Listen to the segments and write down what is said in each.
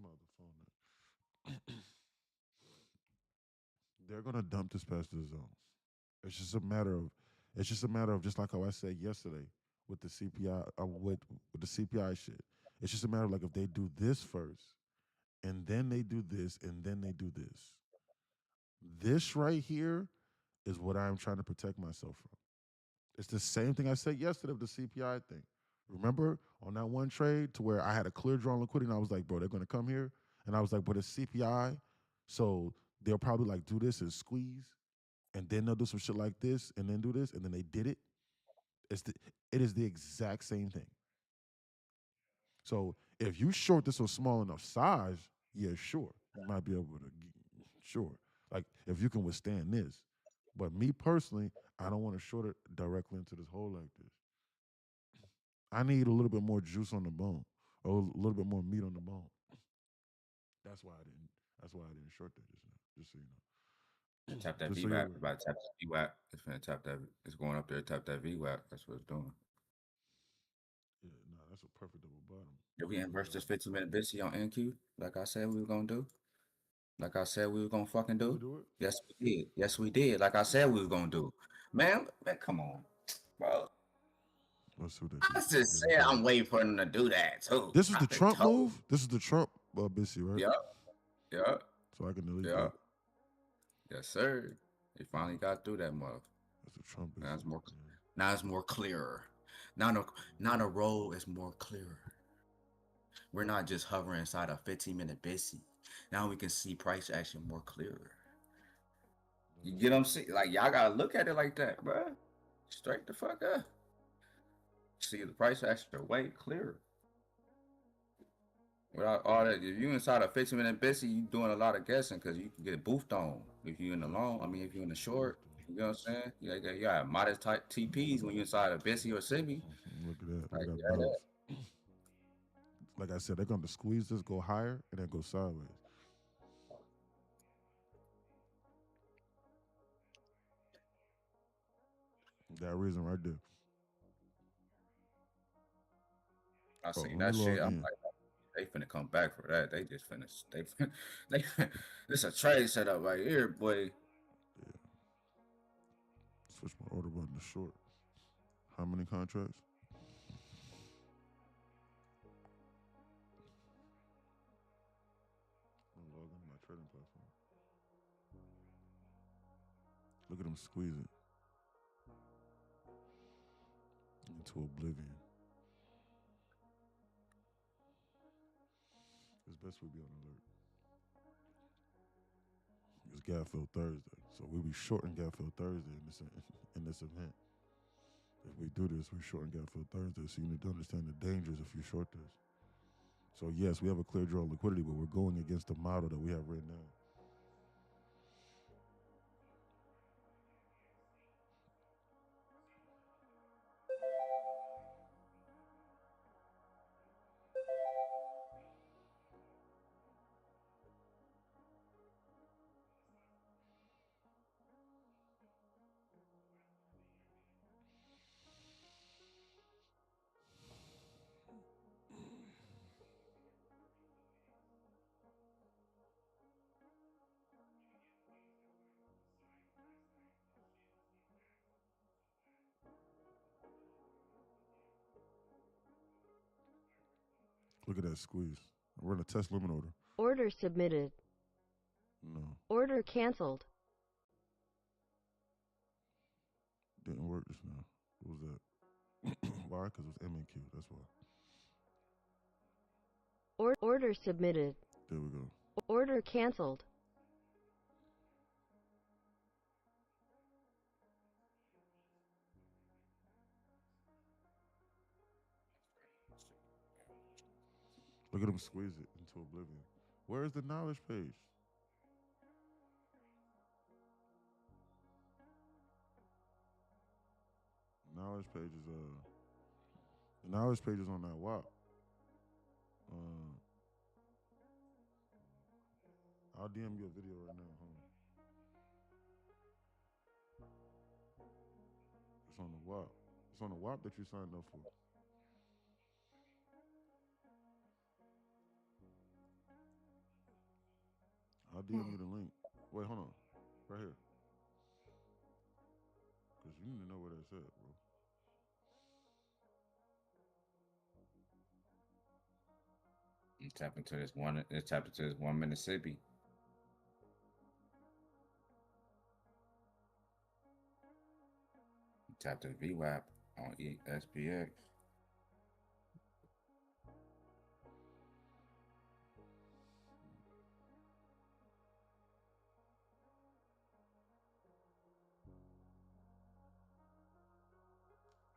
my other phone? They're gonna dump this past the zone. It's just a matter of it's just a matter of just like how I said yesterday with the CPI with the CPI shit. It's just a matter of like if they do this first and then they do this and then they do this. This right here is what I'm trying to protect myself from. It's the same thing I said yesterday with the CPI thing. Remember on that one trade to where I had a clear draw on liquidity and I was like, bro, they're gonna come here. And I was like, but it's CPI. So they'll probably like do this and squeeze. And then they'll do some shit like this and then do this. And then they did it. It's the it is the exact same thing. So if you short this on small enough size, yeah, sure. You might be able to sure. Like if you can withstand this. But me personally, I don't want to short it directly into this hole like this. I need a little bit more juice on the bone, or a little bit more meat on the bone. That's why I didn't. That's why I didn't short that just now. Just so you know. Tap that Just so you're VWAP. aware. About to tap that VWAP. It's finna tap that. It's going up there. Tap that VWAP. That's what it's doing. Yeah, no, that's a perfect double bottom. If we But inverse this 15-minute Bitcoin on NQ, like I said we were gonna do, like I said we were gonna fucking did we do. do it? Yes, we did. Yes, we did. Like I said we was gonna do. Man, come on, bro. Let's see what that I did. just Yeah, let's said do I'm it. waiting for them to do that too. This was the I've been Trump told. move. This is the Trump Bissy, right? Yep, yep, So I can delete that. yep. Yes, sir. They finally got through that mother. That's the Trump Now Bissy. it's more. Yeah. Now it's more clearer. Now the road is more clearer. We're not just hovering inside a 15-minute busy. Now we can see price action more clearer. You That's get what I'm saying? Like y'all gotta look at it like that, bro. Straight the fuck up. See the price action are way clearer. Without all that, if you inside a 15-minute busy, you doing a lot of guessing because you can get boofed on. If you in the long, I mean, if you in the short, boofed you know what I'm saying? You got modest type TPs when you inside a busy or semi. on. Look at that. Look Like at that yeah, bounce. Like I said, they're going to squeeze this, go higher, and then go sideways. That reason right there. I Oh, seen let me that shit. log I'm in. like, they finna come back for that. They just finna they this a trade setup right here, boy. Yeah. Switch my order button to short. How many contracts? I'm logging in my trading platform. Look at them squeeze it into oblivion. It's best we be on alert. It's gap fill Thursday, so we be shorting gap fill Thursday in this event. If we do this, we shorten gap fill Thursday, so you need to understand the dangers if you short this. So yes, we have a clear draw on liquidity, but we're going against the model that we have right now. Look at that squeeze. We're in a test limit order. Order submitted. No, Order canceled. didn't work just now. What was that? Why? Because it was M and Q. That's why. Order submitted. There we go. Order canceled. Look at him squeeze it into oblivion. Where is the knowledge page? Knowledge page is the knowledge page is on that WAP. Uh, I'll DM you a video right now. Hold on. It's on the WAP. It's on the WAP that you signed up for. I'll DM you the link. Wait, hold on. Right here. Because you need to know where that's at, bro. You tap into this one. Let's tap into this 1 minute Mississippi. Tap to VWAP on ESPX.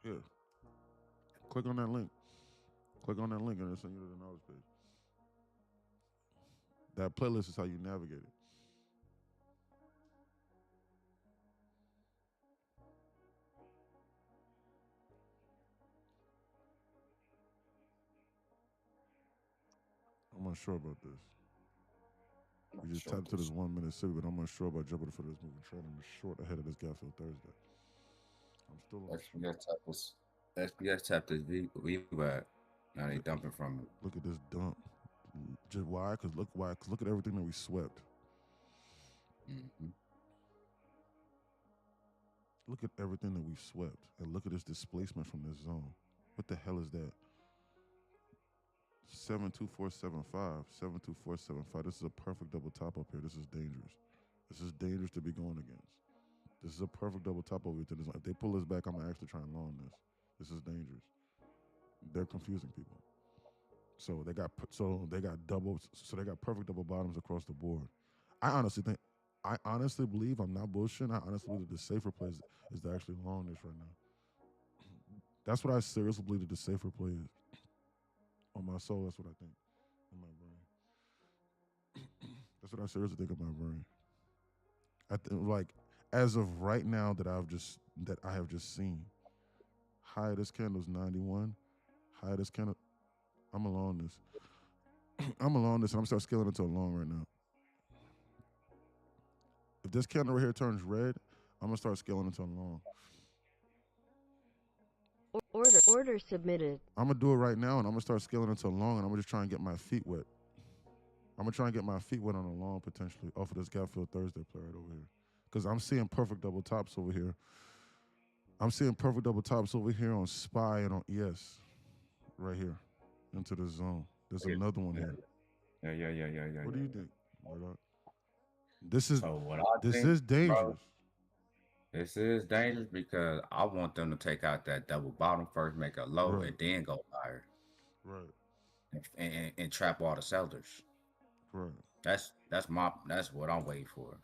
Here. Click on that link. Click on that link and it'll send you to the knowledge page. That playlist is how you navigate it. I'm unsure about this. We just tapped to this 1 minute city, but I'm unsure about jumping for this moving trend in the short ahead of this Garfield Thursday. I'm still SBS tapped this VWAP. Now they dumping from it. Look at this dump. Just why? Because look at everything that we swept. Mm-hmm. Look at everything that we swept, and look at this displacement from this zone. What the hell is that? 72475, 72475. This is a perfect double top up here. This is dangerous. This is dangerous to be going against. This is a perfect double top over here to this. If they pull this back, I'm gonna actually try and long this. This is dangerous. They're confusing people. So they got doubles. So they got perfect double bottoms across the board. I honestly believe, I'm not bullshitting. I honestly believe that the safer play is to actually long this right now. That's what I seriously believe that the safer play is. On my soul, that's what I think. In my brain. That's what I seriously think of my brain. I think, like, as of right now that I have just seen. High of this candle's 91. High of this candle. I'm along this. I'm along this, and I'm start scaling into a long right now. If this candle right here turns red, I'm gonna start scaling into a long. Order submitted. I'm gonna do it right now, and I'm gonna start scaling into a long, and I'm gonna just try and get my feet wet. I'm gonna try and get my feet wet on a long potentially off of this Garfield Thursday play right over here, because I'm seeing perfect double tops over here. I'm seeing perfect double tops over here on SPY and on ES, right here, into the zone. There's another one here. Yeah. What do you think? This is So what this think, is dangerous. Bro, this is dangerous because I want them to take out that double bottom first, make a low, Right. and then go higher. Right. And trap all the sellers. Right. That's what I'm waiting for.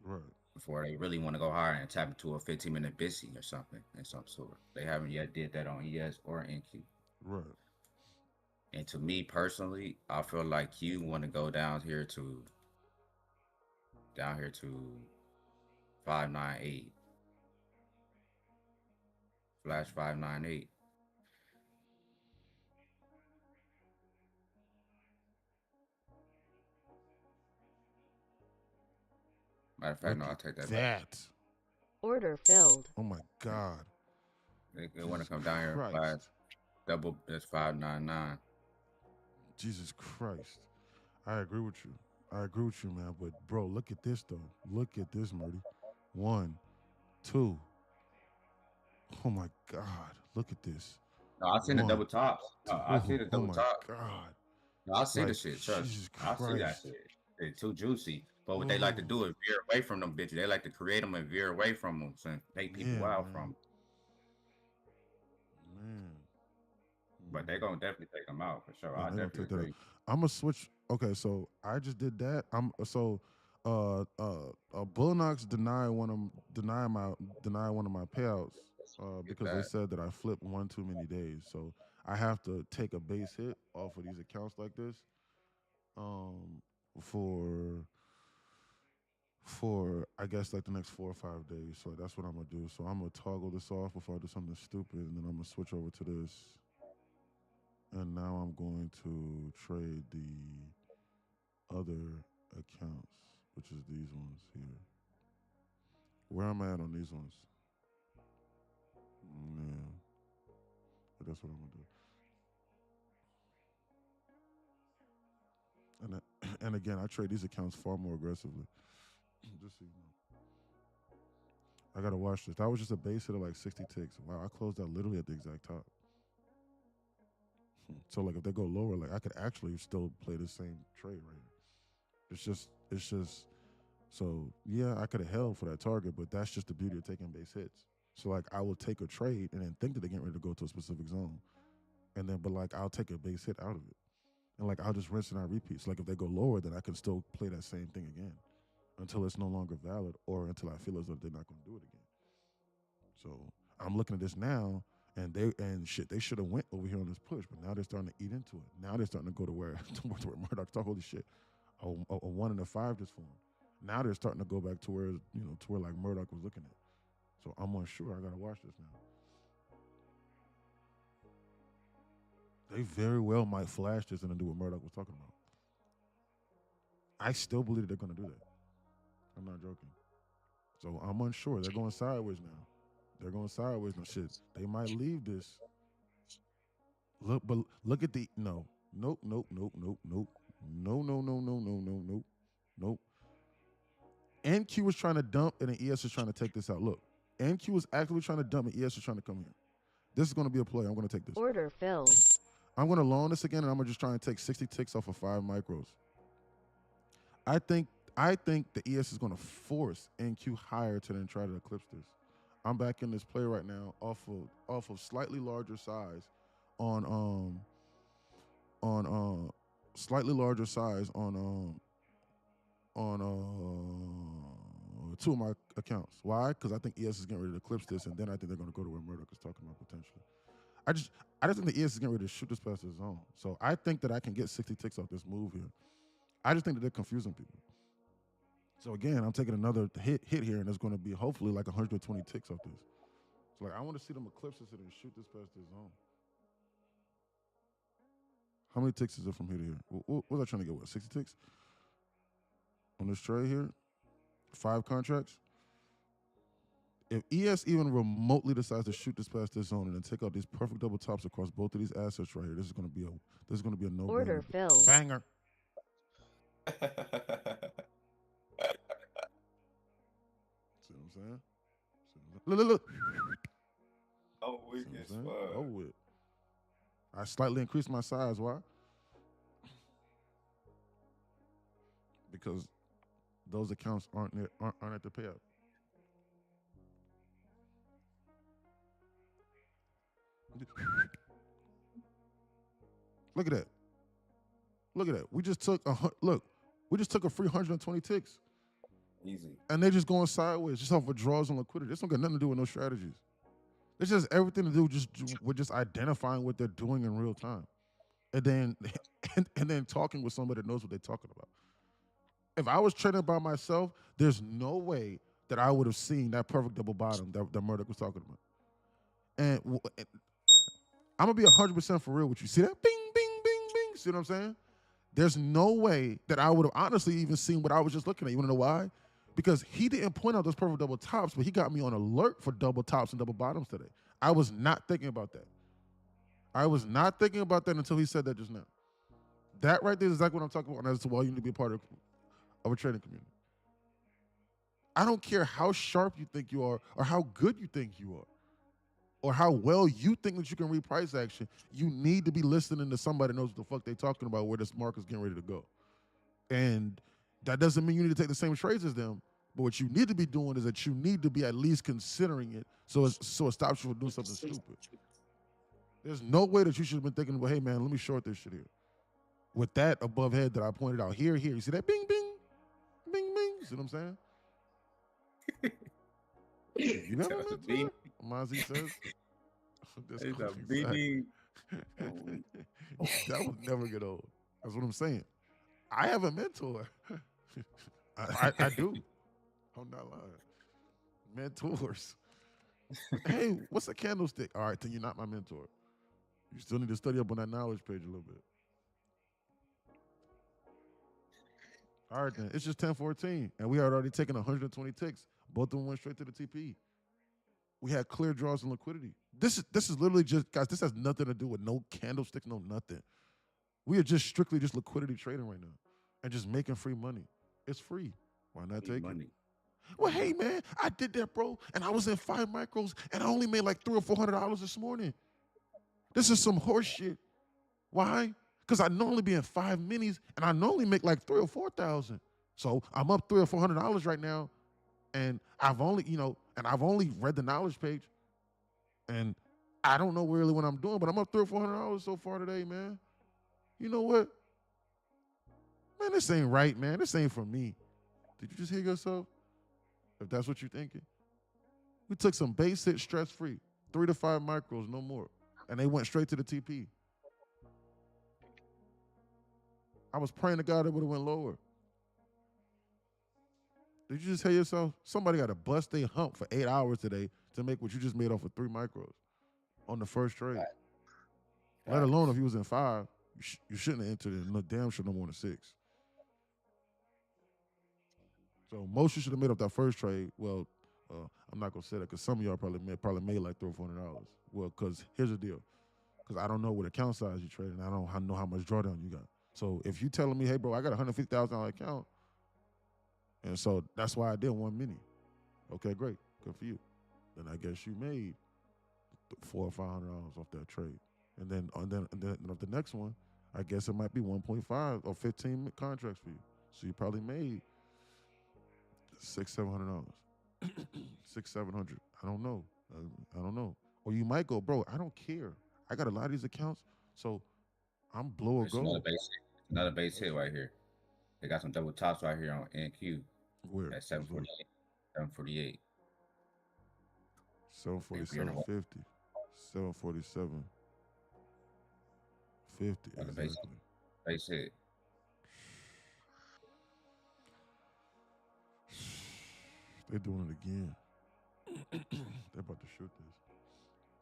Right. Before they really want to go higher and tap into a 15-minute BISI or something in some sort. They haven't yet did that on ES or NQ. Right. And to me personally, I feel like Q want to go down here to 598. Flash 598. Matter of fact, no, I'll take that back. Order filled. Oh my God. They want to come down here and flash double. That's 599. Jesus Christ. I agree with you. I agree with you, man. But bro, look at this though. Look at this, Murdy. 1, 2. Oh my God. Look at this. No, I seen the double tops. No, I see the double top. Oh my God. No, I see the shit. Trust. I see that shit. It's too juicy. But what they like to do is veer away from them bitches. They like to create them and veer away from them and take people out from them. Man. But they're gonna definitely take them out for sure. Yeah, I definitely agree. I'm gonna switch. Okay, so I just did that. Bullnox denied one of my payouts because they said that I flipped one too many days. So I have to take a base hit off of these accounts like this for I guess like the next 4 or 5 days. So that's what I'm gonna do. So I'm gonna toggle this off before I do something stupid, and then I'm gonna switch over to this. And now I'm going to trade the other accounts, which is these ones here. Where am I at on these ones? Yeah. But that's what I'm gonna do. And again, I trade these accounts far more aggressively. Just so you know. I gotta watch this. That was just a base hit of like 60 ticks. Wow, I closed out literally at the exact top. So like if they go lower, like I could actually still play the same trade right here. It's just so yeah, I could have held for that target, but that's just the beauty of taking base hits. So like I will take a trade and then think that they're getting ready to go to a specific zone. And then but like I'll take a base hit out of it. And like I'll just rinse and I repeat. So like if they go lower, then I can still play that same thing again until it's no longer valid or until I feel as though they're not gonna do it again. So I'm looking at this now, and they should have went over here on this push, but now they're starting to eat into it. Now they're starting to go to where to where Murdoch's talk. Holy shit, a 1 and a 5 just formed. Now they're starting to go back to where to where like Murdoch was looking at. So I'm unsure. I gotta watch this now. They very well might flash this and do what Murdoch was talking about. I still believe they're gonna do that. I'm not joking. So I'm unsure. They're going sideways now. They're going sideways. No shit. They might leave this. Look at the no. Nope. No. NQ was trying to dump and the ES is trying to take this out. Look, NQ was actively trying to dump and ES is trying to come here. This is going to be a play. I'm going to take this. Order filled. I'm going to loan this again and I'm going to just try and take 60 ticks off of 5 micros. I think the ES is going to force NQ higher to then try to eclipse this. I'm back in this play right now off of slightly larger size on slightly larger size on 2 of my accounts. Why? Because I think ES is getting ready to eclipse this, and then I think they're going to go to where Murdoch is talking about potentially. I just think the ES is getting ready to shoot this past the zone. So I think that I can get 60 ticks off this move here. I just think that they're confusing people. So again, I'm taking another hit here, and it's going to be hopefully like 120 ticks off this. So like I want to see them eclipse this and shoot this past the zone. How many ticks is it from here to here? What was I trying to get? What, 60 ticks? On this trade here, 5 contracts. If ES even remotely decides to shoot this past this zone and then take out these perfect double tops across both of these assets right here, this is going to be a no Order filled. banger. See what I'm saying? Look. Oh, weak as fuck. Oh, with. I slightly increased my size. Why? Because those accounts aren't at the payout. Look at that. Look at that. We just took a free 120 ticks. Easy. And they're just going sideways, just off withdrawals and liquidity. This don't got nothing to do with no strategies. It's just everything to do with just identifying what they're doing in real time. And then and then talking with somebody that knows what they're talking about. If I was trading by myself, there's no way that I would have seen that perfect double bottom that Murdoch was talking about. And I'm going to be 100% for real with you. See that? Bing, bing, bing, bing. See what I'm saying? There's no way that I would have honestly even seen what I was just looking at. You want to know why? Because he didn't point out those perfect double tops, but he got me on alert for double tops and double bottoms today. I was not thinking about that. I was not thinking about that until he said that just now. That right there is exactly what I'm talking about as to why you need to be a part of a trading community. I don't care how sharp you think you are or how good you think you are or how well you think that you can read price action. You need to be listening to somebody that knows what the fuck they're talking about, where this market's getting ready to go. And that doesn't mean you need to take the same trades as them, but what you need to be doing is that you need to be at least considering it so it stops you from doing something stupid. There's no way that you should have been thinking, well, hey, man, let me short this shit here. With that above head that I pointed out here. You see that? Bing, bing, bing, bing. See what I'm saying? You never meant to? Mozzie says. That's crazy. That would never get old. That's what I'm saying. I have a mentor. I do. I'm not lying. Mentors. Hey, what's a candlestick? All right, then you're not my mentor. You still need to study up on that knowledge page a little bit. All right, then. It's just 10:14, and we had already taken 120 ticks. Both of them went straight to the TP. We had clear draws and liquidity. This is literally just, guys, this has nothing to do with no candlesticks, no nothing. We are just strictly just liquidity trading right now. and just making free money. It's free. Why not Free take it? money. Well, Free hey money. man, I did that, bro, and I was in 5 micros, and I only made like $300 or $400 this morning. This is some horse shit. Why? Because I normally be in 5 minis, and I normally make like 3 or 4 thousand. So I'm up $300 or $400 right now, and I've only read the knowledge page, and I don't know really what I'm doing, but I'm up $300 or $400 so far today, man. You know what, man? This ain't right, man. This ain't for me. Did you just hear yourself? If that's what you're thinking, we took some base hit stress free, 3 to 5 micros, no more, and they went straight to the TP. I was praying to God it would have went lower. Did you just hear yourself? Somebody got to bust their hump for 8 hours today to make what you just made off of 3 micros on the first trade. Let alone if you was in 5, you shouldn't have entered it. No damn sure no more than 6. So most you should have made up that first trade. Well, I'm not gonna say that because some of y'all probably made like $300 or $400. Well, because here's the deal. Because I don't know what account size you trade, and I don't know how much drawdown you got. So if you telling me, hey bro, I got a $150,000 account, and so that's why I did 1 mini. Okay, great, good for you. Then I guess you made $400 or $500 off that trade, and then of the next one, I guess it might be 1.5 or 15 contracts for you. So you probably made $600-700. 600-700. I don't know. I don't know. Or you might go, bro, I don't care. I got a lot of these accounts, so I'm blow or It's another go. base hit. Another base hit right here. They got some double tops right here on NQ Where? at 748. 748. 747.50. 747.50. Another Exactly. base hit. They're doing it again. They're about to shoot this.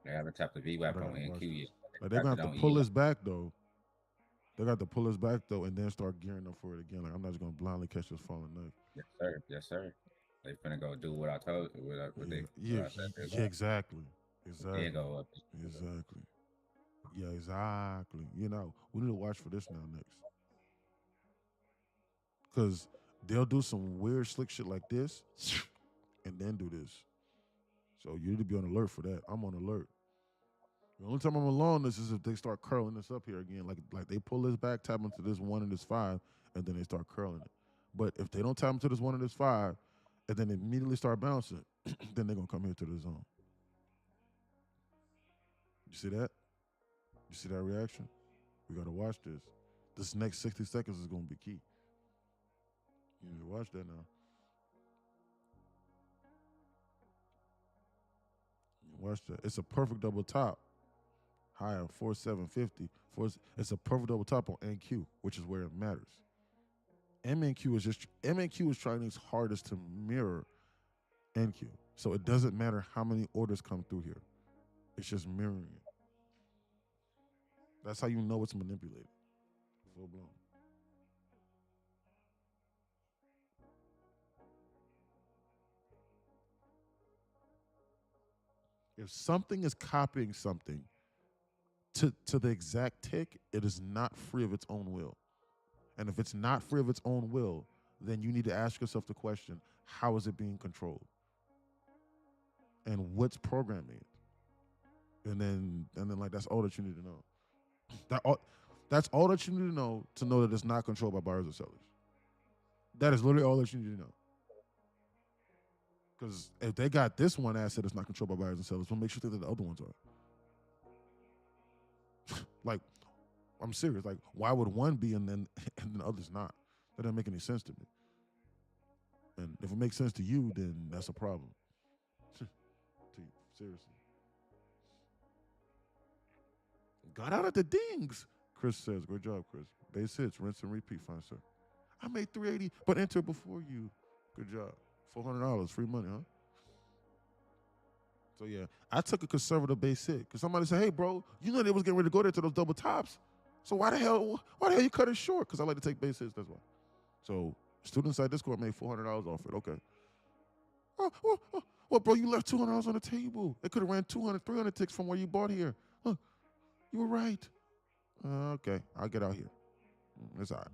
They haven't tapped the VWAP But I on gotta watch NQ this. yet. Like they're gonna Tapped have it to on pull EA. us back though. They got to pull us back though, and then start gearing up for it again. Like I'm not just gonna blindly catch this falling knife. Yes, sir. Yes, sir. They finna go do what I told Yeah, what I said. yeah, exactly. Then Exactly. go up. Exactly. Yeah, exactly. You know, we need to watch for this now next. Because they'll do some weird slick shit like this and then do this. So you need to be on alert for that. I'm on alert. The only time I'm alone this is if they start curling this up here again. Like they pull this back, tap into this 1 and this 5, and then they start curling it. But if they don't tap into this 1 and this 5, and then immediately start bouncing, then they're gonna come here to the zone. You see that? You see that reaction? We gotta watch this. This next 60 seconds is gonna be key. You need to watch that now. Watch that. It's a perfect double top. High of 4750. It's a perfect double top on NQ, which is where it matters. MNQ is trying its hardest to mirror NQ. So it doesn't matter how many orders come through here. It's just mirroring it. That's how you know it's manipulated. Full blown. If something is copying something to the exact tick, it is not free of its own will. And if it's not free of its own will, then you need to ask yourself the question, how is it being controlled? And what's programming it? And then like that's all that you need to know. That's all that you need to know that it's not controlled by buyers or sellers. That is literally all that you need to know. Because if they got this one asset that's not controlled by buyers and sellers, what makes you think that the other ones are? Like, I'm serious. Like, why would one be and then the others not? That doesn't make any sense to me. And if it makes sense to you, then that's a problem. To you, seriously. Got out of the dings. Chris says, great job, Chris. Base hits, rinse and repeat, fine, sir. I made 380, but enter before you. Good job. $400, free money, huh? So yeah, I took a conservative base hit because somebody said, "Hey, bro, you know they was getting ready to go there to those double tops. So why the hell you cut it short?" Because I like to take base hits. That's why. So students at Discord made $400 off it. Okay. Well, bro, you left $200 on the table. It could have ran 200, 300 ticks from where you bought here. Huh, you were right. Okay, I'll get out here. It's all right.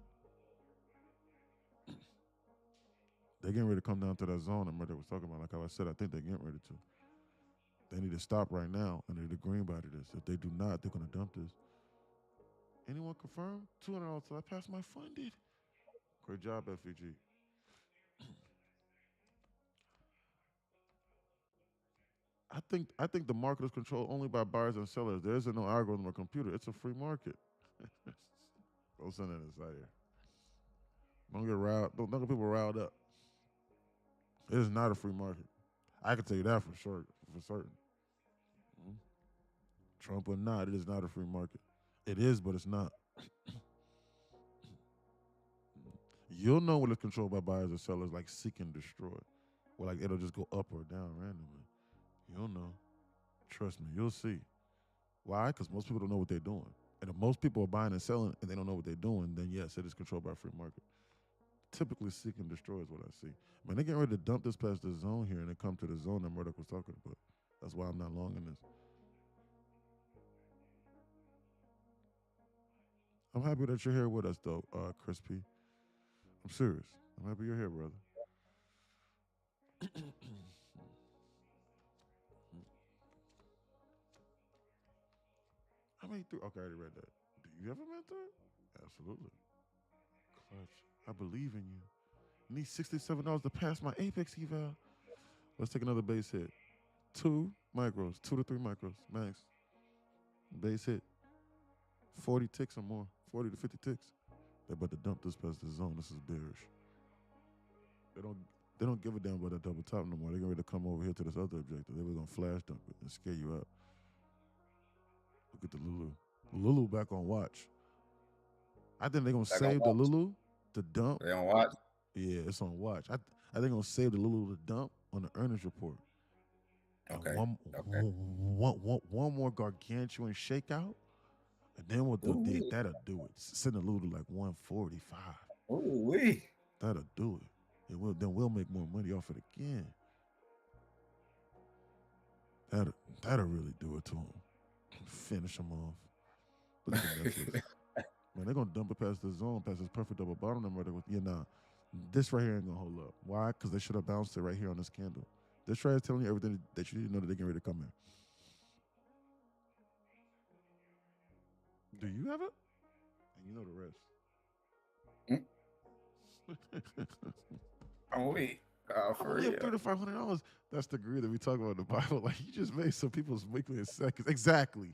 They're getting ready to come down to that zone that Murder was talking about. Like how I said, I think they're getting ready to. They need to stop right now and they need to green body this. If they do not, they're gonna dump this. Anyone confirm? $200 till I pass my funded. Great job, FEG. I think the market is controlled only by buyers and sellers. There isn't no algorithm or computer. It's a free market. Don't send that inside here. Don't get riled. Don't get people riled up. It is not a free market. I can tell you that for sure, for certain. Mhm. Trump or not, it is not a free market. It is, but it's not. You'll know when it's controlled by buyers or sellers, like seek and destroy, or like it'll just go up or down randomly. You'll know. Trust me, you'll see. Why? Because most people don't know what they're doing. And if most people are buying and selling and they don't know what they're doing, then yes, it is controlled by a free market. Typically, seek and destroy is what I see. Man, they're getting ready to dump this past the zone here and then come to the zone that Murdoch was talking about. That's why I'm not long in this. I'm happy that you're here with us, though, Chris P. I'm serious. I'm happy you're here, brother. How many through? Okay, I already read that. Do you have a mentor? Absolutely. Clutch. I believe in you. Need $67 to pass my Apex eval. Let's take another base hit. 2 micros, 2 to 3 micros, max. Base hit. 40 ticks or more, 40 to 50 ticks. They're about to dump this past the zone. This is bearish. They don't give a damn about that double top no more. They're ready to come over here to this other objective. They were gonna flash dump it and scare you out. Look at the Lulu. Lulu back on watch. I think they're gonna save the Lulu to dump. They on watch? Yeah, it's on watch. I think they're gonna save the Lulu to dump on the earnings report. Okay. And one more gargantuan shakeout, and then we'll do it. That'll do it. Send the Lulu to like 145. Ooh-wee. That'll do it. Then we'll make more money off it again. That'll really do it to him. Finish him off. Look at the Netflix. Man, they're gonna dump it past the zone, past this perfect double bottom number. This right here ain't gonna hold up. Why? Because they should have bounced it right here on this candle. This right is telling you everything that you need to know that they're getting ready to come in. Do you have it? And you know the rest. Oh wait. For real. $300 to $500. That's the greed that we talk about in the Bible. Like you just made some people's weekly in seconds. Exactly,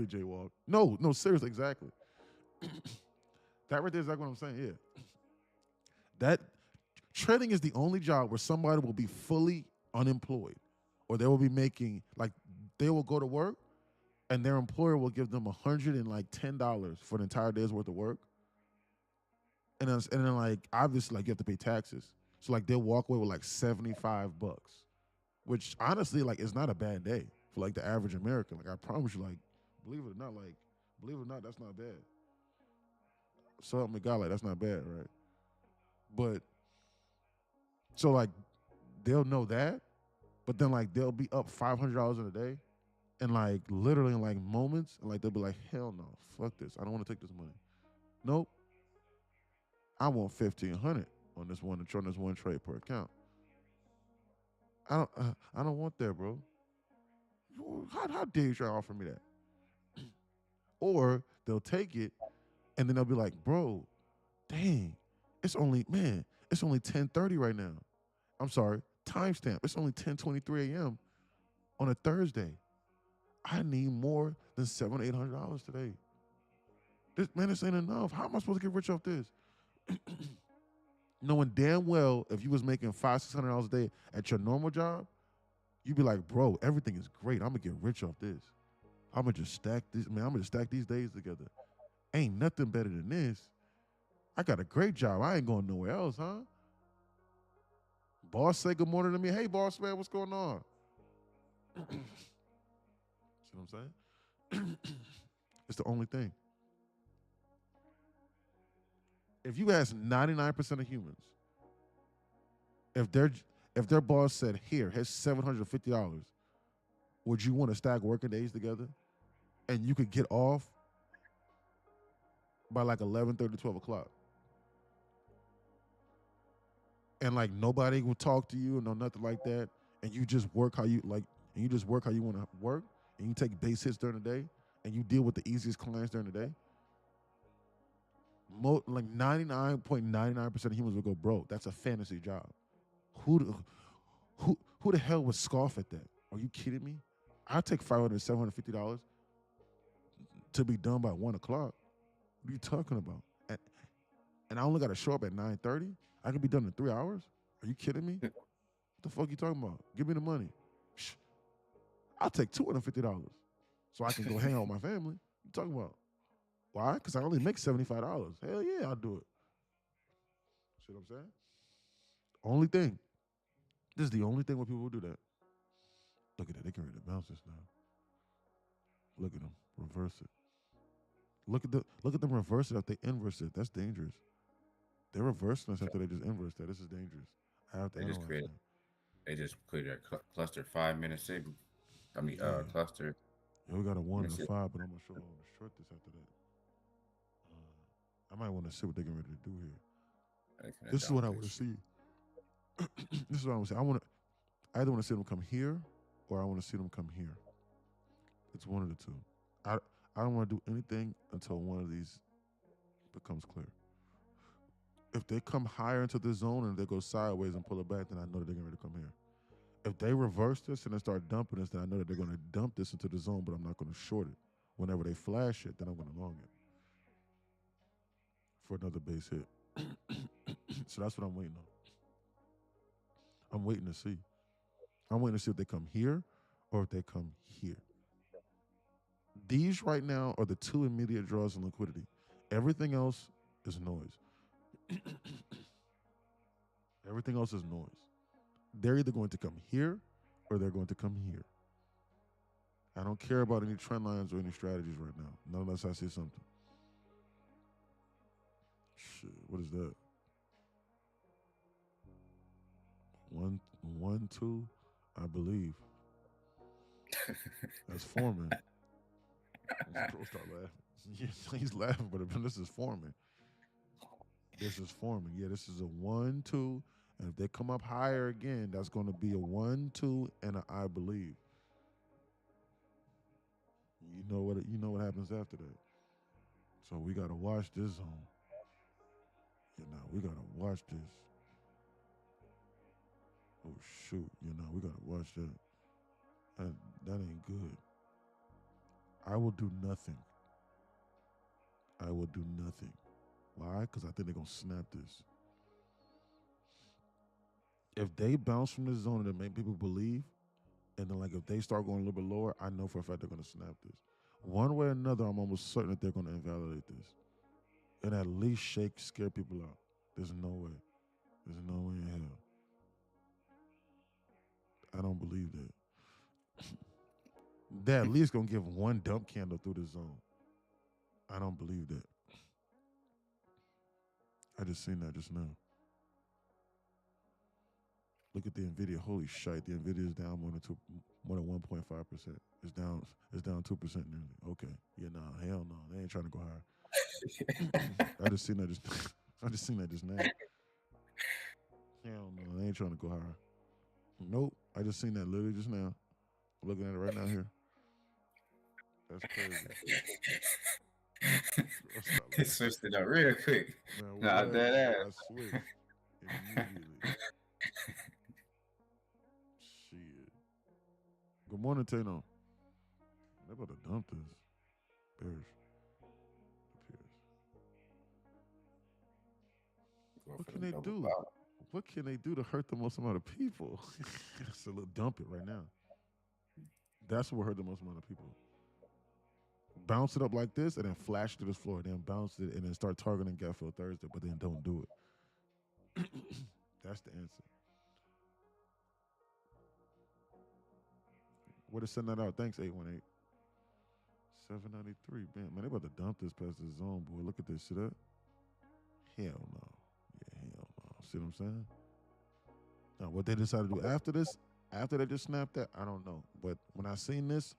Jaywalk. No, seriously, exactly. That right there is exactly what I'm saying. Yeah. That trading is the only job where somebody will be fully unemployed, or they will be making they will go to work, and their employer will give them $110 for an entire day's worth of work, and then obviously you have to pay taxes. So they'll walk away with $75, which honestly is not a bad day for the average American. I promise you, believe it or not, that's not bad. So help me God, that's not bad, right? But so they'll know that, but then they'll be up $500 in a day, and literally in moments, and they'll be like, hell no, fuck this, I don't want to take this money. Nope, I want $1,500 on this one trade per account. I don't want that, bro. How dare you try to offer me that? Or they'll take it, and then they'll be like, bro, dang, it's only 10:30 right now. I'm sorry, timestamp. It's only 10:23 a.m. on a Thursday. I need more than $700 to $800 today. This ain't enough. How am I supposed to get rich off this? Knowing damn well if you was making $500-$600 a day at your normal job, you'd be like, bro, everything is great. I'm gonna get rich off this. I'm gonna just stack this. Man, I'm gonna stack these days together. Ain't nothing better than this. I got a great job. I ain't going nowhere else, huh? Boss say good morning to me. Hey, boss man, what's going on? See what I'm saying? It's the only thing. If you ask 99% of humans, if their boss said, here's $750, would you want to stack working days together? And you could get off by 11:30, 12 o'clock. and like nobody will talk to you and no nothing like that, and you just work how you like, and you just work how you want to work, and you take base hits during the day, and you deal with the easiest clients during the day, like 99.99% of humans will go, bro, that's a fantasy job. Who the, who the hell would scoff at that? Are you kidding me? I take $500, $750 to be done by 1 o'clock. What are you talking about? And I only got to show up at 9:30. I can be done in 3 hours. Are you kidding me? What the fuck you talking about? Give me the money. Shh. I'll take $250 so I can go hang out with my family. What you talking about? Why? Because I only make $75. Hell yeah, I'll do it. See what I'm saying? Only thing. This is the only thing where people will do that. Look at that. They can ready to bounce this now. Look at them. Reverse it. Look at them reverse it after they inverse it. That's dangerous. They're reversing us after they just inverse that. This is dangerous. I have to They just analyze create. that. They just create a cluster 5 minute signal. I mean, Yeah. cluster. Yeah, we got a 1 and a That's it. 5, but I'm gonna show short this after that. I might want to see what they're getting ready to do here. This is what I want to see. This is what I want to see. I either want to see them come here or I want to see them come here. It's one of the two. I don't want to do anything until one of these becomes clear. If they come higher into this zone and they go sideways and pull it back, then I know that they're getting ready to come here. If they reverse this and they start dumping this, then I know that they're going to dump this into the zone, but I'm not going to short it. Whenever they flash it, then I'm going to long it for another base hit. So that's what I'm waiting on. I'm waiting to see. I'm waiting to see if they come here or if they come here. These right now are the two immediate draws in liquidity. Everything else is noise. Everything else is noise. They're either going to come here or they're going to come here. I don't care about any trend lines or any strategies right now, not unless I see something. Shit, what is that? 1, 1, 2, I believe. That's forming. Bro, start laughing. He's laughing, but this is forming. This is forming. Yeah, this is a 1, 2, and if they come up higher again, that's going to be a 1, 2, and a I believe. You know what happens after that. So we gotta watch this zone. We gotta watch this. Oh shoot, we gotta watch that. That ain't good. I will do nothing. I will do nothing. Why? Because I think they're gonna snap this. If they bounce from this zone and they make people believe, and then if they start going a little bit lower, I know for a fact they're gonna snap this. One way or another, I'm almost certain that they're gonna invalidate this. And at least scare people out. There's no way. There's no way in hell. I don't believe that. They're at least gonna give one dump candle through the zone. I don't believe that. I just seen that just now. Look at the Nvidia. Holy shit, the Nvidia is down more than 1.5%. It's down 2% nearly. Okay. Yeah, nah, hell no. They ain't trying to go higher. I just seen that just now. Hell no, they ain't trying to go higher. Nope. I just seen that literally just now. I'm looking at it right now here. That's crazy. It switched it up real quick. Man, Nah, that I switched immediately. Shit. Good morning, Tano. They about to dump this. Bears. What can they do? What can they do to hurt the most amount of people? It's a little dump it right now. That's what will hurt the most amount of people. Bounce it up like this and then flash to the floor, then bounce it and then start targeting gap fill Thursday, but then don't do it. That's the answer. Where to send that out? Thanks, 818. 793. Man, they about to dump this past the zone, boy. Look at this. See that? Hell no. Yeah, hell no. See what I'm saying? Now, what they decide to do after this, after they just snapped that, I don't know. But when I seen this,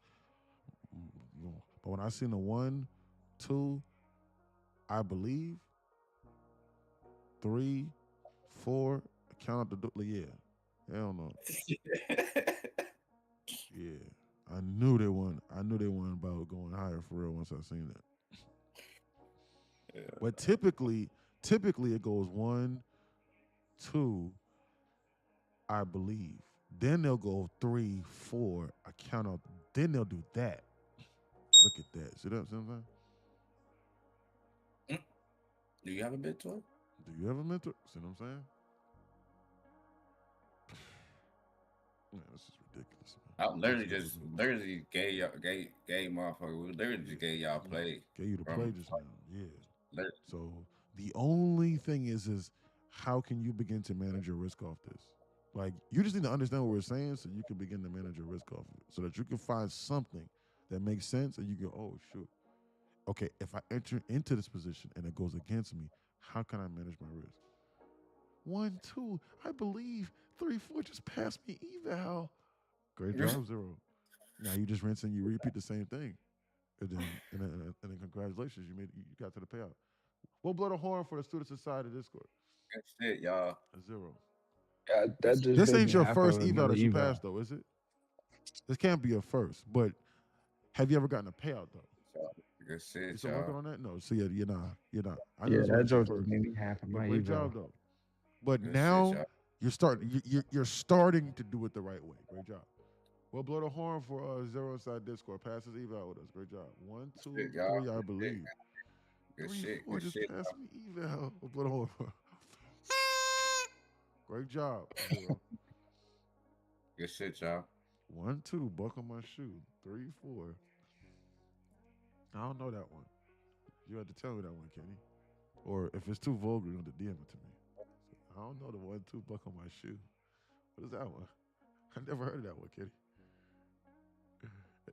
but when I seen the 1, 2, I believe, 3, 4, count out the yeah. Hell no. Yeah. I knew they weren't. I knew they weren't about going higher for real once I seen that. Yeah. But typically it goes 1, 2, I believe. Then they'll go 3, 4. I count out. Then they'll do that. Look at that. See that? See what I'm saying? Do you have a bit to it? Do you have a mentor? See what I'm saying? Man, this is ridiculous. Man. I literally This is just ridiculous. literally gave motherfucker. We literally just gave y'all play. Gave you the play just now. Yeah. Literally. So the only thing is how can you begin to manage your risk off this? Like you just need to understand what we're saying so you can begin to manage your risk off it. So that you can find something that makes sense and you go, oh shoot. Okay, if I enter into this position and it goes against me, how can I manage my risk? 1, 2, I believe 3, 4 just passed me eval. Great job, 0. Now you just rinse and you repeat the same thing. And then congratulations, you got to the payout. We'll blow the horn for the Student Society Discord. Good shit, y'all. 0. That just This made ain't me your half first of eval another that you eval. passed though, is it? This can't be your first, but have you ever gotten a payout though? Good shit, You still working y'all. on that? No. See, you're not. You're not. I know Yeah, this that was your joke just first. made me half of But my great eval. job though. But Good shit, now y'all. you're starting. You're starting to do it the right way. Great job. We'll blow the horn for 0 inside Discord. Passes eval with us. Great job. 1, 2, Shit, y'all. 3, I Good believe. shit. Good 3, shit. 4 Good just shit. passed me eval. We'll blow the horn. Great job. 0. Good shit, y'all. 1, 2. Buckle my shoe. 3, 4. I don't know that one. You had to tell me that one, Kenny. Or if it's too vulgar, you have to DM it to me. I don't know the 1, 2 buckle my shoe. What is that one? I never heard of that one, Kenny.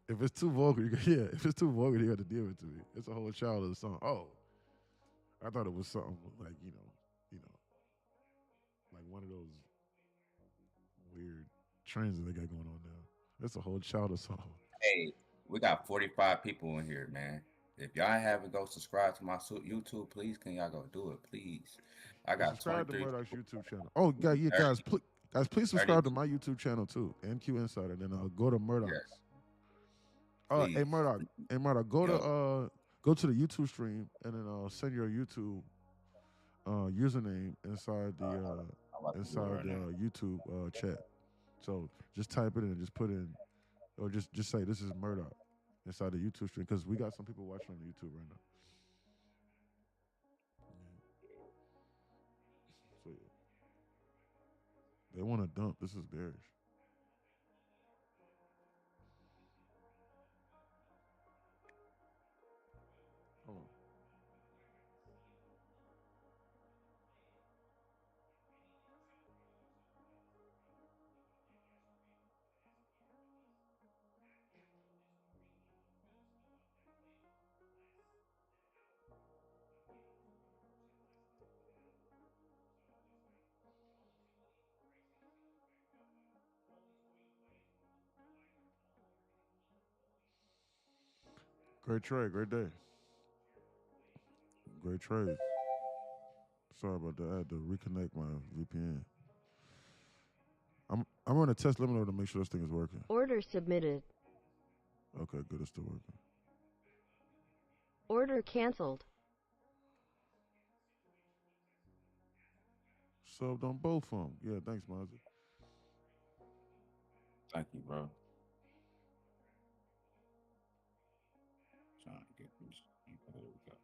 If it's too vulgar, if it's too vulgar, you have to DM it to me. It's a whole childhood song. Oh, I thought it was something like like one of those weird trends that they got going on now. That's a whole childhood song. Hey, we got 45 people in here, man. If y'all haven't go subscribe to my YouTube, please, can y'all go do it, please? I got Subscribe to 23. Murdoch's YouTube channel. Oh, yeah, 30, guys, please 30. subscribe to my YouTube channel too, NQ Insider. Then go to Murdoch's. Yes, Hey please. Murdoch, go to the YouTube stream and then send your YouTube username inside the I'm about to do it right now. YouTube chat. So just type it in and just put in, or just say this is Murdoch inside the YouTube stream because we got some people watching on YouTube right now. So yeah, they want to dump. This is bearish. Hold on. Great trade, great day. Great trade. Sorry about that. I had to reconnect my VPN. I'm running a test limiter to make sure this thing is working. Order submitted. Okay, good. It's still working. Order canceled. Subbed on both of them. Yeah, thanks, Mozzie. Thank you, bro. Trying to get this. There we go.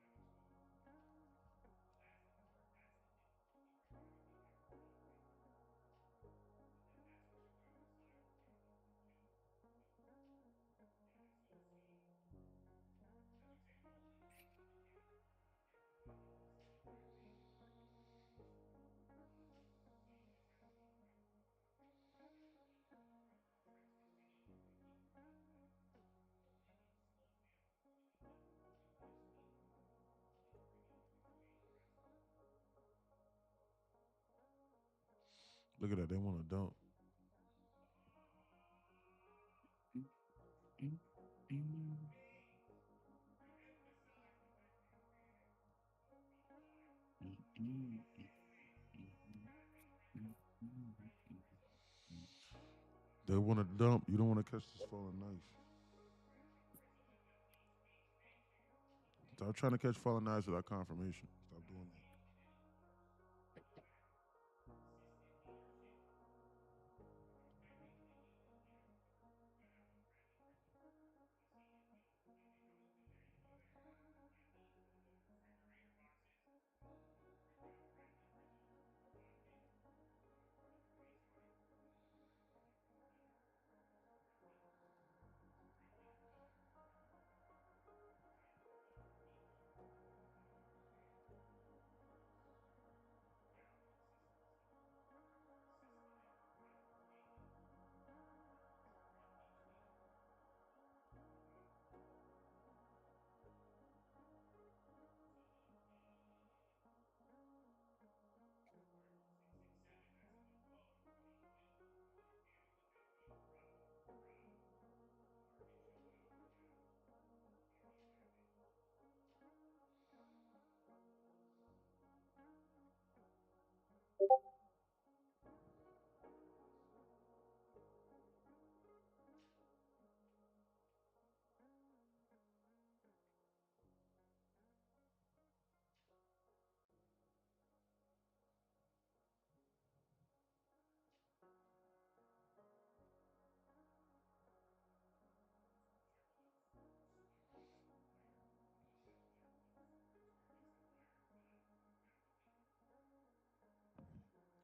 Look at that. They want to dump. They want to dump. You don't want to catch this falling knife. Stop trying to catch falling knives without confirmation. Stop doing that.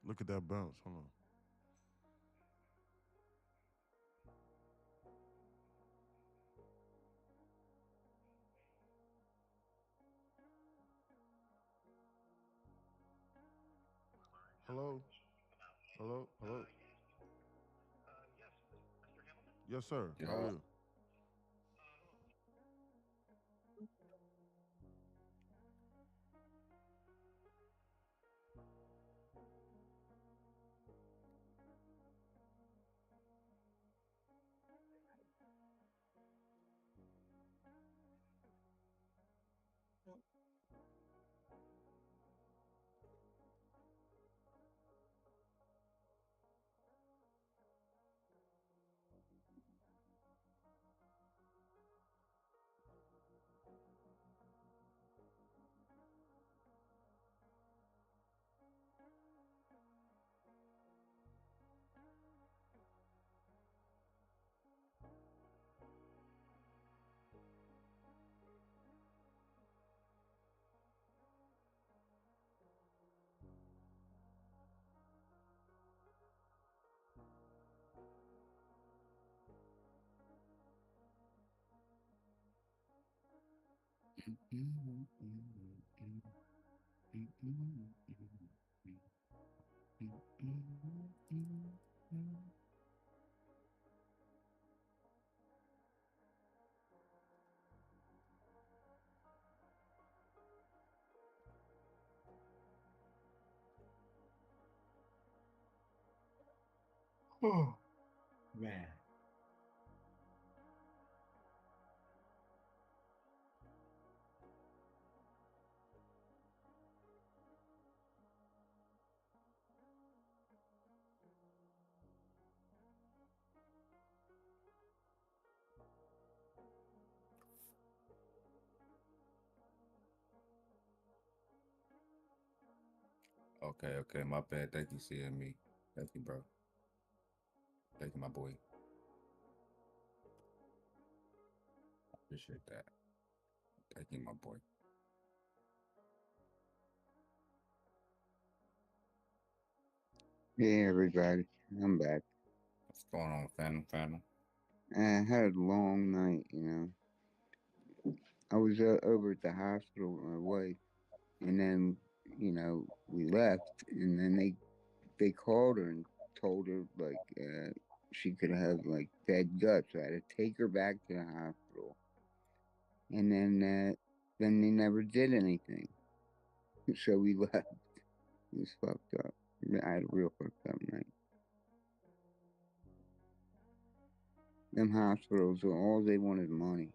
Look at that bounce. Hold on. Hello? Hello? Hello? Yes, sir. How are Yeah. you? Oh man. Okay, okay, my bad. Thank you, seeing me. Thank you, bro. Thank you, my boy. Appreciate that. Thank you, my boy. Hey everybody, I'm back. What's going on, Phantom? I had a long night, you know. I was over at the hospital with my wife, and then, we left, and then they called her and told her like she could have like dead guts. So I had to take her back to the hospital, and then they never did anything. So we left. It was fucked up. I had a real fucked up night. Them hospitals, all they wanted money.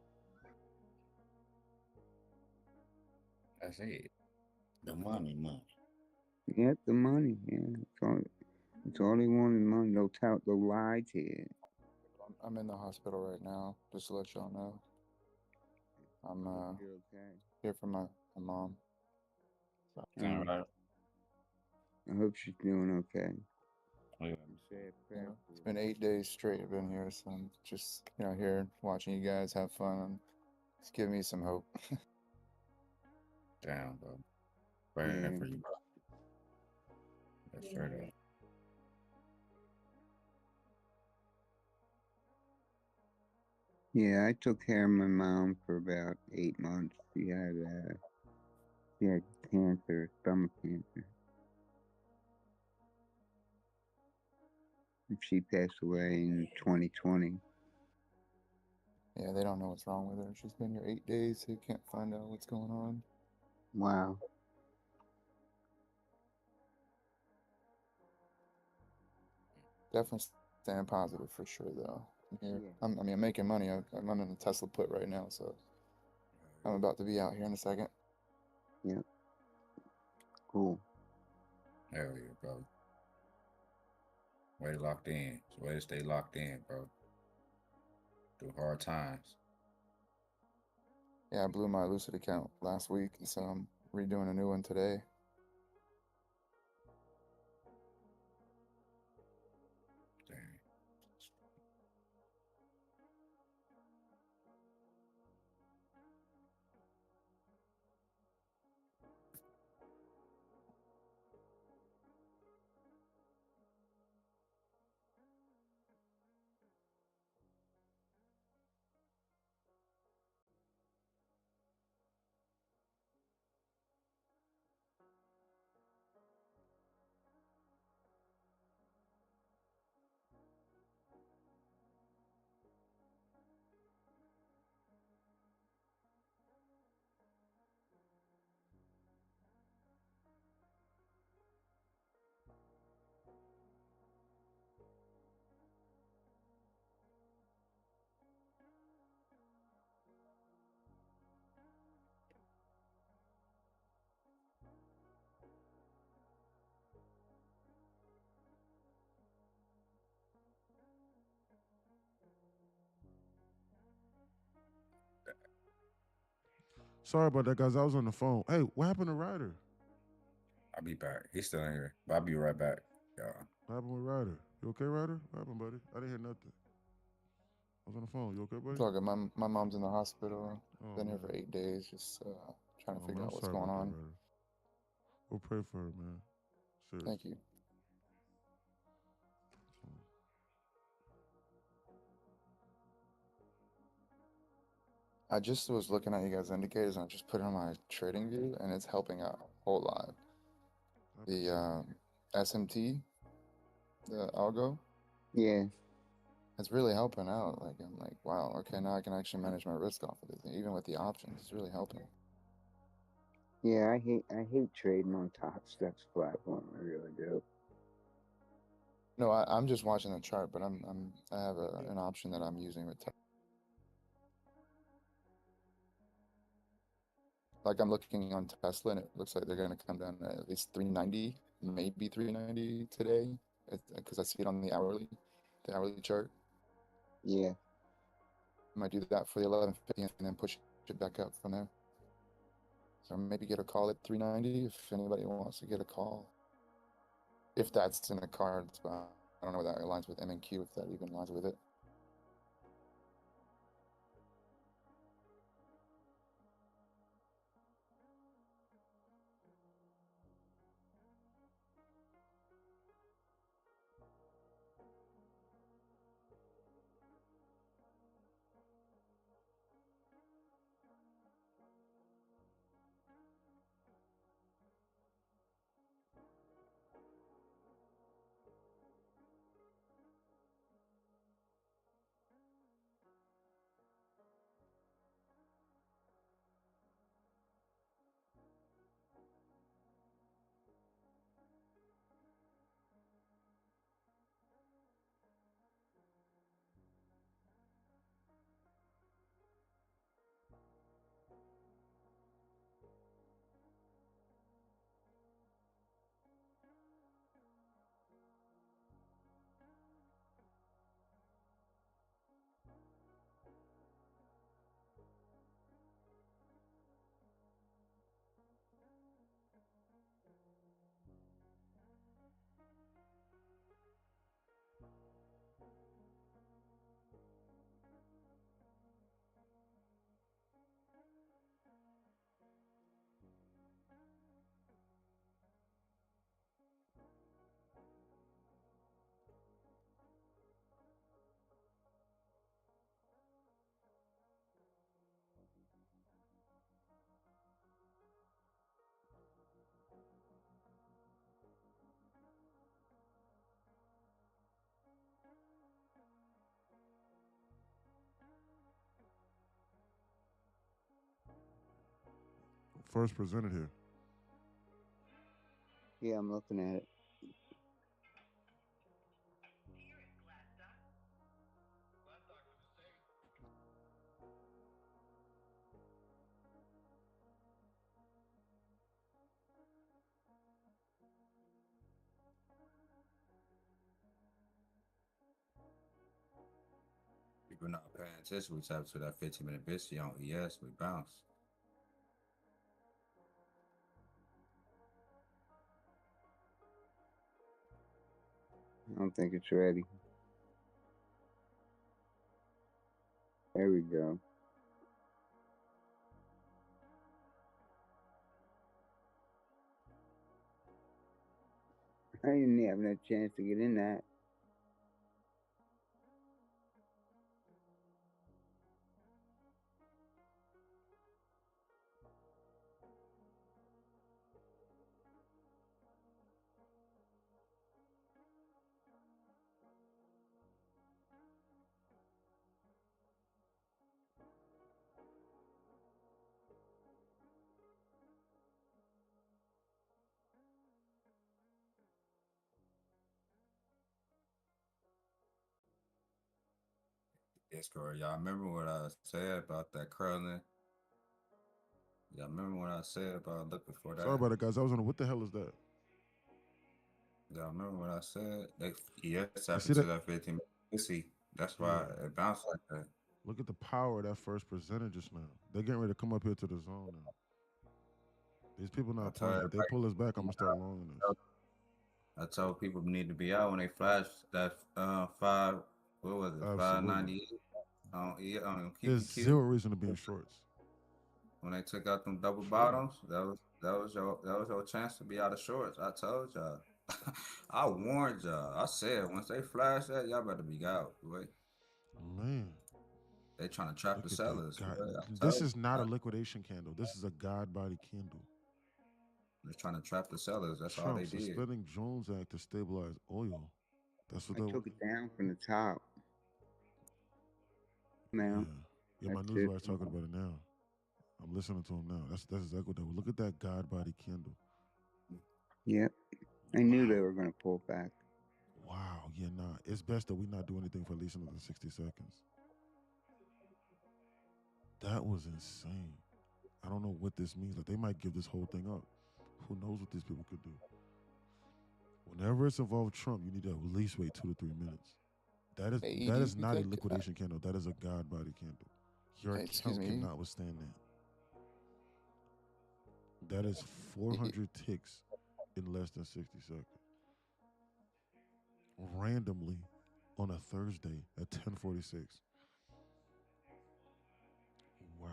That's it. The money. Yep, the money. Yeah, it's all they wanted money. They'll lie to you. I'm in the hospital right now. Just to let y'all know. I'm I hope you're okay. here for my mom. So, Sound right? I hope she's doing okay. Yeah. I'm sad prayer it's for been 8 days straight I've been here, so I'm just here watching you guys have fun and it's giving me some hope. Damn, bro. Praying Yeah. for you, bro. That's straight up. Yeah, I took care of my mom for about 8 months. She had cancer, stomach cancer. And she passed away in 2020. Yeah, they don't know what's wrong with her. She's been here 8 days, so you can't find out what's going on. Wow. Definitely staying positive for sure, though. I'm here. Yeah. I'm making money. I'm in a Tesla put right now, so I'm about to be out here in a second. Yep. Cool. Hell yeah, bro. Way locked in. It's a way to stay locked in, bro. Through hard times. Yeah, I blew my Lucid account last week, so I'm redoing a new one today. Damn. Sorry about that, guys. I was on the phone. Hey, what happened to Ryder? I'll be back. He's still in here. But I'll be right back, y'all. What happened with Ryder? You okay, Ryder? What happened, buddy? I didn't hear nothing. I was on the phone. You okay, buddy? It's all good. My mom's in the hospital. Oh, Been here man. for 8 days, just trying to Oh, figure man, out I'm what's sorry going about on. that, Ryder. We'll pray for her, man. Seriously. Thank you. I just was looking at you guys' indicators and I just put it on my trading view and it's helping out a whole lot. The SMT, the algo, Yeah. it's really helping out. Like I'm like, wow, okay, now I can actually manage my risk off of it. Even with the options, it's really helping. Yeah, I hate trading on Top Steps platform. I really do. No, I'm just watching the chart, but I have an option that I'm using with like I'm looking on Tesla and it looks like they're going to come down at least 390, maybe 390 today, because I see it on the hourly chart. Yeah. I might do that for the 1150 and then push it back up from there. So maybe get a call at 390 if anybody wants to get a call. If that's in the cards, but I don't know whether that aligns with MNQ, if that even aligns with it. First presented here. Yeah, I'm looking at it. People not paying attention. We tap to that 15-minute biscuit on ES. We bounce. I don't think it's ready. There we go. I didn't have no chance to get in that. Discord. Y'all remember what I said about that curling? Y'all remember what I said about looking for that? Sorry about it, guys. I was on. What the hell is that? Y'all remember what I said? They tap see into that? that 15 minute. That's why it bounced like that. Look at the power of that first presented just now. They're getting ready to come up here to the zone now. These people I not tell playing. If they everybody, pull us back, I'm gonna start longing this. I told people need to be out when they flash that five. What was it? Absolutely. 598 on There's QQQ. zero reason to be in shorts. When they took out them double Sure. bottoms, that was your chance to be out of shorts. I told y'all. I warned y'all. I said once they flash that, y'all better be out. Boy. Man, They trying to trap look the at sellers. that. God, Boy. I this told is not a you. liquidation candle. This is a God body candle. They're trying to trap the sellers. That's all Trump they did. suspending Jones Act to stabilize oil. That's what I they took it down from the top. Yeah, Now, yeah. My that's news it. wires talking about it now. I'm listening to him now. That's exactly what they were. Look at that God body candle. Yep. I knew they were going to pull back. Wow. Yeah, nah. It's best that we not do anything for at least another 60 seconds. That was insane. I don't know what this means. Like, they might give this whole thing up. Who knows what these people could do? Whenever it's involved Trump, you need to at least wait 2 to 3 minutes. That is not a liquidation candle. That is a God body candle. Your account cannot withstand that. That is 400 ticks in less than 60 seconds. Randomly on a Thursday at 10:46. Wow.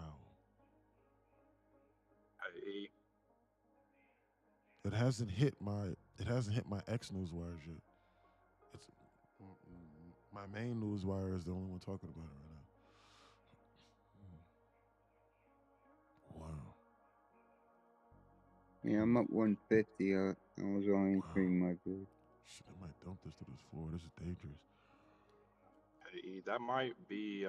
Hey, It hasn't hit my X news wires yet. It's my main news wire is the only one talking about it right now. Wow. Yeah, I'm up 150. I was only in 3 markers. Shit, I might dump this to this floor. This is dangerous. hey, that might be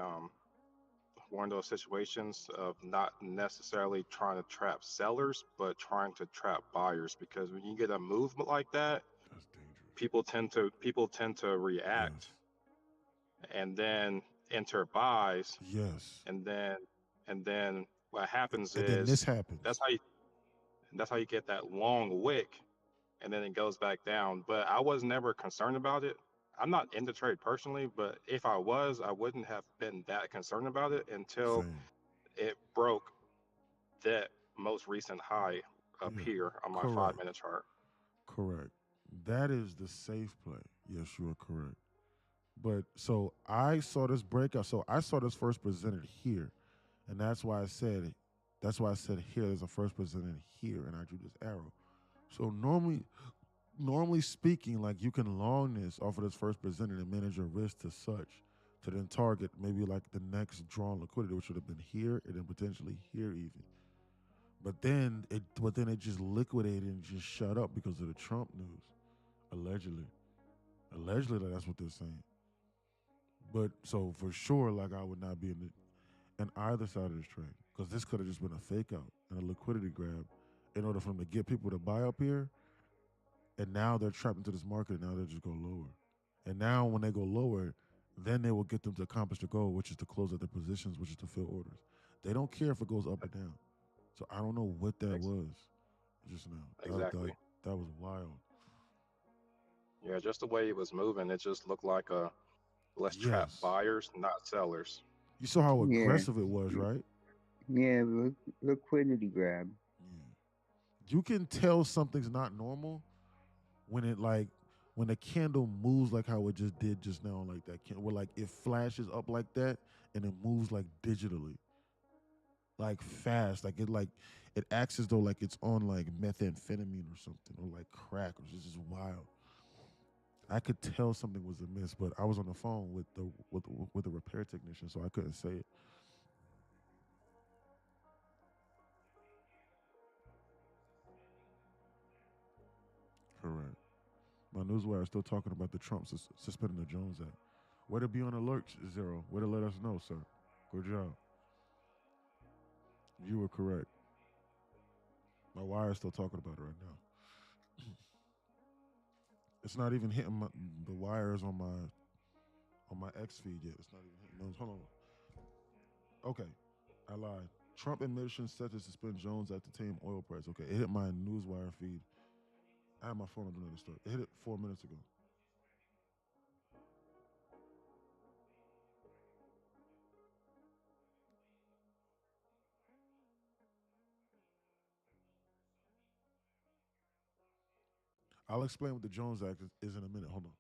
one of those situations of not necessarily trying to trap sellers, but trying to trap buyers. Because when you get a movement like that, That's dangerous. people tend to react, and then enter buys. Yes. And then what happens And then is this happens. that's how you get that long wick, and then it goes back down. But I was never concerned about it. I'm not in the trade personally, but if I was, I wouldn't have been that concerned about it until Same. it broke that most recent high up here on my 5-minute chart. Correct. That is the safe play. Yes, you are correct. But so I saw this breakout. So I saw this first presented here. And that's why I said here there's a first presented here, and I drew this arrow. So normally speaking, like you can long this off of this first presented and manage your risk to such to then target maybe like the next drawn liquidity, which would have been here and then potentially here even. But then it just liquidated and just shut up because of the Trump news. Allegedly. Allegedly, that's what they're saying. But so for sure, like I would not be in either side of this trade. because this could have just been a fake out and a liquidity grab in order for them to get people to buy up here. And now they're trapped into this market, and now they just go lower. And now when they go lower, then they will get them to accomplish the goal, which is to close out their positions, which is to fill orders. They don't care if it goes up or down. So I don't know what that Ex- was just now. Exactly. That was wild. Yeah, just the way it was moving, it just looked like let's trap Yes. buyers, not sellers. You saw how Yeah, aggressive it was, right? yeah, liquidity grab. Yeah. You can tell something's not normal when it like when the candle moves like how it just did just now, like that where like it flashes up like that and it moves like digitally, like fast, like it acts as though like it's on like methamphetamine or something or like crack or it's just wild. I could tell something was amiss, but I was on the phone with the repair technician, so I couldn't say it. Correct. My newswire is still talking about the Trump suspending the Jones Act. Way to be on alert, Zero. Way to let us know, sir. Good job. You were correct. My wire is still talking about it right now. It's not even hitting the wires on my X feed yet. It's not even hitting those. Hold on. Okay, I lied. Trump admission set to suspend Jones at the tame oil price. Okay, it hit my newswire feed. I had my phone on do not disturb. It hit it 4 minutes ago. I'll explain what the Jones Act is in a minute. Hold on.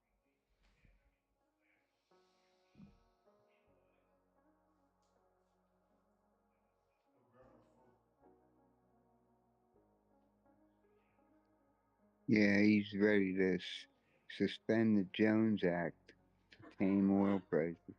Yeah, he's ready to suspend the Jones Act to tame oil prices.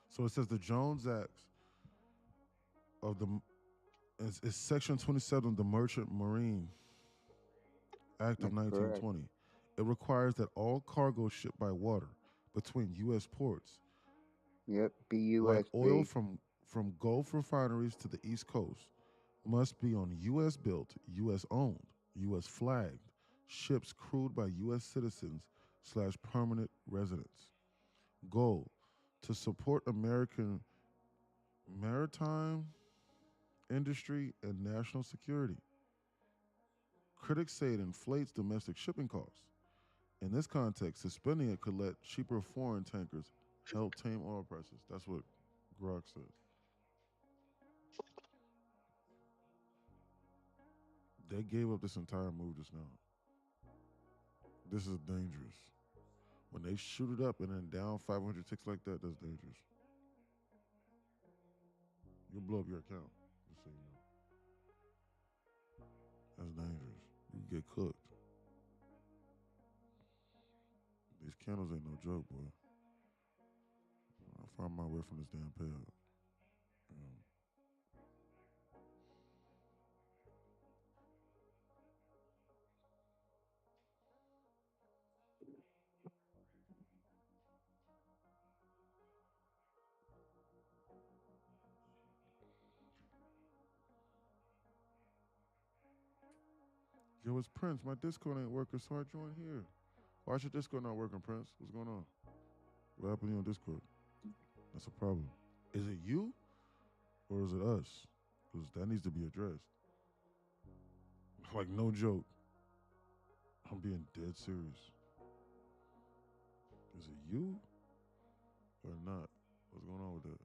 So it says the Jones Act of the it's Section 27 of the Merchant Marine Act of That's correct. 1920. It requires that all cargo shipped by water between U.S. ports, Yep, like oil BUSD. from Gulf refineries to the East Coast, must be on U.S. built, U.S. owned, U.S. flagged ships crewed by U.S. citizens slash permanent residents. Goal: to support American maritime industry and national security. Critics say it inflates domestic shipping costs. In this context, suspending it could let cheaper foreign tankers help tame oil prices. That's what Grok says. They gave up this entire move just now. This is dangerous. When they shoot it up and then down 500 ticks like that, that's dangerous. You'll blow up your account. Just so you know. That's dangerous. You get cooked. These candles ain't no joke, boy. I'll find my way from this damn payout. Yo, it's Prince. My Discord ain't working, so I joined here. Why is your Discord not working, Prince? What's going on? What happened to you on Discord? That's a problem. Is it you or is it us? Because that needs to be addressed. Like, no joke. I'm being dead serious. Is it you or not? What's going on with that?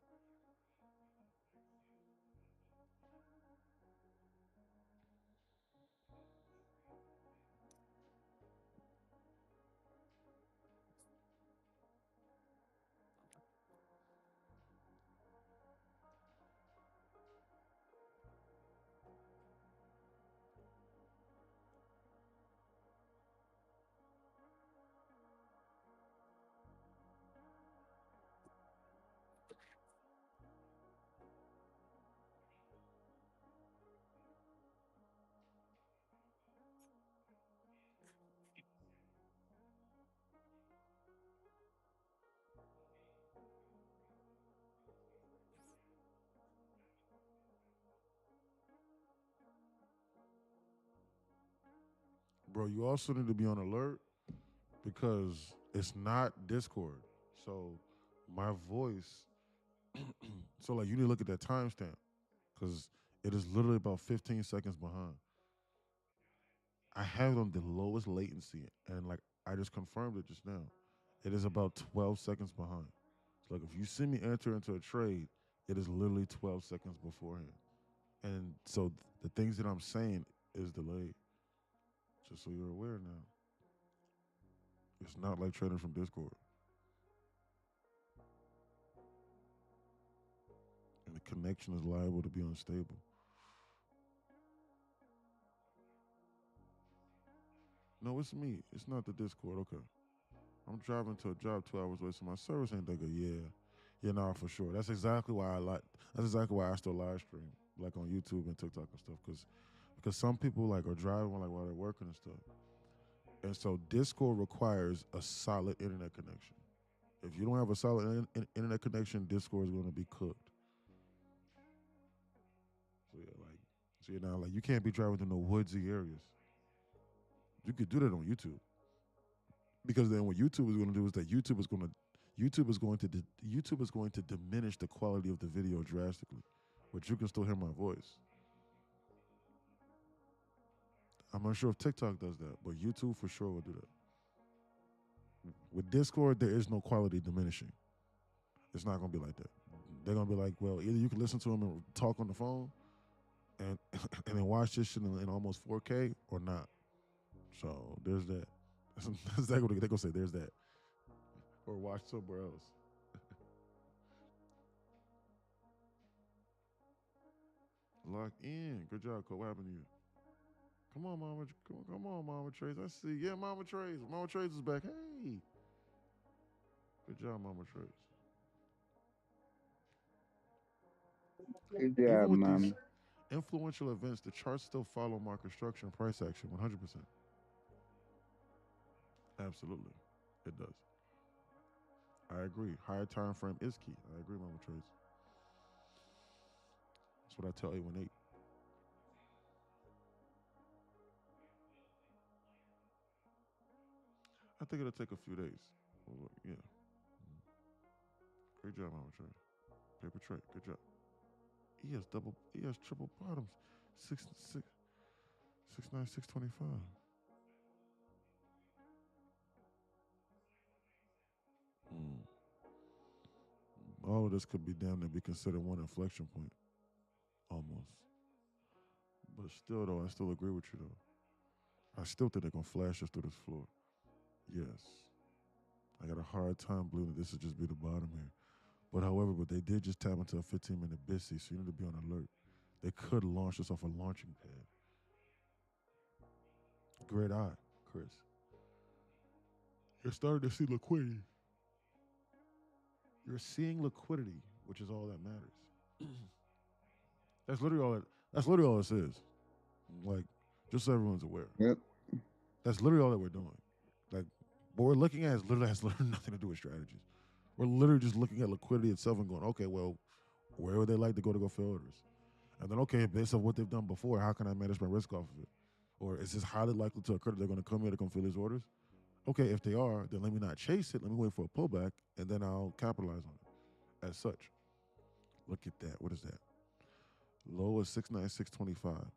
Bro, you also need to be on alert because it's not Discord. So my voice, so like you need to look at that timestamp because it is literally about 15 seconds behind. I have it on the lowest latency and like I just confirmed it just now. It is about 12 seconds behind. So like if you see me enter into a trade, it is literally 12 seconds beforehand. And so the things that I'm saying is delayed. Just so you're aware now. It's not like trading from Discord. And the connection is liable to be unstable. No, it's me. It's not the Discord. Okay. I'm driving to a job 2 hours away, so my service ain't that good. Yeah, nah, for sure. That's exactly why I still live stream, like on YouTube and TikTok and stuff, because some people like are driving like while they're working and stuff. And so Discord requires a solid internet connection. If you don't have a solid internet connection, Discord is going to be cooked. So you're now like you can't be driving through no woodsy areas. You could do that on YouTube, because then what YouTube is going to do is that YouTube is going to diminish the quality of the video drastically, but you can still hear my voice. I'm not sure if TikTok does that, but YouTube for sure will do that. With Discord, there is no quality diminishing. It's not going to be like that. They're going to be like, well, either you can listen to them and talk on the phone and and then watch this shit in almost 4K or not. So there's that. That's exactly what they're going to say. There's that. Or watch somewhere else. Lock in. Good job, Cole. What happened to you? Come on, Mama. Come on, Mama Trace. I see. Yeah, Mama Trace. Mama Trace is back. Hey. Good job, Mama Trace. Good Even job, with these Mama. influential events, the charts still follow market structure and price action 100%. Absolutely. It does. I agree. Higher time frame is key. I agree, Mama Trace. That's what I tell 818. I think it'll take a few days. Well, yeah. Great job, Mama Trace. Paper trade. Good job. He has triple bottoms. 69625. All of this could be damn near be considered one inflection point. Almost. But But still, though, I still agree with you, though. I still think they're going to flash us through this floor. Yes. I got a hard time believing that this would just be the bottom here. But however, they did just tap into a 15-minute BISI, so you need to be on alert. They could launch this off a launching pad. Great eye, Chris. You're starting to see liquidity. You're seeing liquidity, which is all that matters. That's literally all this is. Like, just so everyone's aware. Yep. That's literally all that we're doing. Like, what we're looking at has literally nothing to do with strategies. We're literally just looking at liquidity itself and going, okay, well, where would they like to go fill orders? And then, okay, based on what they've done before, how can I manage my risk off of it? Or is this highly likely to occur that they're going to come here to come fill these orders? Okay, if they are, then let me not chase it. Let me wait for a pullback, and then I'll capitalize on it as such. Look at that. What is that? Low is 696.25.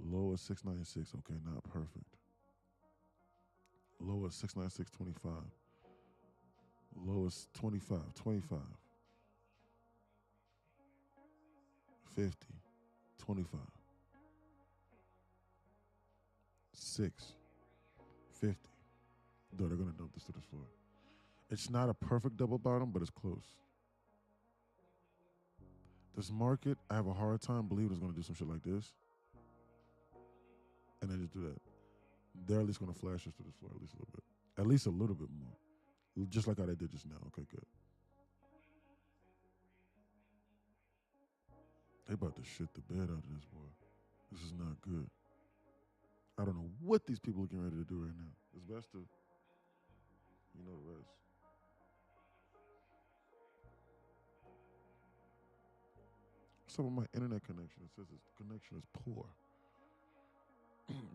Low is 696. Okay, not perfect. Low is 696.25. Low is 25, 25, 50, 25, 6, 50. Though they're going to dump this to the floor. It's not a perfect double bottom, but it's close. This market, I have a hard time believing it's going to do some shit like this. And then just do that. They're at least going to flash us to the floor at least a little bit. At least a little bit more. Just like how they did just now. Okay, good. They about to shit the bed out of this, boy. This is not good. I don't know what these people are getting ready to do right now. It's best to, you know the rest. Some of my internet connection, it says its connection is poor.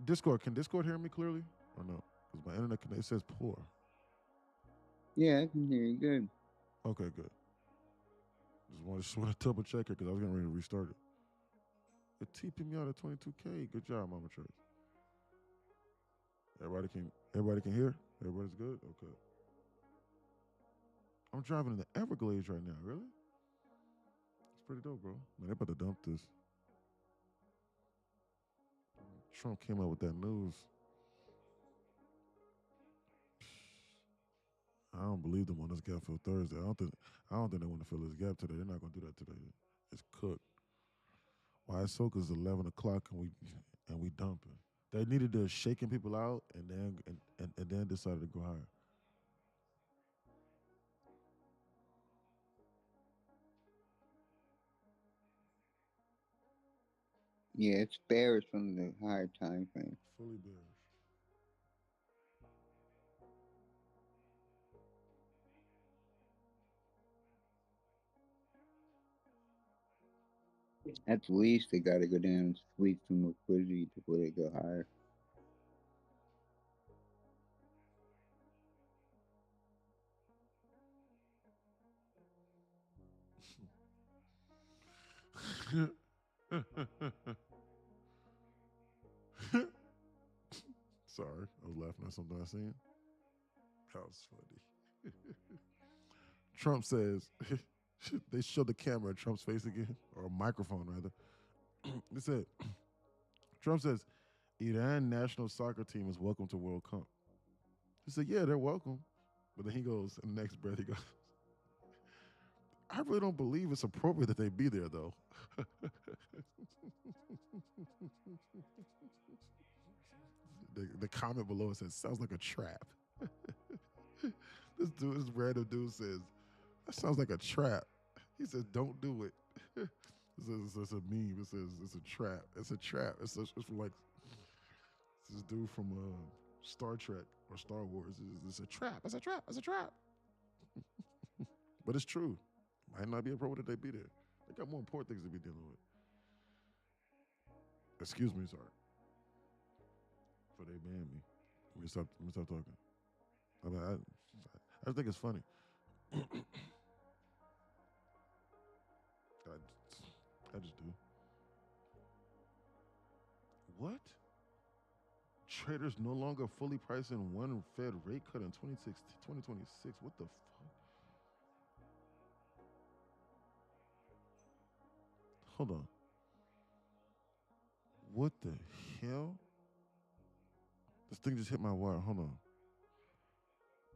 Discord, can Discord hear me clearly or no? Because my internet connection, it says poor. Yeah, I can hear you good. Okay, good. Just want to double check it because I was getting ready to restart it. It TP me out at 22K. Good job, Mama Trace. Everybody can hear? Everybody's good? Okay. I'm driving in the Everglades right now, really? It's pretty dope, bro. Man, they about to dump this. Trump came out with that news. I don't believe them on this gap fill Thursday. I don't think they want to fill this gap today. They're not gonna do that today. It's cooked. Why it's so? Because 11 o'clock and we dumping. They needed to shaking people out and then decided to go higher. Yeah, it's bearish from the higher time frame. Fully bearish. At least they got to go down and squeeze some liquidity before they go higher. Sorry, I was laughing at something I seen. That was funny. Trump says, they showed the camera at Trump's face again, or a microphone rather. They said, Trump says, Iran national soccer team is welcome to World Cup. He said, yeah, they're welcome. But then he goes, in the next breath, he goes, I really don't believe it's appropriate that they be there, though. The comment below says, sounds like a trap. This random dude says, that sounds like a trap. He says, don't do it. It's a meme. It says, it's a trap. It's a trap. It's from like this dude from Star Trek or Star Wars. It's a trap. It's a trap. It's a trap. But it's true. Might not be appropriate that they be there. They got more important things to be dealing with. Excuse me, sorry. For they banned me. Let me stop talking. I mean, I just think it's funny. I just do. What? Traders no longer fully pricing one Fed rate cut in 2026. What the fuck? Hold on. What the hell? This thing just hit my wire. Hold on.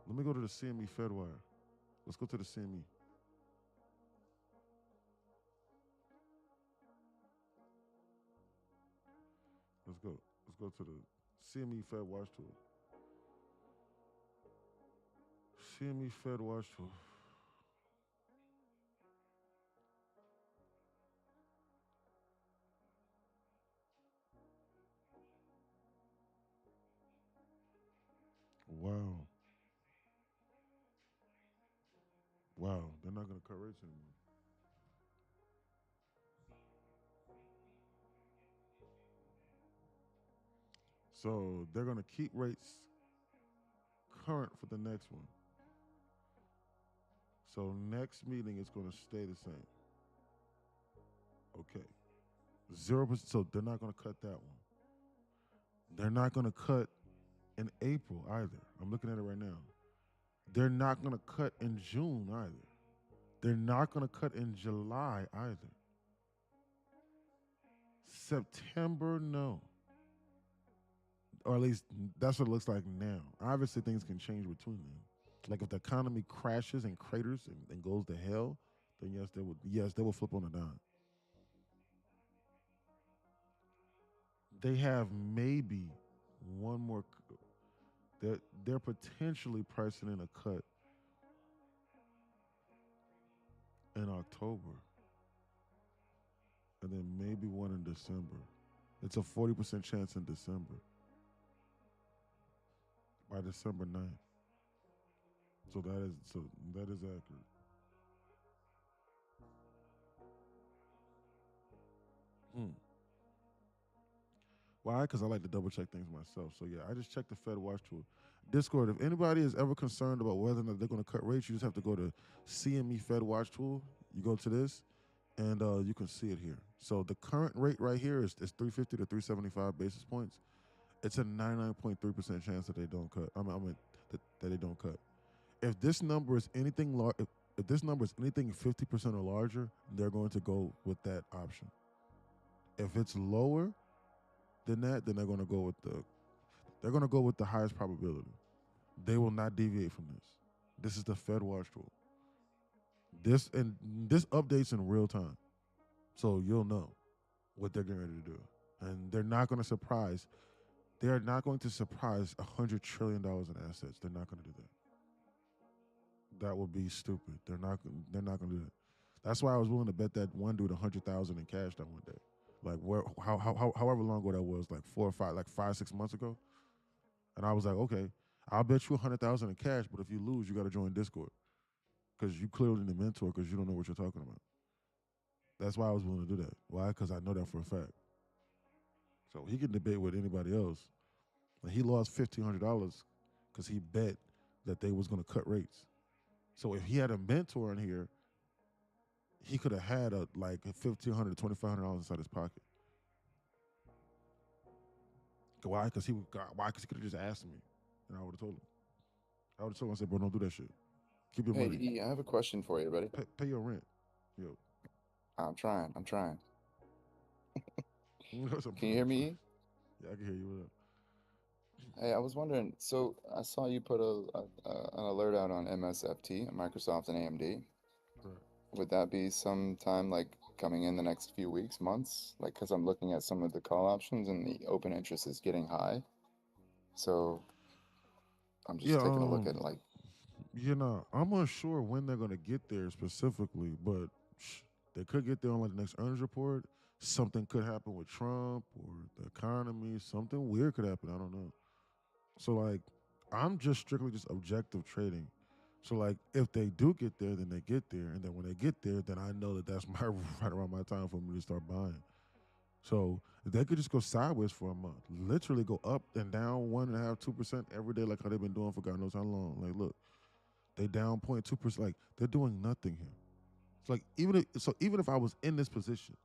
Let me go to the CME Fed wire. Let's go to the CME. Let's go. Let's go to the CME Fed watch tool. CME Fed watch tool. Wow. Wow. They're not going to cut rates anymore. So they're going to keep rates current for the next one. So next meeting is going to stay the same. Okay. 0%. So they're not going to cut that one. They're not going to cut in April either. I'm looking at it right now. They're not going to cut in June either. They're not going to cut in July either. September, no. Or at least that's what it looks like now. Obviously, things can change between them. Like if the economy crashes and craters and goes to hell, then yes, they will flip on a dime. They have maybe one more. They're potentially pricing in a cut in October, and then maybe one in December. It's a 40% chance in December. By December 9th. So that is accurate. Why? Because I like to double check things myself. So yeah, I just checked the Fed watch tool. Discord, if anybody is ever concerned about whether or not they're going to cut rates, you just have to go to CME Fed watch tool. You go to this, and you can see it here. So the current rate right here is 350 to 375 basis points. It's a 99.3% chance that they don't cut. That they don't cut. If this number is anything if this number is anything 50% or larger, they're going to go with that option. If it's lower than that, then they're going to go with the highest probability. They will not deviate from this. This is the Fed watch tool. This updates in real time, so you'll know what they're getting ready to do, and they're not going to surprise. They are not going to surprise $100 trillion in assets. They're not going to do that. That would be stupid. They're not going to do that. That's why I was willing to bet that one dude 100,000 in cash that one day. Like however long ago that was, like 5-6 months ago. And I was like, okay, I'll bet you 100,000 in cash, but if you lose, you got to join Discord because you clearly need a mentor because you don't know what you're talking about. That's why I was willing to do that. Why? Because I know that for a fact. So he can debate with anybody else. And he lost $1,500 because he bet that they was going to cut rates. So if he had a mentor in here, he could have had like $1,500 to $2,500 inside his pocket. Why? Because he could have just asked me, and I would have told him. I would have told him, I said, bro, don't do that shit. Keep your money. Hey, I have a question for you, buddy. Pay your rent. Yo. I'm trying. Can you hear me? Yeah, I can hear you. What up? Hey, I was wondering, so I saw you put an alert out on MSFT, Microsoft and AMD. Right. Would that be sometime like coming in the next few weeks, months? Like, because I'm looking at some of the call options and the open interest is getting high. So I'm just taking a look at like. I'm unsure when they're going to get there specifically, but they could get there on like the next earnings report. Something could happen with Trump or the economy. Something weird could happen. I don't know. So like, I'm just strictly just objective trading. So like, if they do get there, then they get there, and then when they get there, then I know that that's right around my time for me to start buying. So if they could just go sideways for a month, literally go up and down 1.5%, 2% every day, like how they've been doing for God knows how long. Like, look, they down 0.2%. Like they're doing nothing here. It's like even if I was in this position,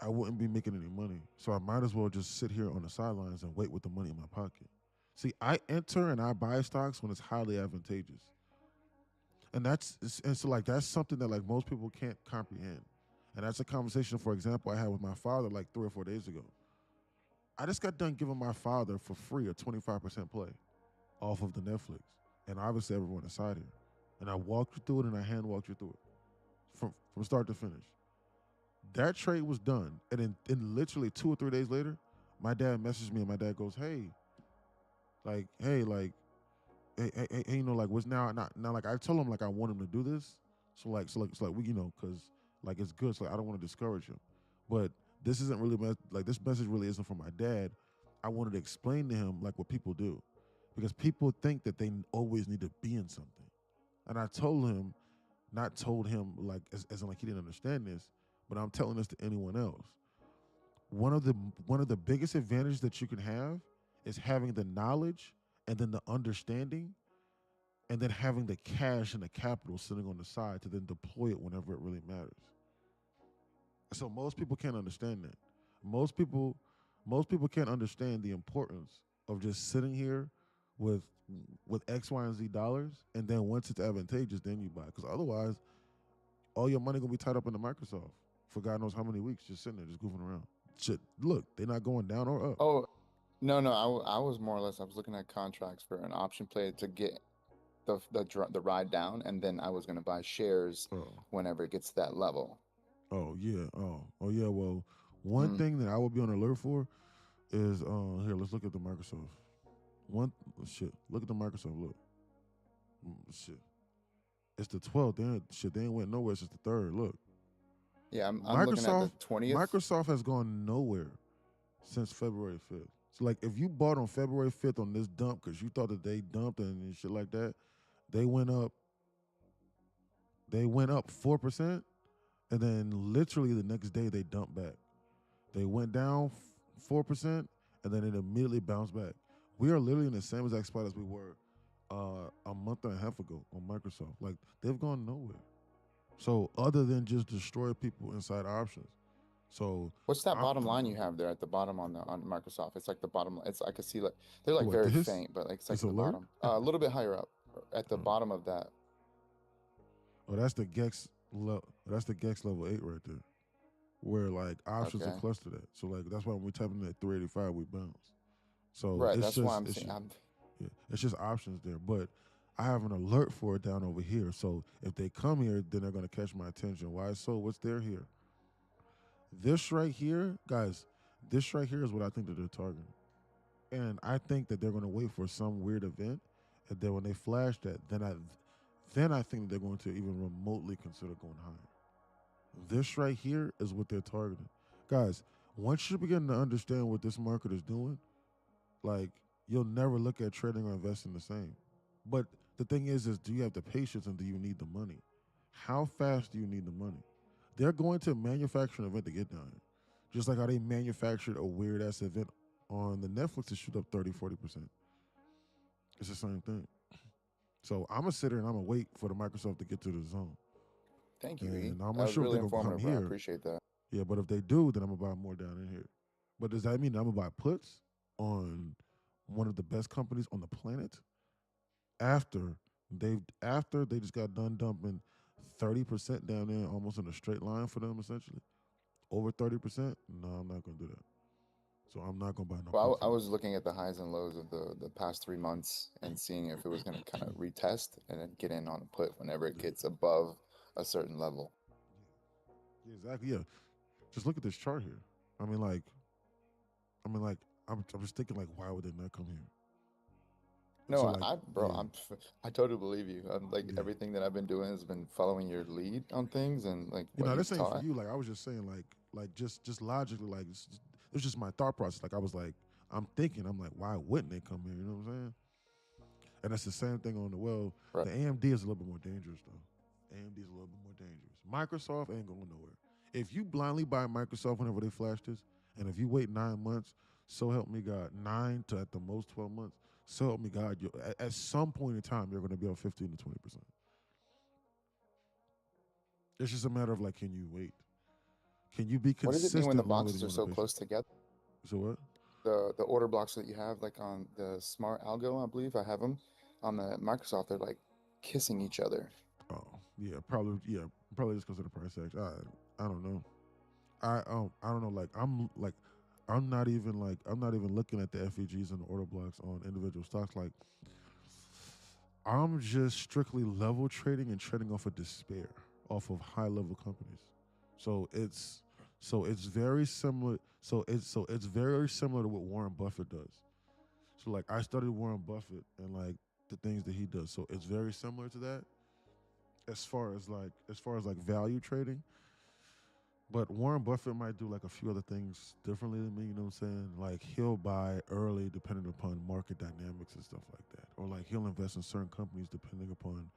I wouldn't be making any money. So I might as well just sit here on the sidelines and wait with the money in my pocket. See, I enter and I buy stocks when it's highly advantageous. And so like that's something that like most people can't comprehend. And that's a conversation, for example, I had with my father like 3 or 4 days ago. I just got done giving my father for free a 25% play off of the Netflix, and obviously everyone inside here. And I walked you through it, and I hand walked you through it from start to finish. That trade was done, and in literally 2 or 3 days later, my dad messaged me, and my dad goes, "Hey, like, hey, you know, like, what's now? Like, I told him like I want him to do this, so like we, you know, because like it's good, so like, I don't want to discourage him, but this isn't really like this message really isn't for my dad. I wanted to explain to him like what people do, because people think that they always need to be in something, and I told him, not told him like as in like he didn't understand this, but I'm telling this to anyone else. One of the biggest advantages that you can have is having the knowledge and then the understanding and then having the cash and the capital sitting on the side to then deploy it whenever it really matters. So most people can't understand that. Most people most people can't understand the importance of just sitting here with X, Y, and Z dollars, and then once it's advantageous, then you buy. Because otherwise, all your money gonna be tied up into Microsoft for God knows how many weeks, just sitting there, just goofing around. Shit, look, they're not going down or up. Oh, no, no. I was more or less. I was looking at contracts for an option play to get the ride down, and then I was gonna buy shares Oh, whenever it gets to that level. oh yeah, oh yeah. Well, one Mm. thing that I would be on alert for is here. Let's look at the Microsoft. One shit. Look at the Microsoft. Look, shit. It's the 12th. They ain't went nowhere since the third. Look, Yeah, I'm looking at the Microsoft 20th. Microsoft has gone nowhere since February 5th. So like if you bought on February 5th on this dump because you thought that they dumped and shit like that, they went up 4%, and then literally the next day they dumped back. They went down 4%, and then it immediately bounced back. We are literally in the same exact spot as we were a month and a half ago on Microsoft. Like they've gone nowhere. So other than just destroy people inside options. So What's that I'm bottom line you have there at the bottom on Microsoft? It's like the bottom. It's I can see like they're like what very this? faint, but like it's like This at the alert? bottom, a little bit higher up, at the Oh, bottom of that. oh, that's the Gex level. That's the Gex level 8 right there, where like options are Okay, clustered at. So like that's why when we tap in at 385, we bounce. So right. it's That's why just I'm it's saying. just, yeah, it's just options there. But I have an alert for it down over here. So if they come here, then they're gonna catch my attention. Why so? What's there here? This right here, guys. This right here is what I think that they're targeting. And I think that they're going to wait for some weird event, and then when they flash that, then I think they're going to even remotely consider going higher. This right here is what they're targeting, guys. Once you begin to understand what this market is doing, like you'll never look at trading or investing the same. But the thing is do you have the patience and do you need the money? How fast do you need the money? They're going to manufacture an event to get down here. Just like how they manufactured a weird ass event on the Netflix to shoot up 30-40%. It's the same thing. So I'm gonna sit here and I'm gonna wait for the Microsoft to get to the zone. Thank you, E. And I'm That not was sure if really they're gonna come informative, bro. I here. appreciate that. Yeah, but if they do, then I'm gonna buy more down in here. But does that mean that I'm gonna buy puts on one of the best companies on the planet after they just got done dumping 30% down there almost in a straight line for them essentially? Over 30%? No, I'm not gonna do that. So I'm not gonna buy no Well, puts I on was looking at the highs and lows of the past 3 months and seeing if it was going to kind of retest and then get in on a put whenever it it. gets above a certain level. Yeah, exactly. Yeah. Just look at this chart here. I mean, like, I'm just thinking, like, why would they not come here? No, So, like, bro, yeah, I totally believe you. I'm like yeah. everything that I've been doing has been following your lead on things and like You what know, you've this ain't for taught. you. Like, I was just saying, like, just logically, like, it's just my thought process. Like, I was like, I'm thinking, I'm like, why wouldn't they come here? You know what I'm saying? And that's the same thing on the Right. the AMD is a little bit more dangerous though. AMD is a little bit more dangerous. Microsoft ain't going nowhere. If you blindly buy Microsoft whenever they flash this, and if you wait 9 months, so help me God, 9 to at the most 12 months, so help me God, at some point in time you're going to be up 15 to 20%. It's just a matter of like, can you wait? Can you be What does it mean when the consistent longer than boxes you are want so to close together? So what? The order blocks that you have like on the smart algo, I believe I have them on the Microsoft. They're like kissing each other. Oh, yeah, probably just because of the price action. I don't know. I don't know. Like I'm not even looking at the FEGs and the order blocks on individual stocks. Like I'm just strictly level trading and trading off of despair, off of high level companies. So it's very similar. So it's very similar to what Warren Buffett does. So like I studied Warren Buffett and like the things that he does. So it's very similar to that as far as like value trading. But Warren Buffett might do like a few other things differently than me, you know what I'm saying? Like he'll buy early depending upon market dynamics and stuff like that. Or like he'll invest in certain companies depending upon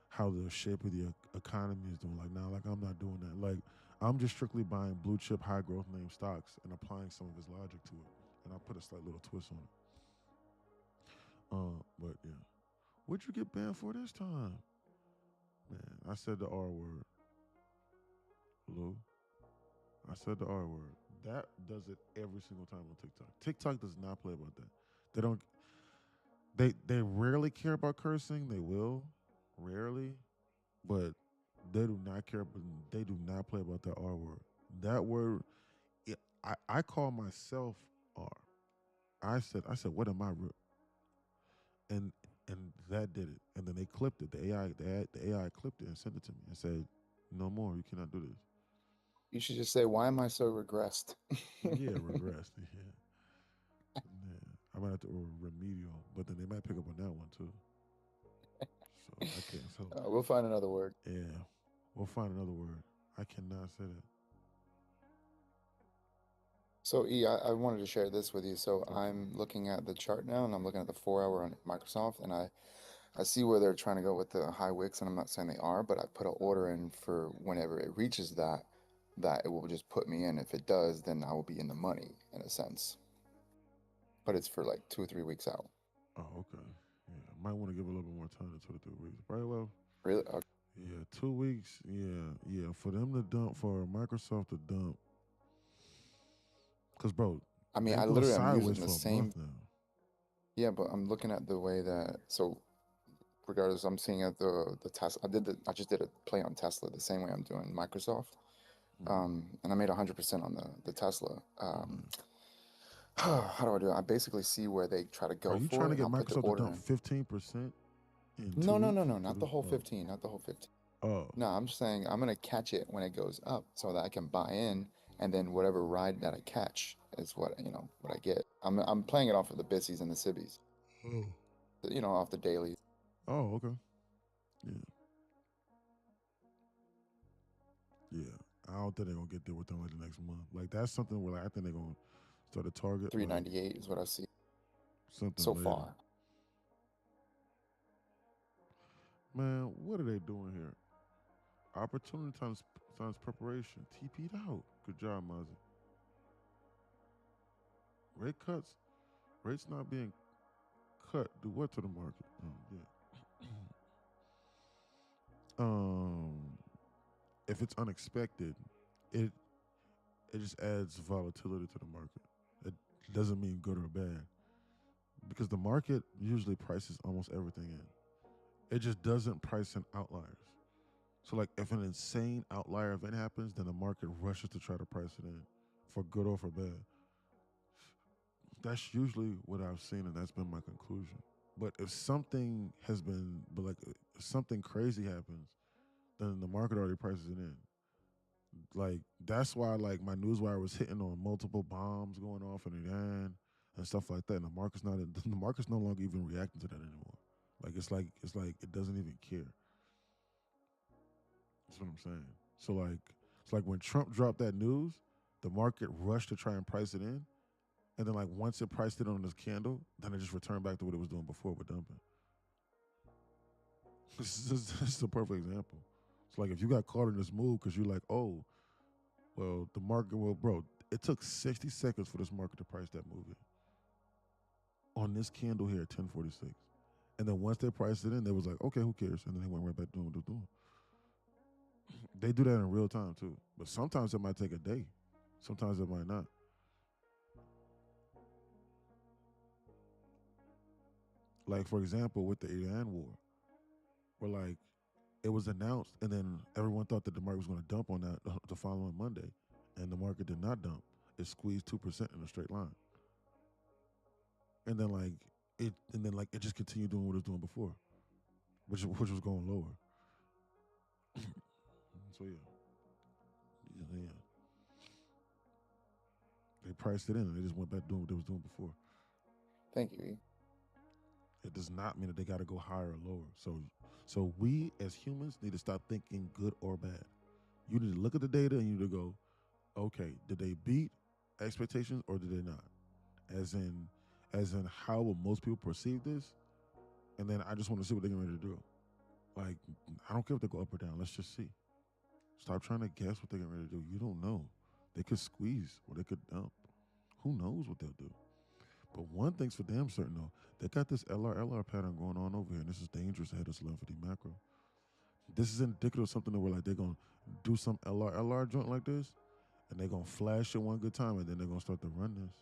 how the shape of the economy is doing. Like now, like I'm not doing that. Like I'm just strictly buying blue chip high growth name stocks and applying some of his logic to it. And I'll put a slight little twist on it. But yeah. What'd you get banned for this time? Man, I said the R word. Lou. I said the R word. That does it every single time on TikTok. TikTok does not play about that. They don't. They rarely care about cursing. They will, rarely, but they do not care. But they do not play about that R word. That word, I call myself R. I said, what am I? And and that did it. And then they clipped it. The AI clipped it and sent it to me and said, no more. You cannot do this. You should just say, "Why am I so regressed?" Yeah, regressed. Yeah. Yeah. I might have to or remedial, but then they might pick up on that one too. So I can't. So We'll find another word. yeah, we'll find another word. I cannot say that. So, I wanted to share this with you. So, Okay. I'm looking at the chart now, and I'm looking at the 4 hour on Microsoft, and I see where they're trying to go with the high wicks, and I'm not saying they are, but I put an order in for whenever it reaches that it will just put me in. If it does, then I will be in the money in a sense. But it's for like 2 or 3 weeks out. Oh, okay. Yeah, might want to give a little bit more time than 2 to 3 weeks. Right. Well, Really? Okay. yeah, 2 weeks. Yeah, yeah. For them to dump, for Microsoft to dump, because bro, I mean, they've gone I'm sideways using the for a month same. now. Yeah, but I'm looking at the way that so regardless, I'm seeing at the Tesla. I just did a play on Tesla the same way I'm doing Microsoft. And I made 100% on the Tesla. How do I do it? I basically see where they try to Are go you for trying it, to and get I'll put the Microsoft to order dump in. 15% in two No, no, no, weeks? no, What not the is? whole Oh, 15, not the whole 15. oh, No, I'm just saying I'm gonna catch it when it goes up so that I can buy in, and then whatever ride that I catch is what I get. I'm playing it off of the Bissies and the Sibbies, oh, off the dailies. oh. Okay. Yeah, yeah. I don't think they're gonna get there within like the next month. Like that's something where like I think they're gonna start a target like 398 is what I see something so later. far. Man, what are they doing here? Opportunity times preparation. TP'd out. Good job, Mozzie. Rate cuts. Rates not being cut. Do what to the market? Oh, yeah. If it's unexpected, it it just adds volatility to the market. It doesn't mean good or bad because the market usually prices almost everything in. It just doesn't price in outliers. So like if an insane outlier event happens, then the market rushes to try to price it in for good or for bad. That's usually what I've seen, and that's been my conclusion. But if something has been, but like if something crazy happens, then the market already prices it in. Like that's why like my newswire was hitting on multiple bombs going off in Iran and stuff like that. And the market's not the market's no longer even reacting to that anymore. Like it doesn't even care. That's what I'm saying. So like it's like when Trump dropped that news, the market rushed to try and price it in. And then like once it priced it on this candle, then it just returned back to what it was doing before with dumping. This is a perfect example. It's like if you got caught in this move because you're like, oh, well, the market, well, bro, it took 60 seconds for this market to price that move in on this candle here at 1046. And then once they priced it in, they was like, okay, who cares? And then they went right back doing what they're doing. They do that in real time too. But sometimes it might take a day. Sometimes it might not. Like, for example, with the Iran war, where like it was announced and then everyone thought that the market was going to dump on that the following Monday. And the market did not dump. it squeezed 2% in a straight line, and then it just continued doing what it was doing before, which was going lower. So yeah. They priced it in and they just went back doing what they was doing before. Thank you, E. It does not mean that they got to go higher or lower. So we as humans need to stop thinking good or bad. You need to look at the data and you need to go, okay, did they beat expectations or did they not? As in how will most people perceive this? And then I just want to see what they're ready to do. Like, I don't care if they go up or down. Let's just see. Stop trying to guess what they're ready to do. You don't know. They could squeeze or they could dump. Who knows what they'll do? But one thing's for damn certain though, they got this LR pattern going on over here, and this is dangerous ahead of this 1150 macro. This is indicative of something that we're like they're gonna do some LR joint like this, and they're gonna flash it one good time, and then they're gonna start to run this.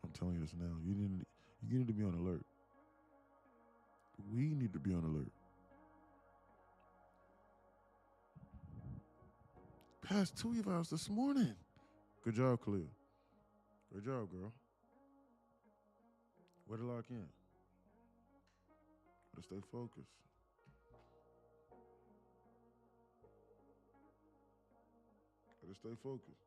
I'm telling you this now. You need to be on alert. We need to be on alert. Past 2 evals this morning. Good job, Khalil. Good job, girl. Way to lock in. Way to stay focused. Way to stay focused.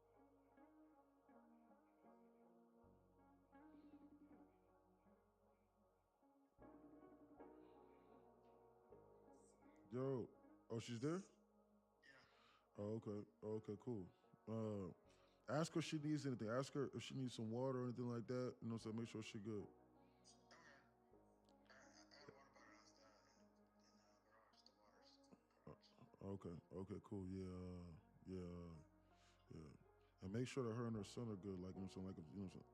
Yo, oh, she's there? Oh, okay. Oh, okay, cool. Ask her if she needs anything. Ask her if she needs some water or anything like that. You know, so make sure she's good. Okay. Okay. Cool. Yeah. And make sure that her and her son are good. Like, you know, so like,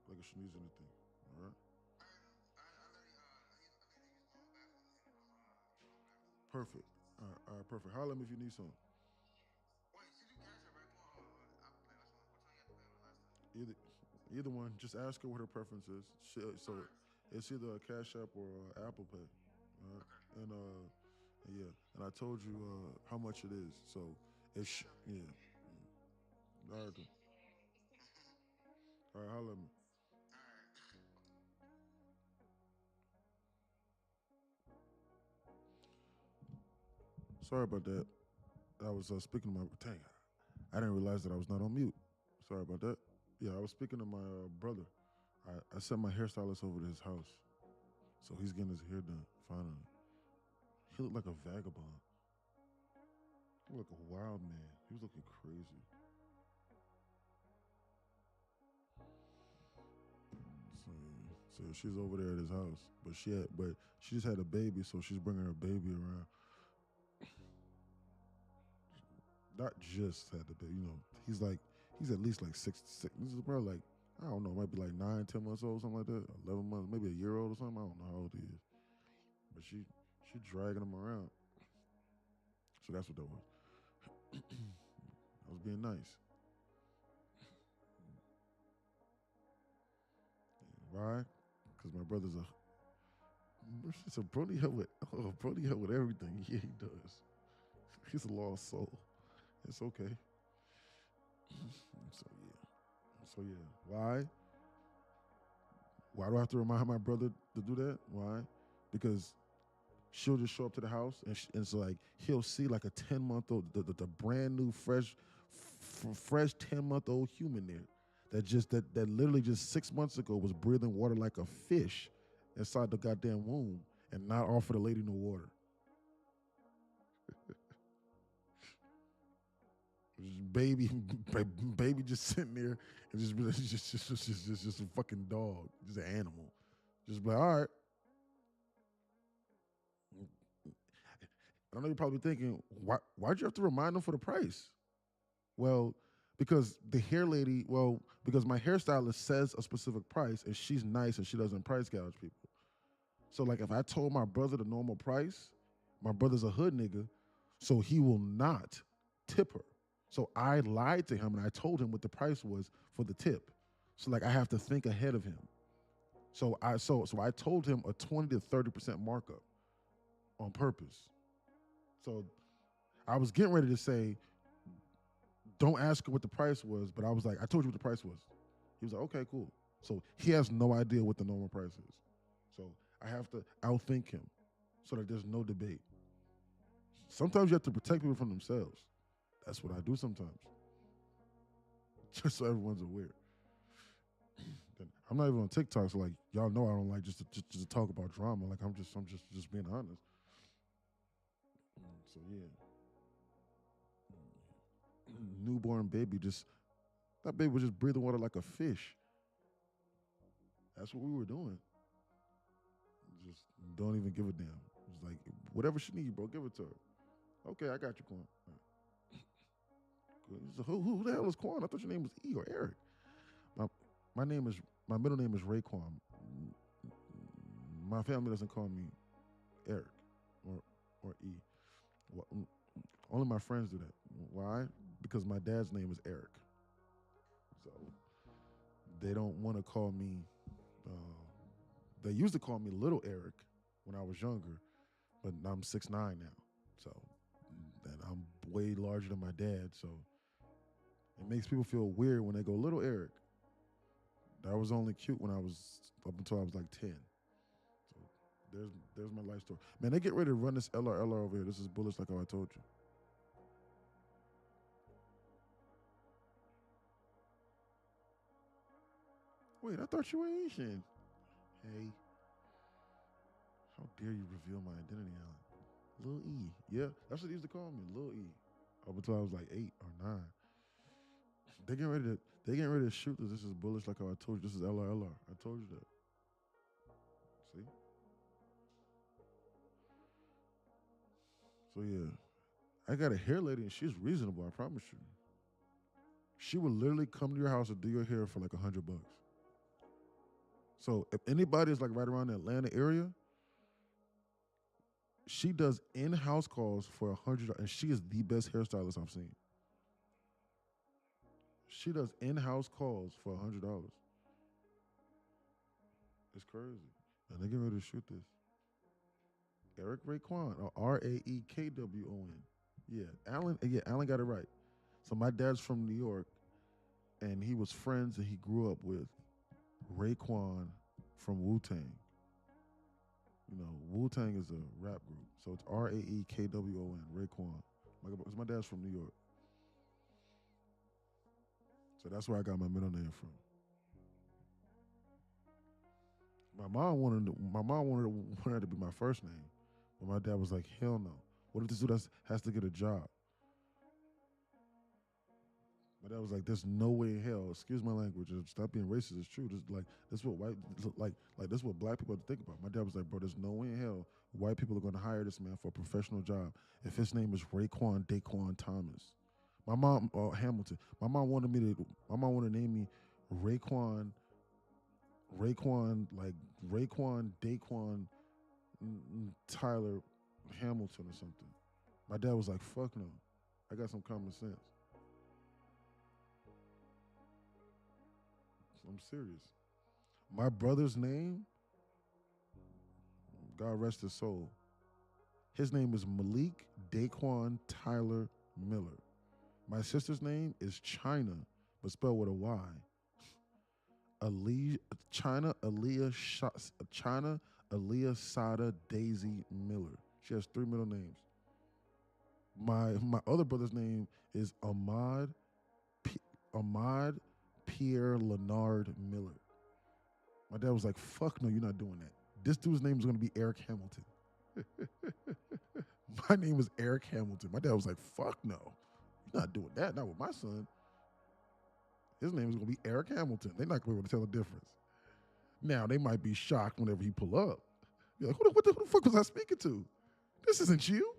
like if she needs anything. All right. Perfect. All right. Perfect. Holler at me if you need something. Either one. Just ask her what her preference is. So it's either a Cash App or Apple Pay. All right. And yeah. And I told you how much it is. So it's yeah. All right. All right. Holler at me. Sorry about that. I was speaking to my dang. I didn't realize that I was not on mute. Sorry about that. Yeah, I was speaking to my brother. I sent my hairstylist over to his house, so he's getting his hair done finally. He looked like a vagabond. He looked like a wild man. He was looking crazy. So she's over there at his house, but she just had a baby, so she's bringing her baby around. Not just had the baby, you know. He's at least like 6. This is probably like, I don't know, might be like 9, 10 months old, something like that. 11 months, maybe a year old or something. I don't know how old he is, but she dragging him around. So that's what that was. I was being nice. Why? Because my brother's a Brody hell with everything. Yeah, he does. He's a lost soul. It's okay. So yeah. Why? Why do I have to remind my brother to do that? Why? Because she'll just show up to the house and it's like he'll see like a 10-month-old, the brand new fresh 10-month-old human there that literally just 6 months ago was breathing water like a fish inside the goddamn womb and not offer the lady no water. Baby just sitting there and just a fucking dog, just an animal. Just be like, all right. I know you're probably thinking, why'd you have to remind them for the price? Well, because because my hairstylist says a specific price and she's nice and she doesn't price gouge people. So like if I told my brother the normal price, my brother's a hood nigga, so he will not tip her. So I lied to him and I told him what the price was for the tip. So like I have to think ahead of him. So I told him a 20 to 30% markup on purpose. So I was getting ready to say, don't ask her what the price was, but I was like, I told you what the price was. He was like, okay, cool. So he has no idea what the normal price is. So I have to outthink him so that there's no debate. Sometimes you have to protect people from themselves. That's what I do sometimes. Just so everyone's aware. I'm not even on TikTok, so like y'all know I don't like just to talk about drama. Like I'm just being honest. So yeah. Newborn baby, that baby was just breathing water like a fish. That's what we were doing. Just don't even give a damn. It's like whatever she needs, bro, give it to her. Okay, I got you, Quan. So who the hell is Quan? I thought your name was E or Eric. My middle name is Raekwon. My family doesn't call me Eric or E. Well, only my friends do that. Why? Because my dad's name is Eric. So they don't want to call me. They used to call me Little Eric when I was younger, but I'm 6'9" now. So, and I'm way larger than my dad. So it makes people feel weird when they go Little Eric. That was only cute when I was up until I was like 10. So there's my life story. Man, they get ready to run this LR over here. This is bullish like how I told you. Wait, I thought you were Asian. Hey. How dare you reveal my identity, Alan? Lil E. Yeah, that's what they used to call me, Lil E. Up until I was like 8 or 9. They getting ready to shoot this. This is bullish like how I told you. This is LR. I told you that. See? So yeah. I got a hair lady and she's reasonable, I promise you. She would literally come to your house and do your hair for like $100. So if anybody is like right around the Atlanta area, she does in-house calls for $100, and she is the best hairstylist I've seen. She does in-house calls for $100. It's crazy. And they're getting ready to shoot this. Eric Raekwon, or Raekwon. Yeah, Alan got it right. So my dad's from New York, and he was friends and he grew up with Raekwon from Wu-Tang. You know, Wu-Tang is a rap group. So it's Raekwon, Raekwon. Because my dad's from New York. So that's where I got my middle name from. My mom wanted it to be my first name. But my dad was like, hell no. What if this dude has to get a job? My dad was like, there's no way in hell, excuse my language, stop being racist, it's true. This what this is what black people have to think about. My dad was like, bro, there's no way in hell white people are gonna hire this man for a professional job if his name is Raekwon Daquan Thomas. My mom, Hamilton. My mom wanted to name me Raekwon Daquan Tyler Hamilton or something. My dad was like, fuck no. I got some common sense. I'm serious. My brother's name, God rest his soul, his name is Malik Daquan Tyler Miller. My sister's name is China, but spelled with a Y. China Aaliyah Sada Daisy Miller. She has 3 middle names. My other brother's name is Ahmad Pierre Leonard Miller. My dad was like, fuck no, you're not doing that. This dude's name is going to be Eric Hamilton. My name is Eric Hamilton. My dad was like, fuck no, you're not doing that. Not with my son. His name is going to be Eric Hamilton. They're not going to be able to tell the difference. Now, they might be shocked whenever he pull up. Be like, who the fuck was I speaking to? This isn't you.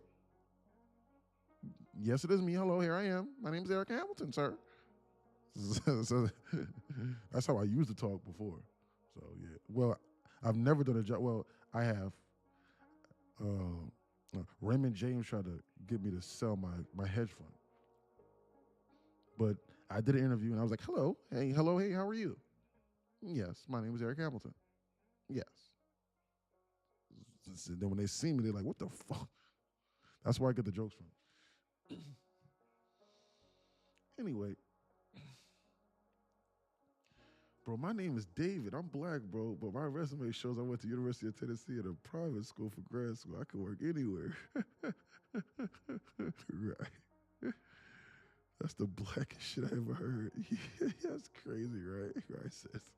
Yes, it is me. Hello, here I am. My name is Eric Hamilton, sir. So that's how I used to talk before. So yeah. Well, I've never done a job. Well, I have. Raymond James tried to get me to sell my hedge fund, but I did an interview and I was like, hello, hey, how are you? Yes, my name is Eric Hamilton. Yes. And then when they see me, they're like, what the fuck? That's where I get the jokes from. Anyway, bro, my name is David. I'm black, bro, but my resume shows I went to University of Tennessee at a private school for grad school. I could work anywhere. Right. That's the blackest shit I ever heard. That's crazy, right? Right, sis.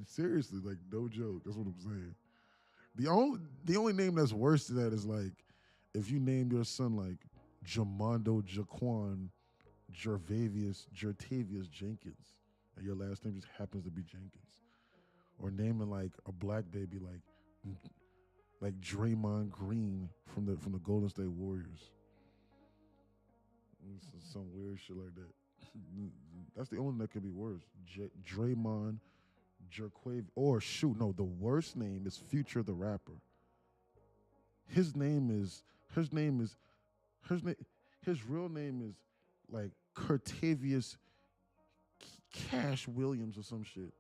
Seriously, like no joke. That's what I'm saying. The only name that's worse than that is like if you name your son like Jamondo Jaquan Jertavius Jenkins, and your last name just happens to be Jenkins, or naming like a black baby like Draymond Green from the Golden State Warriors. Some weird shit like that. That's the only that could be worse. Draymond Jerquav, or shoot, no, the worst name is Future the rapper. His real name is like Curtavious Cash Williams or some shit.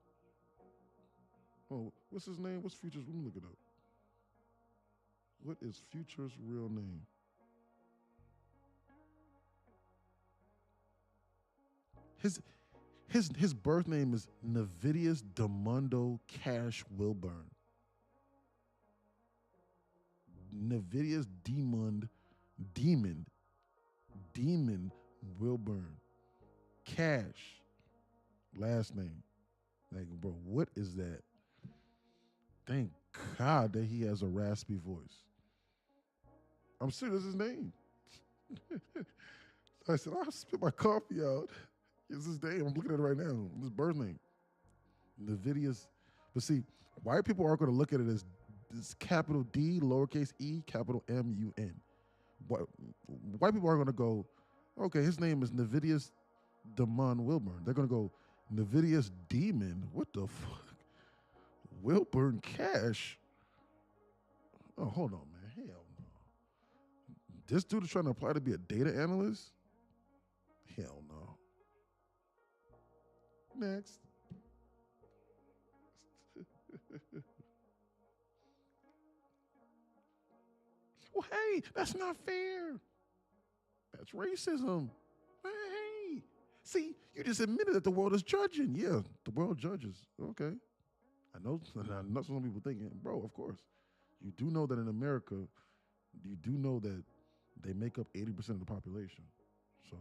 Oh, what's his name? What's Future's? Let me look it up. What is Future's real name? His birth name is Navidius Demundo Cash Wilburn. Navidius Demon Wilburn. Cash. Last name. Like, bro, what is that? Thank God that he has a raspy voice. I'm serious, his name. I said, I'll spit my coffee out. It's his name. I'm looking at it right now. His birth name. Navidius. But see, white people aren't going to look at it as this capital D, lowercase e, capital M-U-N. White people aren't going to go, okay, his name is Navidius Demon Wilburn. They're going to go, Navidius Demon? What the fuck? Wilburn Cash? Oh, hold on, man. Hell no. This dude is trying to apply to be a data analyst? Hell no. Next. Well, hey, that's not fair. That's racism. Hey, see, you just admitted that the world is judging. Yeah, the world judges. Okay. I know some people thinking, bro, of course. You do know that in America, you do know that they make up 80% of the population. So,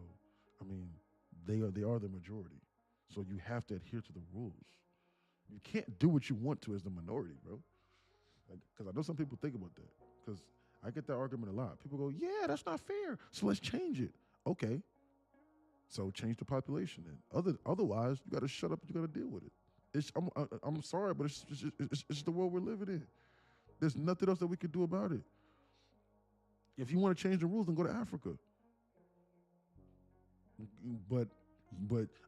I mean, they are the majority. So you have to adhere to the rules. You can't do what you want to as the minority, bro. Because I know some people think about that. Because I get that argument a lot. People go, yeah, that's not fair. So let's change it. Okay. So change the population then. Otherwise, you got to shut up and you got to deal with it. I'm sorry, but it's the world we're living in. There's nothing else that we could do about it. If you want to change the rules, then go to Africa. But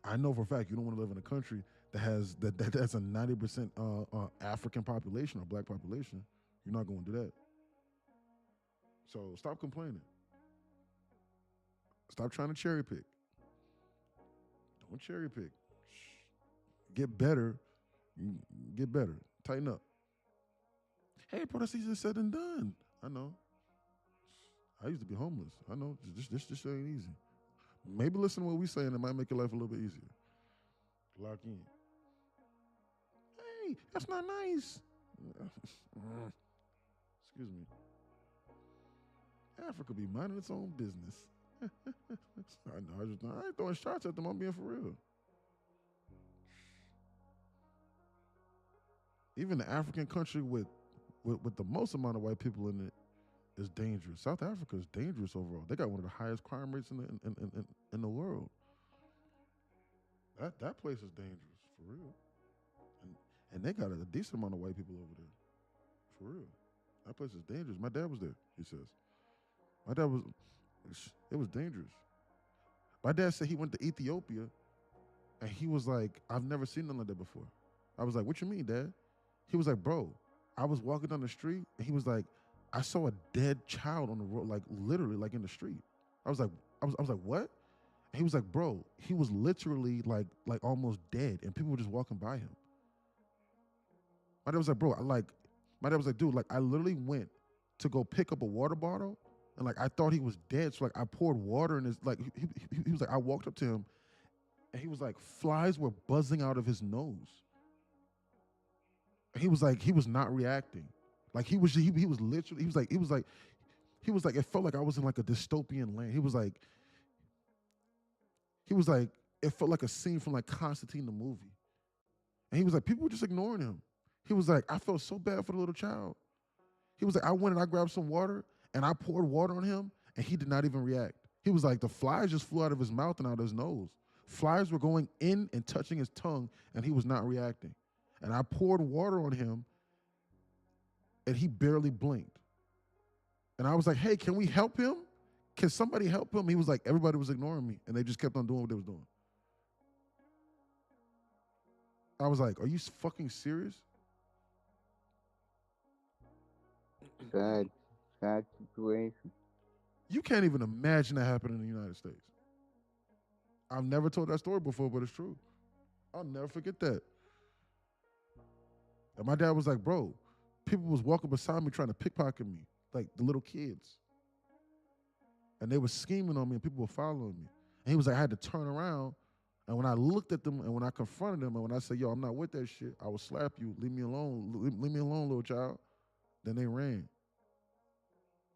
I know for a fact you don't want to live in a country that has a 90% African population or black population. You're not going to do that. So stop complaining. Stop trying to cherry pick. Don't cherry pick. Get better. Get better. Tighten up. Hey, bro, that's easier said than done. I know. I used to be homeless. I know. This ain't easy. Maybe listen to what we saying. It might make your life a little bit easier. Lock in. Hey, that's not nice. Excuse me. Africa be minding its own business. I know. I ain't throwing shots at them. I'm being for real. Even the African country with the most amount of white people in it is dangerous. South Africa is dangerous overall. They got one of the highest crime rates in the world. That place is dangerous for real. And they got a decent amount of white people over there. For real. That place is dangerous. My dad was there, he says. It was dangerous. My dad said he went to Ethiopia and he was like, I've never seen nothing like that before. I was like, what you mean, Dad? He was like, bro, I was walking down the street and he was like, I saw a dead child on the road, like literally like in the street. I was like, what? And he was like, bro, he was literally like almost dead and people were just walking by him. My dad was like, dude, like I literally went to go pick up a water bottle. and like I thought he was dead. So like I poured water in his like he was like I walked up to him, and he was like flies were buzzing out of his nose. He was like he was not reacting, like he was literally he was like it felt like I was in like a dystopian land. He was like it felt like a scene from like Constantine the movie, and he was like people were just ignoring him. He was like I felt so bad for the little child. He was like I went and I grabbed some water and I poured water on him, and he did not even react. He was like the flies just flew out of his mouth and out of his nose. Flies were going in and touching his tongue, and he was not reacting. And I poured water on him, and he barely blinked. And I was like, hey, can we help him? Can somebody help him? He was like, everybody was ignoring me, and they just kept on doing what they was doing. I was like, are you fucking serious? Sad situation. You can't even imagine that happening in the United States. I've never told that story before, but it's true. I'll never forget that. And my dad was like, bro, people was walking beside me trying to pickpocket me, like the little kids. And they were scheming on me, and people were following me. And he was like, I had to turn around, and when I looked at them, and when I confronted them, and when I said, yo, I'm not with that shit, I will slap you, leave me alone, leave me alone, little child. Then they ran.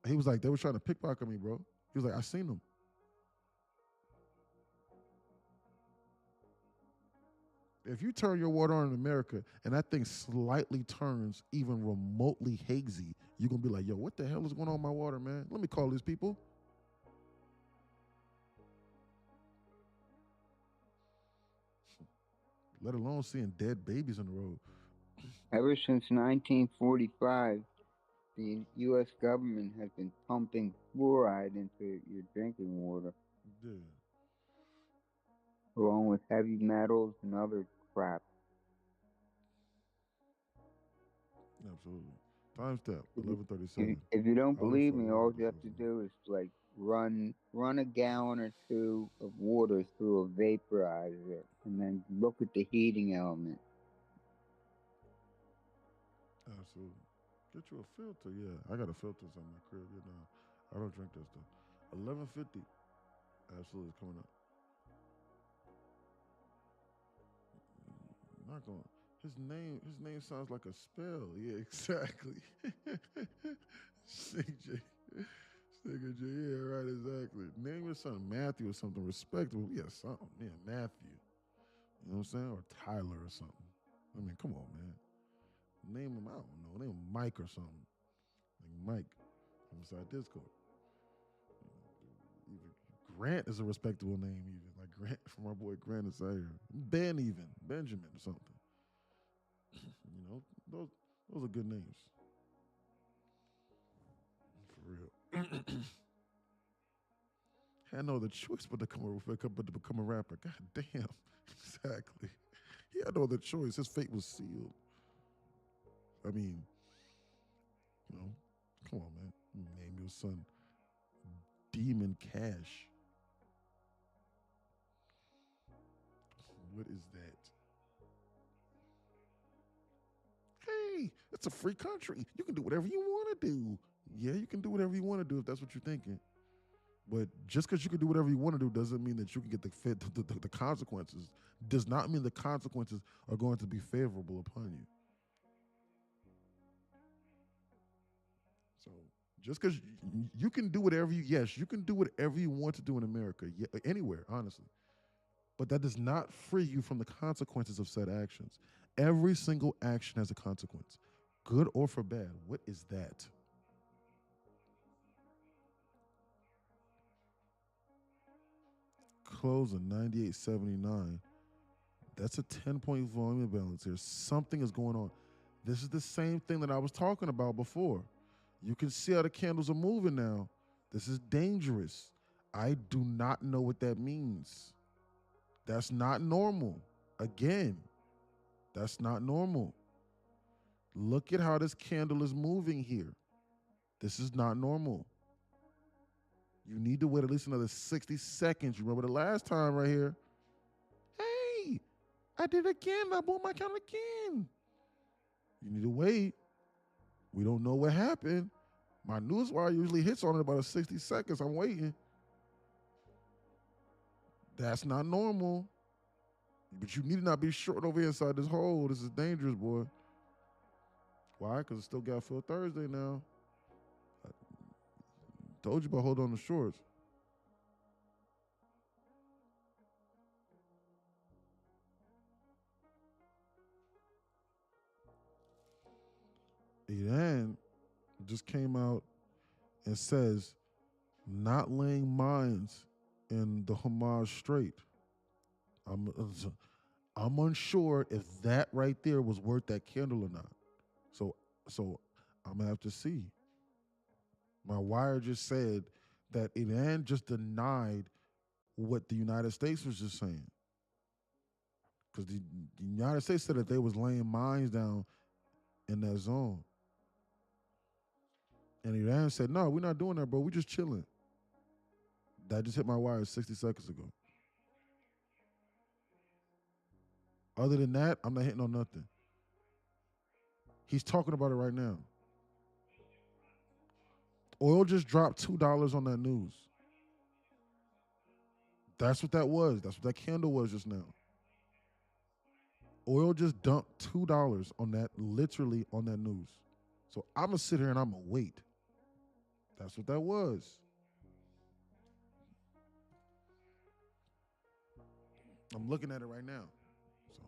He was like, they were trying to pickpocket me, bro. He was like, I seen them. If you turn your water on in America and that thing slightly turns even remotely hazy, you're going to be like, yo, what the hell is going on with my water, man? Let me call these people. Let alone seeing dead babies in the road. Ever since 1945, the U.S. government has been pumping fluoride into your drinking water, Yeah. along with heavy metals and other crap. Absolutely. Time step, If you, 11:37. if you don't I'll look believe for it me, later, all but you have it's to listening. do is like run a gallon or two of water through a vaporizer, and then look at the heating element. Absolutely. Get you a filter, yeah. I got a filter in my crib, you know. I don't drink that stuff. 11:50. Absolutely, it's coming up. Not going. His name sounds like a spell. Yeah, exactly. CJ. Nigga J, yeah, right, exactly. Name your son Matthew or something respectable. Yeah, something. Yeah, Matthew. You know what I'm saying? Or Tyler or something. I mean, come on, man. Name him, I don't know. Name him Mike or something. Like Mike from inside Discord. Even Grant is a respectable name, even. Like Grant from our boy Grant inside here. Ben even. Benjamin or something. You know, those are good names. For real. Had no other choice but to become a rapper. God damn. Exactly. He had no other choice. His fate was sealed. I mean, you know, come on, man. Name your son Demon Cash. What is that? Hey, it's a free country. You can do whatever you want to do. Yeah, you can do whatever you want to do if that's what you're thinking. But just because you can do whatever you want to do doesn't mean that you can get the consequences. Does not mean the consequences are going to be favorable upon you. So just because you can do whatever you can do whatever you want to do in America, anywhere, honestly. But that does not free you from the consequences of said actions. Every single action has a consequence, good or for bad. What is that? Close of 98.79. That's a 10-point volume imbalance here. Something is going on. This is the same thing that I was talking about before. You can see how the candles are moving now. This is dangerous. I do not know what that means. That's not normal. Again, that's not normal. Look at how this candle is moving here. This is not normal. You need to wait at least another 60 seconds. You remember the last time right here? Hey, I did it again. I bought my account again. You need to wait. We don't know what happened. My newswire usually hits on it about 60 seconds. I'm waiting. That's not normal. But you need to not be short over here inside this hole. This is dangerous, boy. Why? Because it's still got Phil Thursday now. I told you about hold on the shorts. Iran just came out and says not laying mines in the Hormuz Strait. I'm unsure if that right there was worth that candle or not. So I'm gonna have to see. My wire just said that Iran just denied what the United States was just saying. Because the United States said that they was laying mines down in that zone. And Iran said, no, we're not doing that, bro. We're just chilling. That just hit my wire 60 seconds ago. Other than that, I'm not hitting on nothing. He's talking about it right now. Oil just dropped $2 on that news. That's what that was. That's what that candle was just now. Oil just dumped $2 on that, literally on that news. So I'm going to sit here and I'm going to wait. That's what that was. I'm looking at it right now. So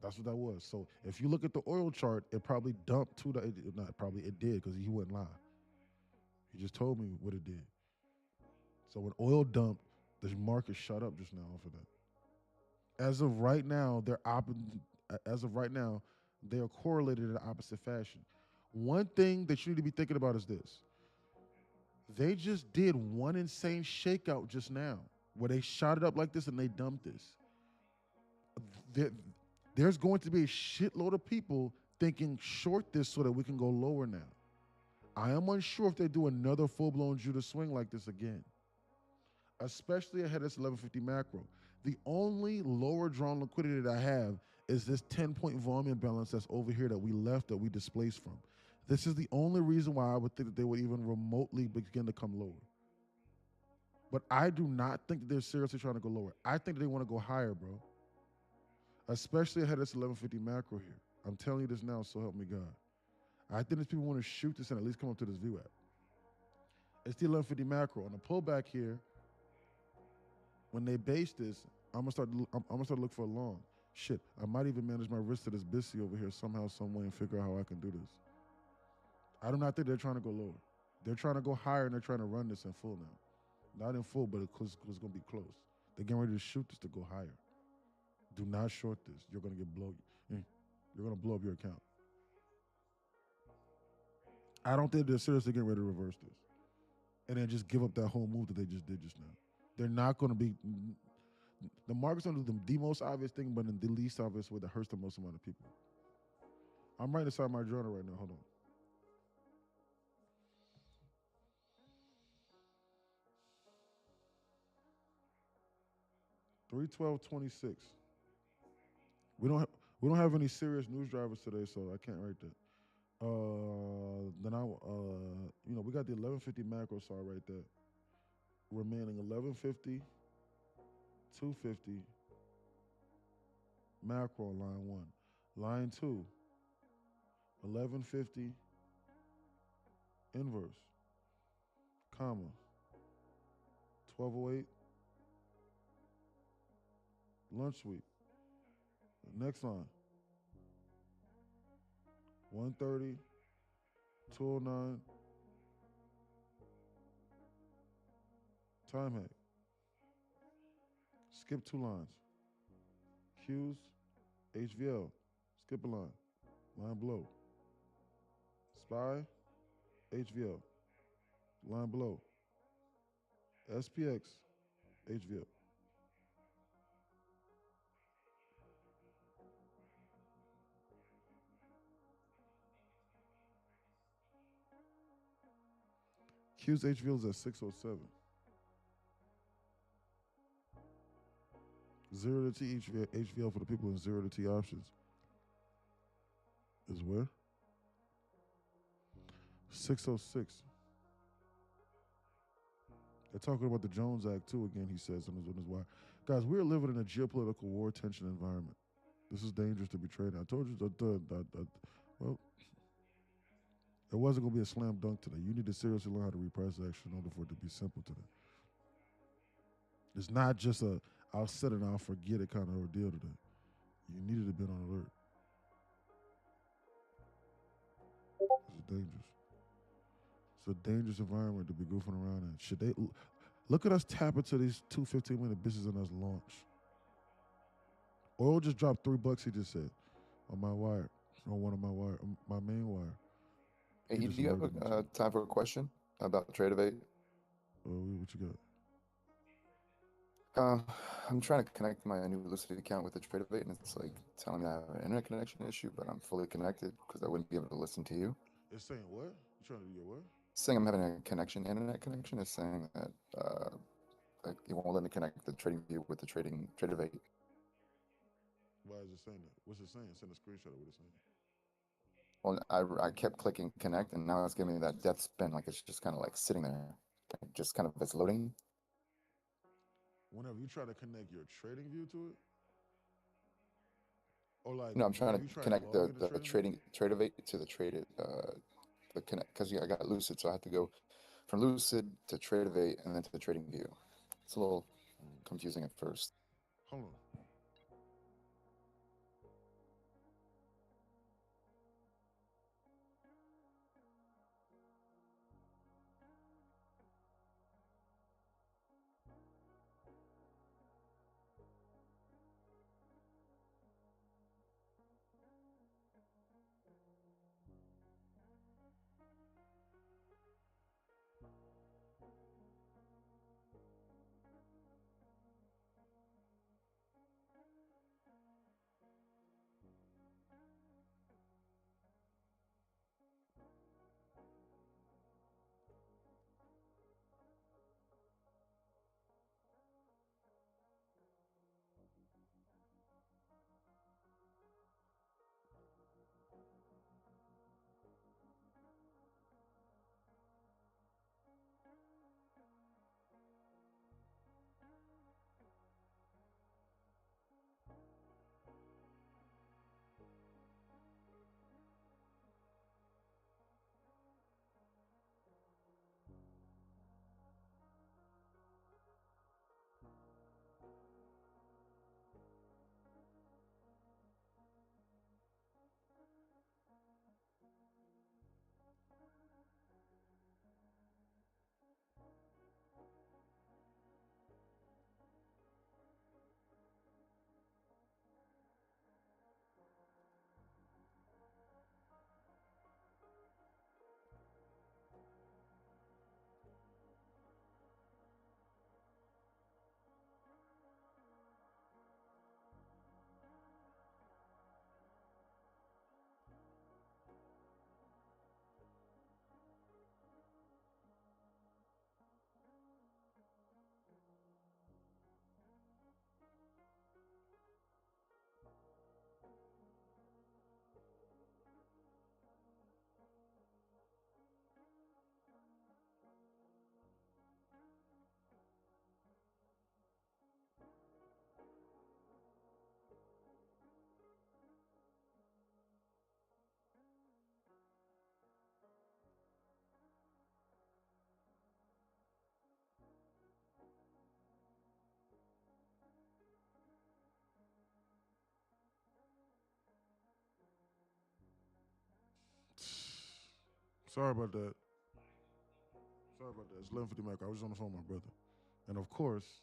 that's what that was. So if you look at the oil chart, it probably dumped $2. Not probably, it did because he wouldn't lie. He just told me what it did. So when oil dumped, the market shut up just now off of that. As of right now, they are correlated in the opposite fashion. One thing that you need to be thinking about is this. They just did one insane shakeout just now where they shot it up like this and they dumped this. There's going to be a shitload of people thinking short this so that we can go lower now. I am unsure if they do another full-blown Judah swing like this again, especially ahead of this 1150 macro. The only lower drawn liquidity that I have is this 10-point volume balance that's over here that we left, that we displaced from. This is the only reason why I would think that they would even remotely begin to come lower. But I do not think that they're seriously trying to go lower. I think they want to go higher, bro. Especially ahead of this 1150 macro here. I'm telling you this now, so help me God. I think these people want to shoot this and at least come up to this view at. It's the 1150 macro. On the pullback here, when they base this, I'm gonna start to look for a long. Shit, I might even manage my risk to this BISI over here somehow, some way, and figure out how I can do this. I do not think they're trying to go lower. They're trying to go higher and they're trying to run this in full now. Not in full, but it's going to be close. They're getting ready to shoot this to go higher. Do not short this. You're going to get blown. You're going to blow up your account. I don't think they're seriously getting ready to reverse this. And then just give up that whole move that they just did just now. They're not going to be... The market's going to do the most obvious thing, but in the least obvious way that hurts the most amount of people. I'm writing inside my journal right now. Hold on. $312.26. We don't have any serious news drivers today, so I can't write that. We got the 1150 macro saw right there. Remaining 1150, 250 macro on line 1. Line 2, 1150 inverse, comma, 1208 lunch sweep. Next line, 130, 209, time hack. Skip 2 lines. Q's, HVL, skip a line. Line below. SPY, HVL, line below. SPX, HVL. Q's HVL is at 607. 0 to T HVL for the people in 0 to T options is where? 606. They're talking about the Jones Act too again, he says on his wire. Guys, we're living in a geopolitical war tension environment. This is dangerous to be traded. I told you well, it wasn't gonna be a slam dunk today. You need to seriously learn how to read price action in order for it to be simple today. It's not just a I'll set it and I'll forget it kind of ordeal today. You needed to be on alert. It's dangerous. It's a dangerous environment to be goofing around in. Should they look at us tap into these 2 15-minute bitches and us launch? Oil just dropped $3, he just said, on my wire, on one of my main wire. Hey, He do just you have alerted me to it. time for a question about Tradeovate? What you got? I'm trying to connect my new Lucid account with the Tradeovate, and it's like telling me I have an internet connection issue, but I'm fully connected because I wouldn't be able to listen to you. It's saying what? You trying to do your what? It's saying I'm having a connection, internet connection. It's saying that like it won't let me connect the trading view with the Tradeovate. Why is it saying that? What's it saying? Send a screenshot of what it's saying. Well, I kept clicking connect, and now it's giving me that death spin, like it's just kind of like sitting there, like just kind of it's loading. Whenever you try to connect your trading view to it, or like No, I'm trying whenever to you try connect log into the Tradeovate to the traded the connect because I got Lucid, so I have to go from Lucid to Tradeovate and then to the trading view. It's a little confusing at first. Hold on. Sorry about that. Sorry about that. It's 11:50 Mac. I was just on the phone with my brother. And of course,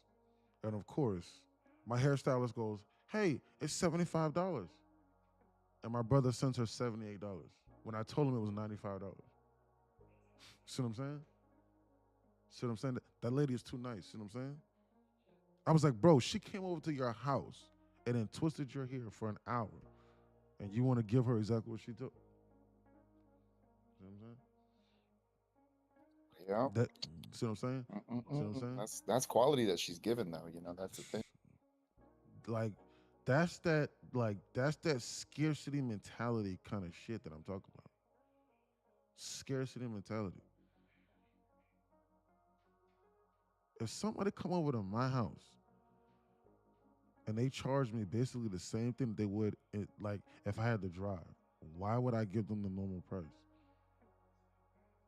my hairstylist goes, "Hey, it's $75." And my brother sends her $78 when I told him it was $95. See what I'm saying? See what I'm saying? That lady is too nice. See what I'm saying? I was like, bro, she came over to your house and then twisted your hair for an hour, and you want to give her exactly what she took? See what I'm saying? Yeah. That, see what I'm saying? See what I'm saying? That's quality that she's given though. You know, that's the thing. Like, that's that scarcity mentality kind of shit that I'm talking about. Scarcity mentality. If somebody come over to my house and they charge me basically the same thing they would like if I had to drive, why would I give them the normal price?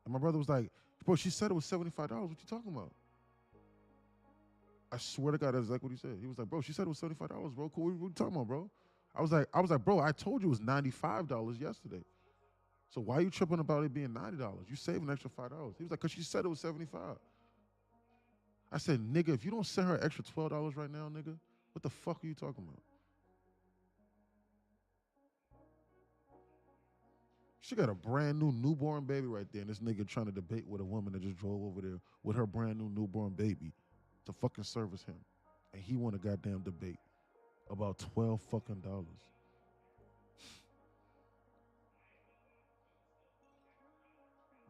And my brother was like, bro, she said it was $75. What you talking about? I swear to God, that's exactly what he said. He was like, bro, she said it was $75, bro. Cool. What you talking about, bro? I was like, bro, I told you it was $95 yesterday. So why are you tripping about it being $90? You saved an extra $5. He was like, because she said it was 75. I said, nigga, if you don't send her an extra $12 right now, nigga, what the fuck are you talking about? She got a brand new newborn baby right there, and this nigga trying to debate with a woman that just drove over there with her brand new newborn baby to fucking service him. And he want a goddamn debate about $12 fucking dollars.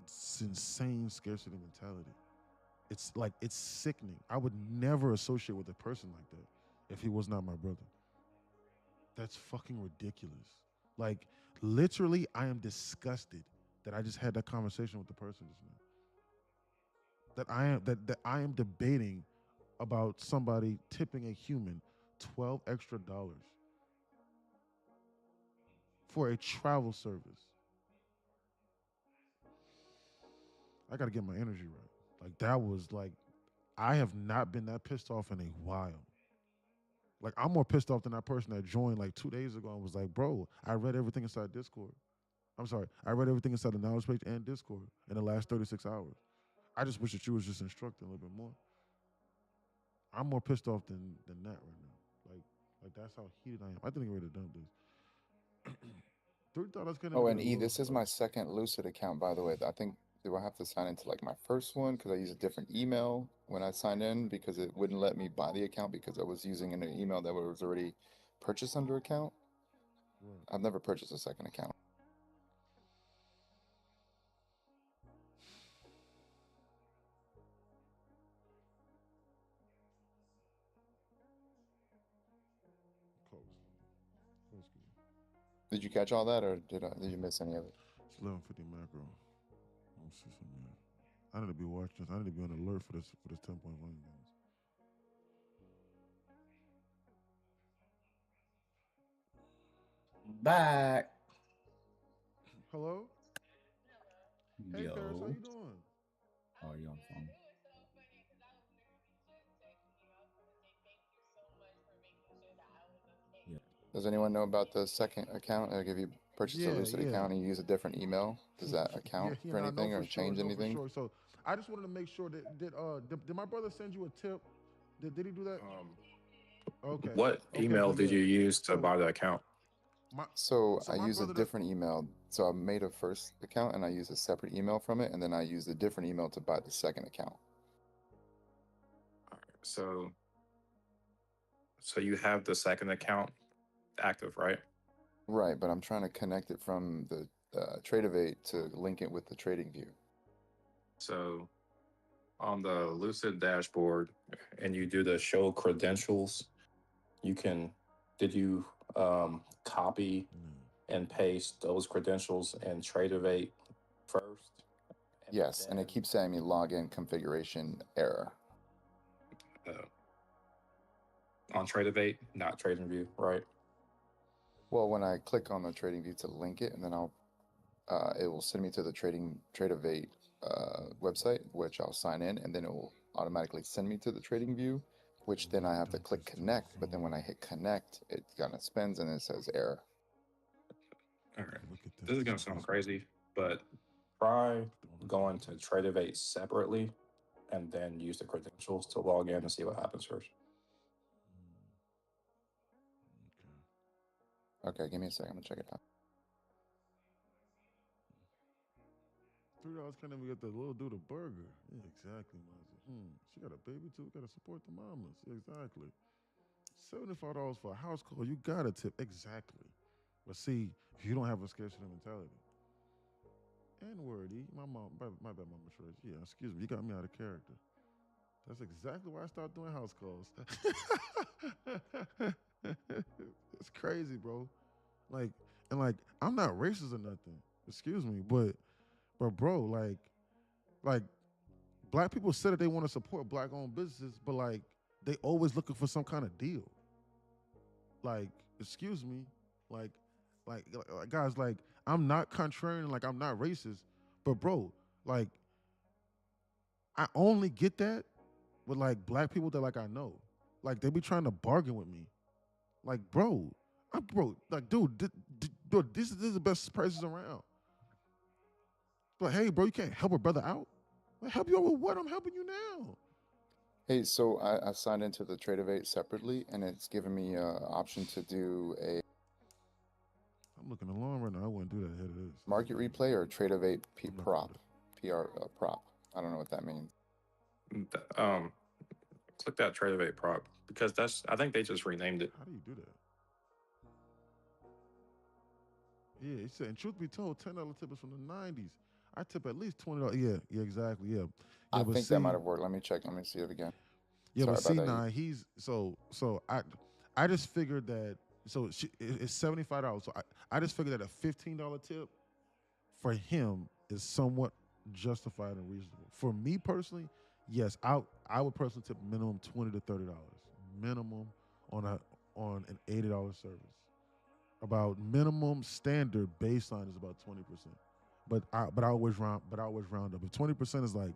It's insane scarcity mentality. It's like, it's sickening. I would never associate with a person like that if he was not my brother. That's fucking ridiculous. Like, literally, I am disgusted that I just had that conversation with the person just now. That I am debating about somebody tipping a human $12 extra for a travel service. I gotta get my energy right. Like, that was like, I have not been that pissed off in a while. Like, I'm more pissed off than that person that joined like 2 days ago and was like, bro, I read everything inside Discord. I'm sorry, I read everything inside the knowledge page and Discord in the last 36 hours. I just wish that you was just instructing a little bit more. I'm more pissed off than that right now. Like that's how heated I am. I think I'm ready to dump this. $3 couldn't Oh, even and get a E, little. this is my second Lucid account, by the way. I think, do I have to sign into like my first one because I use a different email when I signed in because it wouldn't let me buy the account because I was using an email that was already purchased under account. Right. I've never purchased a second account. Close. Close good. Did you catch all that, or did you miss any of it? It's 11:50 macro. Let's see something. I need to be watching this. I need to be on alert for this 10-point line games. Back. Hello? Hey Paris, how Yo. you doing? Oh, you on the phone? Yeah. Does anyone know about the second account? Like if you purchase a Lucid account and you use a different email, does that account for I know anything or for sure. change No, anything? for sure. So I just wanted to make sure that did my brother send you a tip? Did he do that? Okay. What Okay, email 'cause, did yeah. you use to So buy the account? So so I my use a brother different email. So I made a first account and I use a separate email from it, and then I use a different email to buy the second account. So you have the second account active, right? Right, but I'm trying to connect it from the Tradeovate to link it with the TradingView. So on the Lucid dashboard, and you do the show credentials, you can. Did you copy and paste those credentials in Tradeovate first? Yes, and it keeps saying me login configuration error. On Tradeovate, not TradingView, right? Well, when I click on the TradingView to link it, and then it will send me to the Tradeovate website, which I'll sign in, and then it will automatically send me to the TradingView, which then I have to click connect. But then when I hit connect, it kind of spins and it says error. All right. This is gonna sound crazy, but try going to Tradeovate separately, and then use the credentials to log in and see what happens first. Okay, give me a second. I'm gonna check it out. $3 can't even get the little dude a burger. Yeah, exactly, Mozzie. She got a baby too. Got to support the mamas. Exactly. $75 for a house call. You got to tip. Exactly. But see, if you don't have a scarcity mentality. N-wordy. My mom, my bad, Mama Trish. Yeah, excuse me. You got me out of character. That's exactly why I started doing house calls. It's crazy, bro. Like, I'm not racist or nothing. Excuse me, but But bro, like black people said that they want to support black-owned businesses, but like they always looking for some kind of deal. Like, excuse me, like, guys, like I'm not contrarian, like I'm not racist, but bro, like I only get that with like black people that like I know, like they be trying to bargain with me, like bro, like dude, dude, this is the best prices around. But hey, bro, you can't help a brother out. I help you out with what? I'm helping you now. Hey, so I signed into the Tradeovate separately, and it's giving me an option to do a I'm looking along right now. I wouldn't do that ahead of this. market replay or Tradeovate I'm not prop, gonna prop. I don't know what that means. Click that Tradeovate prop because I think they just renamed it. How do you do that? Yeah, he said, and truth be told, $10 tip is from the 90s. I tip at least $20. Yeah, exactly. Yeah. I but think see, that might have worked. Let me check. Let me see it again. Yeah, Sorry but see, about that. now he's so I just figured that it's $75. So I just figured that a $15 tip for him is somewhat justified and reasonable. For me personally, yes, I would personally tip minimum $20 to $30 minimum on an $80 service. About minimum standard baseline is about 20%, but I always round up. If 20% is like,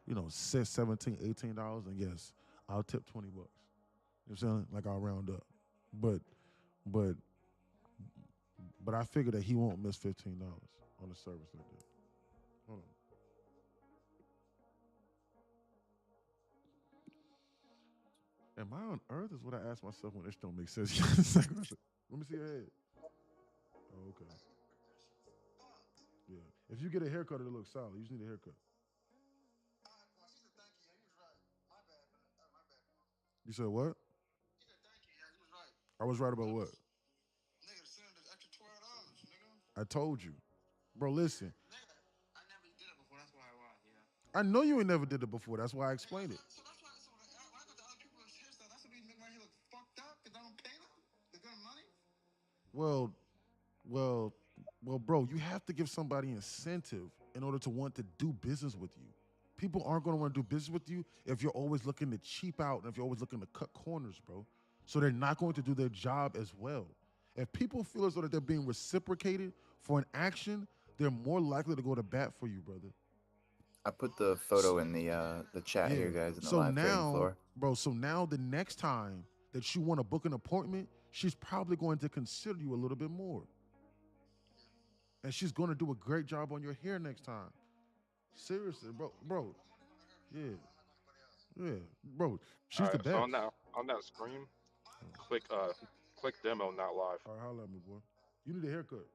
$6, $17, $18, then yes, I'll tip $20. You know what I'm saying? Like I'll round up, but I figure that he won't miss $15 on a service like that. Hold on. Am I on Earth? Is what I ask myself when this don't make sense. Let me see your head. Oh, okay. Yeah. If you get a haircut, it'll look solid. You just need a haircut. You said what? I was right about what? I told you. Bro, listen. I know you ain't never did it before. That's why I explained it. Well, well, bro, you have to give somebody incentive in order to want to do business with you. People aren't going to want to do business with you if you're always looking to cheap out and if you're always looking to cut corners, bro. So they're not going to do their job as well. If people feel as though that they're being reciprocated for an action, they're more likely to go to bat for you, brother. I put the photo in the chat here, guys, in the So live trading now, floor. bro, the next time that you want to book an appointment, she's probably going to consider you a little bit more. And she's going to do a great job on your hair next time. Seriously, bro. Yeah, bro. She's the best. So on that screen, click demo, not live. All right, holla at me, boy. You need a haircut.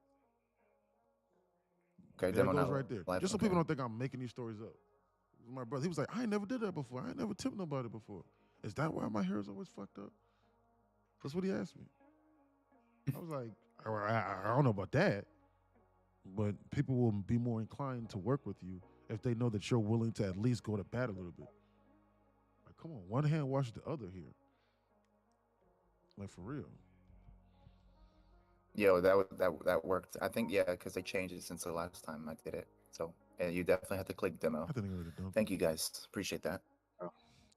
Okay, There it demo goes now right there. live, Just so okay. people don't think I'm making these stories up. My brother, he was like, I ain't never did that before. I ain't never tipped nobody before. Is that why my hair is always fucked up? That's what he asked me. I was like, I don't know about that. But people will be more inclined to work with you if they know that you're willing to at least go to bat a little bit. Like, come on, one hand washes the other here. Like, for real. Yo, that worked. I think, yeah, because they changed it since the last time I did it. So yeah, you definitely have to click demo. I think they already done. Thank you, guys. Appreciate that.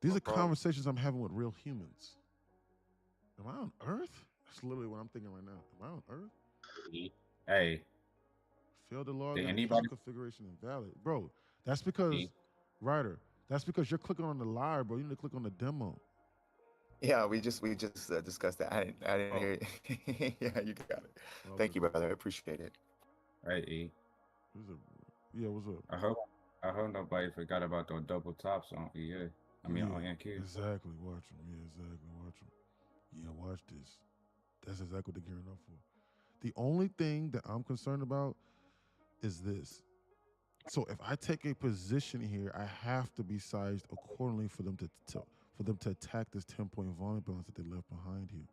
These No are problem. conversations I'm having with real humans. Am I on Earth? That's literally what I'm thinking right now. Am I on Earth? Hey, Failed to log Did in. anybody- Configuration invalid. Bro, that's because, Ryder, that's because you're clicking on the live, bro. You need to click on the demo. Yeah, we just discussed that. I didn't Oh. hear it. Yeah, you got it. Okay. Thank you, brother. I appreciate it. hey, E. Yeah, what's up? I hope nobody forgot about those double tops on EA. I mean, on NQ. Exactly. Watch them. Yeah, exactly. Watch them. Yeah, watch this. That's exactly what they're gearing up for. The only thing that I'm concerned about is this. So if I take a position here, I have to be sized accordingly for them to attack this 10-point volume balance that they left behind here.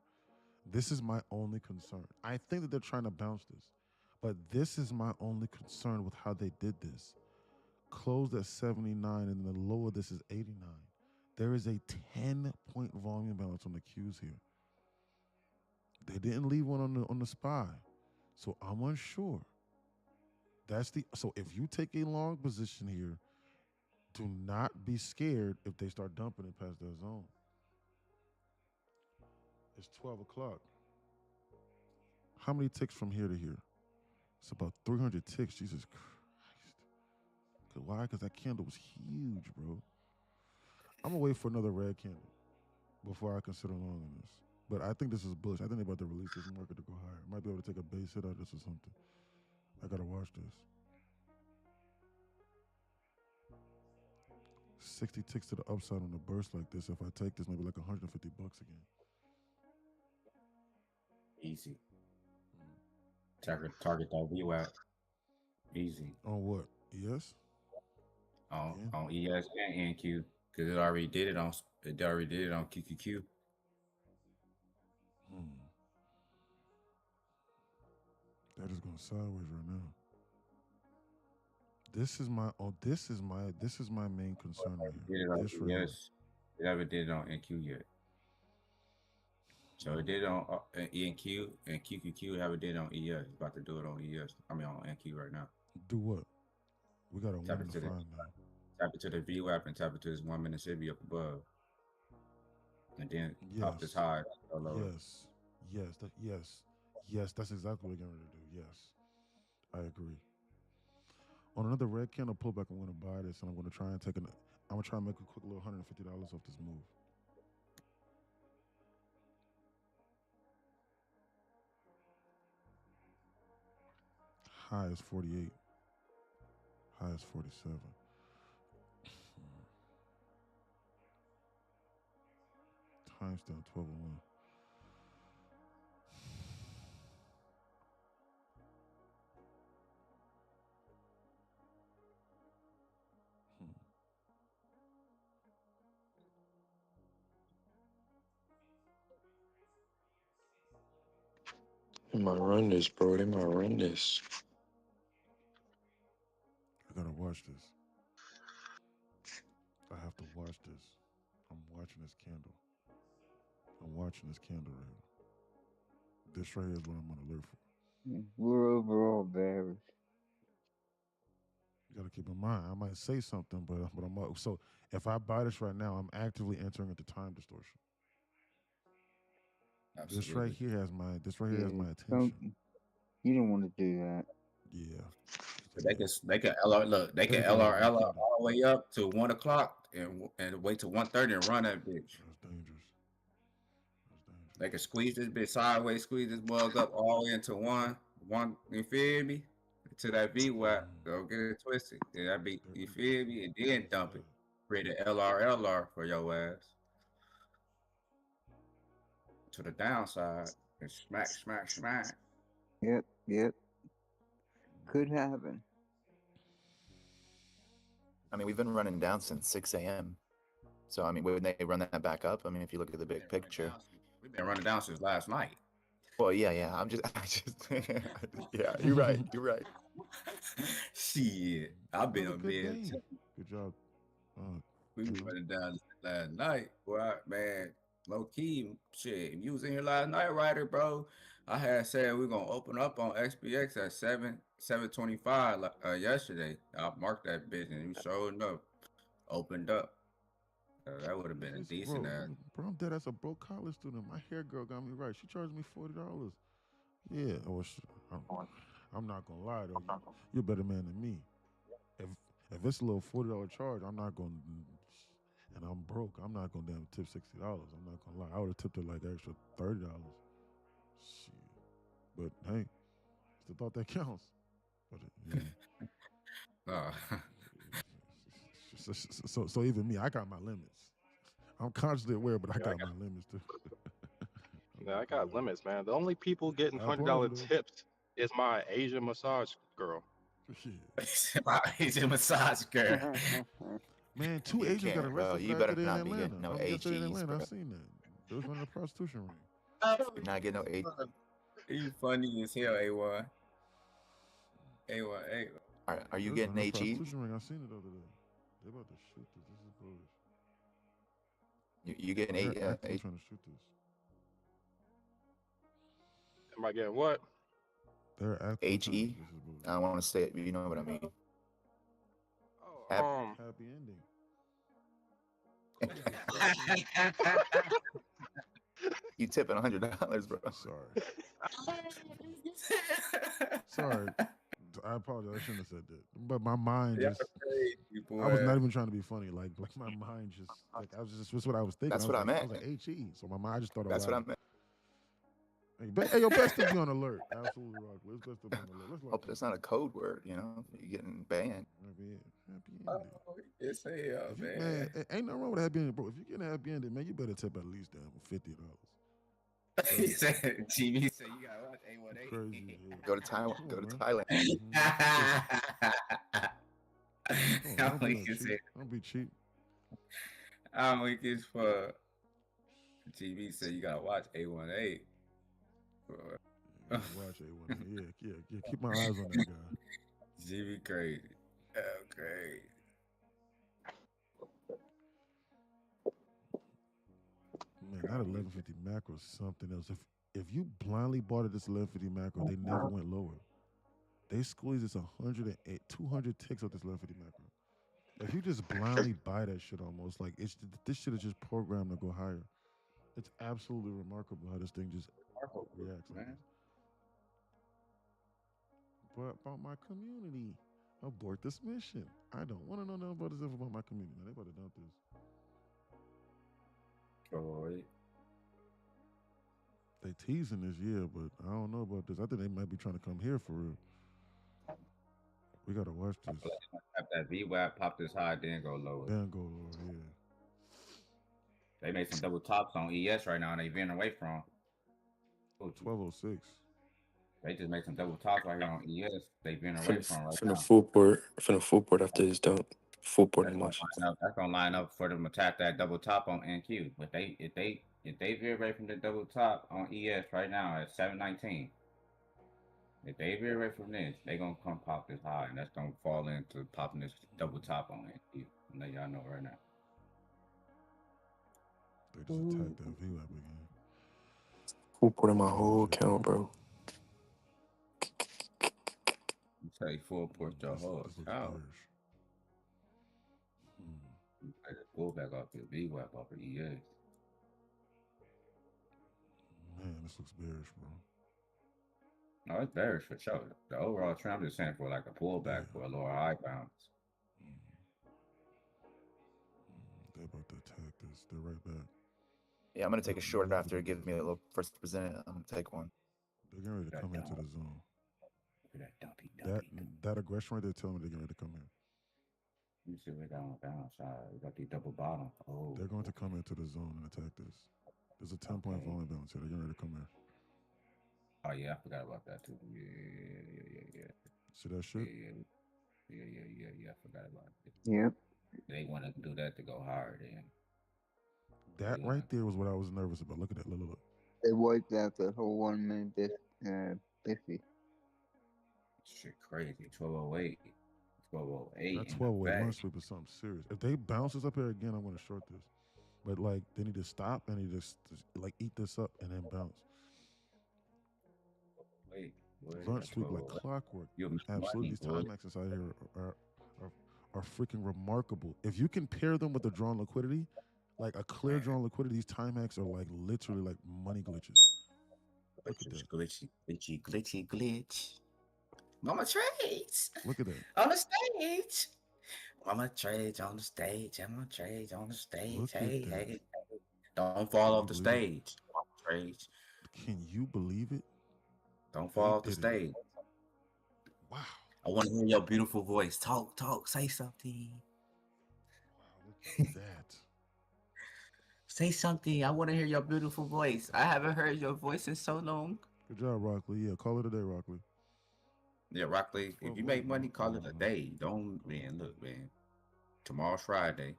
This is my only concern. I think that they're trying to bounce this, but this is my only concern with how they did this. Closed at 79 and the low of this is 89. There is a 10-point volume balance on the Qs here. They didn't leave one on the SPY, so I'm unsure. That's the so if you take a long position here, do not be scared if they start dumping it past that zone. It's 12 o'clock. How many ticks from here to here? It's about 300 ticks. Jesus Christ. Why? Because that candle was huge, bro. I'm gonna wait for another red candle before I consider long on this. But I think this is bullish. I think they're about to release this market to go higher. Might be able to take a base hit out of this or something. I gotta watch this. 60 ticks to the upside on a burst like this. If I take this, maybe like $150 again. Easy. Target that VWAP. Easy. On what? Yes. On ES and NQ because it already did it on QQQ. That is going sideways right now. This is my main concern right here. This right here. It never did it on NQ yet. So it did it on ENQ and QQQ. Haven't did it on ES. It's about to do it on ES. I mean on NQ right now. Do what? We got a win to find now. Tap it to the VWAP and tap it to this 1 minute CB up above, and then up this high. Yes. That's exactly what we're going to do. Yes, I agree. On another red candle pullback, I'm going to buy this, and I'm going to try and I'm going to try and make a quick little $150 off this move. High is 48. High is 47. Timestamp 12:01. They might run this, bro. They might run this. I gotta watch this. I have to watch this. I'm watching this candle. I'm watching this candle right here. This right here is what I'm gonna look for. We're overall bearish. You gotta keep in mind, I might say something, but I'm so if I buy this right now, I'm actively entering into time distortion. Absolutely. This right here has my attention. You don't want to do that. Yeah. They can LR look. They can LR all the way up to 1 o'clock and wait till 1:30 and run that bitch. That's dangerous. They can squeeze this bitch sideways, squeeze this bug up all the way into one. You feel me? To that VWAP, don't get it twisted. Yeah, that be you feel me, and then dump it. Create an LR for your ass to the downside and smack. Yep. Could happen. I mean, we've been running down since 6 a.m. So, I mean, wouldn't they run that back up? I mean, if you look at the big picture. We've been running down since last night. Well, yeah. I just, yeah, you're right. Shit, I've been on bed. Good job. We been running down last night. Well, man, low key, shit. If you was in here last night, Ryder, bro, I had said we're gonna open up on XPX at 7:25 yesterday. I marked that bitch and you showed up, opened up. That would have been a decent ass. Bro, I'm dead as a broke college student. My hair girl got me right. She charged me $40. Yeah, I'm not gonna lie though. You're a better man than me. If it's a little $40 charge, I'm not gonna. And I'm broke. I'm not gonna damn tip $60. I'm not gonna lie. I would have tipped her like extra $30. Shit. But hey, it's the thought that counts. But yeah. So even me, I got my limits. I'm consciously aware, but I got my limits too. Yeah, I got limits, man. The only people getting $100 tips is my Asian massage girl. My Asian massage girl. Man, 2 Asians got arrested. You better not be getting no AGs. I've seen that. They was running a prostitution ring. You're not getting no AG. You funny as hell, A1. A1. Are you getting AGs? Prostitution ring. I seen it the other day. They about to shoot this. This is bullish. You getting AG? They're trying to shoot this. Am I getting what? They're AG? I don't want to say it, but you know what I mean. Oh, Happy ending. You tipping $100, bro. Sorry. I apologize. I shouldn't have said that. But my mind Y'all just crazy, I was boy. not even trying to be funny. Like my mind just like I was just that's what I was thinking. That's I what was I like, meant. I was like HE. So my mind just thought That's what I aloud. meant. Hey, yo, best to be on alert. Absolutely rock. Let's best to be on alert. Let's Hope that's not a code word, you know? You're getting banned. happy ending. Oh, it's hell, If you, man. ain't nothing wrong with happy ending, bro. If you're getting happy ending, man, you better tip at least $50. He said, TV said you gotta watch A18. Crazy. Go to Taiwan. Come Go on, to man. Thailand. Come on, How don't be we no can cheap. say, Don't be cheap. how we can for TV said you gotta watch A18. Yeah, watch A1. Yeah. Keep my eyes on that guy. GB crazy. Oh, crazy. Man, that 1150 macro is something else. If you blindly bought at this 1150 macro, they never went lower. They squeezed this 108, 200 ticks off this 1150 macro. If you just blindly buy that shit, almost like this shit is just programmed to go higher. It's absolutely remarkable how this thing just reacts like this. But about my community, abort this mission. I don't want to know nothing about this info about my community. Man, they better dump this. They teasing this year, but I don't know about this. I think they might be trying to come here for real. We gotta watch this. Have that VWAP pop this high, then go lower. Then go lower, yeah. They made some double tops on ES right now, and they been away from. 1206. They just made some double tops right here on ES. They've been away from right now. Finna full port after this dump. Full port in motion. That's gonna line up for them to tap that double top on NQ. But if they veer away from the double top on ES right now at 719, if they veer away from this, they gonna come pop this high, and that's gonna fall into popping this double top on NQ. I'm letting y'all know right now. They just attacked that VWAP again. Full port in my whole account, bro. You say full port your whole account. Like a pullback off your VWAP off of ES. Man, this looks bearish, bro. No, it's bearish for sure. The overall trend, I'm just saying for like a pullback for a lower high bounce. They're about to attack this. They're right back. Yeah, I'm going to take a short after it gives me a little first presented. I'm going to take one. They're getting ready to come into the zone. That aggression right there telling me they're getting ready to come in. You see we got on the balance side. We got the double bottom. Oh, they're going to come into the zone and attack this. There's a 10-point volume balance here. They're getting ready to come in. Oh yeah, I forgot about that too. Yeah. See that shit? Yeah. I forgot about it. Yep. They want to do that to go higher then. That right there was what I was nervous about. Look at that. Look. They wiped out the whole 1 minute 50. Shit crazy. 1208. 1208. That 1208 month sweep is something serious. If they bounce this up here again, I'm going to short this. But like they need to stop and they just like eat this up and then bounce. Lunch sweep like clockwork. Absolutely, these Timex inside here are freaking remarkable. If you can pair them with the drawn liquidity, like a clear drawn liquidity, these Timex are like literally like money glitches. Look at that. Glitch. Mama trades. Look at that. On the stage. Mama trades on the stage. Mama trades on the stage. Hey. Don't fall off the stage. Mama trades. Can you believe it? Don't fall off the stage. Wow. I want to hear your beautiful voice. Talk, say something. Wow, look at that. Say something. I want to hear your beautiful voice. I haven't heard your voice in so long. Good job, Rockley. Yeah, call it a day, Rockley. Yeah, Rockley. If you make money, call it a day. Don't, man, look, man. Tomorrow's Friday.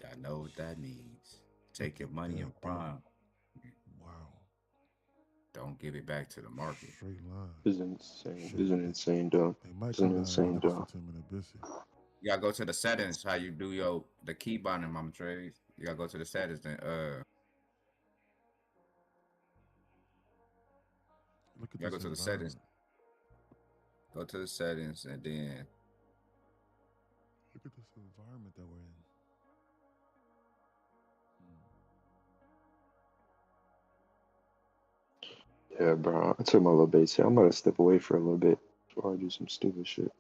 Y'all know what that means. Take your money and prime. Wow. Don't give it back to the market. Straight line. This is insane. This is an insane dump. It's an insane dump. You gotta go to the settings. How you do the key binding, Mama Trades. You gotta go to the settings. Then look at you gotta go to the settings. Go to the settings and then Look at this environment that we're in. Yeah, bro. I took my little bait. I'm gonna step away for a little bit before I do some stupid shit.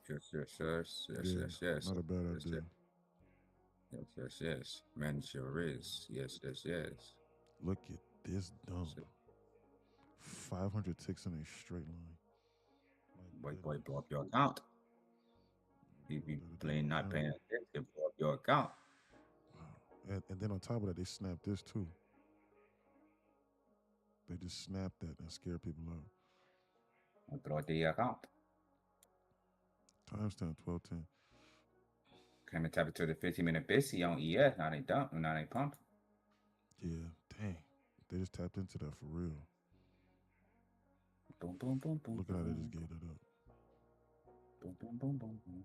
Yeah, not a bad yes, idea. yes. Manage your risk. Yes. Look at this dump. 500 ticks in a straight line. My Boy, goodness. blow up your account. You be playing, not paying attention, blow up your account. Wow. And then on top of that, they snapped this too. They just snapped that and scared people out. And blow the account. Timestamp 1210. Came and tap it to the 15-minute busy on ES. Now they dump. Now they pump. Yeah, dang. They just tapped into that for real. Boom, boom, boom, boom. Look at how they just gave that up. Boom, boom, boom, boom, boom.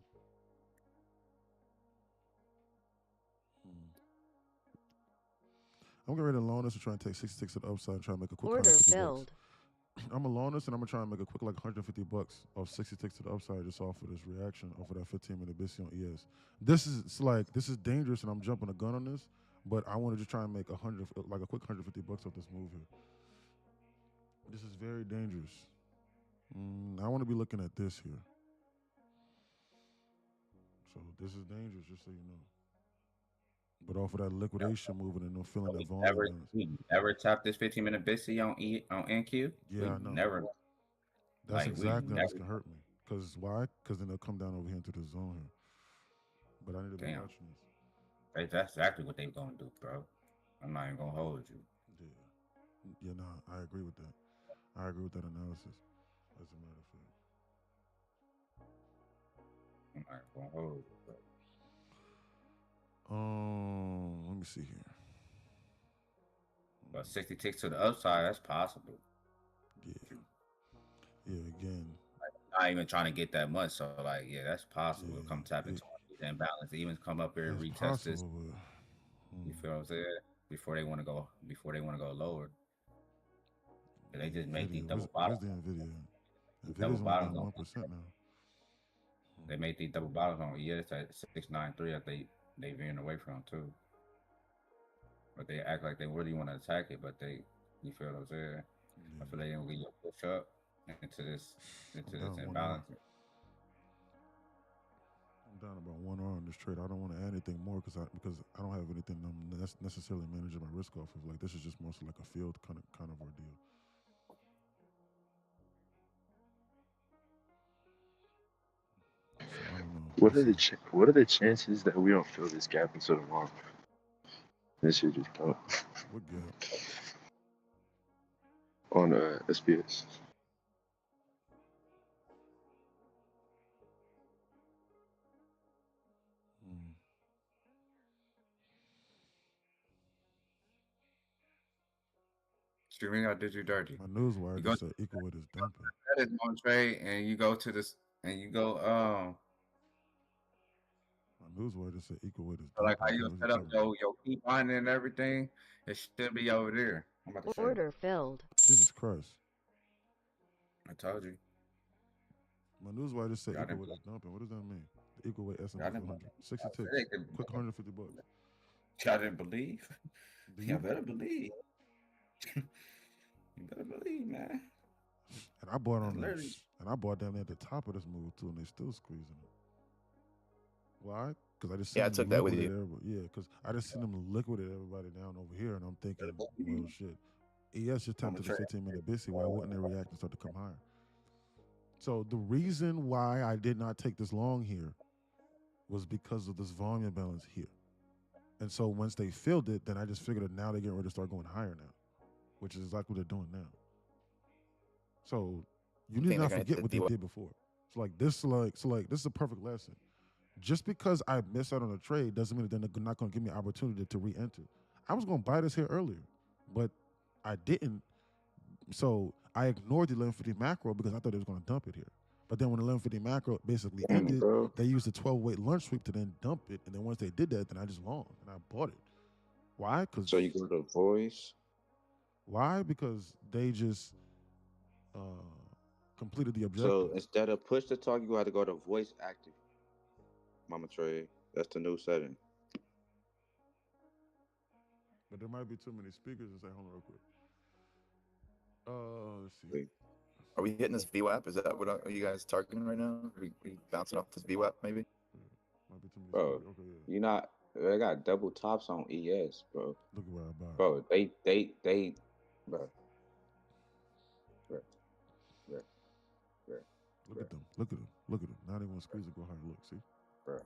I'm getting ready to loan this and try and take 66 to the upside and try and make a quick Order 150 filled. bucks. I'm gonna loan this and I'm gonna try and make a quick like 150 bucks off 66 to the upside just off of this reaction off of that 15-minute busy on ES. This is dangerous and I'm jumping a gun on this, but I want to just try and make a quick 150 bucks off this move here. This is very dangerous. I want to be looking at this here. So this is dangerous, just so you know. But off of that liquidation moving and no feeling that volume. We never tapped this 15-minute busy on NQ. Yeah, I know. Never. That's exactly how this can hurt me. Because why? Because then they'll come down over here into the zone here. But I need to be watching this. That's exactly what they're gonna do, bro. I'm not even gonna hold you. Yeah, no, I agree with that. I agree with that analysis. As a matter of fact. I'm not gonna hold you, bro. Let me see here. But 60 ticks to the upside, that's possible. Yeah, again. Not even trying to get that much, so like, yeah, that's possible. Come tap into these imbalance, even come up here and retest this. You feel what I'm saying? Before they want to go lower. They just make these double bottoms. Where's the NVIDIA? Double NVIDIA's bottoms only on 1% now. They made these double bottoms on ES at 693 that they veering away from too. But they act like they really want to attack it, but you feel what I'm saying? I feel they don't get your push up into this imbalance. I'm down about 1 hour on this trade. I don't want to add anything more because I don't have anything that's necessarily managing my risk off of. Like this is just mostly like a field kind of ordeal. So I don't know. What are the chances that we don't fill this gap until tomorrow? This should just come. What gap? On SPS. Streaming, I did you dirty. My newswire just said equal weight is dumping. That is one trade, and you go to this, and you go My newswire just said equal weight is so dumping. like how you set up your key binding and everything, it should be over there. I'm about to show you. Order filled. Jesus Christ. I told you. My newswire just said equal weight is dumping. What does that mean? The equal weight S&P 500. 60 ticks. Quick 150 bucks. Y'all didn't believe? You better believe. You better believe, man. And I bought down there at the top of this move too, and they still squeezing it. Why? Because I just I took that with you. Yeah, because I just seen them liquidate everybody down over here, and I'm thinking, well, shit. ES just tapped to the 15-minute busy. Why wouldn't they react and start to come higher? So the reason why I did not take this long here was because of this volume balance here. And so once they filled it, then I just figured that now they're getting ready to start going higher now, which is exactly what they're doing now. So you need not forget what they did before. So this is a perfect lesson. Just because I miss out on a trade doesn't mean that they're not going to give me an opportunity to re-enter. I was going to buy this here earlier, but I didn't. So I ignored the 1150 macro because I thought it was going to dump it here. But then when the 1150 macro basically ended, they used the 12-weight lunch sweep to then dump it. And then once they did that, then I just long and I bought it. Why? So you go to voice? Why? Because they just completed the So objective. instead of push to talk, you got to go to voice active. Mama Trey, that's the new setting. But there might be too many speakers and say, hold on real quick. Let's see. See? Are we hitting this VWAP? Is that what are you guys targeting right now? We bouncing off this VWAP maybe? Might be too many Bro, speakers. Okay, yeah. you not. They got double tops on ES, bro. Look at what I bought. Bro, bro, bro, bro, bro, Look at them. Look at them. Look at them. Now they want to squeeze it, go hard. Look, see? bro.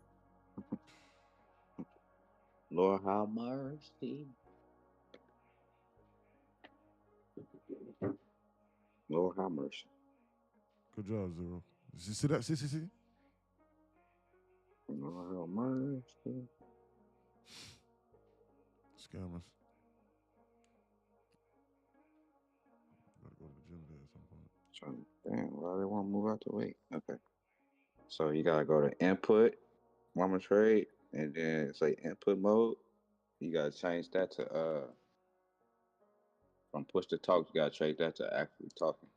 Lord have mercy. Lord have mercy. Good job, Zero. You see that? See? Lord have mercy. Scammers. Gotta go to the gym today at some point. Damn, why they want to move out the way? Okay. So you gotta go to input, Mama Trade, and then say input mode. You gotta change that to from push to talk, you gotta change that to actually talking.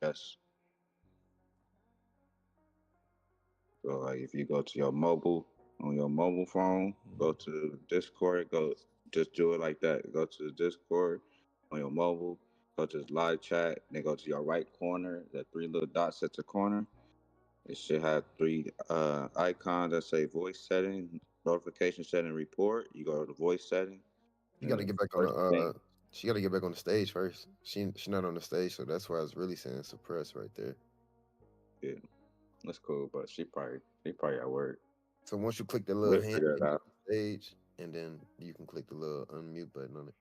Yes. So like if you go to your mobile on your mobile phone, go to Discord, just do it like that. Go to the Discord on your mobile, go to live chat, then go to your right corner, the three little dots at the corner. It should have three icons that say voice setting, notification setting, report. You go to the voice setting. You got to get back on the. She got to get back on the stage first. She not on the stage, so that's why I was really saying suppress right there. Yeah, that's cool, but she probably at work. So once you click the little hand on the stage, and then you can click the little unmute button on it.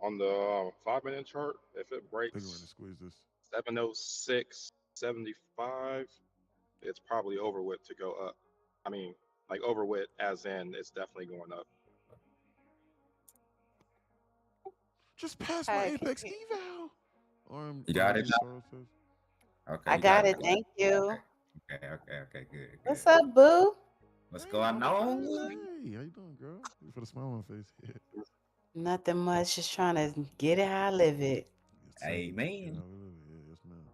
On the 5-minute chart, if it breaks squeeze this 706.75, it's probably over with to go up. I mean, like over with as in it's definitely going up. Just pass my Apex eval. You got it? Okay. I got it. Thank you. Okay, good. What's up, boo? What's going on? Hey, how you doing, girl? For the smile on my face. Yeah. Nothing much. Just trying to get it how I live it. Amen. Yes, ma'am.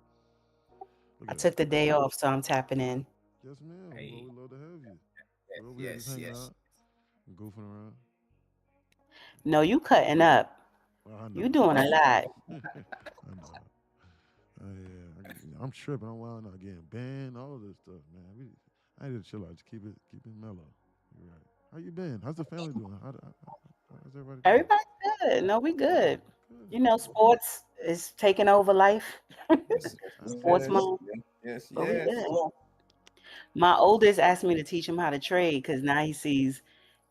I took the day off, so I'm tapping in. Yes, ma'am. Hey. Well, we love to have you. Yes. Out, goofing around. No, you cutting up. You doing a lot. I know. Yeah, I'm tripping. I'm wild out, getting banned, all of this stuff, man. I need to chill out. Just keep it mellow. You're right. How you been? How's the family doing? How's everybody doing? Everybody's good. No, we good. You know, sports is taking over life. Sports mode. Yes. But we good. My oldest asked me to teach him how to trade because now he sees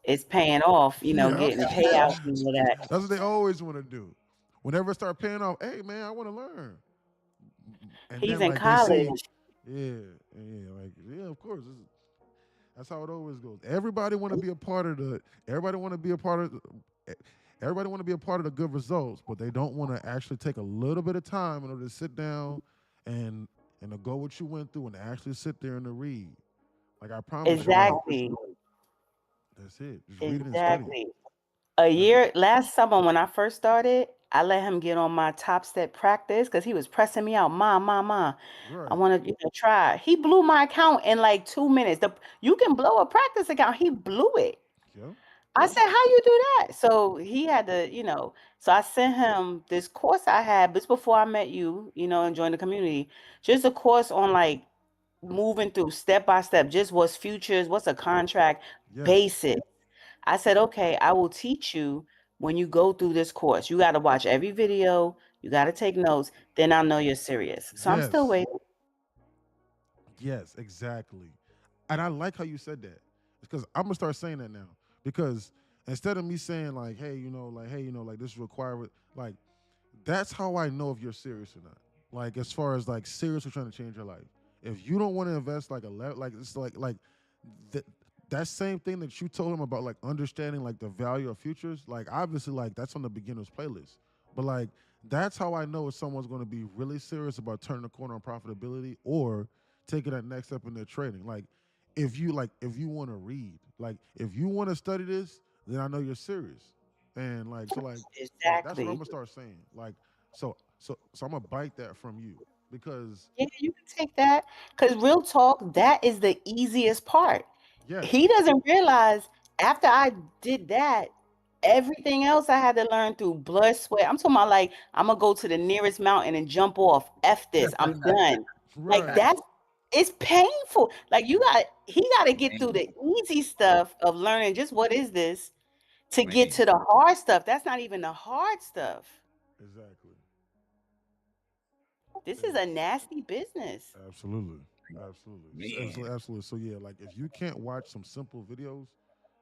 it's paying off, getting payouts and all that. That's what they always want to do. Whenever it start paying off, hey man, I want to learn. And He's then, in college. Of course. That's how it always goes. Everybody want to be a part of the. Everybody want to be a part of the good results, but they don't want to actually take a little bit of time in order to sit down and to go what you went through and actually sit there and to read. Like I promise. Exactly. That's it. Just read it and Exactly. study. Last summer when I first started, I let him get on my Top Step practice because he was pressing me out. Mom. Right. I want to try. He blew my account in like 2 minutes. You can blow a practice account. He blew it. Yep. I said, how you do that? So he had to, so I sent him this course I had this before I met you, and joined the community. Just a course on like moving through step by step, just what's futures, what's a contract, basic. I said, okay, I will teach you when you go through this course. You got to watch every video. You got to take notes. Then I'll know you're serious. So I'm still waiting. Yes, exactly. And I like how you said that because I'm going to start saying that now because instead of me saying like, hey, this is required, like that's how I know if you're serious or not. Like as far as like seriously trying to change your life. If you don't want to invest that same thing that you told him about like understanding like the value of futures, like obviously like that's on the beginner's playlist. But like that's how I know if someone's going to be really serious about turning the corner on profitability or taking that next step in their trading. Like if you want to read, like if you want to study this, then I know you're serious. And that's what I'm Exactly. gonna start saying. Like so I'm gonna bite that from you because Yeah, you can take that because real talk, that is the easiest part. yes, He doesn't realize after I did that, everything else I had to learn through blood, sweat. I'm talking about like I'm gonna go to the nearest mountain and jump off. F this, I'm done. Like right, that's it's painful. Like he got to get through the easy stuff of learning just what is this to get Man, to the hard stuff. That's not even the hard stuff. exactly. This is a nasty business. Absolutely. Absolutely. man. Absolutely. So yeah, like if you can't watch some simple videos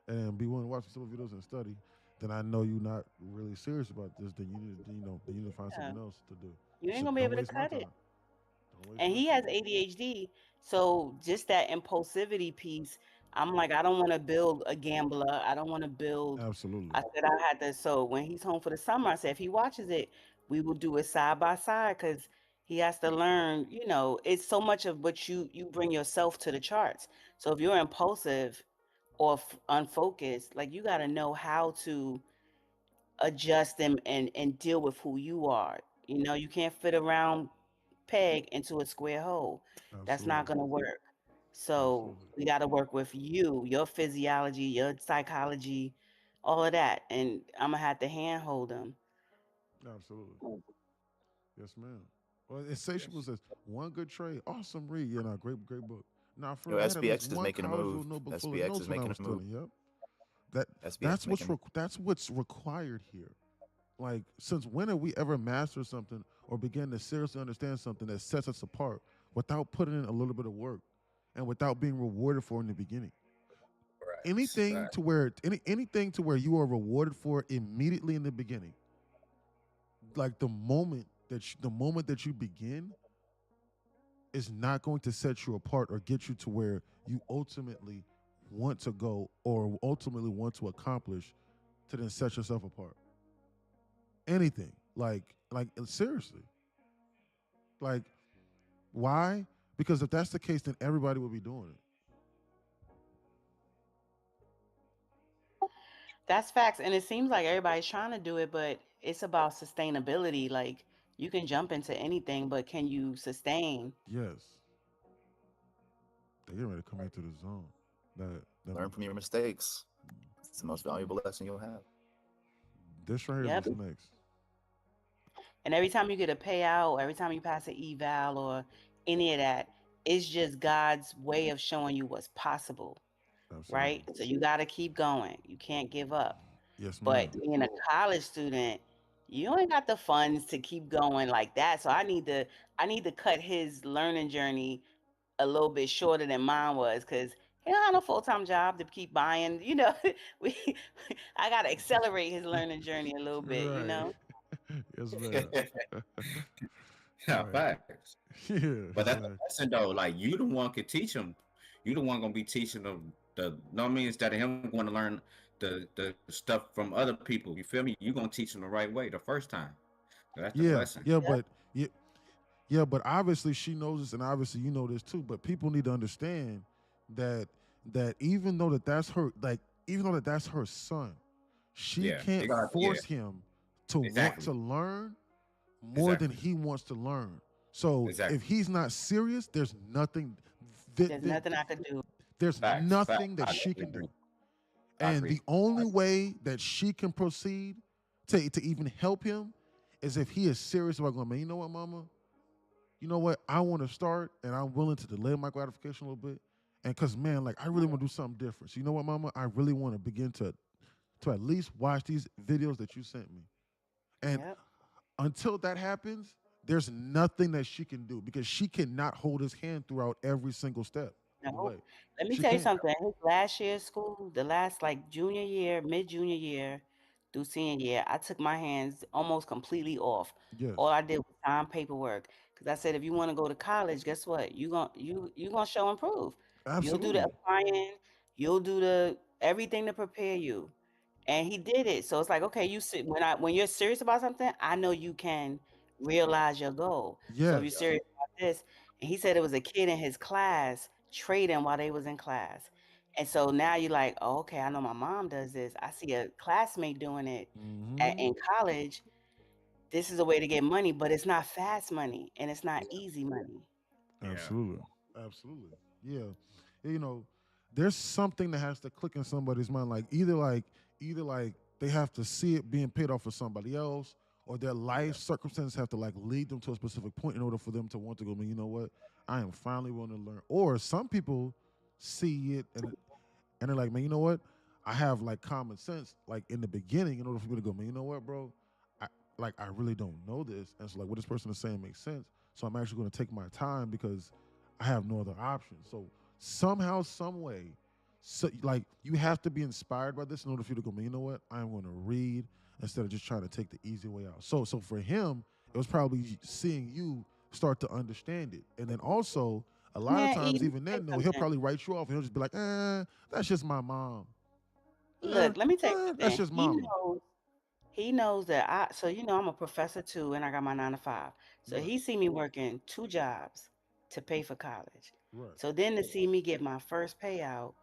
and be willing to watch some simple videos and study, then I know you're not really serious about this. Then you need to, then you need to find Yeah. something else to do. You ain't So gonna be don't able to waste my cut it. time. Don't waste And my he time. has ADHD, so just that impulsivity piece. I'm like, I don't want to build a gambler. I don't want to build. Absolutely. I said I had to. So when he's home for the summer, I said if he watches it, we will do it side by side because he has to learn. It's so much of what you bring yourself to the charts. So if you're impulsive or unfocused, like you got to know how to adjust them and deal with who you are. You can't fit around peg into a square hole. That's not Absolutely. going to work. So Absolutely. we got to work with you, your physiology, your psychology, all of that. And I'm going to have to handhold them. Absolutely. Yes, ma'am. Well, Insatiable says one good trade, awesome read. Yeah, no, great book. Now, for Yo, real, I had at least SBX is one making a college move. rule notebook full of SBX notes is when I making was a move. studying. Yep. That SBX making. that's what's required here. Like, since when have we ever mastered something or began to seriously understand something that sets us apart without putting in a little bit of work and without being rewarded for it in the beginning? Anything Right. to where anything to where you are rewarded for immediately in the beginning, like the moment that you begin, is not going to set you apart or get you to where you ultimately want to go or ultimately want to accomplish to then set yourself apart. Anything like seriously, like why? Because if that's the case, then everybody would be doing it. That's facts. And it seems like everybody's trying to do it, but it's about sustainability. Like you can jump into anything, but can you sustain? Yes, they get ready to come into the zone. That Learn from your mistakes. It's the most valuable lesson you'll have. this right here is Yep. what's next. And every time you get a payout, every time you pass an eval or any of that, it's just God's way of showing you what's possible, right? Absolutely. So you got to keep going. You can't give up. Yes, ma'am. But being a college student, you ain't got the funds to keep going like that. So I need to cut his learning journey a little bit shorter than mine was because he don't have no full-time job to keep buying. We I gotta accelerate his learning journey a little bit, you Right. know? Yes, ma'am. Yeah, Right. facts. Yeah, But that's the exactly. lesson though. Like you the one could teach him. You the one gonna be teaching them no mean instead of him going to learn the stuff from other people. You feel me? You gonna teach him the right way the first time. So that's the Yeah, lesson. yeah, Yep. but yeah, yeah, but obviously she knows this, and obviously you know this too. But people need to understand that even though that's her, like even though that's her son, she Yeah, they can't got force him to want to exactly, learn more than exactly, he wants to learn. So if exactly. he's not serious, there's nothing. Th- There's th- nothing I could do. there's Facts. nothing that I she definitely can agree. do. I And the agree. only way that she can proceed to even help him is if he is serious about going, man, you know what, mama? You know what? I want to start and I'm willing to delay my gratification a little bit. And because, man, like, I really want to do something different. So, you know what, mama? I really want to begin to at least watch these videos that you sent me. And Yep. until that happens, there's nothing that she can do because she cannot hold his hand throughout every single step of the No. way. Let me She tell you can't. something. His last year of school, the last like junior year, mid junior year through senior year, I took my hands almost completely off. Yes, All I did was sign paperwork because I said if you want to go to college, guess what? You gonna show and prove. You'll do the absolutely. applying, you'll do the everything to prepare you. And he did it. So it's like, okay, you see when you're serious about something, I know you can realize your goal. So if you're Yes. serious about this, and he said it was a kid in his class trading while they was in class. And so now you're like, oh, okay, I know my mom does this. I see a classmate doing it in college. This is a way to get money, but it's not fast money and it's not easy money. Absolutely. Absolutely. Yeah. You know, there's something that has to click in somebody's mind. Like either they have to see it being paid off for somebody else, or their life circumstances have to like lead them to a specific point in order for them to want to go, man, you know what? I am finally willing to learn. Or some people see it and they're like, man, you know what? I have like common sense, like in the beginning, in order for me to go, man, you know what, bro? I really don't know this. And so like what this person is saying makes sense. So I'm actually going to take my time because I have no other option. So somehow, some way, so like you have to be inspired by this in order for you to go, man, you know what? I'm going to read instead of just trying to take the easy way out. So for him, it was probably seeing you start to understand it. And then also, a lot of times, even then, no, he'll probably write you off and he'll just be like, that's just my mom. Look, let me tell you That's something. just He mama. knows that I'm a professor too, and I got my 9 to 5. So Right. he see me working 2 jobs to pay for college. Right. So then to see me get my first payout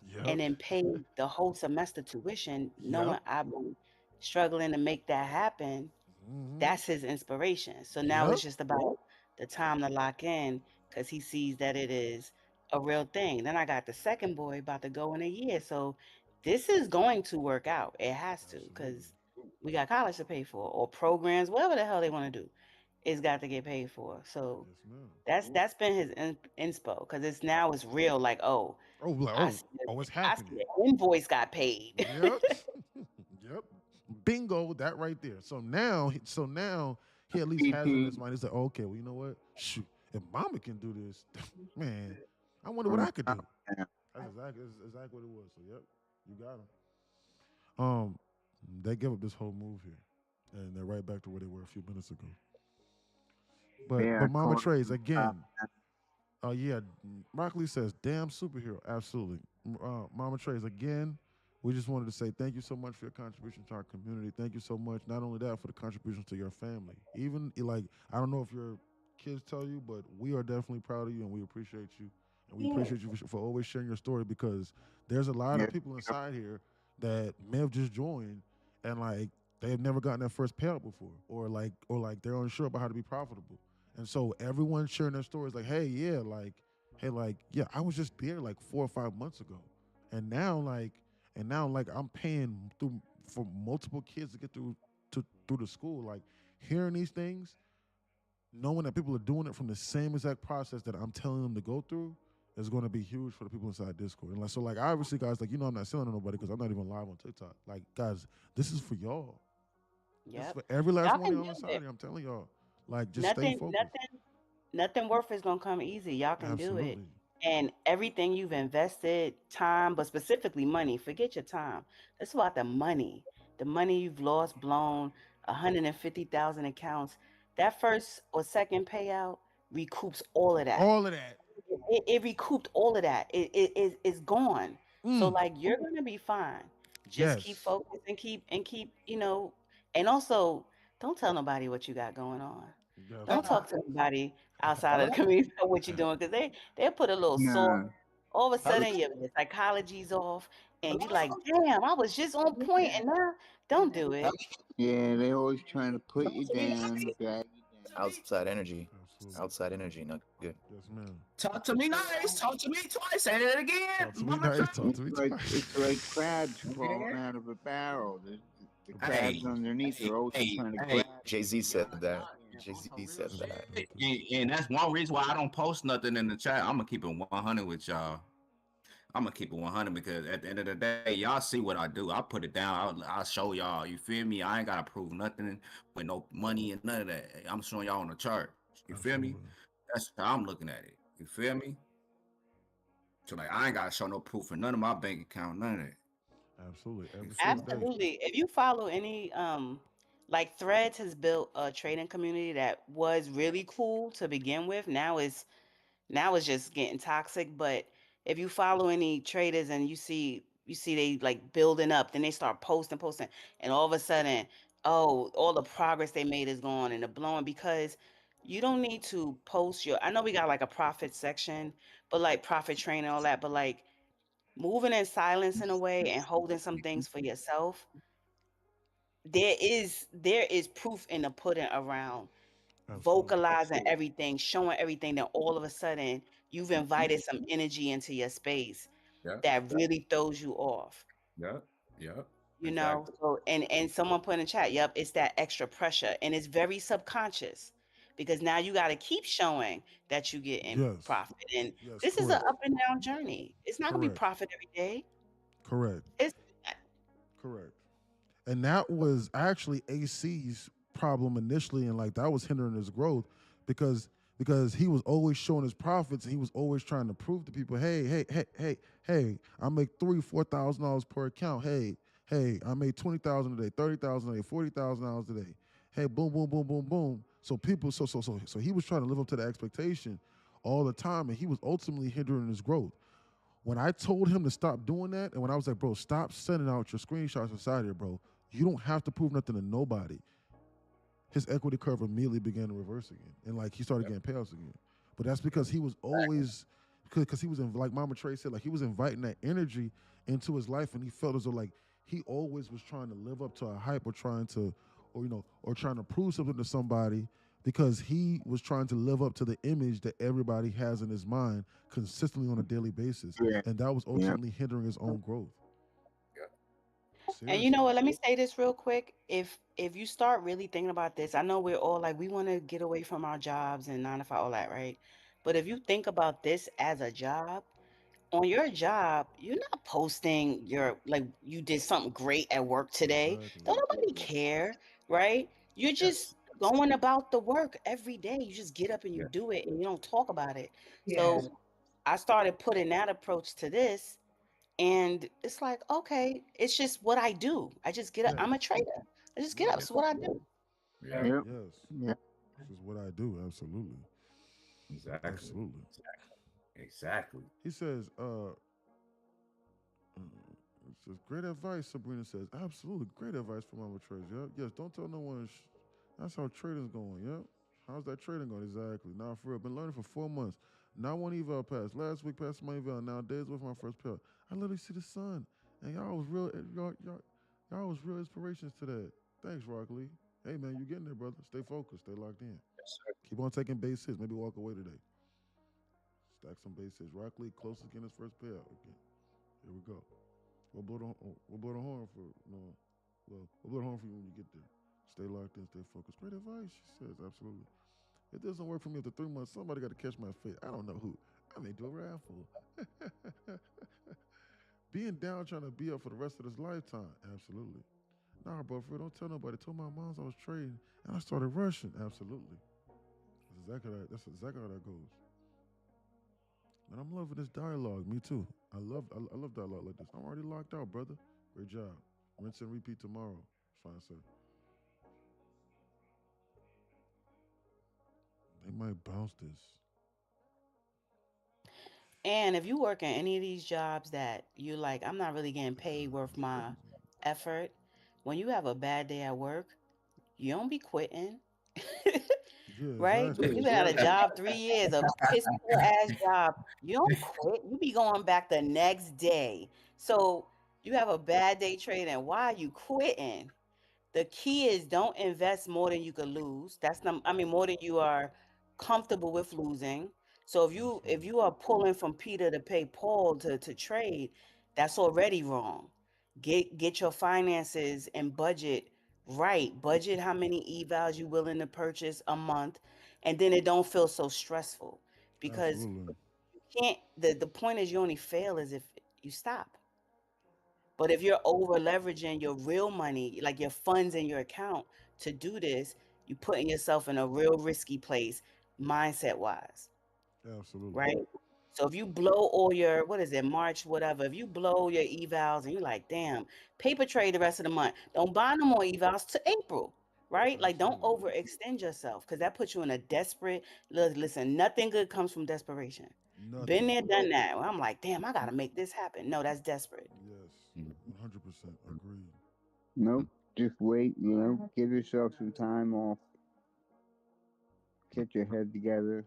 Yep. and then pay the whole semester tuition, knowing Yep. I've been struggling to make that happen, Mm-hmm. that's his inspiration. So now it's Yep. just about the time to lock in because he sees that it is a real thing. Then I got the second boy about to go in a year. So this is going to work out. It has to because we got college to pay for or programs, whatever the hell they want to do. It's got to get paid for. So Yes, ma'am. that's been his inspo because it's real. Like, oh, I see It's the happening. invoice got paid. Yep. Yep. Bingo, that right there. So now he at least has it in his mind. He's like, okay, well, you know what? Shoot, if mama can do this, man, I wonder what I could do. That's exactly what it was. So yep, you got him. They give up this whole move here, and they're right back to where they were a few minutes ago. But Mama Trey's again. Yeah, Rock Lee says, damn superhero. Absolutely. Mama Trey's again. We just wanted to say thank you so much for your contribution to our community. Thank you so much, not only that, for the contributions to your family. Even like, I don't know if your kids tell you, but we are definitely proud of you and we appreciate you. And we appreciate you for always sharing your story because there's a lot of people inside here that may have just joined and like they've never gotten their first payout before, or like they're unsure about how to be profitable. And so everyone sharing their stories like, hey, yeah, I was just there like 4 or 5 months ago. And now I'm paying for multiple kids to get through the school. Like hearing these things, knowing that people are doing it from the same exact process that I'm telling them to go through is going to be huge for the people inside Discord. And so obviously guys, like, I'm not selling to nobody because I'm not even live on TikTok. Like guys, this is for y'all. This is for every last one of y'all inside here. I'm telling y'all. Like just stay focused. Nothing worth is gonna come easy. Y'all can do it. Absolutely. And everything you've invested, time, but specifically money, forget your time. It's about the money. The money you've lost, blown, 150,000 accounts. That first or second payout recoups all of that. All of that. It recouped all of that. It's gone. So like you're gonna be fine. Just keep focused and keep, and also don't tell nobody what you got going on. Don't talk to anybody outside of the community about what you're doing because they'll put a little salt. All of a sudden your psychology's off and you're like, damn, I was just on point and now don't do it. Yeah, they always trying to put you down, drag you down. Outside energy. Outside energy, not good. Yes, ma'am. Talk to me nice. Talk to me twice. Say it again. Talk to me nice. Talk to me twice. It's like crabs falling out of a barrel. The crabs underneath are always trying to grab. Jay-Z said that. Jay-Z said that. And that's one reason why I don't post nothing in the chat. I'm gonna keep it 100 with y'all. I'm gonna keep it 100 because at the end of the day, y'all see what I do. I put it down. I'll show y'all. You feel me? I ain't gotta prove nothing with no money and none of that. I'm showing y'all on the chart. You feel me? That's how I'm looking at it. You feel me? So like, I ain't gotta show no proof for none of my bank account, none of that. Absolutely. Absolutely. If you follow any like Threads has built a trading community that was really cool to begin with. Now it's just getting toxic. But if you follow any traders and you see they like building up, then they start posting, and all of a sudden, oh, all the progress they made is gone and the blowing because you don't need to post your. I know we got like a profit section, but like profit training, all that, but like moving in silence in a way and holding some things for yourself. There is proof in the pudding around Absolutely. vocalizing everything, showing everything. Then all of a sudden, you've invited some energy into your space Yep. that really throws you off. Yep. Yep. You know, Exactly. so and someone put in the chat, yep, it's that extra pressure, and it's very subconscious because now you got to keep showing that you get in Yes. profit, and Yes. this is an Correct. up and down journey. It's not gonna be Correct. profit every day. Correct. It's Correct. And that was actually AC's problem initially, and like that was hindering his growth because he was always showing his profits and he was always trying to prove to people, hey, I make $3,000-$4,000 per account. Hey, I made 20,000 a day, 30,000 a day, $40,000 a day. Hey, boom, boom, boom, boom, boom. So people, so he was trying to live up to the expectation all the time, and he was ultimately hindering his growth. When I told him to stop doing that, and when I was like, bro, stop sending out your screenshots inside here, bro. You don't have to prove nothing to nobody. His equity curve immediately began to reverse again. And like he started getting payouts again. But that's because he was always, because he was, like Mama Trey said, like he was inviting that energy into his life, and he felt as though like he always was trying to live up to a hype or trying to, or trying to prove something to somebody because he was trying to live up to the image that everybody has in his mind consistently on a daily basis. Yeah. And that was Yeah. ultimately hindering his own growth. And you know what? Let me say this real quick. If you start really thinking about this, I know we're all like we want to get away from our jobs and 9 to 5, all that, right? But if you think about this as a job, on your job, you're not posting your like you did something great at work today. Don't nobody care, right? You're just going about the work every day. You just get up and you do it and you don't talk about it. Yes. So I started putting that approach to this, and it's like, okay, it's just what I do. I just get up. I'm a trader. I just get up. It's what I do. Yeah. Yep. Yes. Yeah. This is what I do. Absolutely. Exactly. Absolutely. Exactly. He says, it says, great advice, Sabrina says. Absolutely. Great advice from Mama Trace. Yep. Yes, don't tell no one. That's how trading's going. Yep. How's that trading going? Exactly. Now, for real, been learning for 4 months. Not one eval passed. Last week passed my eval. Now days with my first payout. I literally see the sun. And y'all was real, y'all was real inspirations to that. Thanks, Rock Lee. Hey man, you getting there, brother. Stay focused. Stay locked in. Keep on taking base hits. Maybe walk away today. Stack some base hits. Rock Lee close to getting his first payout again. Here we go. We'll blow the horn for no. Well, we'll blow the horn for you when you get there. Stay locked in, stay focused. Great advice, she says. Absolutely. It doesn't work for me after 3 months. Somebody got to catch my fate. I don't know who. I may do a raffle. Being down trying to be up for the rest of his lifetime. Absolutely. Nah, bro, for real, don't tell nobody. Told my moms I was trading and I started rushing. Absolutely. That's exactly how that goes. And I'm loving this dialogue. Me too. I love dialogue like this. I'm already locked out, brother. Great job. Rinse and repeat tomorrow. Fine, sir. They might bounce this. And if you work in any of these jobs that you like, I'm not really getting paid worth my effort. When you have a bad day at work, you don't be quitting. Yeah, Right? exactly. You've been at a job 3 years, a piss poor ass job. You don't quit. You be going back the next day. So you have a bad day trading. Why are you quitting? The key is don't invest more than you could lose. More than you are comfortable with losing. So if you are pulling from Peter to pay Paul to trade, that's already wrong. Get your finances and budget right. Budget how many evals you willing to purchase a month, and then it don't feel so stressful because Absolutely. you can't. The point is you only fail is if you stop. But if you're over leveraging your real money, like your funds in your account to do this, you're putting yourself in a real risky place, mindset wise, Absolutely. right? So if you blow all your, what is it, March, whatever, if you blow your evals and you're like, damn, paper trade the rest of the month, don't buy no more evals to April, right? Like don't overextend yourself because that puts you in a desperate, listen, nothing good comes from desperation. Nothing. Been there, done that. I'm like, damn, I got to make this happen. No, that's desperate. Yes. 100% agreed. Nope. Just wait, give yourself some time off. get your head together,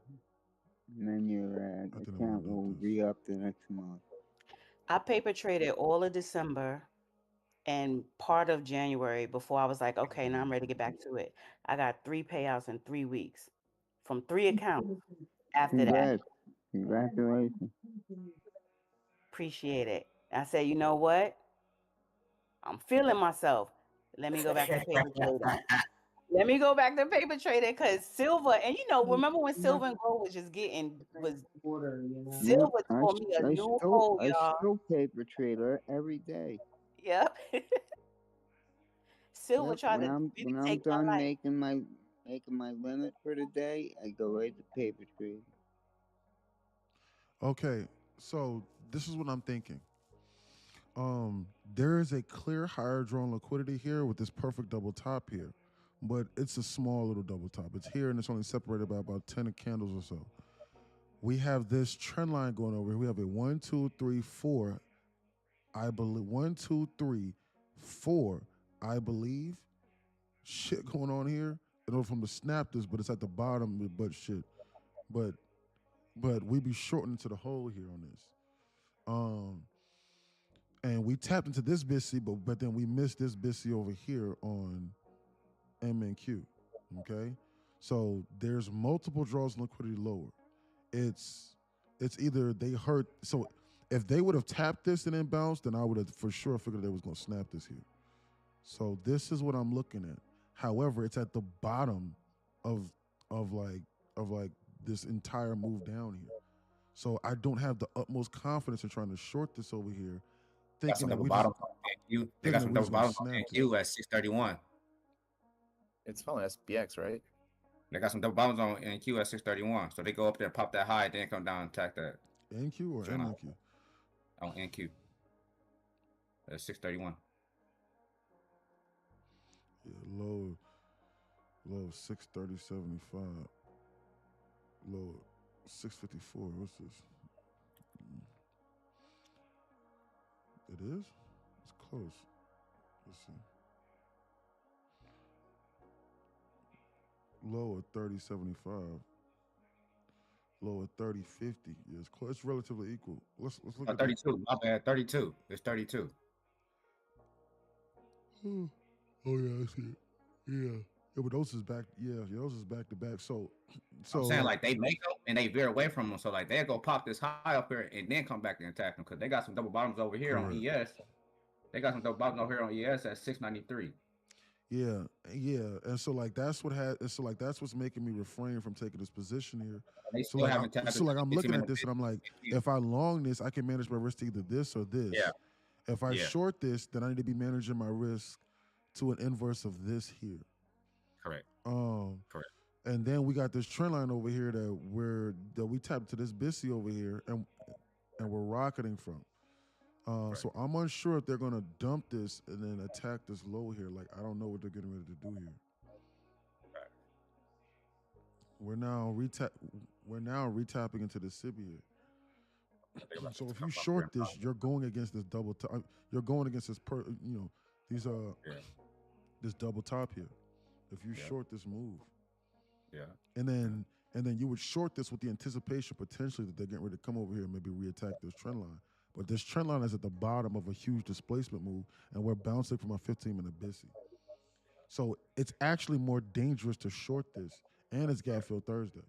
and then your I think I'm account gonna will dump this. re-up the next month. I paper traded all of December and part of January before I was like, okay, now I'm ready to get back to it. I got 3 payouts in 3 weeks from 3 accounts after that. Congrats. Congratulations. Appreciate it. I said, you know what? I'm feeling myself. Let me go back to paper trading. Let me go back to paper trading because silver, and remember when silver and gold was just was Yep, silver taught me a new code, I y'all. still paper trader every day. Yep. Silver Yep. tried to When really I'm take my done life. making my limit for the day, I go right to paper trade. Okay, so this is what I'm thinking. There is a clear higher drawn liquidity here with this perfect double top here, but it's a small little double top. It's here and it's only separated by about 10 candles or so. We have this trend line going over here. We have a 1, 2, 3, 4. I believe 1, 2, 3, 4. I believe shit going on here in order for them to snap this, but it's at the bottom. But shit, but we be shorting to the hole here on this. And we tapped into this BISI, but then we missed this BISI over here on MNQ. Okay, so there's multiple draws in liquidity lower. It's either they hurt. So if they would have tapped this and then bounced, then I would have for sure figured they was gonna snap this here. So this is what I'm looking at. However, it's at the bottom of like this entire move down here. So I don't have the utmost confidence in trying to short this over here, Got some thinking that double we bottoms just on NQ. They thinking got that some we double just gonna bottoms on snap this. NQ at 631. It's following SPX, right? They got some double bottoms on NQ at 631. So they go up there, pop that high, then come down and attack that. NQ or Trend line. MNQ? On NQ. At 631. Yeah, low 630.75. Low 654. What's this? It is? It's close. Let's see. Low at 30.75. Low at 30.50. Yeah, it's close. It's relatively equal. Let's look at 32. My bad. 32. It's 32. Oh yeah, I see it. Yeah. Yeah, but those is back. Yeah, those is back to back. So I'm saying like they make them and they veer away from them. So like they'll go pop this high up here and then come back and attack them because they got some double bottoms over here on ES. They got some double bottoms over here on ES at 693. Yeah, and so like that's what that's what's making me refrain from taking this position here. They So still like, haven't tapped I'm into looking at 15-minute this and I'm like, if I long this, I can manage my risk to either this or this. Yeah. If I Yeah. short this, then I need to be managing my risk to an inverse of this here. Correct. Correct. And then we got this trend line over here that we tapped to this BISI over here and we're rocketing from. So I'm unsure if they're gonna dump this and then attack this low here. Like I don't know what they're getting ready to do here. We're now retapping into the SIB here. So if you short this, you're going against this double top. You're going against this this double top here. If you short this move. Yeah. And then you would short this with the anticipation potentially that they're getting ready to come over here and maybe reattack this trend line. But this trend line is at the bottom of a huge displacement move, and we're bouncing from a 15-minute BISI. So it's actually more dangerous to short this, and it's gap fill Thursday.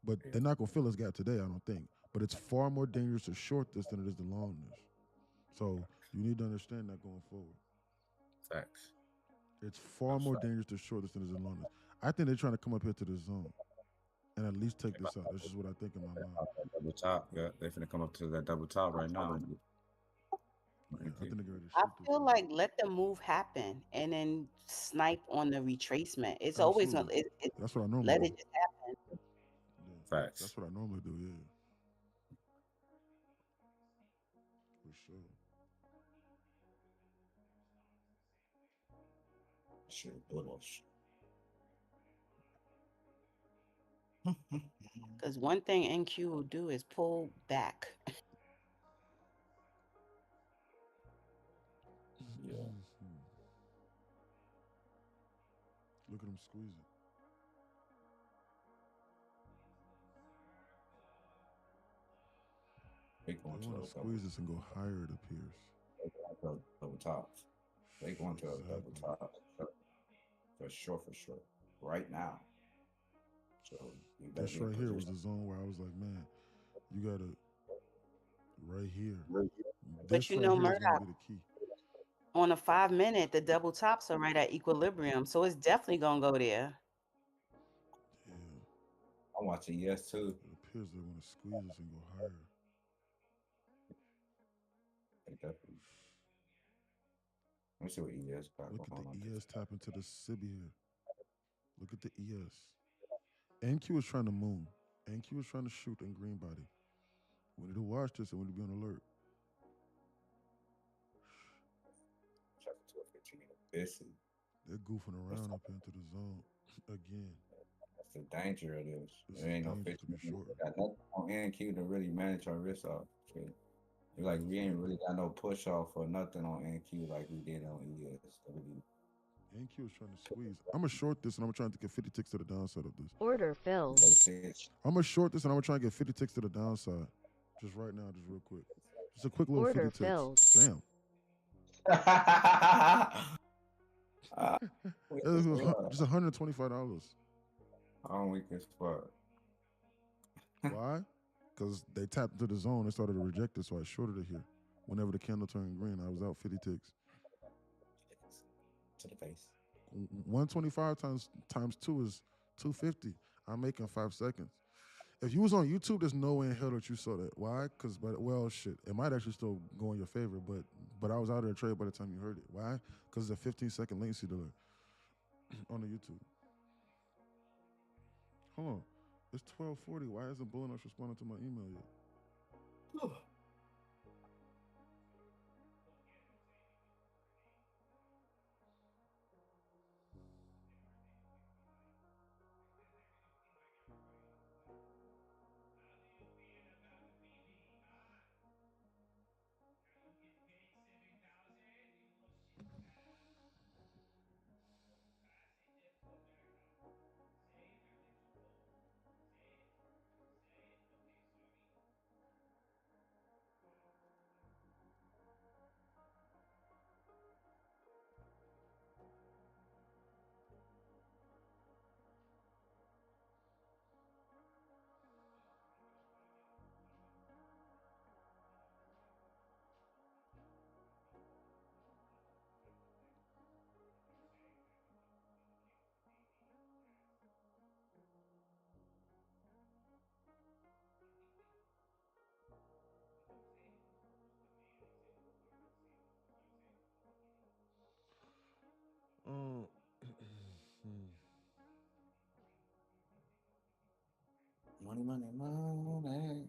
But they're not gonna fill this gap today, I don't think. But it's far more dangerous to short this than it is to long this. So you need to understand that going forward. Facts. It's far more dangerous to short this than it is to long this. I think they're trying to come up here to this zone and at least take this out. That's just what I think in my mind. Double top. Yeah, they're finna come up to that double top right now. Yeah, I think they're ready to I shoot this. feel like let the move happen and then snipe on the retracement. It's always gonna Absolutely. That's what I normally let do. it just happen. Facts. That's what I normally do, yeah. For sure. Sure, bullish. Because one thing NQ will do is pull back. Yeah. Look at him squeeze it. going They to want a to double. squeeze this and go higher, it appears. They going to a double tops. They going to a double Exactly. top for sure, for sure. Right now. So you better This be in right here was position. the zone where I was like, man, you gotta right here. But This you right know, here is gonna Murdoch, be the key. on a 5 minute, the double tops are right at equilibrium, so it's definitely gonna go there. Yeah, I'm watching yes too. it appears they want to squeeze this and go higher. They definitely. Let me see what ES got Look at going on. the ES tap into the SIBI here. Look at the ES. NQ is trying to moon. NQ is trying to shoot in green body. We need to watch this and we need to be on alert. Check to a 15 busy. They're goofing around up into the zone again. That's the danger of this. This There is ain't no dangerous to 15 be short. We got nothing on NQ to really manage our risk off. Shit. It's like we ain't really got no push off or nothing on NQ like we did on ES. NQ is trying to squeeze. I'm gonna short this and I'm gonna try to get 50 ticks to the downside of this. Order filled. I'm gonna short this and I'm gonna try to get 50 ticks to the downside. Just right now, just real quick. Just a quick little Order 50 ticks. filled. Bam. Just $125. I'm weak as fuck. Why? Because they tapped into the zone. They started to reject it, so I shorted it here. Whenever the candle turned green, I was out 50 ticks. To the face. 125 times 2 is 250. I'm making 5 seconds. If you was on YouTube, there's no way in hell that you saw that. Why? Because, well, shit, it might actually still go in your favor, but I was out of the trade by the time you heard it. Why? Because it's a 15-second latency delay on the YouTube. Hold on. It's 12:40. Why isn't Bullinox responding to my email yet? Money, money, money.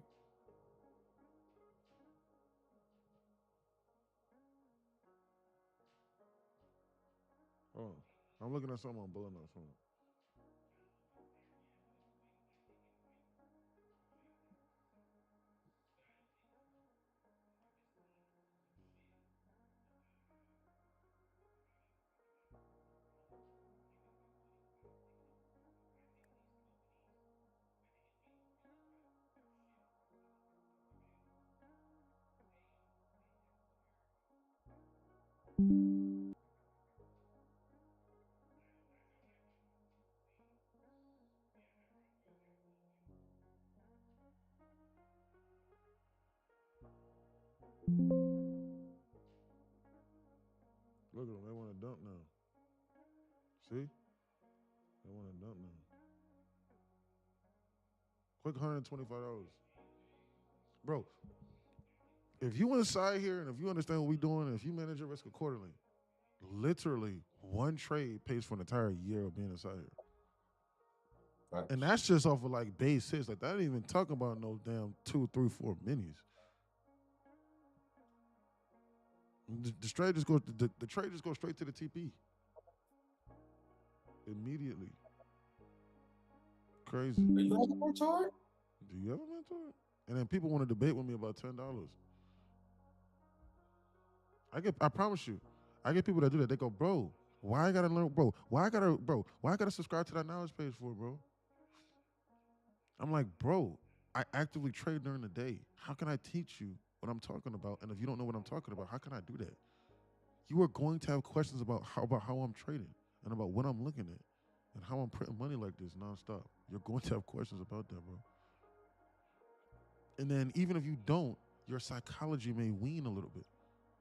Oh, I'm looking at something on Bullinox. Hold on. Look at them. They want to dump now. See? They want to dump now. Quick $125. Bro, if you inside here and if you understand what we're doing, and if you manage your risk accordingly, literally one trade pays for an entire year of being inside here. Right. And that's just off of like base hits. Like that ain't even talking about no damn 2, 3, 4 minis. The trade just goes. The trade just goes straight to the TP. Immediately. Crazy. Do you have a mentor? Do you have a mentor? And then people want to debate with me about $10. I promise you, I get people that do that. They go, bro, why I gotta learn, bro? Why I gotta subscribe to that knowledge page for, bro? I'm like, bro, I actively trade during the day. How can I teach you what I'm talking about? And if you don't know what I'm talking about, how can I do that? You are going to have questions about how I'm trading and about what I'm looking at and how I'm printing money like this nonstop. You're going to have questions about that, bro. And then even if you don't, your psychology may wean a little bit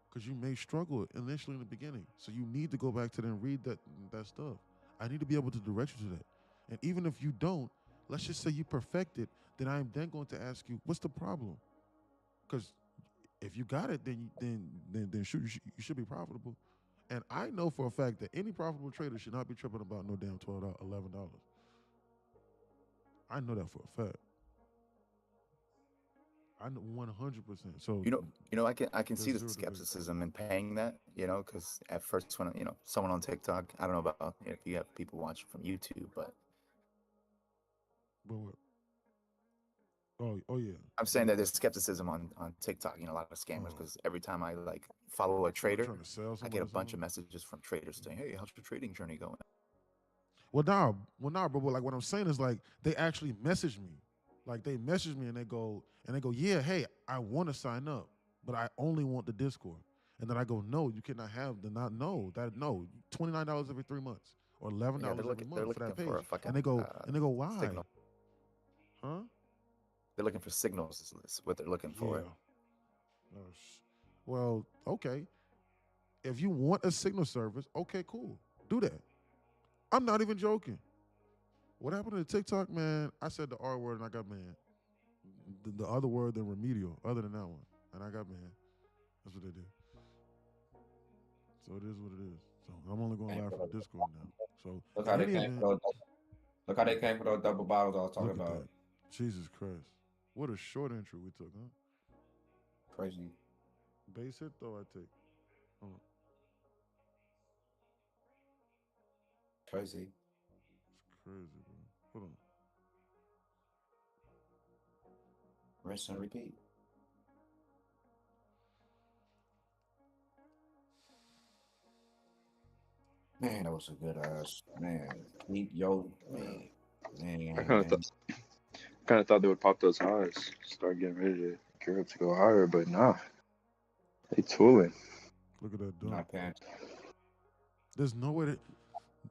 because you may struggle initially in the beginning. So you need to go back to them and read that stuff. I need to be able to direct you to that. And even if you don't, let's just say you perfect it, then I'm then going to ask you, what's the problem? Because if you got it, then shoot, you should be profitable. And I know for a fact that any profitable trader should not be tripping about no damn $12, $11. I know that for a fact. I know 100%. So I can see there's the zero debate. skepticism in paying that, because at first when someone on TikTok, I don't know about if you have people watching from YouTube, but But what? Oh yeah. I'm saying that there's skepticism on TikTok, a lot of scammers, because every time I follow a trader, trying to sell I get someone a or bunch of something? messages from traders saying, "Hey, how's your trading journey going?" Well, nah, bro. But like what I'm saying is like they actually message me, like they message me and they go, yeah, hey, I want to sign up, but I only want the Discord. And then I go, no, you cannot have the not no that no $29 every 3 months or $11 Yeah, they're every looking month for that for a page. fucking And they go, why? signal. Huh? They're looking for signals. Is what they're looking for. Yeah. Well, okay. If you want a signal service, okay, cool. Do that. I'm not even joking. What happened to TikTok, man? I said the R word and I got banned. The other word than remedial, other than that one, and I got banned. That's what they did. So it is what it is. So I'm only going live for the Discord now. So Look how in they any came event, for those. Look how they came for those double bottles I was talking look at about. that. Jesus Christ. What a short intro we took, huh? Crazy. Base hit though I take. Hold on. Crazy. It's crazy, bro. Hold on. Rinse and repeat. Man, that was a good ass man. Keep yo man. I kind of thought they would pop those highs, start getting ready to gear up to go higher, but nah, they tooling. Look at that dump. Not paying. There's no way that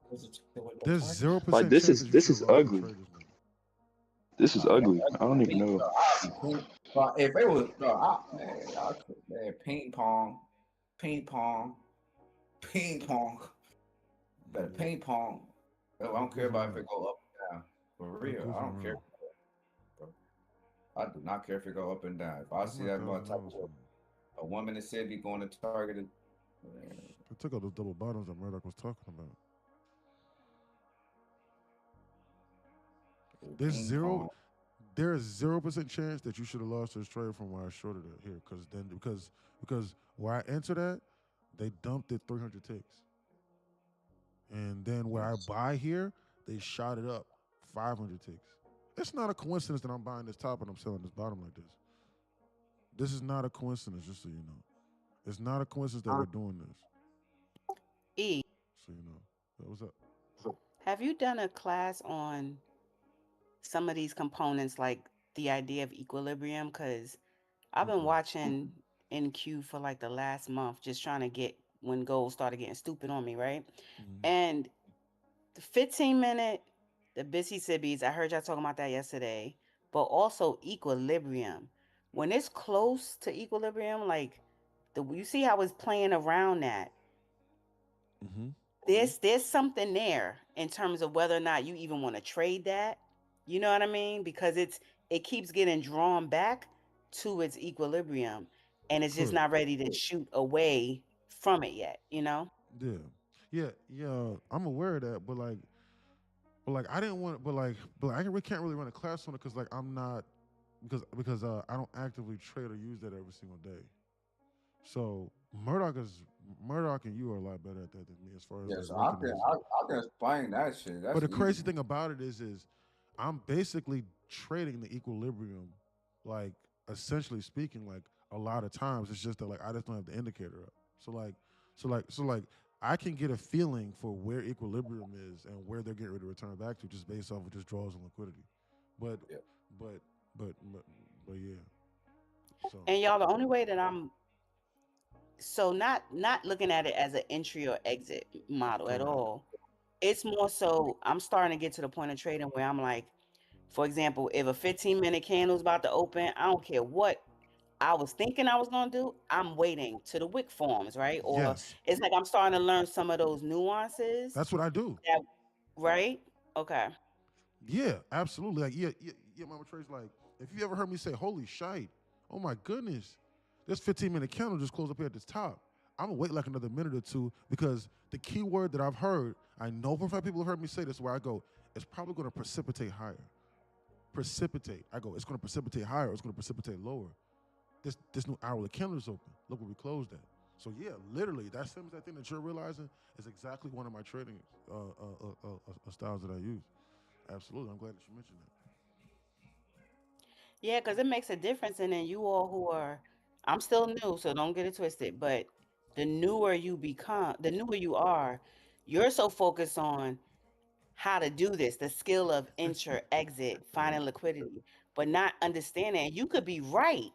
There's there's 0% Like chance this that you should is have lost ugly. the traders, man. This is ugly. I don't even know. If it was, man, ping pong, better ping pong. I don't care about if it go up and down. For real, I don't care. Bro. I do not care if it go up and down. If I see that about type of a woman in Sydney going to Target, I took out those double bottoms that Murdoch was talking about. There's there is 0% chance that you should have lost this trade from where I shorted it here, because where I entered at, they dumped it 300 ticks, and then where I buy here, they shot it up 500 ticks. It's not a coincidence that I'm buying this top and I'm selling this bottom like this. This is not a coincidence, just so you know. It's not a coincidence that we're doing this. E. So you know, what's up? Have you done a class on some of these components, like the idea of equilibrium? Because I've been watching NQ for like the last month, just trying to get when gold started getting stupid on me, right? And the 15-minute, the Bissy Sibbies, I heard y'all talking about that yesterday, but also equilibrium. When it's close to equilibrium, like you see how it's playing around that. There's something there in terms of whether or not you even want to trade that. You know what I mean? Because it keeps getting drawn back to its equilibrium, and it's just not ready to shoot away from it yet. Yeah. I'm aware of that, but I didn't want, we can't really run a class on it because I'm not because I don't actively trade or use that every single day. So Murdoch and you are a lot better at that than me as far as yes, I can explain that shit. That's but the crazy easy. thing about it is I'm basically trading the equilibrium, like essentially speaking, like a lot of times it's just that I just don't have the indicator up. So I can get a feeling for where equilibrium is and where they're getting ready to return back to just based off of just draws and liquidity. but yeah. So And y'all, the only way that I'm so not looking at it as an entry or exit model at correct. all. It's more so I'm starting to get to the point of trading where I'm like, for example, if a 15-minute candle is about to open, I don't care what I was thinking I was gonna do. I'm waiting till the wick forms, right? Or Yes, it's like I'm starting to learn some of those nuances. that's what I do. That, right? Okay. Yeah, absolutely. Like, yeah, Mama Trey's like, if you ever heard me say, holy shite, oh my goodness, this 15-minute candle just closed up here at this top. I'm gonna wait like another minute or two because the key word that I've heard, I know for a fact people have heard me say this where I go, it's probably gonna precipitate higher. Precipitate. I go, it's gonna precipitate higher, it's gonna precipitate lower. This new hourly candle is open. Look where we closed at. So yeah, literally, that same that thing that you're realizing is exactly one of my trading styles that I use. Absolutely. I'm glad that you mentioned that. Yeah, because it makes a difference. And then you all who are, I'm still new, so don't get it twisted. But the newer you become, the newer you are, you're so focused on how to do this, the skill of enter, exit, finding liquidity, but not understanding. You could be right,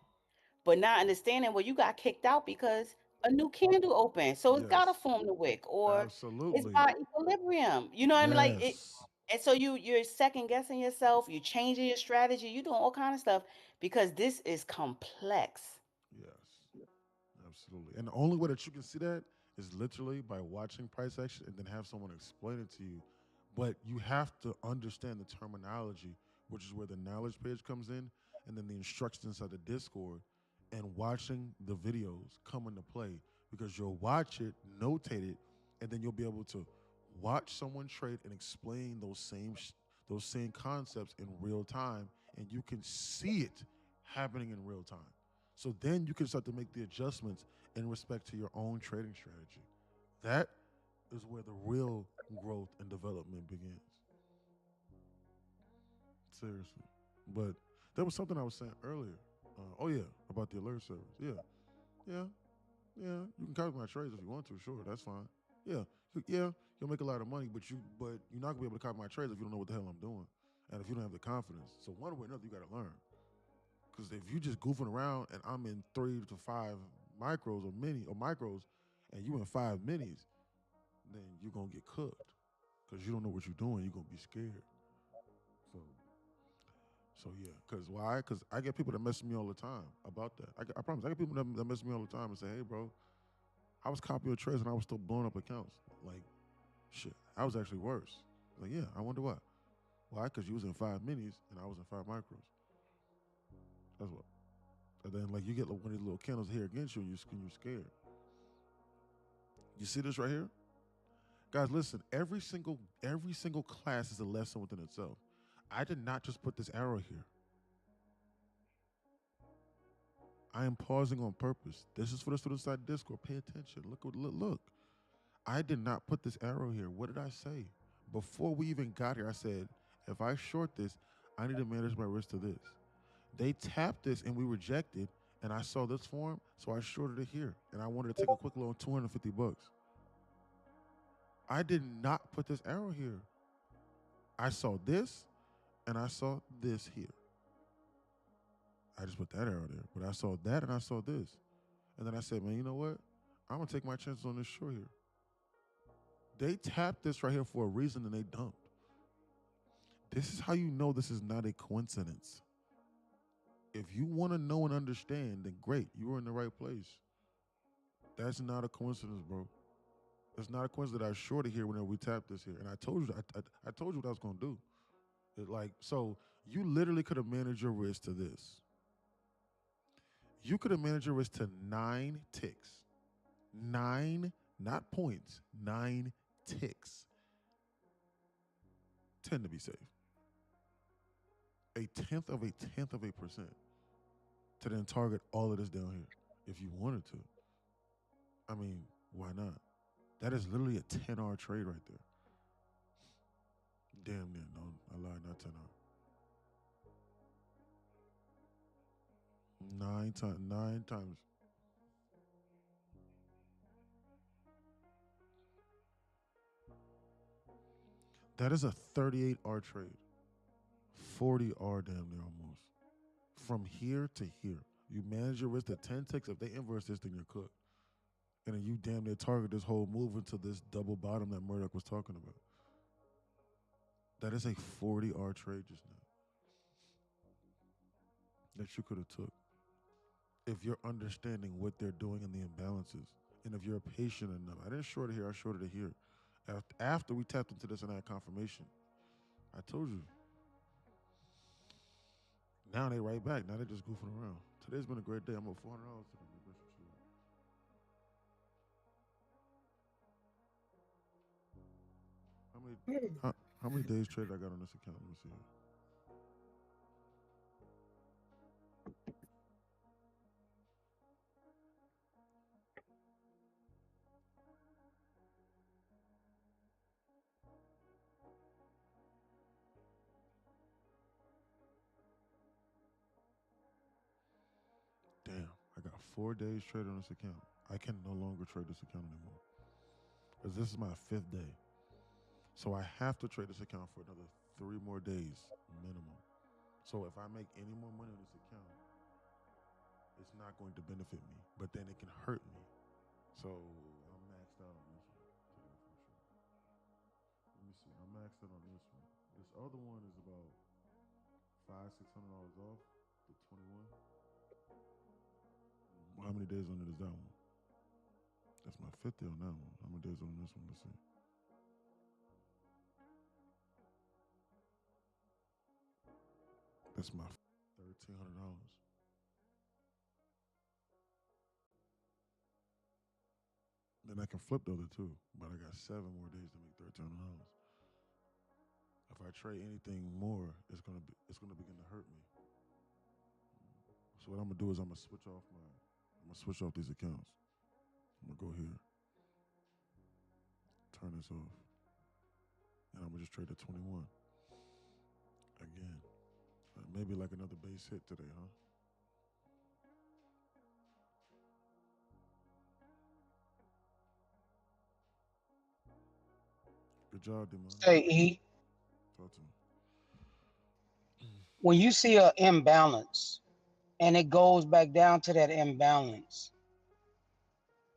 but not understanding well, you got kicked out because a new candle opened. So it's gotta Yes. form the wick, or it's Absolutely. by equilibrium. You know what I mean? Like it, Yes. and so you're second guessing yourself, you're changing your strategy, you're doing all kind of stuff because this is complex. Yes. Absolutely. And the only way that you can see that is literally by watching price action and then have someone explain it to you. But you have to understand the terminology, which is where the knowledge page comes in, and then the instructions inside the Discord, and watching the videos come into play because you'll watch it, notate it, and then you'll be able to watch someone trade and explain those same concepts in real time, and you can see it happening in real time. So then you can start to make the adjustments in respect to your own trading strategy. That is where the real growth and development begins. Seriously. But there was something I was saying earlier. Oh yeah, about the alert service. Yeah, yeah. You can copy my trades if you want to. Sure, that's fine. Yeah, yeah. You'll make a lot of money, but you're not gonna be able to copy my trades if you don't know what the hell I'm doing, and if you don't have the confidence. So one way or another, you got to learn. Because if you just goofing around and I'm in 3 to 5 micros or micros, and you in 5 minis, then you're gonna get cooked. Because you don't know what you're doing, you're gonna be scared. So, so yeah. Because why? Because I get people that mess with me all the time about that. I promise. I get people that mess with me all the time and say, "Hey, bro, I was copying your trades and I was still blowing up accounts. Like, shit, I was actually worse." Like, yeah. I wonder why. Why? Because you was in 5 minis and I was in 5 micros. That's what. And then like you get like one of these little candles here against you and you're scared. You see this right here? Guys, listen, every single class is a lesson within itself. I did not just put this arrow here. I am pausing on purpose. This is for the student side Discord. Pay attention. Look. I did not put this arrow here. What did I say? Before we even got here, I said, if I short this, I need to manage my risk to this. They tapped this and we rejected, and I saw this form, so I shorted it here. And I wanted to take a quick loan, $250. I did not put this arrow here. I saw this, and I saw this here. I just put that arrow there, but I saw that and I saw this. And then I said, man, you know what? I'm gonna take my chances on this short here. They tapped this right here for a reason and they dumped. This is how you know this is not a coincidence. If you want to know and understand, then great, you were in the right place. That's not a coincidence, bro. It's not a coincidence that I shorted here whenever we tapped this here. And I told you, I told you what I was gonna do. So you literally could have managed your risk to this. You could have managed your risk to 9 ticks. 9, not points, 9 ticks. 10 to be safe. A tenth of a percent to then target all of this down here if you wanted to. I mean, why not? That is literally a 10R trade right there. Damn near, no, I lied, not 10R. 9 times. That is a 38R trade. 40R damn near almost. from here to here. You manage your risk to 10 ticks. If they inverse this, then you're cooked. And then you damn near target this whole move into this double bottom that Murdoch was talking about. That is a 40R trade just now that you could have took. If you're understanding what they're doing in the imbalances, and if you're patient enough. I didn't short it here, I shorted it here. After we tapped into this and I had confirmation, I told you. Now they right back. Now they're just goofing around. Today's been a great day. I'm up $400 today. How many days traded I got on this account? Let me see. Damn, I got 4 days traded on this account. I can no longer trade this account anymore. Because this is my 5th day. So I have to trade this account for another 3 more days minimum. So if I make any more money on this account, it's not going to benefit me, but then it can hurt me. So I'm maxed out on this one. Let me see. I'm maxed out on this one. This other one is about $500-$600 off the 21. How many days on it is that one? That's my 5th day on that one. How many days on this one? Let's see. That's my $1,300. Then I can flip the other 2, but I got 7 more days to make $1,300. If I trade anything more, it's gonna begin to hurt me. So what I'm gonna do is I'm gonna switch off these accounts. I'm gonna go here, turn this off, and I'm gonna just trade the 21 again. Maybe like another base hit today, huh? Good job, Demon. Say, E, Talk to me. when you see an imbalance and it goes back down to that imbalance,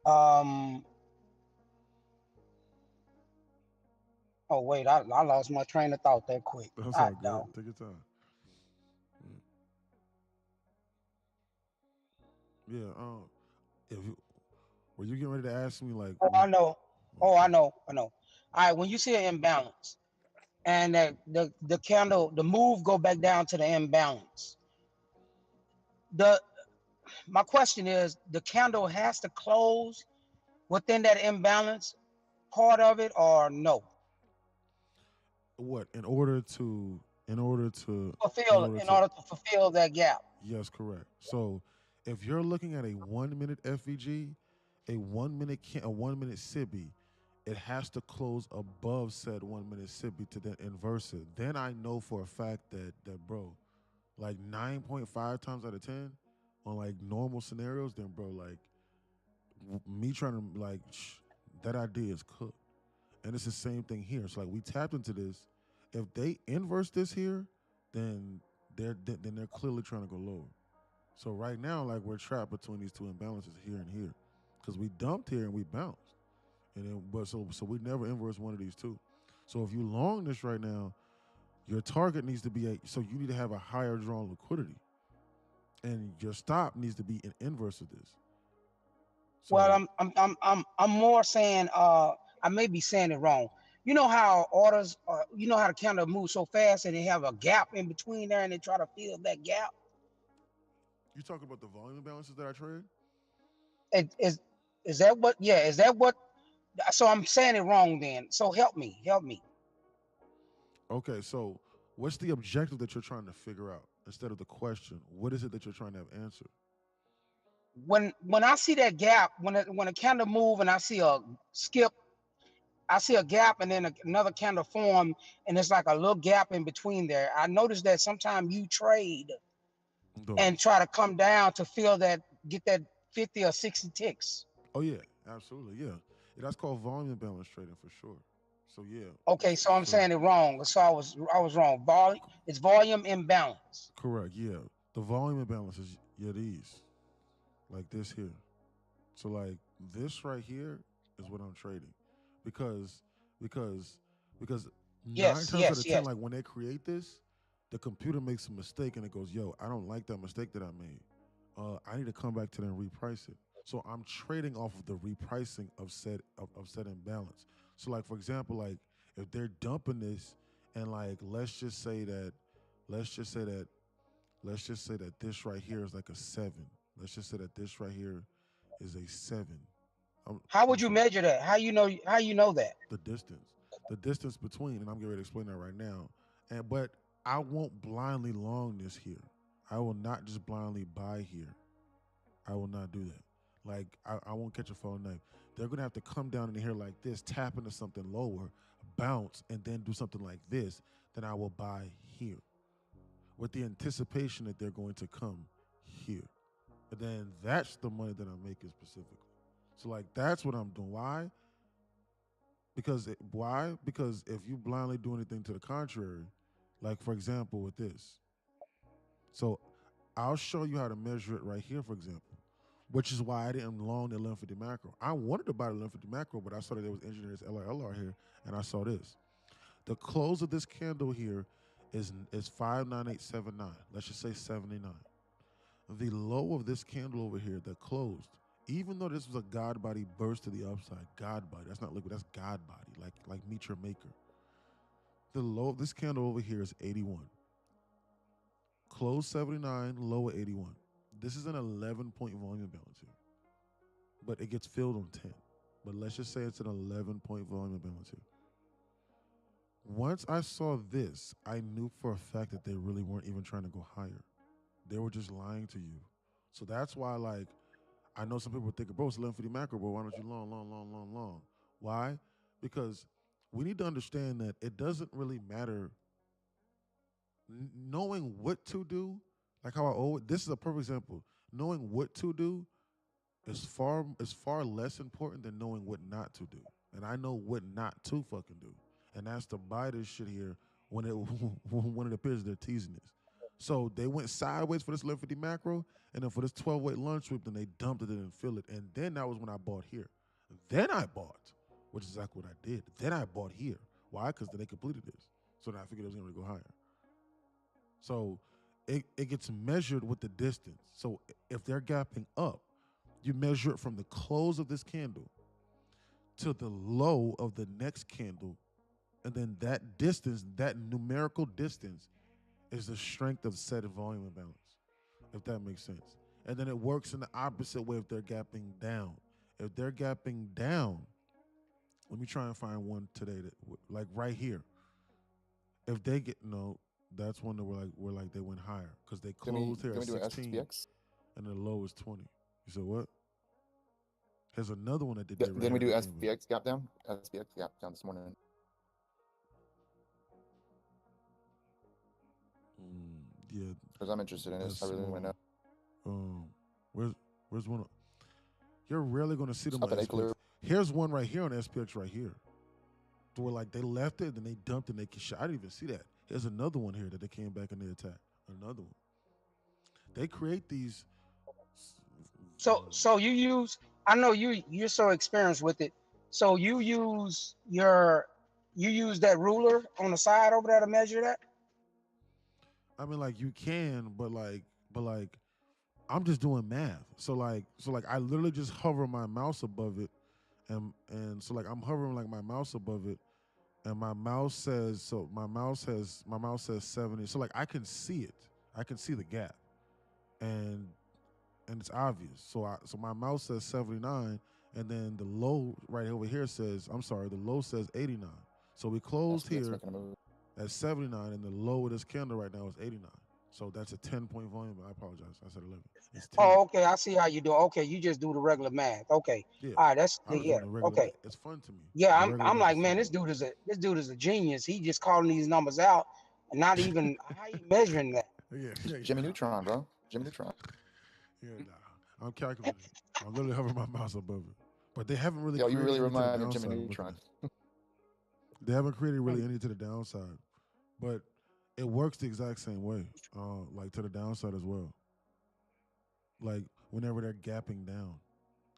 oh wait, I lost my train of thought that quick. That's I all good. don't. Take your time. Yeah. Were you getting ready to ask me like? Oh, I know. I know. All right, when you see an imbalance and the candle, the move go back down to the imbalance, my question is, the candle has to close within that imbalance part of it, or no? What in order to Fulfill that gap. Yes, correct. So if you're looking at a 1 minute FVG, a 1 minute SIBI, it has to close above said 1 minute SIBI to then inverse it. Then I know for a fact that bro, like 9.5 times out of 10 on like normal scenarios, then bro, like me trying to like that idea is cooked. And it's the same thing here. So like we tapped into this. If they inverse this here, then they're clearly trying to go lower. So right now, like we're trapped between these 2 imbalances here and here, because we dumped here and we bounced, and then so we never inverse one of these 2. So if you long this right now, your target needs to be so you need to have a higher drawn liquidity, and your stop needs to be an inverse of this. So, well, I'm more saying I may be saying it wrong. You know how orders, you know how the candle moves so fast and they have a gap in between there and they try to fill that gap? You talk about the volume imbalances that I trade? Is that what? Yeah, is that what? So I'm saying it wrong then. So help me. Okay, so what's the objective that you're trying to figure out instead of the question? What is it that you're trying to have answered? When I see that gap, when a candle move and I see a skip, I see a gap and then another candle form, and it's like a little gap in between there. I noticed that sometimes you trade and try to come down to fill that, get that 50 or 60 ticks. Oh yeah, absolutely, yeah. That's called volume imbalance trading for sure. So yeah. Okay, so I'm saying it wrong. So I was wrong. It's volume imbalance. Correct. Yeah. The volume imbalance is these, like this here. So like this right here is what I'm trading, because because because nine Yes, times out yes, of ten, yes. like when they create this, the computer makes a mistake and it goes, "Yo, I don't like that mistake that I made. I need to come back to that and reprice it." So I'm trading off of the repricing of said imbalance. So like for example, like if they're dumping this and like let's just say that let's just say that this right here is like a 7. Let's just say that this right here is a 7. How I'm would you sorry, measure that? How you know that? the distance between, and I'm getting ready to explain that right now. And but I won't blindly long this here. I will not just blindly buy here. I will not do that. Like I won't catch a phone knife. They're gonna have to come down in here like this, tap into something lower, bounce, and then do something like this. Then I will buy here, with the anticipation that they're going to come here. And then that's the money that I'm making specifically. So like that's what I'm doing. Why? Why? Because if you blindly do anything to the contrary, like for example with this. So I'll show you how to measure it right here, for example, which is why I didn't long the 1150 macro. I wanted to buy the 1150 macro, but I saw that there was engineers LR here, and I saw this. The close of this candle here is 59879. Let's just say 79. The low of this candle over here that closed, even though this was a God body burst to the upside, God body, that's not liquid, that's God body, like meet your maker. The low of this candle over here is 81. Close 79, low at 81. This is an 11-point volume balance here, but it gets filled on 10. But let's just say it's an 11-point volume balance here. Once I saw this, I knew for a fact that they really weren't even trying to go higher. They were just lying to you. So that's why, like, I know some people think, bro, it's 1150 macro, bro. Why don't you long? Why? Because we need to understand that it doesn't really matter knowing what to do. Like how I always, this is a perfect example. Knowing what to do is far less important than knowing what not to do. And I know what not to fucking do. And that's to buy this shit here when it when it appears they're teasing this. So they went sideways for this 1150 macro, and then for this 12-weight lunch sweep, then they dumped it and filled it. And then that was when I bought here. Then I bought, which is exactly what I did. Then I bought here. Why? Because then they completed this. So then I figured it was going to go higher. So it gets measured with the distance. So if they're gapping up, you measure it from the close of this candle to the low of the next candle. And then that distance, that numerical distance, is the strength of said volume imbalance, if that makes sense. And then it works in the opposite way if they're gapping down. If they're gapping down, let me try and find one today that, like right here. If they get, no, that's one that we're like they went higher because they closed here at 16 SPX? and the low is 20. You said what? There's another one that did Then that right we do here. SPX gap down? SPX gap down this morning. Yeah. Because I'm interested in this. I really want to know. Where's one? You're rarely going to see them Stop on at SPX. Here's one right here on SPX right here. Where like they left it, then they dumped and they shot. I didn't even see that. Here's another one here that they came back and they attacked. Another one. They create these. So you use, I know you're so experienced with it. So you use that ruler on the side over there to measure that? I mean, like you can, but like I'm just doing math. So like I literally just hover my mouse above it, and so like I'm hovering like my mouse above it, and my mouse says 70. So like I can see it. I can see the gap, and it's obvious. So my mouse says 79, and then the low right over here says, I'm sorry, the low says 89. So we closed here at 79, and the low of this candle right now is 89. So that's a 10-point volume. I apologize. I said 11. It's 10. Oh, okay. I see how you do. Okay, you just do the regular math. Okay. Yeah. All right. That's I was yeah. doing the regular Okay. math. It's fun to me. Yeah, The regular I'm math like, is man, fun. this dude is a genius. He just calling these numbers out and not even how you measuring that. Yeah. Jimmy Neutron, bro. Jimmy Neutron. Yeah, nah. I'm calculating. I'm literally hovering my mouse above it. But they haven't really Yo, you created really any to the remind me of Jimmy downside. Neutron. They haven't created really any to the downside. But It works the exact same way, like to the downside as well. Like whenever they're gapping down,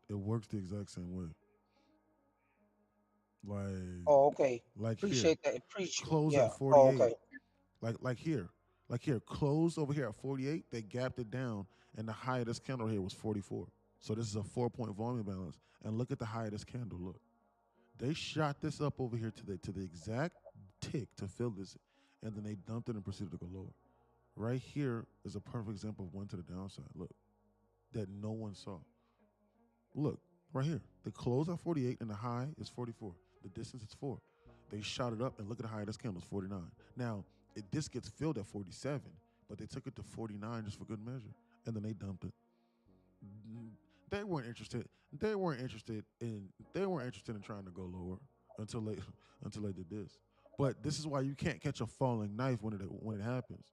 it works the exact same way. Like, Oh, okay. like here, Appreciate that. Appreciate. close Yeah. at Oh, 48. okay. Like here, close over here at 48. They gapped it down, and the high of this candle here was 44. So this is a 4-point volume balance. And look at the high of this candle. Look, they shot this up over here to the exact tick to fill this, and then they dumped it and proceeded to go lower. Right here is a perfect example of one to the downside. Look, that no one saw. Look, right here. The close at 48 and the high is 44. The distance is 4. They shot it up and look at the high of this candle is 49. Now, this gets filled at 47, but they took it to 49 just for good measure, and then they dumped it. They weren't interested. They weren't interested in. They weren't interested in trying to go lower until they until they did this. But this is why you can't catch a falling knife when it happens.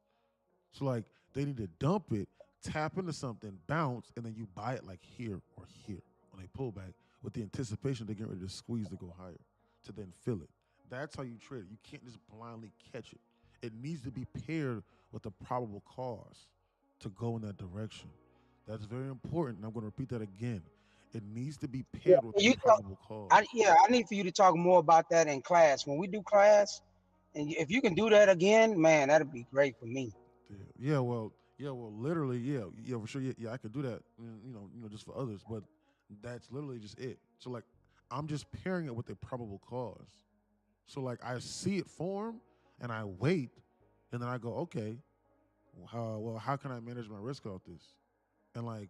So like they need to dump it, tap into something, bounce, and then you buy it like here or here on a pullback with the anticipation they're getting ready to squeeze to go higher to then fill it. That's how you trade it. You can't just blindly catch it. It needs to be paired with a probable cause to go in that direction. That's very important. And I'm going to repeat that again. It needs to be Yeah. paired with a You talk. probable cause. I need for you to talk more about that in class when we do class, and if you can do that again, man, that'd be great for me. Yeah, well, literally, yeah, for sure, yeah, I could do that, just for others, but that's literally just it. So like, I'm just pairing it with a probable cause. So like, I see it form, and I wait, and then I go, okay, how can I manage my risk off this? And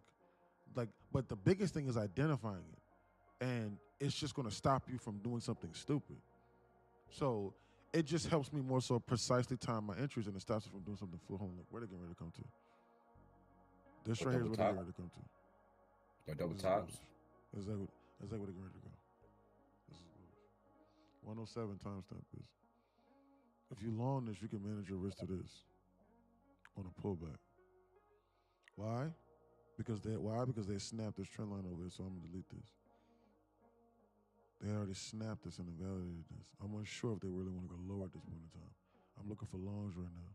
but the biggest thing is identifying it, and it's just going to stop you from doing something stupid. So it just helps me more so precisely time my entries, and it stops me from doing something full home. Like where they getting ready to come to? This Or right here is double where they top. getting ready to come to. Or double This is tops. bullish. Exactly what they getting ready to go. This is bullish. 107 timestamp is. If you long this, you can manage your risk to this on a pullback. Why? Because they snapped this trend line over here, so I'm gonna delete this. They already snapped this and invalidated this. I'm unsure if they really want to go lower at this point in time. I'm looking for longs right now.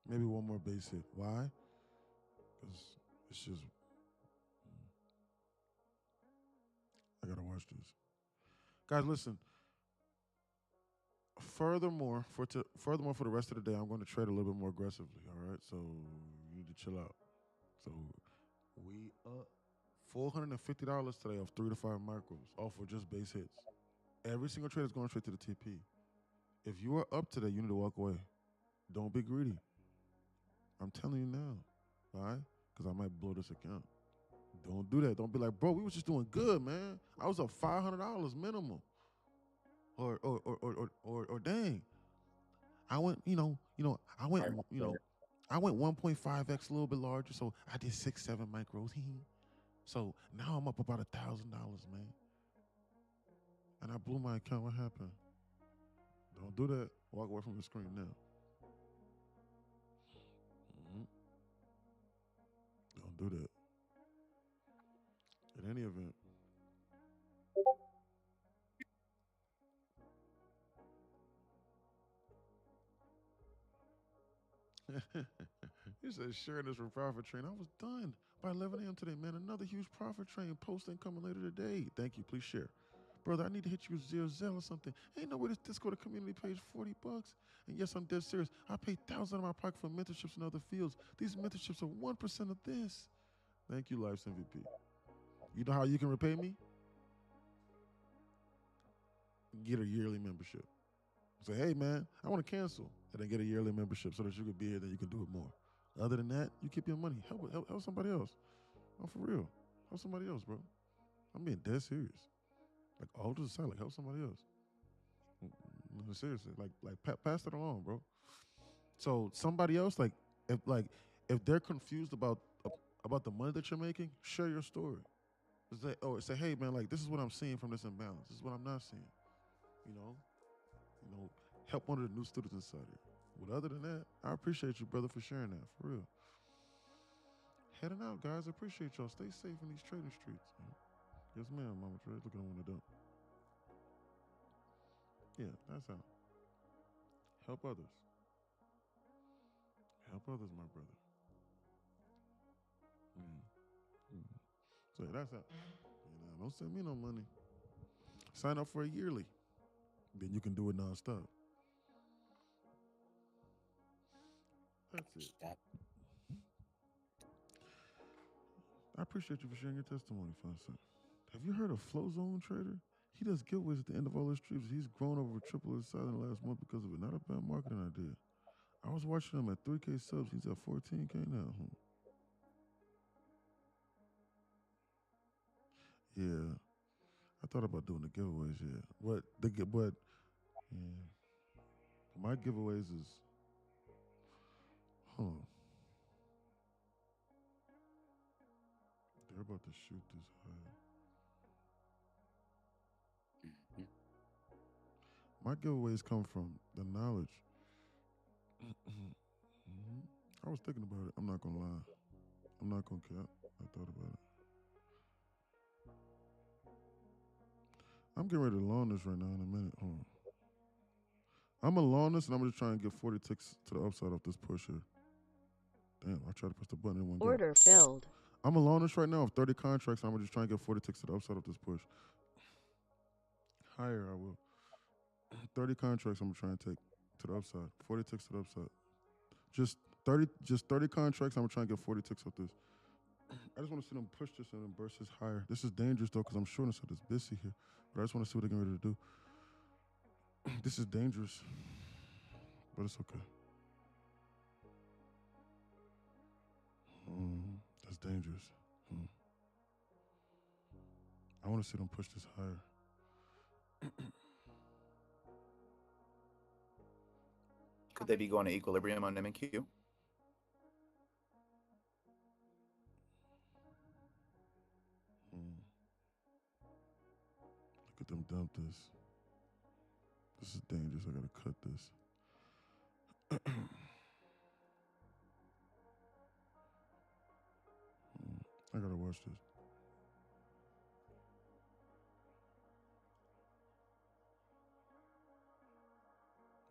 Maybe one more base hit. Why? Because it's just. I gotta watch this. Guys, listen. Furthermore, for the rest of the day, I'm going to trade a little bit more aggressively. All right, so you need to chill out. So we up $450 today off 3 to 5 micros, off of just base hits. Every single trade is going straight to the TP. If you are up today, you need to walk away. Don't be greedy. I'm telling you now. Why? Because I might blow this account. Don't do that. Don't be like, bro, we was just doing good, man. I was up $500 minimum. Or dang. I went, I went, I went 1.5x a little bit larger, so I did 6-7 micros. So now I'm up about $1,000, man. And I blew my account. What happened? Don't do that. Walk away from the screen now. Don't do that. In any event. He said sharing this for profit train. I was done by 11 a.m. today, man. Another huge profit train posting coming later today. Thank you. Please share. Brother, I need to hit you with Zell or something. Ain't no way this Discord community pays $40. And yes, I'm dead serious. I pay thousands of my pocket for mentorships in other fields. These mentorships are 1% of this. Thank you, Life's MVP. You know how you can repay me? Get a yearly membership. Say, hey, man, I want to cancel. And then get a yearly membership so that you can be here and you can do it more. Other than that, you keep your money. Help somebody else. Oh, for real. Help somebody else, bro. I'm being dead serious. Like, all to the side, like, help somebody else. Seriously, pass it along, bro. So somebody else, if they're confused about the money that you're making, share your story. Say, hey, man, like, this is what I'm seeing from this imbalance. This is what I'm not seeing. You know, help one of the new students inside here. But other than that, I appreciate you, brother, for sharing that. For real. Heading out, guys. I appreciate y'all. Stay safe in these trading streets. Man. Yes, ma'am, Mama Trey. Look at the one that don't. Yeah, that's how. Help others. Help others, my brother. So that's how. Don't send me no money. Sign up for a yearly. Then you can do it nonstop. That's it. I appreciate you for sharing your testimony, Fonson. Have you heard of Flow Zone Trader? He does giveaways at the end of all his streams. He's grown over triple his size in the last month because of it. Not a bad marketing idea. I was watching him at 3K subs. He's at 14K now. Yeah. I thought about doing the giveaways, yeah. Yeah. My giveaways is, hold on. They're about to shoot this high. My giveaways come from the knowledge. I was thinking about it. I'm not gonna lie. I'm not gonna cap. I thought about it. I'm getting ready to launch this right now in a minute. Hold on. I'm gonna launch this and I'm gonna try and get 40 ticks to the upside off this push here. Damn, I tried to press the button and it won't go. Order filled. I'm gonna launch this right now of 30 contracts. And I'm gonna just try and get 40 ticks to the upside of this push. Higher, I will. 30 contracts I'm gonna try and take to the upside. 40 ticks to the upside. Just 30 contracts. I'm gonna try and get 40 ticks off this. I just want to see them push this and then burst this higher. This is dangerous though, because I'm shorting so this busy here. But I just want to see what they're getting ready to do. This is dangerous, but it's okay. That's dangerous. I want to see them push this higher. Could they be going to equilibrium on M&Q? Look at them dump this. This is dangerous. I gotta cut this. I gotta watch this.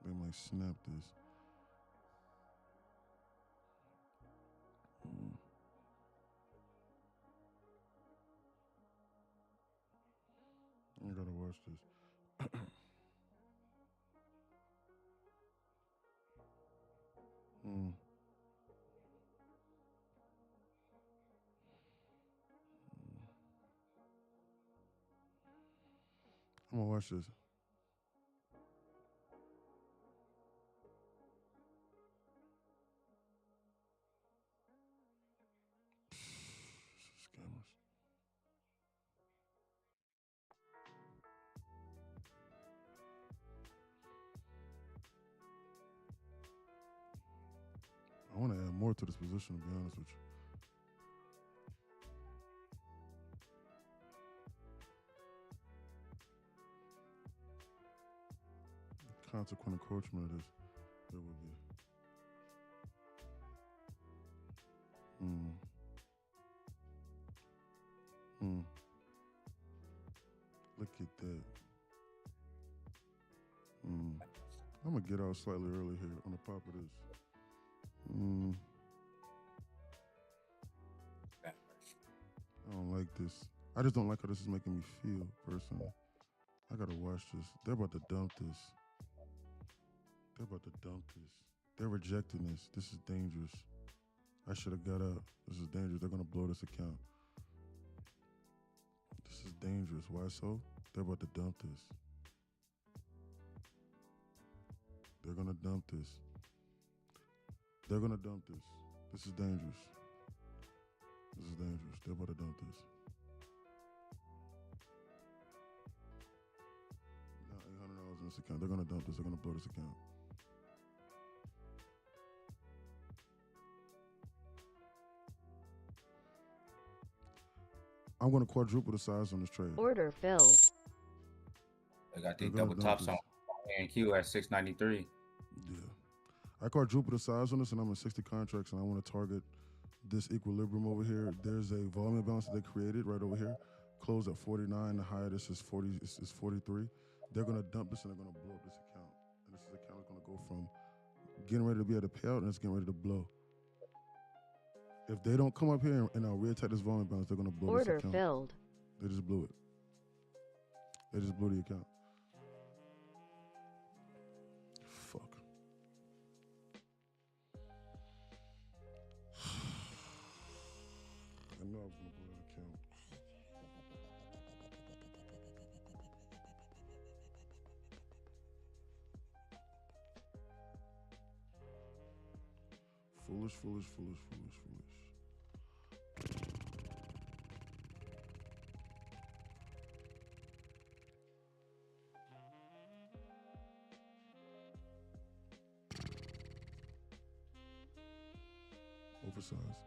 They might snap this. I gotta watch this. I'm gonna watch this. Scammers. I want to add more to this position, to be honest with you. Consequent encroachment of this, there will be. Look at that. I'm gonna get out slightly early here on the pop of this. I don't like this. I just don't like how this is making me feel, personally. I gotta watch this. They're about to dump this. They're about to dump this. They're rejecting this. This is dangerous. I should have got up. This is dangerous. They're gonna blow this account. This is dangerous. Why so? They're about to dump this. They're gonna dump this. They're gonna dump this. This is dangerous. This is dangerous. They're about to dump this. Now $800 in this account. They're gonna dump this. They're gonna blow this account. I'm gonna quadruple the size on this trade. Order filled. I got these double tops on A&Q at 693. Yeah. I quadruple the size on this, and I'm in 60 contracts, and I want to target this equilibrium over here. There's a volume balance that they created right over here. Close at 49. The higher this is 40. Is 43. They're gonna dump this, and they're gonna blow up this account. And this account is gonna go from getting ready to be at a payout and it's getting ready to blow. If they don't come up here and reattach this volume balance, they're gonna blow Order this account. filled. They just blew it. They just blew the account. Fuck. I know I was gonna blow that account. Foolish, foolish, foolish, foolish, foolish. Oversized.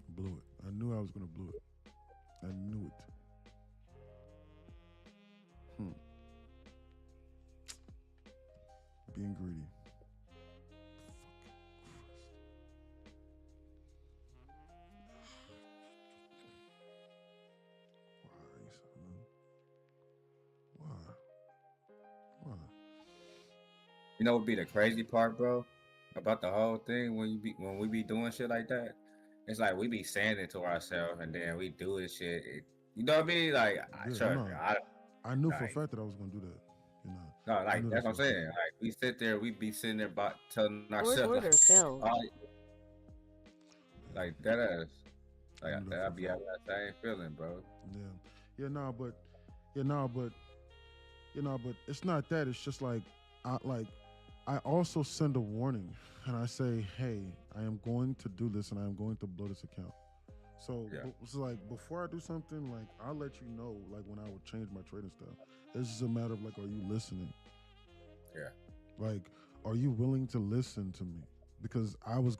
Blew it. I knew I was gonna blow it. I knew it. Being greedy. Why? You know what be the crazy part, bro, about the whole thing when we be doing shit like that? It's like we be saying it to ourselves and then we do this shit. You know what I mean? Like, I knew for a fact that I was gonna do that. You know. No, like that's what I'm saying. Like we be sitting there about telling ourselves, Order filled. like that is, like I be having that same feeling, bro. But it's not that. It's just like I also send a warning and I say, hey, I am going to do this and I am going to blow this account. So it's like before I do something, like I'll let you know, like when I would change my trading style. It's just a matter of like, are you listening? Yeah. Like, are you willing to listen to me? Because I was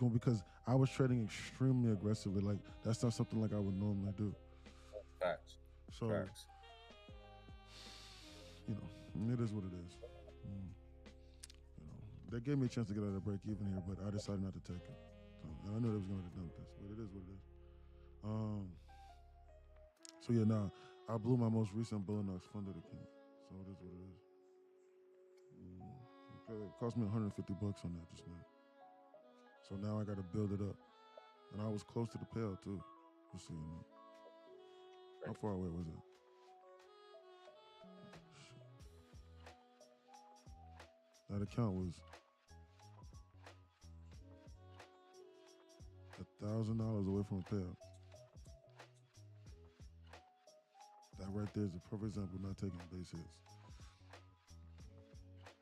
trading extremely aggressively. Like that's not something like I would normally do. Facts. So, you know, it is what it is. You know, they gave me a chance to get out of the break even here, but I decided not to take it. So, and I knew they was going to dump this, but it is what it is. So yeah, now I blew my most recent Bullinox funded account. So it is what it is. It cost me $150 on that just now. So now I got to build it up. And I was close to the payout too. Just so you know. How far away was it? That account was $1,000 away from a payout. That right there is a perfect example of not taking base hits.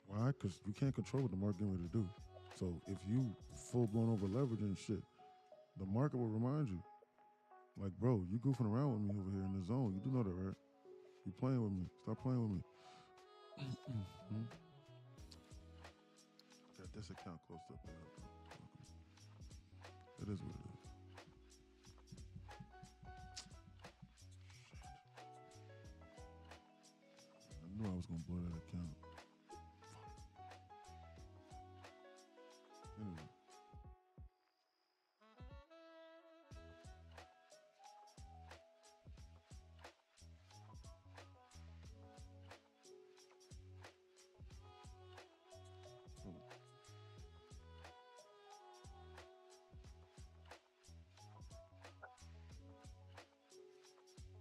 Why? Because you can't control what the market getting ready to do. So if you full blown over leveraging shit, the market will remind you. Like, bro, you goofing around with me over here in the zone. You do know that, right? You playing with me. Stop playing with me. Got this account close up now. It is what it is. I knew I was gonna blow that account. Anyway.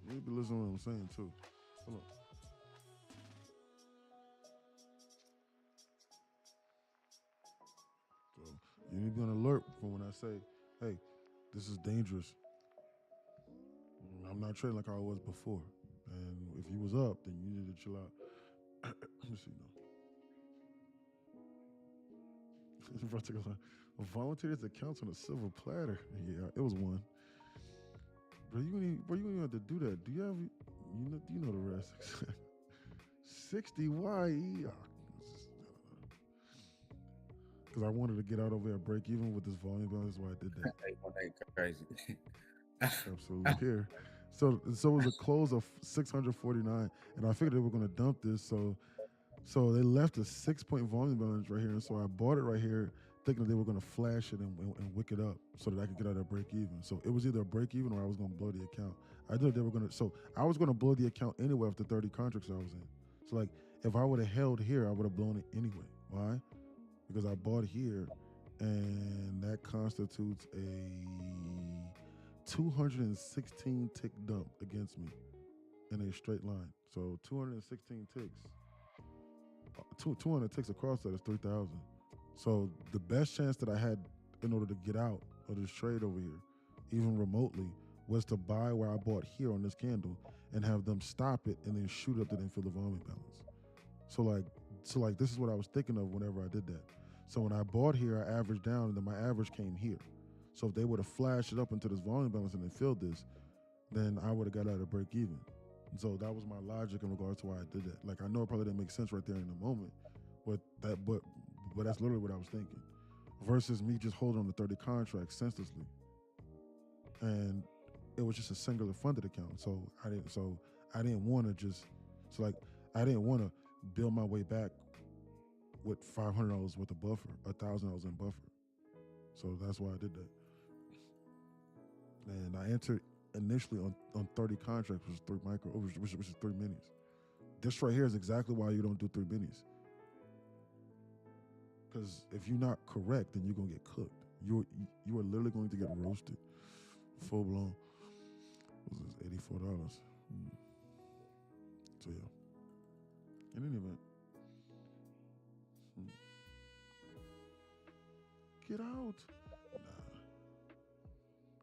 You need to listen to what I'm saying too. Hold on. So you need to be on alert for when I say, hey, this is dangerous. I'm not trading like I was before. And if you was up, then you need to chill out. Let me see now. Volunteers accounts on a silver platter. Yeah, it was one. Bro, you don't even have to do that. Do you have, you know the rest. 60 YE. Because I wanted to get out over at break even with this volume balance. That's why I did that. Crazy. Absolutely. Here. So it was a close of 649, and I figured they were going to dump this. So they left a 6-point volume balance right here, and so I bought it right here, thinking that they were going to flash it and wick it up so that I could get out of break even. So it was either a break even or I was going to blow the account. I thought they were going to. So I was going to blow the account anyway after 30 contracts I was in. So like if I would have held here, I would have blown it anyway. Why? Because I bought here, and that constitutes a 216 tick dump against me in a straight line. So 216 ticks, 200 ticks across that is 3,000. So the best chance that I had in order to get out of this trade over here, even remotely, was to buy where I bought here on this candle and have them stop it and then shoot up to then fill the volume balance. So like this is what I was thinking of whenever I did that. So when I bought here, I averaged down, and then my average came here. So if they would have flashed it up into this volume balance and then filled this, then I would have got out of break even. And so that was my logic in regards to why I did that. Like, I know it probably didn't make sense right there in the moment, but that's literally what I was thinking. Versus me just holding on to 30 contracts senselessly. And it was just a singular funded account. So I didn't want to build my way back with $500 worth of buffer, $1,000 in buffer. So that's why I did that. And I entered initially on 30 contracts, which is 3 micro, which is 3 minis. This right here is exactly why you don't do 3 minis. Because if you're not correct, then you're gonna get cooked. You are literally going to get roasted, full blown. What was this, $84? So yeah. In any event. Get out. Nah.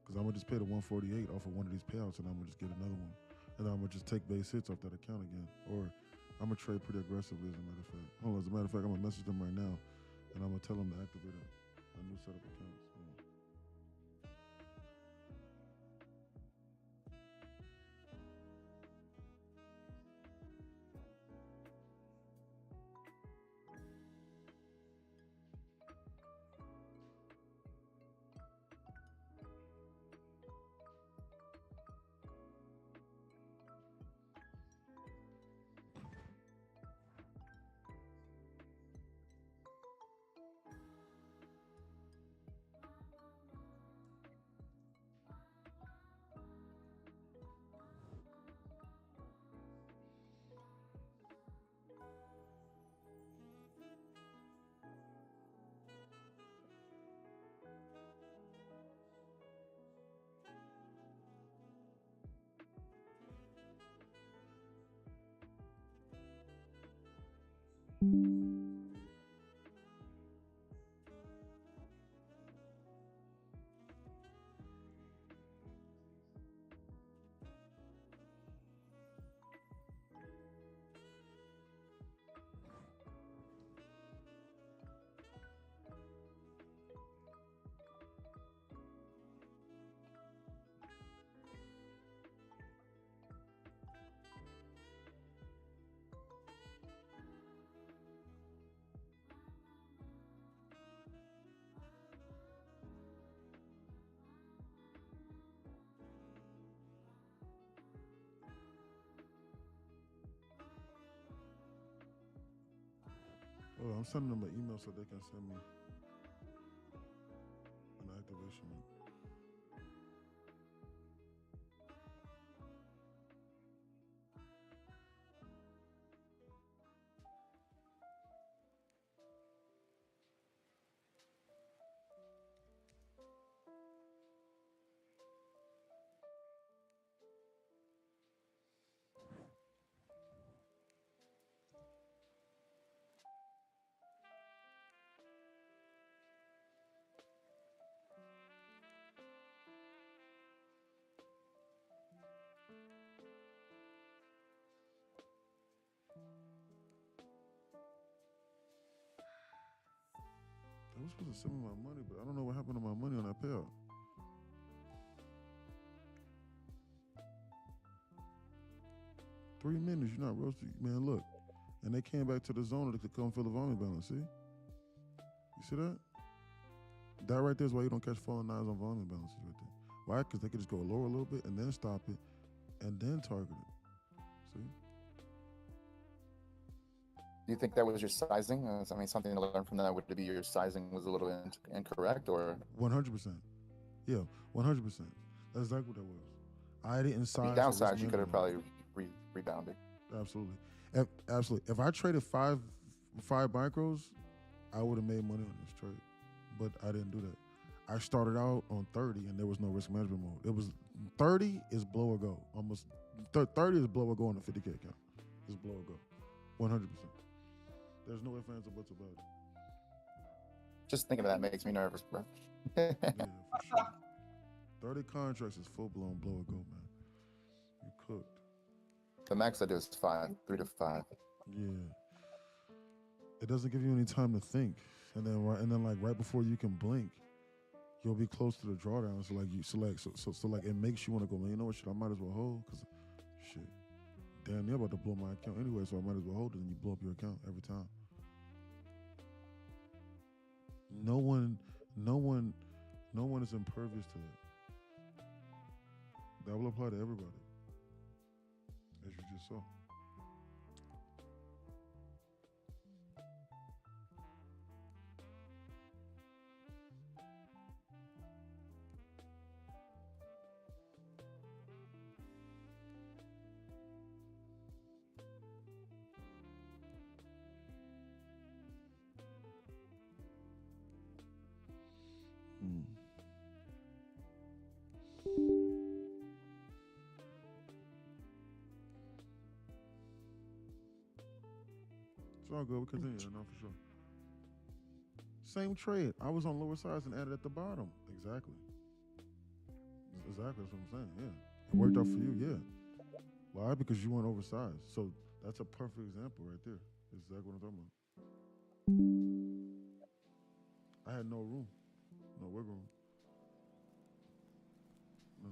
Because I'm going to just pay the 148 off of one of these payouts, and I'm going to just get another one. And then I'm going to just take base hits off that account again. Or I'm going to trade pretty aggressively, as a matter of fact. Hold on, as a matter of fact, I'm going to message them right now, and I'm going to tell them to activate a new set of accounts. Hold on. Oh, I'm sending them an email so they can send me an activation link. They were supposed to send me my money, but I don't know what happened to my money on that payout. $3 minutes, you're not roasted. Man, look. And they came back to the zone to come fill the volume balance, see? You see that? That right there is why you don't catch falling knives on volume balances right there. Why? Because they could just go lower a little bit and then stop it and then target it. See? Do you think that was your sizing? I mean, something to learn from that would be your sizing was a little incorrect, or 100%. Yeah, 100%. That's exactly what that was. I didn't size. downside, you could have probably rebounded. Absolutely. Absolutely. If I traded five micros, I would have made money on this trade, but I didn't do that. I started out on 30, and there was no risk management mode. It was 30 is blow or go. Almost 30 is blow or go on the 50K account. It's blow or go, 100%. There's no ifs, ands, or buts about it. Just thinking of that makes me nervous, bro. Yeah, for sure. 30 contracts is full blown blow or go, man. You cooked. The max I do is 5, 3 to 5. Yeah. It doesn't give you any time to think, and then right before you can blink, you'll be close to the drawdown. So like you select, so like it makes you want to go, man. You know what? Shit, I might as well hold because, shit, damn near about to blow my account anyway. So I might as well hold it, and you blow up your account every time. No one is impervious to that. That will apply to everybody, as you just saw. It's all good. We continue. No, for sure. Same trade. I was on lower sides and added at the bottom. Exactly. Exactly. That's what I'm saying. Yeah. It worked out for you. Yeah. Why? Because you weren't oversized. So that's a perfect example right there. That's exactly what I'm talking about. I had no room. No wiggle room. No.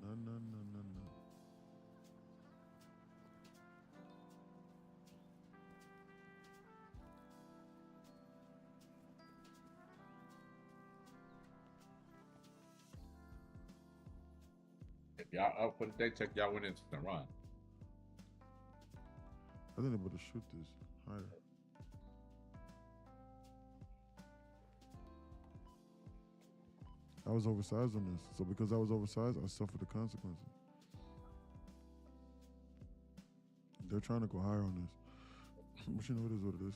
No. If y'all up for the day, check y'all went into the run. I think they're able to shoot this higher. I was oversized on this. So because I was oversized, I suffered the consequences. They're trying to go higher on this. But you know, it is what it is.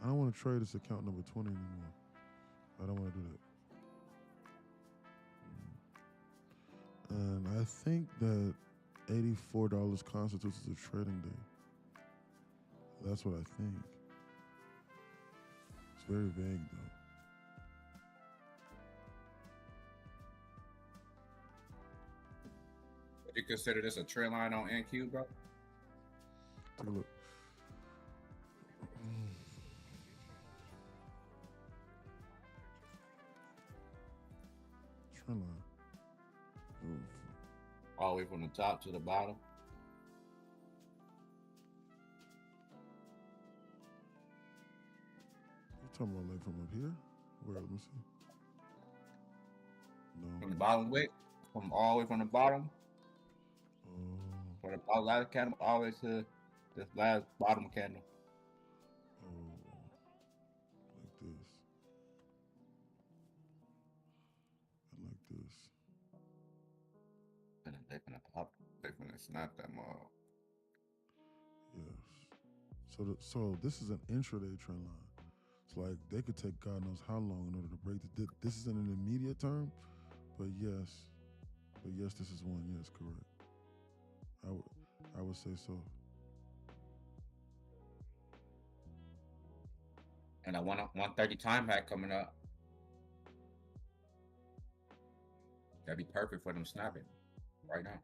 I don't want to trade this account number 20 anymore. I don't want to do that. And I think that $84 constitutes as a trading day. That's what I think. It's very vague, though. Would you consider this a trend line on NQ, bro? Take a look. Trend line. Oof. All the way from the top to the bottom. You talking about like from up here? Where? Let me see. No. From the bottom wick, from all the way from the bottom. Oh. From the last candle all the way to this last bottom candle. Oh. Like this. And like this. And then they finna pop. They finna snap that mug. Yes. So this is an intraday trend line. It's like they could take God knows how long in order to break this isn't an immediate term, but yes, this is one. Yes, correct. I would say so. And a 130 time hack coming up. That'd be perfect for them snapping right now.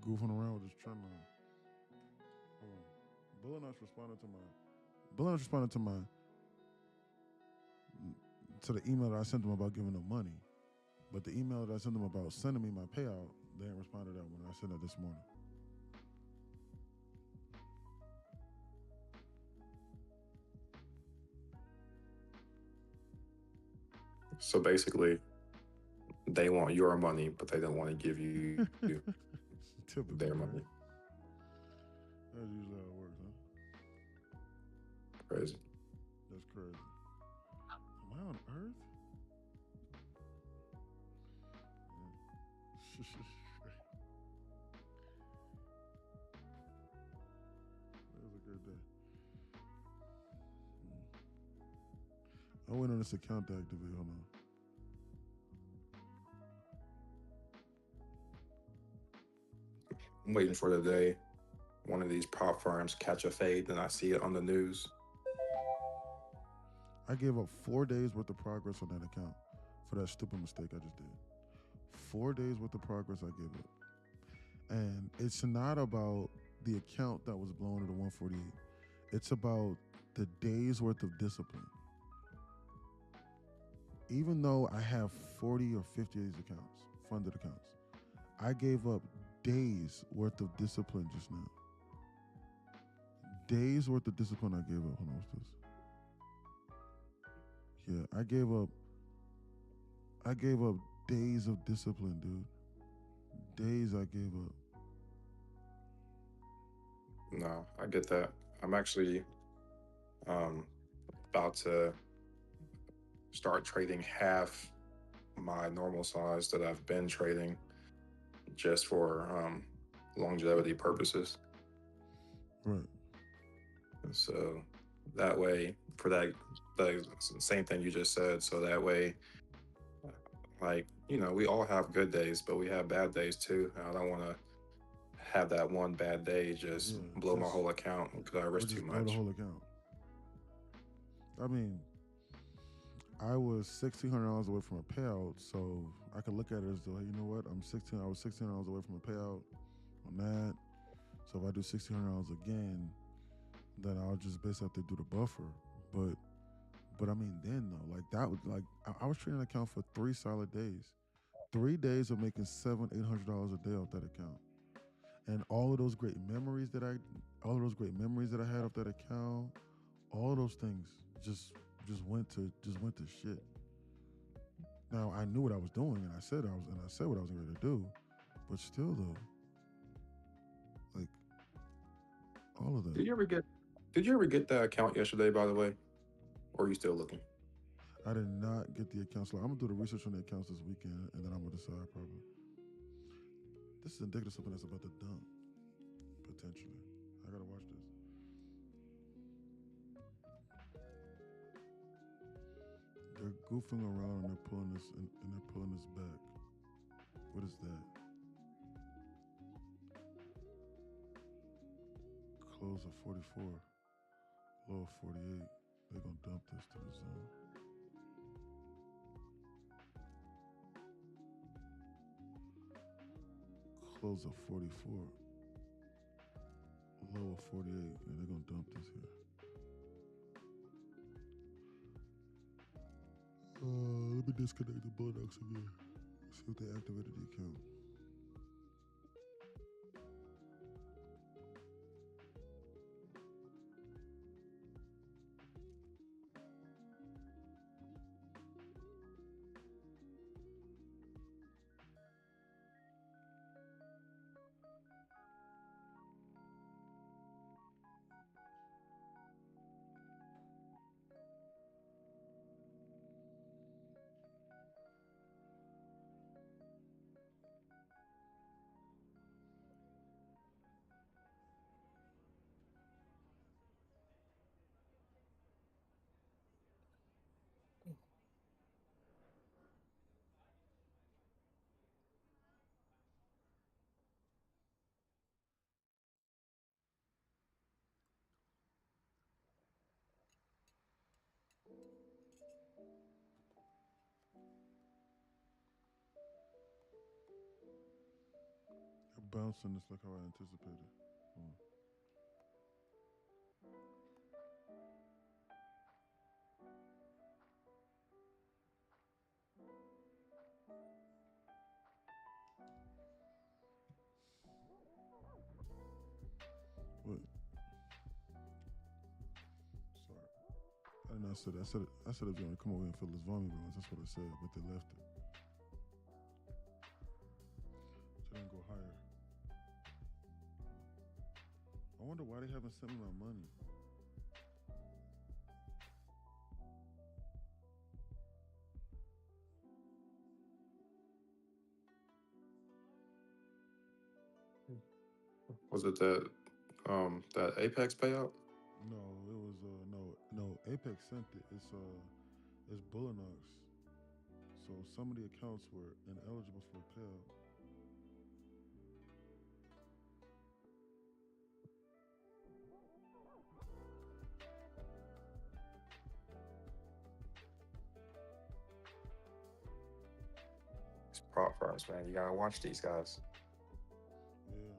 goofing around with this trend line. Bullinuts responded to the email that I sent them about giving them money. But the email that I sent them about sending me my payout, they didn't respond to that when I sent it this morning. So basically, they want your money, but they don't want to give you their money. That's usually how it works, huh? Crazy. That's crazy. Am I on Earth? Yeah. That was a good day. I went on this account to activate. Hold on. I'm waiting for the day one of these prop firms catch a fade and I see it on the news. I gave up 4 days worth of progress on that account for that stupid mistake I just did. 4 days worth of progress I gave up. And it's not about the account that was blown to the 148. It's about the days worth of discipline. Even though I have 40 or 50 of these accounts, funded accounts, I gave up days worth of discipline just now. Days worth of discipline I gave up. Hold on, what's this? Yeah, I gave up days of discipline, dude. Days I gave up. No, I get that. I'm actually about to start trading half my normal size that I've been trading just for longevity purposes. Right. So that way, for that same thing you just said, so that way, like, you know, we all have good days, but we have bad days too. And I don't want to have that one bad day just blow my whole account because I risk too Blow the much. whole account. I mean, I was $1,600 away from a payout, so I could look at it as though, hey, you know what? I was $1,600 away from a payout on that. So if I do $1,600 again, then I'll just basically have to do the buffer. But I mean, then though, like that was like I was trading an account for 3 solid days. 3 days of making $700-800 a day off that account. And all of those great memories that I had off that account, all those things just went to shit. Now I knew what I was doing, and I said what I was ready to do, but still though, like all of that. Did you ever get that account yesterday, by the way? Or are you still looking? I did not get the accounts. I'm gonna do the research on the accounts this weekend, and then I'm gonna decide probably. This is indicative of something that's about to dump, potentially. I gotta watch this. They're goofing around and they're pulling this back. What is that? Close of 44, low of 48. They're gonna dump this to the zone. Close of 44, low of 48, and they're gonna dump this here. Let me disconnect the Bulldogs again. See if they activated the account. bouncing just like how I anticipated. What? Sorry. I did not say that. I said if you want to come over and fill this volume balance, that's what I said, but they left it. So didn't go higher. I wonder why they haven't sent me my money. Was it that Apex payout? No, it was no. Apex sent it. It's Bullinox. So some of the accounts were ineligible for payout. It's prop firms, man. You gotta watch these guys. Yeah.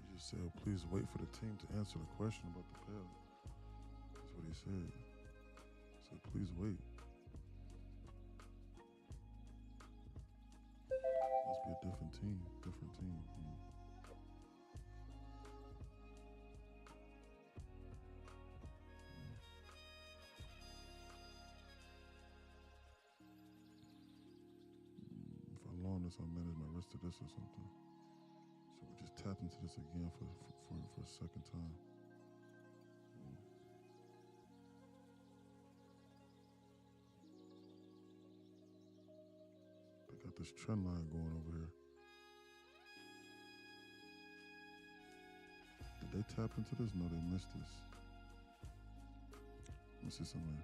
He just said, please wait for the team to answer the question about the payout. That's what he said. He said, please wait. Must be a different team. If I loan this, I'll manage my rest of this or something. So we just tapped into this again for a second time. They got this trend line going over here. Did they tap into this? No, they missed this. Let me see something.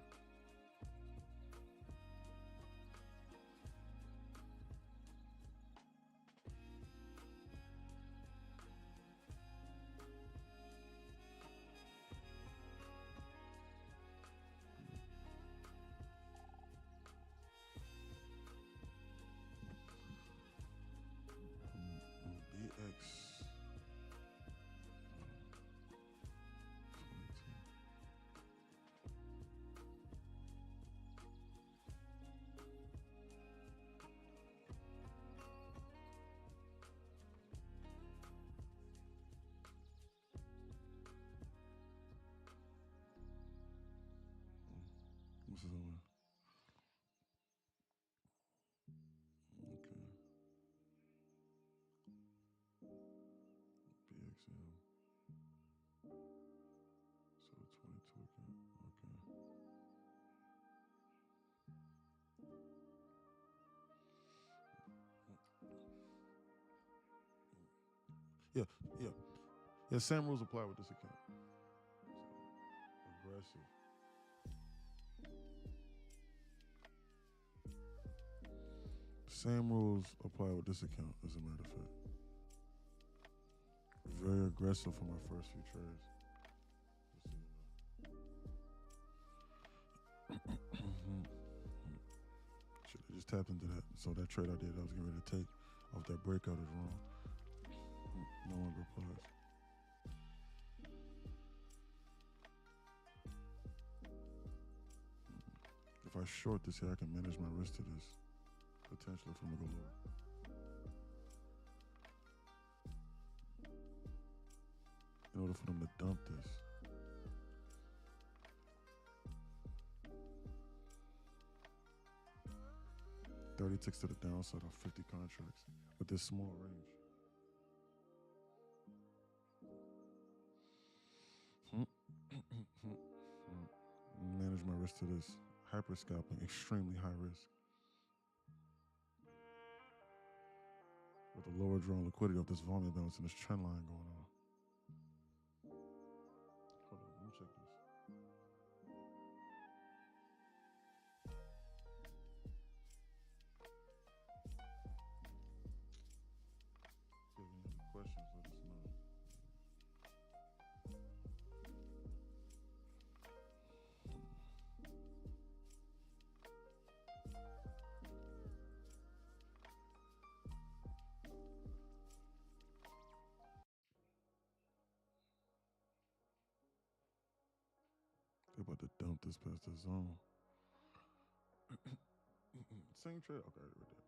BX. This is over. Okay. BXM. So 22 again. Okay. Yeah, same rules apply with this account. So, aggressive. Same rules apply with this account, as a matter of fact. Very aggressive for my first few trades. just tapped into that. So that trade I did, I was getting ready to take off that breakout is wrong. No one replies. If I short this here, I can manage my risk to this, potentially from the lower. In order for them to dump this. $30 ticks to the downside on 50 contracts with this small range. Manage my risk to this. Hyper scalping, extremely high risk. With the lower drawn liquidity of this volume balance and this trend line going on. Hold on, let me check this. If you have any other questions, let us know. They're about to dump this past the zone. Same trade. Okay, right there.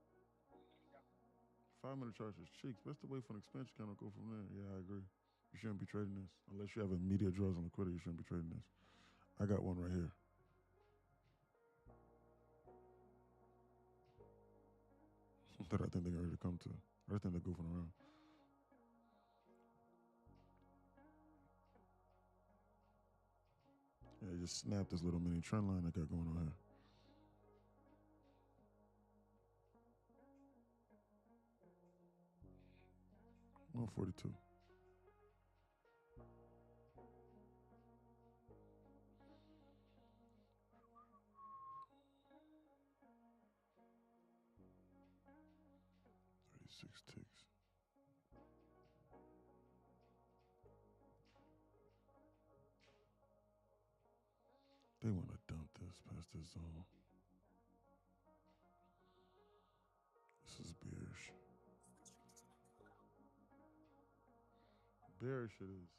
5-minute charges, cheeks. Best to wait for an expansion candle, go from there. Yeah, I agree. You shouldn't be trading this. Unless you have immediate draws on liquidity, you shouldn't be trading this. I got one right here. That I think they're ready to come to. I think they're goofing around. Yeah, just snap this little mini trend line I got going on here. $142. $36 ticks. They want to dump this past this zone. This is bearish. Bearish it is.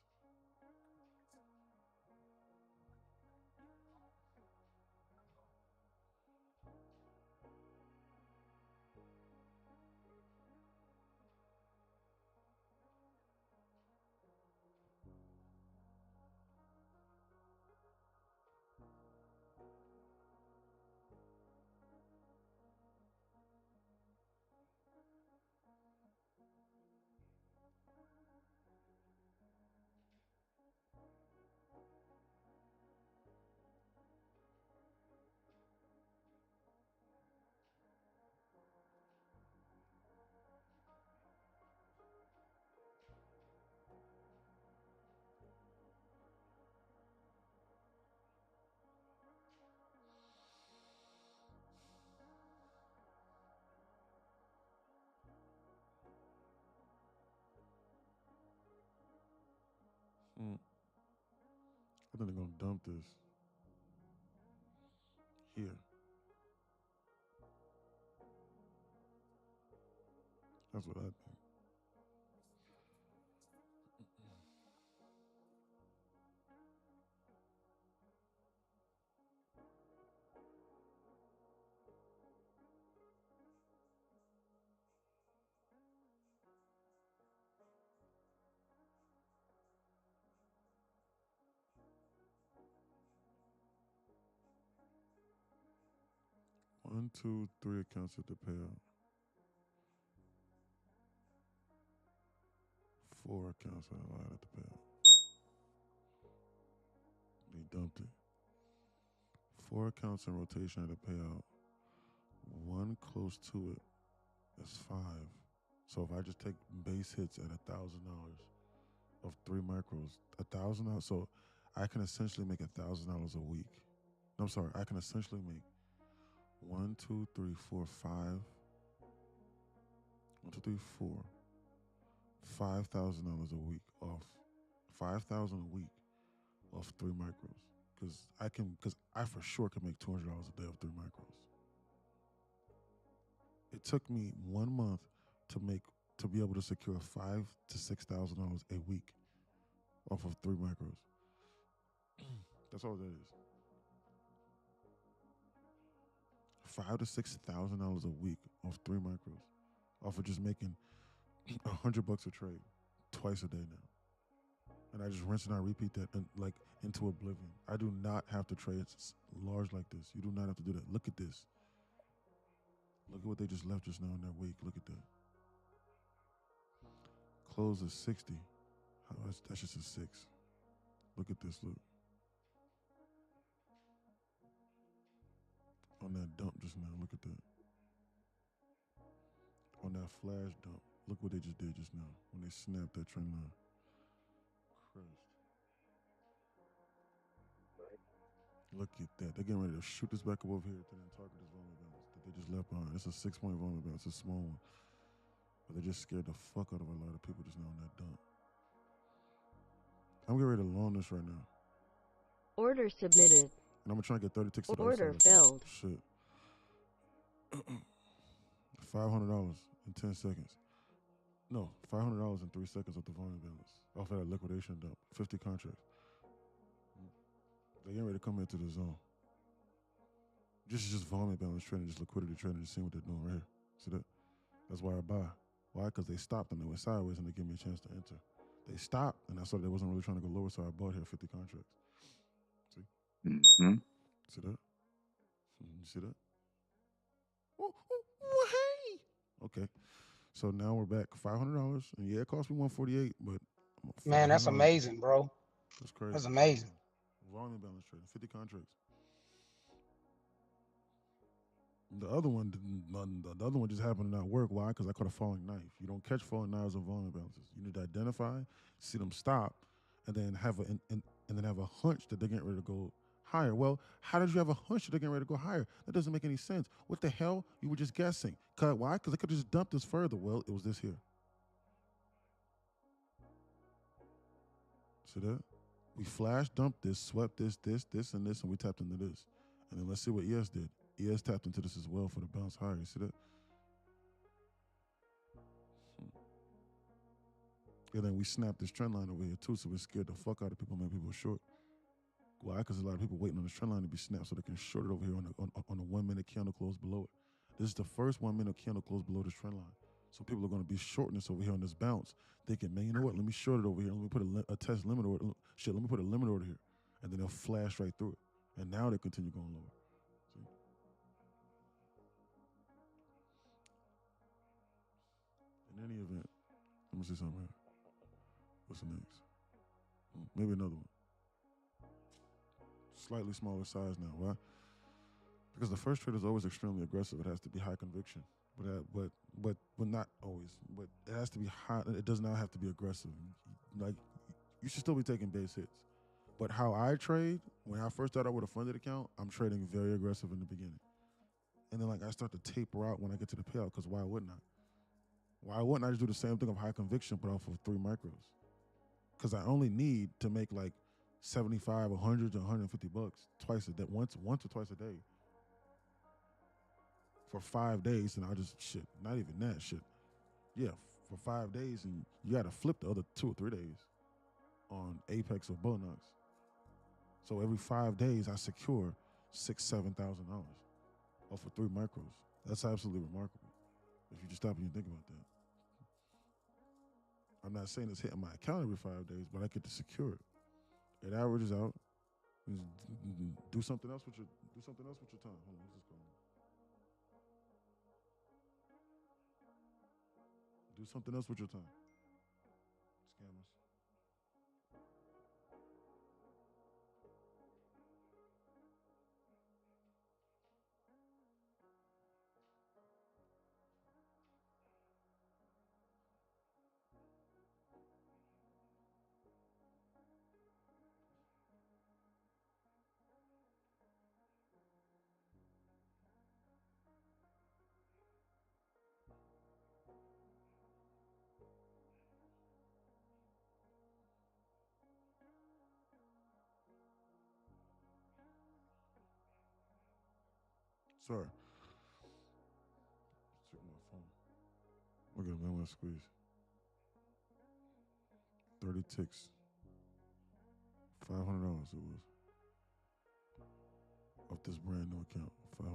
I think they're gonna dump this here. That's what I think. One, two, three accounts at the payout. 4 accounts are allowed at the payout. They dumped it. 4 accounts in rotation at a payout. 1 close to it. That's 5. So if I just take base hits at $1,000 of 3 micros, $1,000. So I can essentially make $1,000 a week. No, I'm sorry. I can essentially make 1, 2, 3, 4, 5. 1, 2, 3, 4. $5,000 a week off. $5,000 a week off 3 micros. Because I for sure can make $200 a day off 3 micros. It took me 1 month to be able to secure $5,000 to $6,000 a week off of 3 micros. That's all that is. $5,000 to $6,000 a week off 3 micros, off of just making $100 a trade twice a day now. And I just rinse and I repeat that into oblivion. I do not have to trade large like this. You do not have to do that. Look at this. Look at what they just left just now in that week. Look at that. Close is 60. That's just a 6. Look at this. Look. On that dump just now. Look at that. On that flash dump. Look what they just did just now when they snapped that trend line. Christ. Look at that. They're getting ready to shoot this back up over here to then target this volume balance that they just left behind. It's a 6-point volume balance. It's a small one. But they just scared the fuck out of a lot of people just now on that dump. I'm getting ready to long this right now. Order submitted. And I'm going to try and get 30 ticks. Order filled. Shit. $500 in 10 seconds. No, $500 in 3 seconds of the volume balance. Off of that liquidation dump. 50 contracts. They're getting ready to come into the zone. Just volume balance trading, just liquidity trading, just seeing what they're doing right here. See that? That's why I buy. Why? Because they stopped and they went sideways and they gave me a chance to enter. They stopped and I saw they wasn't really trying to go lower, so I bought here 50 contracts. See? Mm-hmm. See that? You see that? Oh, hey! Okay. So now we're back $500, and yeah, it cost me $148, but man, that's amazing, bro. That's crazy. That's amazing. Volume balance trading, 50 contracts. The other one just happened to not work. Why? Because I caught a falling knife. You don't catch falling knives on volume balances. You need to identify, see them stop, and then have a hunch that they're getting ready to go higher. Well, how did you have a hunch that they're getting ready to go higher? That doesn't make any sense. What the hell? You were just guessing. Why? Because they could have just dumped this further. Well, it was this here. See that? We flash dumped this, swept this, and this, and we tapped into this. And then let's see what ES did. ES tapped into this as well for the bounce higher. You see that? And then we snapped this trend line over here too, so we scared the fuck out of people, made people short. Why? Because a lot of people waiting on this trend line to be snapped so they can short it over here on the 1 minute candle close below it. This is the first 1 minute candle close below this trend line. So people are going to be shorting this over here on this bounce, thinking, man, you know what? Let me short it over here. Let me put a test limit order. Shit, let me put a limit order here. And then they'll flash right through it. And now they continue going lower. See? In any event, let me see something here. What's the next? Maybe another one. Slightly smaller size now. Why? Because the first trade is always extremely aggressive. It has to be high conviction. But not always. But it has to be high. It does not have to be aggressive. Like, you should still be taking base hits. But how I trade, when I first started out with a funded account, I'm trading very aggressive in the beginning. And then I start to taper out when I get to the payout, because why wouldn't I? Why wouldn't I just do the same thing of high conviction but off of 3 micros? Because I only need to make 75, 100 to $150 twice a day, once or twice a day. For 5 days, and I'll just not even that shit. Yeah, for 5 days, and you got to flip the other 2 or 3 days on Apex or Bonox. So every 5 days, I secure $6,000, $7,000 off of 3 micros. That's absolutely remarkable. If you just stop and you think about that. I'm not saying it's hitting my account every 5 days, but I get to secure it. It averages out. Do something else with your time. Hold on, what's this called? Do something else with your time. Scammers. Sorry. Took my Look at him, squeeze. 30 ticks. $500 it was. Off this brand new account. $500.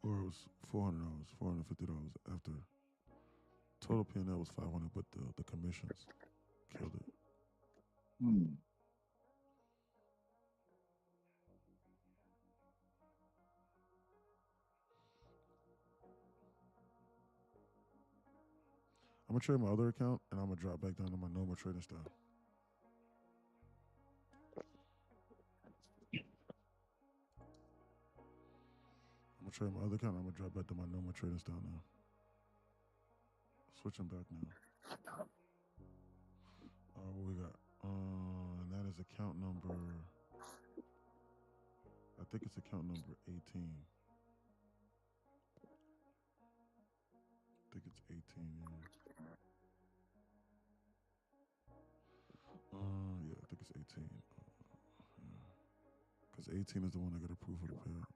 Or it was $400, $450 after. Total P&L was $500, but the commissions killed it. I'm gonna trade my other account and I'm gonna drop back down to my normal trading style. I'm gonna trade my other account. I'm gonna drop back to my normal trading style now. Switching back now. What we got? And that is account number. I think it's account number 18. I think it's 18. Yeah. Yeah, I think it's 18. Because 18 is the one I got approved for the payout.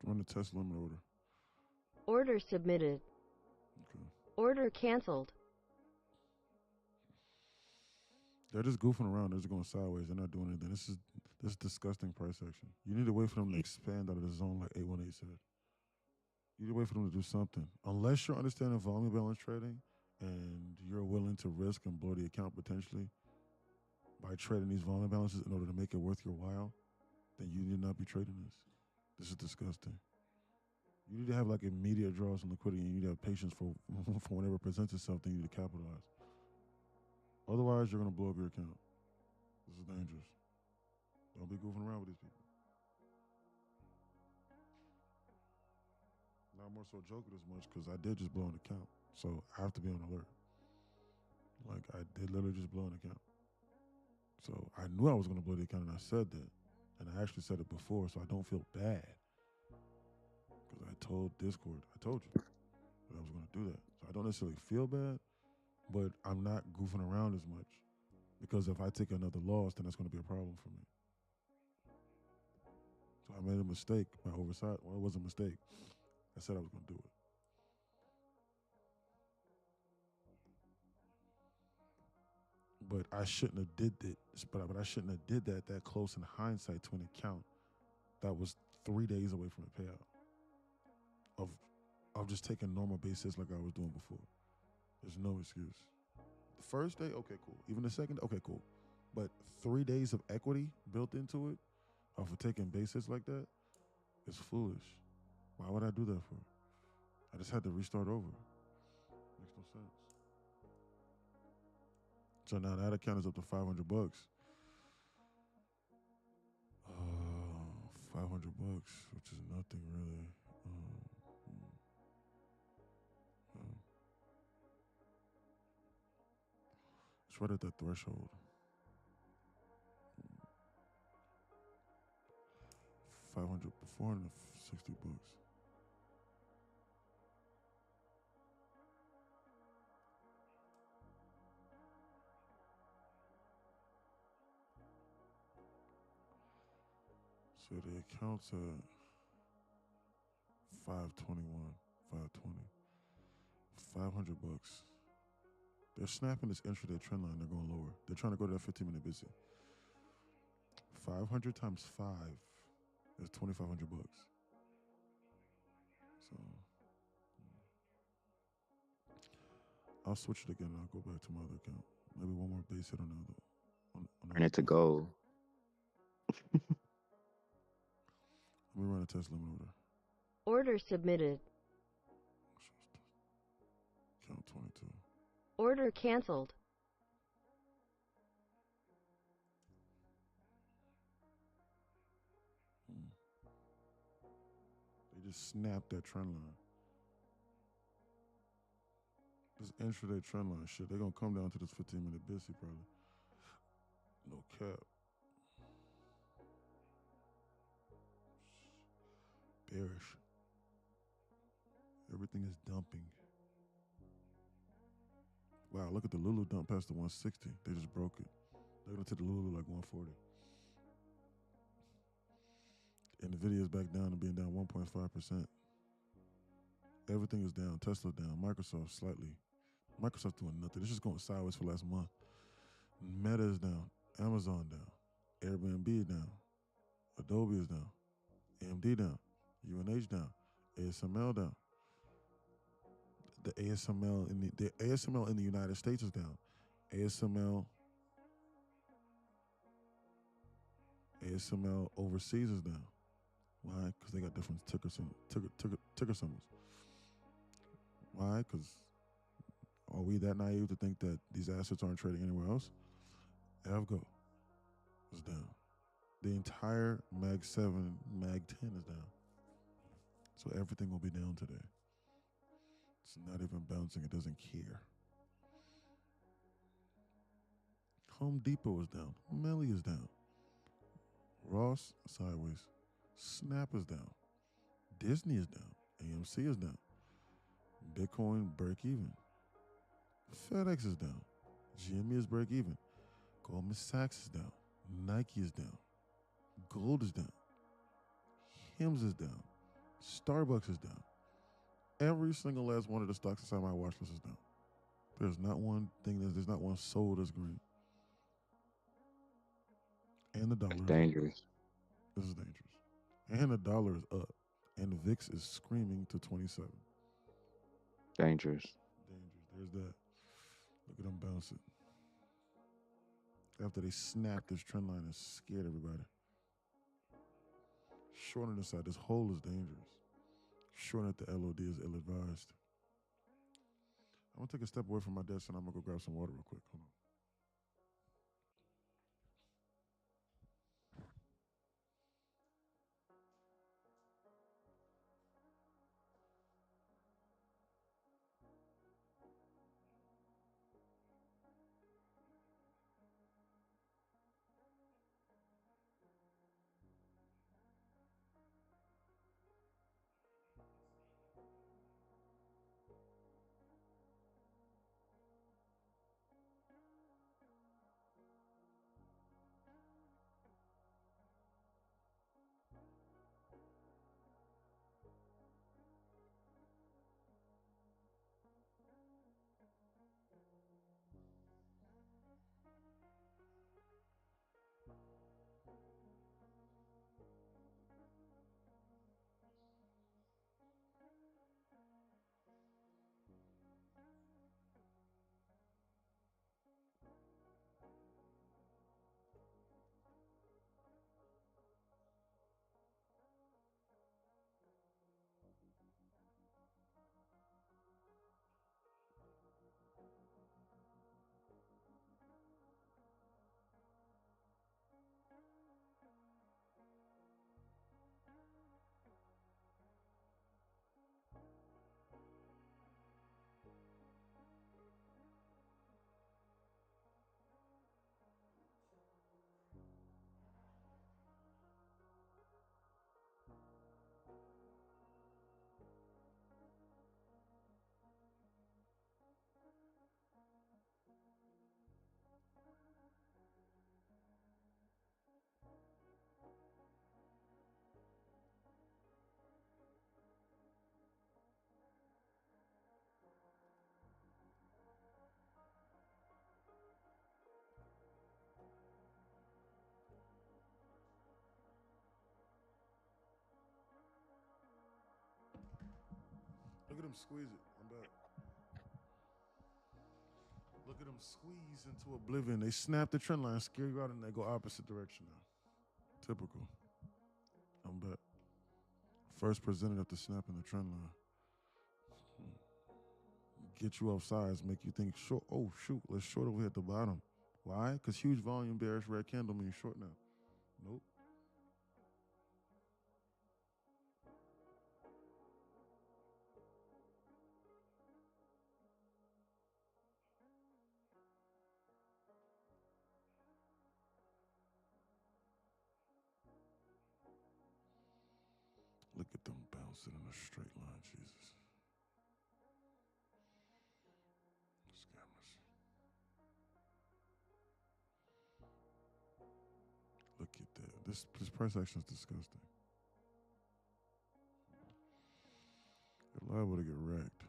Run the test limit order. Order submitted. Okay. Order canceled. They're just goofing around. They're just going sideways. They're not doing anything. This is disgusting price action. You need to wait for them to expand out of the zone like 818 said. You need to wait for them to do something. Unless you're understanding volume balance trading and you're willing to risk and blow the account potentially by trading these volume balances in order to make it worth your while, then you need not be trading this. This is disgusting. You need to have like immediate draws and liquidity, and you need to have patience for whenever it presents itself, then you need to capitalize. Otherwise, you're going to blow up your account. This is dangerous. Don't be goofing around with these people. Not more so joking as much because I did just blow an account. So I have to be on alert. Like I did literally just blow an account. So I knew I was going to blow the account and I said that. And I actually said it before, so I don't feel bad. Because I told Discord, I told you that I was going to do that. So I don't necessarily feel bad, but I'm not goofing around as much. Because if I take another loss, then that's going to be a problem for me. So I made a mistake by oversight. Well, it was a mistake. I said I was going to do it. But I shouldn't have did it. But I shouldn't have did that close in hindsight to an account that was 3 days away from a payout. Of just taking normal basis like I was doing before. There's no excuse. The first day, okay, cool. Even the second, okay, cool. But 3 days of equity built into it, for taking basis like that, is foolish. Why would I do that for? I just had to restart over. Makes no sense. So now that account is up to $500. $500, which is nothing really. It's right at that threshold. $460. So the account's at 521, 520, $500. They're snapping this intraday trend line. They're going lower. They're trying to go to that 15-minute busy. 500 times 5 is $2,500. So I'll switch it again and I'll go back to my other account. Maybe one more base hit on the other. Turn it to gold. Let me run a test limit order. Order submitted. Order canceled. They just snapped that trend line. This intraday trend line shit, they're gonna come down to this 15-minute busy probably. No cap. Bearish. Everything is dumping. Wow, look at the Lulu dump past the 160. They just broke it. They're gonna take the Lulu like 140. And the Nvidia's back down to being down 1.5%. Everything is down. Tesla down. Microsoft slightly. Microsoft's doing nothing. It's just going sideways for the last month. Meta is down. Amazon down. Airbnb down. Adobe is down. AMD down. UNH down. ASML down. The ASML in the United States is down. ASML overseas is down. Why? Because they got different ticker symbols. Why? Because are we that naive to think that these assets aren't trading anywhere else? Avgo is down. The entire Mag 7, Mag 10 is down. So everything will be down today. It's not even bouncing. It doesn't care. Home Depot is down. Melly is down. Ross sideways. Snap is down. Disney is down. AMC is down. Bitcoin break even. FedEx is down. GME is break even. Goldman Sachs is down. Nike is down. Gold is down. Hims is down. Starbucks is down. Every single last one of the stocks inside my watch list is down. There's not one soul that's green. And the dollar is dangerous. This is dangerous. And the dollar is up. And the VIX is screaming to 27. Dangerous. There's that. Look at them bouncing. After they snapped this trend line and scared everybody. Shorting this side, this hole is dangerous. Shorting at the LOD is ill-advised. I'm gonna take a step away from my desk and I'm gonna go grab some water real quick. Hold on. Look at them squeeze it. I'm back. Look at them squeeze into oblivion. They snap the trend line, scare you out, and they go opposite direction now. Typical. I'm back. First presented after snapping the trend line. get you off sides, make you think short. Oh shoot, let's short over here at the bottom. Why? Because huge volume bearish red candle means short now. Nope. Look at them bouncing in a straight line, Jesus. Scammers. Look at that. This price action is disgusting. You're liable to get wrecked.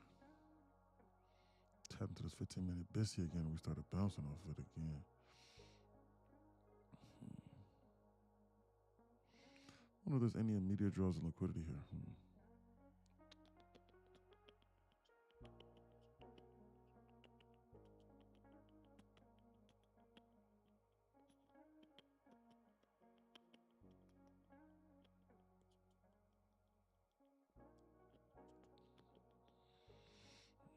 Tap into this 15-minute BISI again. We started bouncing off it again. I wonder if there's any immediate draws of liquidity here.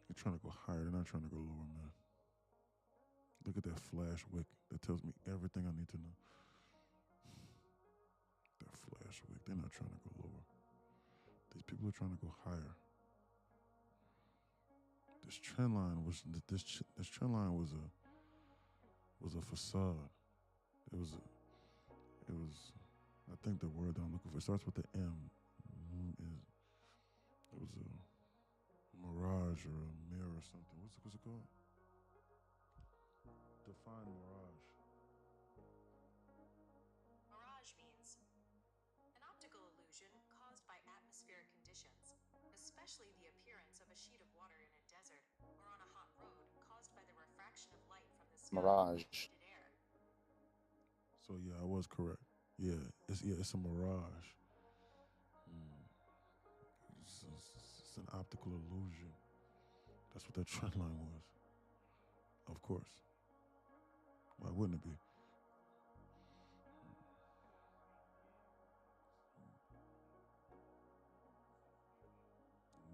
They're trying to go higher. They're not trying to go lower, man. Look at that flash wick. That tells me everything I need to know. That flash wick. They're not trying to go lower. These people are trying to go higher. This trend line was this trend line was a facade. It was I think the word that I'm looking for, it starts with the M. It was a mirage or a mirror or something. What's it called? Define mirage. Mirage means an optical illusion caused by atmospheric conditions, especially the appearance of a sheet of water in a desert or on a hot road caused by the refraction of light from the sky Mirage. and heated air. So yeah, I was correct. It's a mirage. It's an optical illusion. That's what that trend line was. Of course. Why wouldn't it be?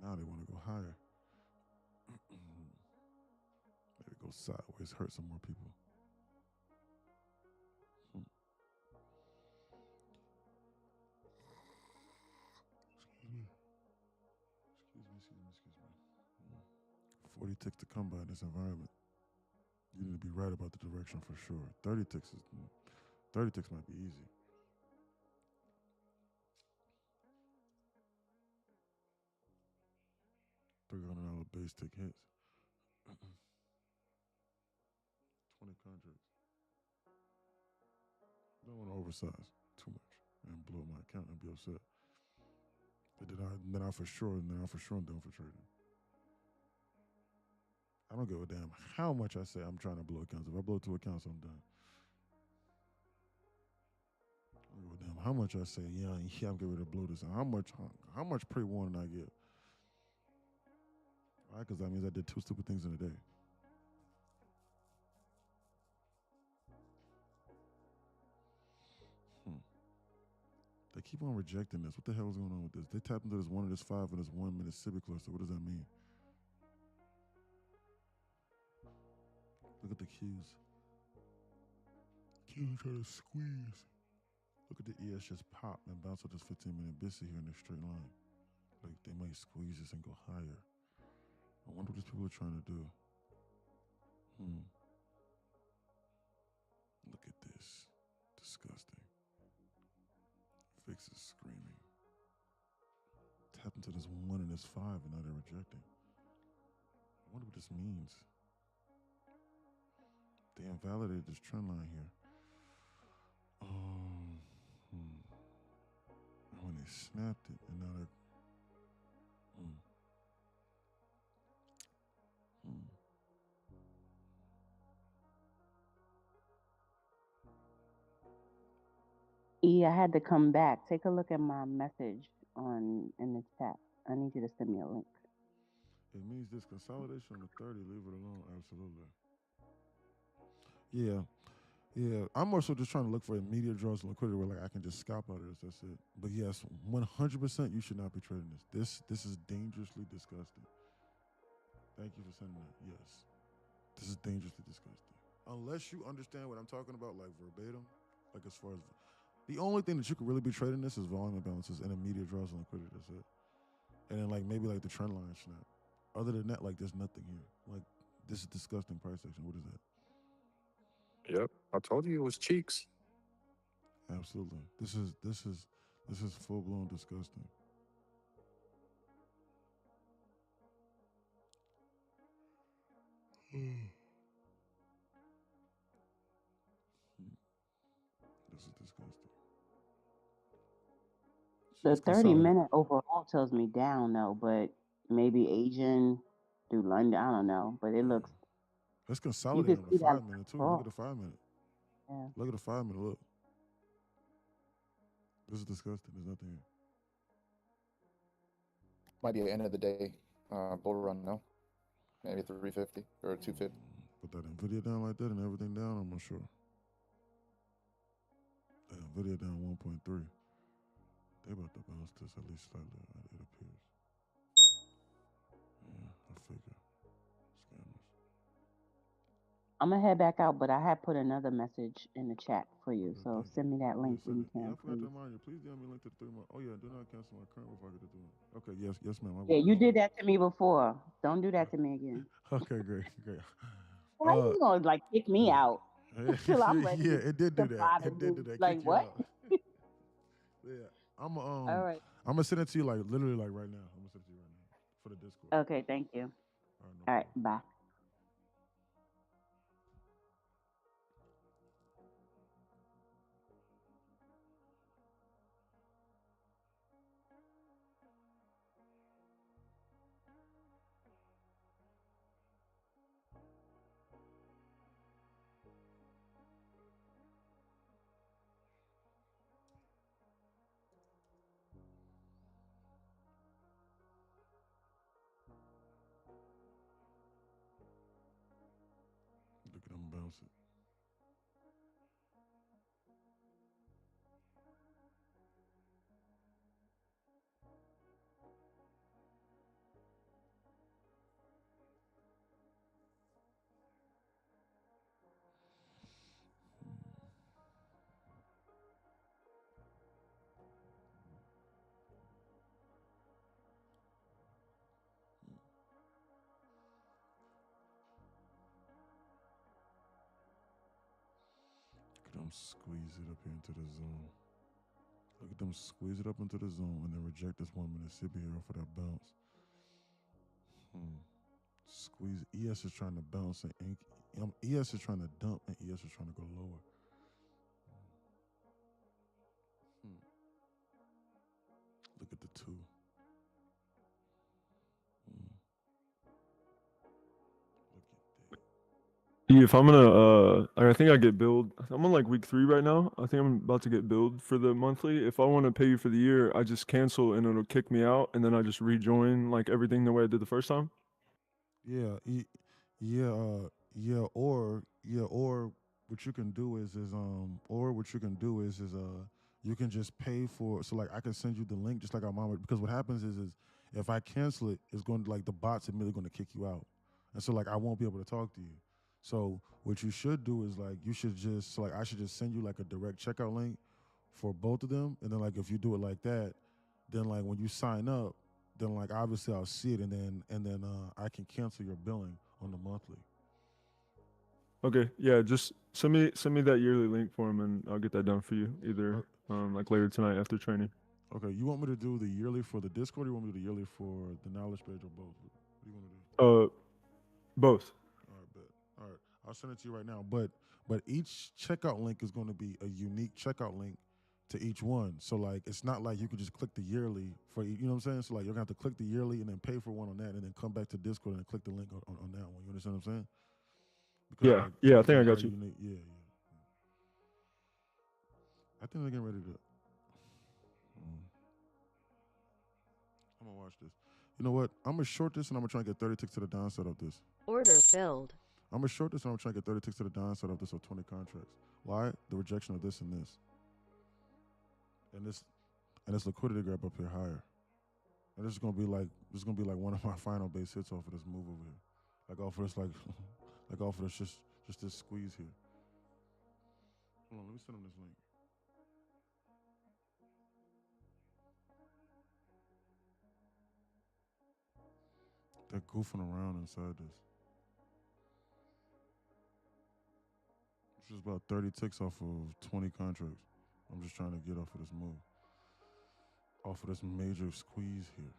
Now they want to go higher. Maybe go sideways, hurt some more people. Excuse me. 40 ticks to come by in this environment. You need to be right about the direction for sure. 30 ticks might be easy. $300 base tick hits. 20 contracts. Don't want to oversize too much and blow my account and be upset. But then I for sure am done for trading. I don't give a damn how much I say I'm trying to blow accounts. If I blow 2 accounts, I'm done. I don't give a damn how much I say, yeah, I'm getting ready to blow this. And how much pre-warning I give. Right? Because that means I did 2 stupid things in a day. They keep on rejecting this. What the hell is going on with this? They tapped into this 1 and this 5 and this 1 Mississippi cluster. What does that mean? Look at the Qs. Qs trying to squeeze. Look at the ES just pop and bounce with this 15-minute BISI here in a straight line. Like they might squeeze this and go higher. I wonder what these people are trying to do. Look at this. Disgusting. Fix is screaming. Tap into this 1 and this 5 and now they're rejecting. I wonder what this means. They invalidated this trend line here. And when they snapped it, and now they're. I had to come back. Take a look at my message in the chat. I need you to send me a link. It means this consolidation on the 30, leave it alone. Absolutely. Yeah. I'm more so just trying to look for immediate draws and liquidity where like I can just scalp out of this. That's it. But yes, 100% you should not be trading this. This is dangerously disgusting. Thank you for sending that. Yes. This is dangerously disgusting. Unless you understand what I'm talking about, like verbatim, like as far as the only thing that you could really be trading this is volume imbalances and immediate draws and liquidity. That's it. And then like maybe like the trend line snap. Other than that, like there's nothing here. Like this is disgusting price action. What is that? Yep, I told you it was cheeks. Absolutely. This is full blown disgusting. This is disgusting. The It's 30 consolidated. minute overall tells me down though, but maybe Asian through London, I don't know. But it looks It's you consolidating can on the see that 5 minute too. Look overall. at the 5 minute. Yeah. Look at the 5 minute. Look. This is disgusting. There's nothing here. Might be the end of the day bull run, no? Maybe 350 or 250. Put that Nvidia down like that and everything down, I'm not sure. That Nvidia down 1.3. They about to bounce this at least slightly, it appears. Yeah, I figure. Scammers. I'm gonna head back out, but I had put another message in the chat for you. Okay, So thank you. send me that Yeah, link when send you it. Yeah, I can, forgot to please. remind you. Please DM me a link to the 3 month. Oh yeah, do not cancel my current before I get to do it. Okay, yes, ma'am. I Yeah, will. you did that to me before. Don't do that to me again. Okay, great. How you gonna like kick me out till I'm ready Yeah, it did do to that. buy the It did do new? that. Like Kick you what? out. Yeah, I'm All right. gonna send it to you like literally like right now. I'm gonna send it to you right now for the Discord. Okay. Thank you. All right, no All right. problem. Bye. Look at them bounce it. Look at them squeeze it up here into the zone. Look at them squeeze it up into the zone and then reject this 1 minute SIB here for that bounce. Squeeze. ES is trying to bounce and ES is trying to dump and ES is trying to go lower. Look at the 2. Yeah, if I'm gonna, I think I get billed. I'm on like week 3 right now. I think I'm about to get billed for the monthly. If I want to pay you for the year, I just cancel and it'll kick me out, and then I just rejoin like everything the way I did the first time. Yeah, or what you can do is you can just pay for, so like I can send you the link just like our mom, because what happens is if I cancel it, it's going to like the bot's immediately going to kick you out, and so like I won't be able to talk to you. So what you should do is like you should just like I should just send you like a direct checkout link for both of them, and then like if you do it like that, then like when you sign up, then like obviously I'll see it, and then I can cancel your billing on the monthly. Okay, yeah, just send me that yearly link for him, and I'll get that done for you either like later tonight after training. Okay, you want me to do the yearly for the Discord, or you want me to do the yearly for the knowledge page, or both? What do you want to do? Both. All right, bet. All right, I'll send it to you right now. But each checkout link is going to be a unique checkout link to each one. So like it's not like you could just click the yearly for you know what I'm saying. So like you're gonna have to click the yearly and then pay for one on that, and then come back to Discord and click the link on that one. You understand what I'm saying? Because, Yeah, like, yeah, I it's think I got very you. unique. Yeah. I think they're getting ready to. I'm gonna watch this. You know what? I'm gonna short this and I'm gonna try and get 30 ticks to the downside of this. Order filled. I'm gonna short this and I'm gonna try and get 30 ticks to the downside of this or 20 contracts. Why? The rejection of this and this. And this liquidity grab up here higher. And this is gonna be like one of my final base hits off of this move over here. Like off of this, like, like off of this, just this squeeze here. Hold on, let me send him this link. They're goofing around inside this. It's just about 30 ticks off of 20 contracts. I'm just trying to get off of this move. Off of this major squeeze here.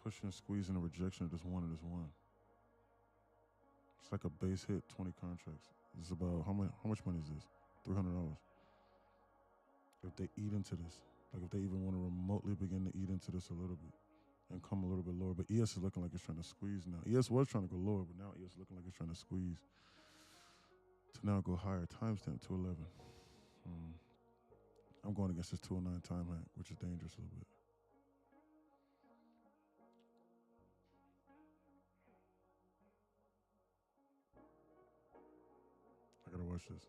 Pushing, squeezing, a rejection of this one and this one. It's like a base hit, 20 contracts. It's about, how much money is this? $300. If they eat into this, like if they even want to remotely begin to eat into this a little bit and come a little bit lower. But ES is looking like it's trying to squeeze now. ES was trying to go lower, but now ES is looking like it's trying to squeeze to now go higher. Timestamp 211. I'm going against this 209 time hack, which is dangerous a little bit. I gotta watch this.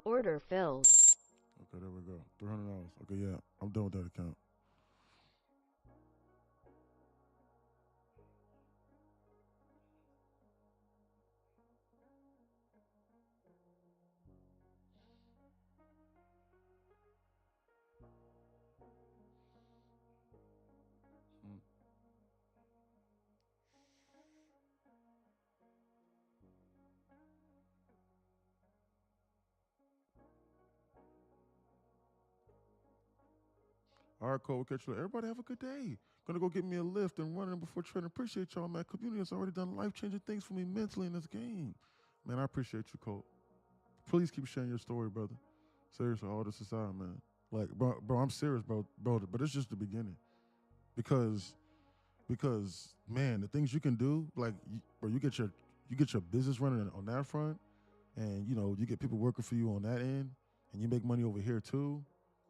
Order filled. Okay, there we go. $300. Okay, yeah, I'm done with that account. All right, Cole, we'll catch you later. Everybody have a good day. Gonna go get me a lift and running before training. Appreciate y'all, man. Community has already done life-changing things for me mentally in this game. Man, I appreciate you, Cole. Please keep sharing your story, brother. Seriously, all this aside, man. Like, bro, I'm serious, bro, but it's just the beginning. Because man, the things you can do, like, bro, you get your business running on that front, and you get people working for you on that end, and you make money over here too.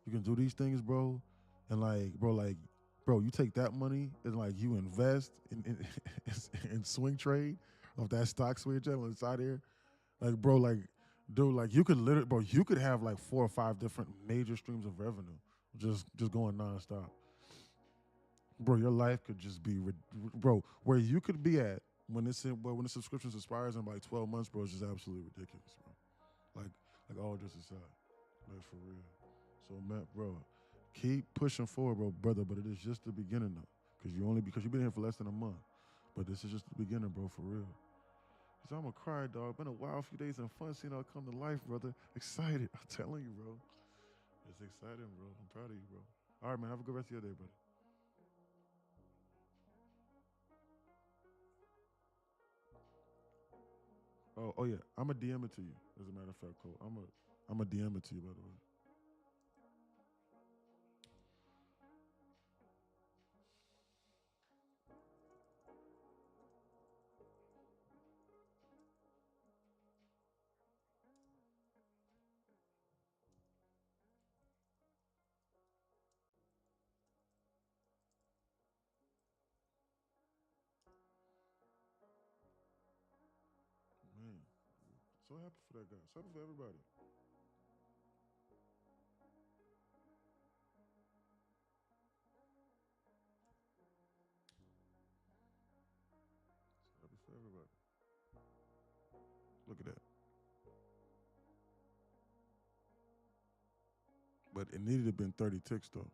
You can do these things, bro. And bro, you take that money and like you invest in swing trade of that stock swing trade on the side here. Like, bro, like, dude, like you could literally, bro, you could have like 4 or 5 different major streams of revenue just going nonstop. Bro, your life could just be, bro, where you could be at when the subscription expires in like 12 months, bro, is just absolutely ridiculous, bro. Like all just aside, like for real. So, Matt, bro, keep pushing forward, brother. But it is just the beginning, though, because you've been here for less than a month. But this is just the beginning, bro, for real. Cause I'm gonna cry, dog. Been a wild few days and fun seeing it all come to life, brother. Excited, I'm telling you, bro. It's exciting, bro. I'm proud of you, bro. All right, man. Have a good rest of your day, buddy. Oh yeah. I'm a DM it to you. As a matter of fact, Cole. I'm a DM it to you, by the way. Man, so happy for that guy. So happy for everybody. So happy for everybody. Look at that. But it needed to have been 30 ticks though.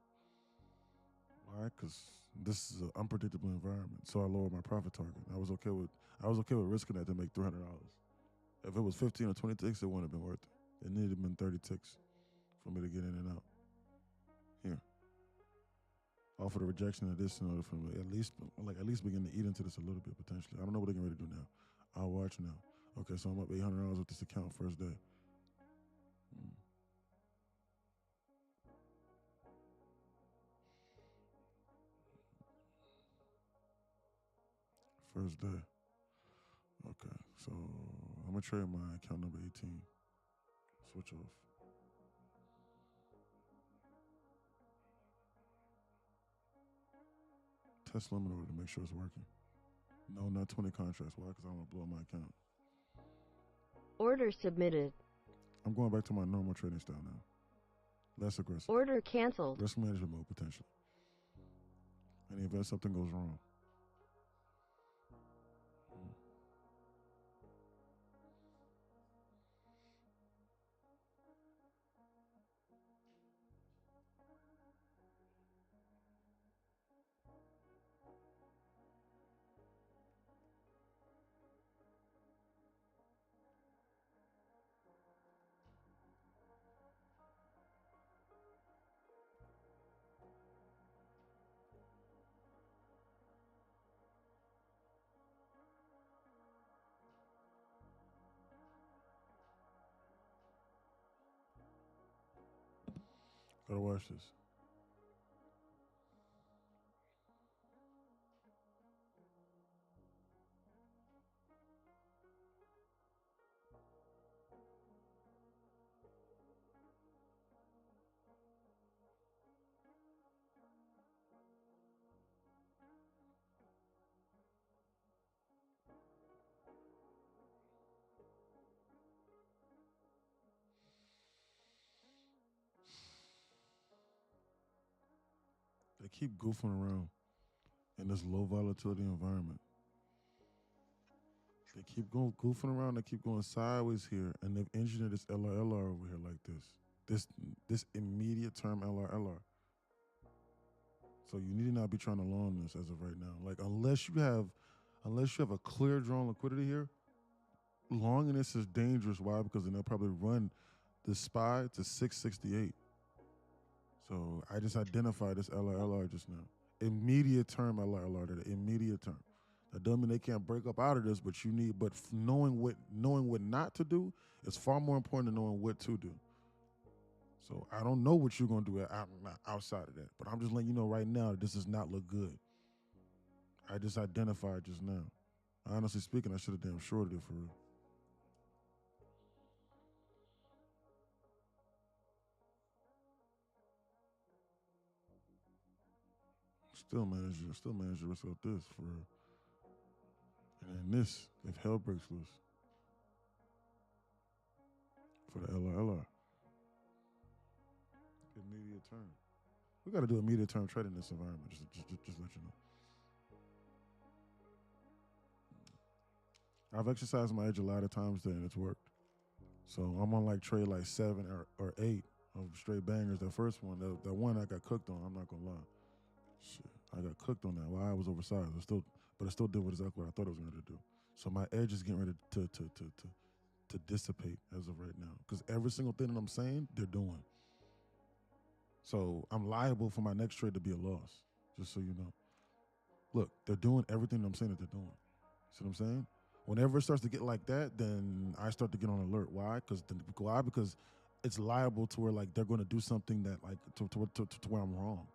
All right, because this is an unpredictable environment. So I lowered my profit target. I was okay with risking that to make $300. If it was 15 or 20 ticks, it wouldn't have been worth it. It needed to have been 30 ticks for me to get in and out. Here. Offer the rejection of this in order for me at least begin to eat into this a little bit potentially. I don't know what they're getting ready to do now. I'll watch now. Okay, so I'm up $800 with this account first day. First day. Okay. So I'm gonna trade my account number 18. Switch off. Test limit order to make sure it's working. No, not 20 contracts. Why? Because I don't want to blow up my account. Order submitted. I'm going back to my normal trading style now. Less aggressive. Order canceled. Risk management mode potentially. In the event something goes wrong. Gotta watch this. They keep goofing around in this low volatility environment. They keep going goofing around. They keep going sideways here, and they've engineered this LR over here like this. This immediate term LR. So you need to not be trying to long this as of right now. Like unless you have a clear drawn liquidity here, longing this is dangerous. Why? Because then they'll probably run the SPY to 668. So I just identified this LR just now. Immediate term LR, that immediate term. That doesn't mean they can't break up out of this, but knowing what not to do is far more important than knowing what to do. So I don't know what you're gonna do outside of that, but I'm just letting you know right now that this does not look good. I just identified just now. Honestly speaking, I should have damn shorted it for real. Still manage your risk out this for real. And then this, if hell breaks loose. For the LR. Immediate term. We got to do immediate term trading in this environment. Just let you know. I've exercised my edge a lot of times there, and it's worked. So I'm on trade 7 or 8 of straight bangers. That first one, that one I got cooked on. I'm not gonna lie. Shit, I got cooked on that. Well, I was oversized. But I still did exactly what I thought it was going to do. So my edge is getting ready to dissipate as of right now, because every single thing that I'm saying, they're doing. So I'm liable for my next trade to be a loss, just so you know. Look, they're doing everything I'm saying that they're doing. See what I'm saying? Whenever it starts to get like that, then I start to get on alert. Why? Because it's liable to where they're going to do something that to where I'm wrong.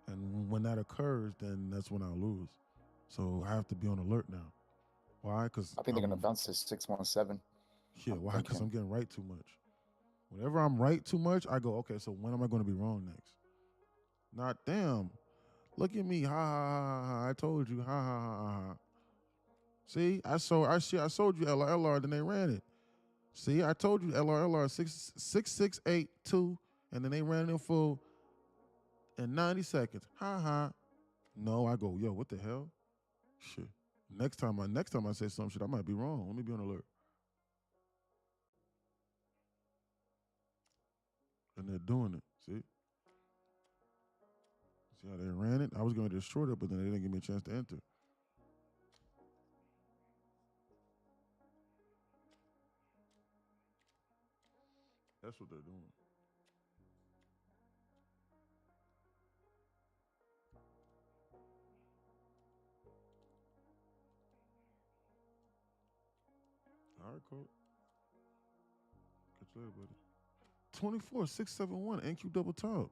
And when that occurs, then that's when I'll lose. So I have to be on alert now. Why? Because I think they're going to bounce to 617. Yeah, why? Because I'm getting right too much. Whenever I'm right too much, I go, okay, so when am I going to be wrong next? Not damn. Look at me. Ha, ha, ha, ha. I told you. Ha, ha, ha, ha, ha. See, I sold you LR, then they ran it. See, I told you LR 6682, and then they ran it in full in 90 seconds. Ha ha. No, I go, yo, what the hell? Shit. Next time I say some shit, I might be wrong. Let me be on alert. And they're doing it. See how they ran it? I was going to short it, but then they didn't give me a chance to enter. That's what they're doing. All right, cool. Catch you later, buddy. 24671 NQ double top.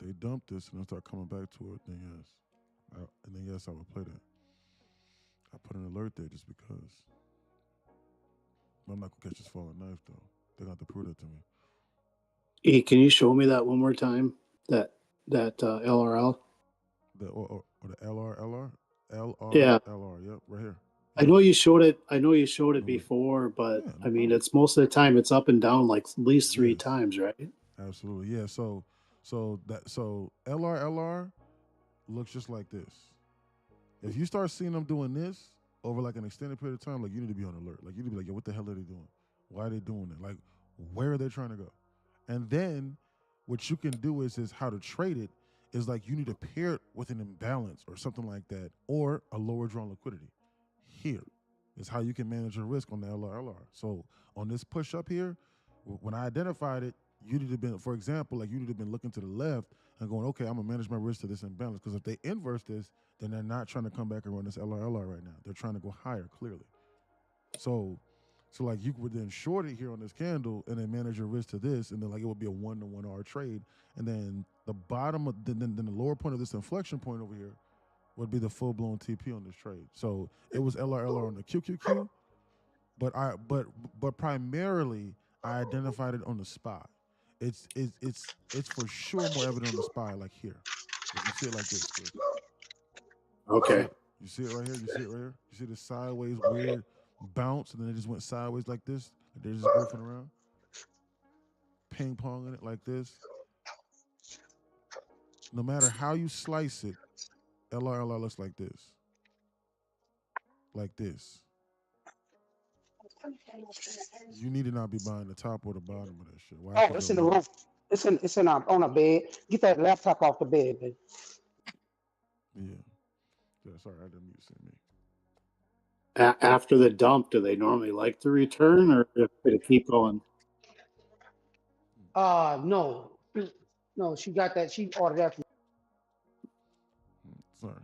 they dump this and then start coming back to it, then yes. And then yes, I would play that. I put an alert there just because. But I'm not gonna catch this falling knife though. They're gonna have to prove that to me. E, can you show me that one more time? That LRL. Or the LR. Yeah. Yep, right here. I know you showed it. I know you showed it before, but I mean, it's most of the time it's up and down like at least 3 times, right? Absolutely, yeah. So LR looks just like this. If you start seeing them doing this over like an extended period of time, like you need to be on alert. Like you need to be like, yo, what the hell are they doing? Why are they doing it? Like, where are they trying to go? And then what you can do is how to trade it is like you need to pair it with an imbalance or something like that, or a lower drawn liquidity. Here is how you can manage your risk on the LR. So on this push up here, when I identified it, you need to have been, for example, like you need to have been looking to the left and going, okay, I'm gonna manage my risk to this imbalance. Because if they inverse this, then they're not trying to come back and run this LR right now. They're trying to go higher, clearly. So like you would then short it here on this candle and then manage your risk to this, and then like it would be a 1-to-1 R trade. And then the bottom of then the lower point of this inflection point over here would be the full blown TP on this trade. So it was LR on the QQQ, but primarily I identified it on the SPY. It's for sure more evident on the SPY, like here. If you see it like this. Chris. Okay. You see it right here? You see it right here? You see the sideways weird bounce, and then it just went sideways like this? Like they're just goofing around? Ping ponging it like this? No matter how you slice it, LR looks like this. Like this. You need to not be buying the top or the bottom of that shit. Why? Oh, it's in the room. It's in on a bed. Get that laptop off the bed, man. Yeah, sorry, I didn't mute me. After the dump, do they normally like to return, or do they keep going? No. No, she got that. She ordered that. Sorry.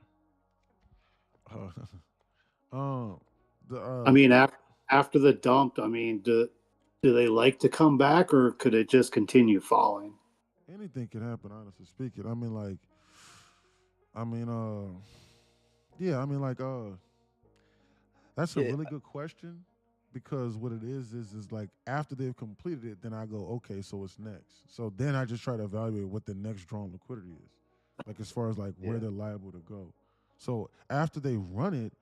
I mean, after the dump, I mean, do they like to come back, or could it just continue falling? Anything can happen, honestly speaking. That's a really good question, because what it is like after they've completed it, then I go, okay, so what's next? So then I just try to evaluate what the next drawn liquidity is, like as far as like where they're liable to go. So after they run it,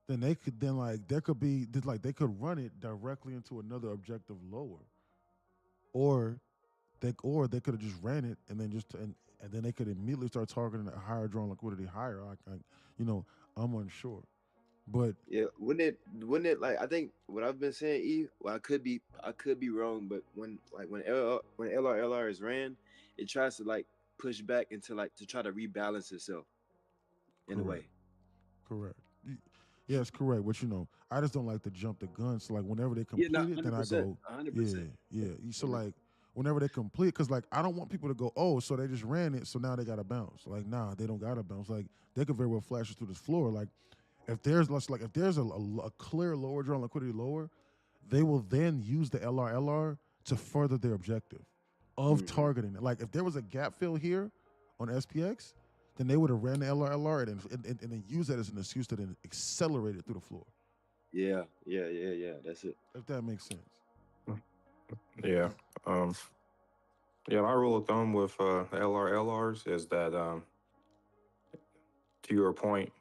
then they could they could run it directly into another objective lower, or they could have just ran it and then and then they could immediately start targeting a higher drawn liquidity higher. I'm unsure, but yeah, wouldn't it like, I think what I've been saying, well, I could be wrong, but when LRLR is ran, it tries to like push back into like to try to rebalance itself in a way. Correct. Yes, correct. But I just don't like to jump the gun. So like whenever they complete it, then I go, 100%. yeah. So like whenever they complete, because like I don't want people to go, oh, so they just ran it, so now they got to bounce. Like, nah, they don't got to bounce. Like they could very well flash it through this floor. Like if there's a clear lower drawn liquidity lower, they will then use the LR to further their objective of targeting it. Like if there was a gap fill here on SPX, then they would have ran the LR and then use that as an excuse to then accelerate it through the floor. Yeah. That's it. If that makes sense. Yeah. My rule of thumb with LRs is that, to your point,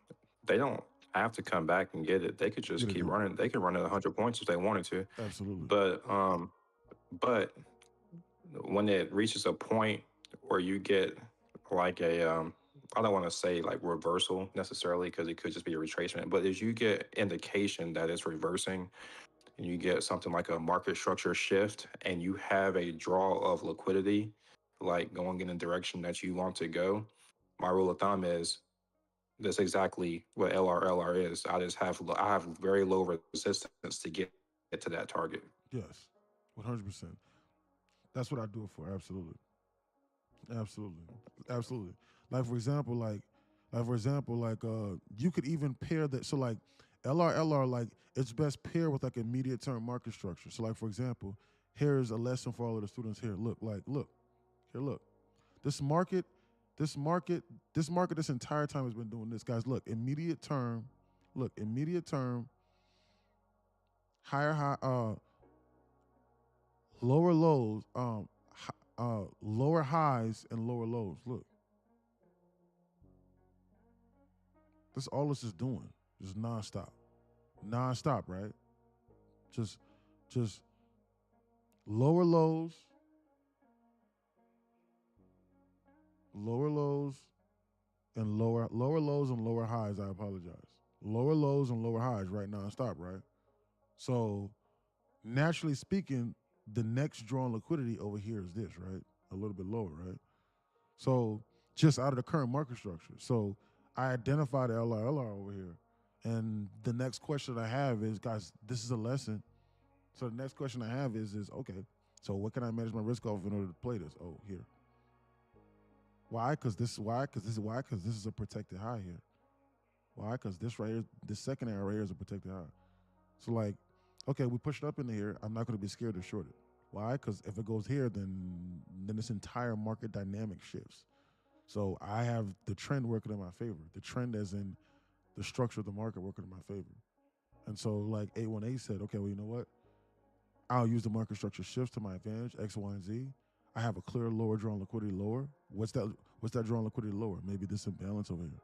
they don't have to come back and get it. They could just keep running. They could run it 100 points if they wanted to. Absolutely. But when it reaches a point where you get like I don't want to say like reversal necessarily, because it could just be a retracement, but as you get indication that it's reversing and you get something like a market structure shift and you have a draw of liquidity, like going in the direction that you want to go, my rule of thumb is that's exactly what LR is. I have very low resistance to get to that target. Yes, 100%. That's what I do it for. Absolutely. Like for example, you could even pair that. So like LR, like it's best paired with like immediate term market structure. So like for example, here's a lesson for all of the students here. Look. This market This market, this entire time has been doing this, guys. Immediate term, higher high, lower lows, lower highs and lower lows. Look, that's all this is doing, just nonstop, right? Just lower lows, and lower lows and lower highs. I apologize. Lower lows and lower highs, right? Nonstop, right? So naturally speaking, the next drawn liquidity over here is this, right? A little bit lower, right? So just out of the current market structure. So I identified the LR over here. And the next question I have is, guys, this is a lesson. So the next question I have is okay, so what can I manage my risk off in order to play this? Oh, here. Why? Because this is a protected high here. Why? Because this right here, this second arrow right here is a protected high. So like, okay, we pushed up into here. I'm not going to be scared to short it. Why? Because if it goes here, then this entire market dynamic shifts. So I have the trend working in my favor. The trend as in the structure of the market working in my favor. And so like 818 said, okay, well, you know what? I'll use the market structure shifts to my advantage, X, Y, and Z. I have a clear lower drawn liquidity lower. What's that drawn liquidity lower? Maybe this imbalance over here.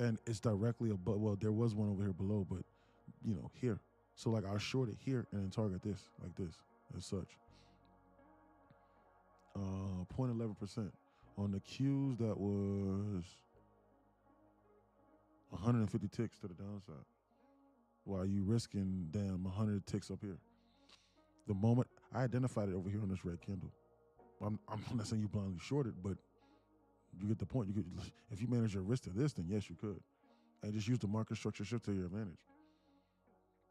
And it's directly above, well, there was one over here below, but here. So like I'll short it here and then target this, like this, as such. 0.11%. On the Qs, that was 150 ticks to the downside. While you risking, damn, 100 ticks up here. The moment I identified it over here on this red candle. I'm not saying you blindly short it, but you get the point. You could, if you manage your risk to this, then yes, you could. And just use the market structure shift to your advantage.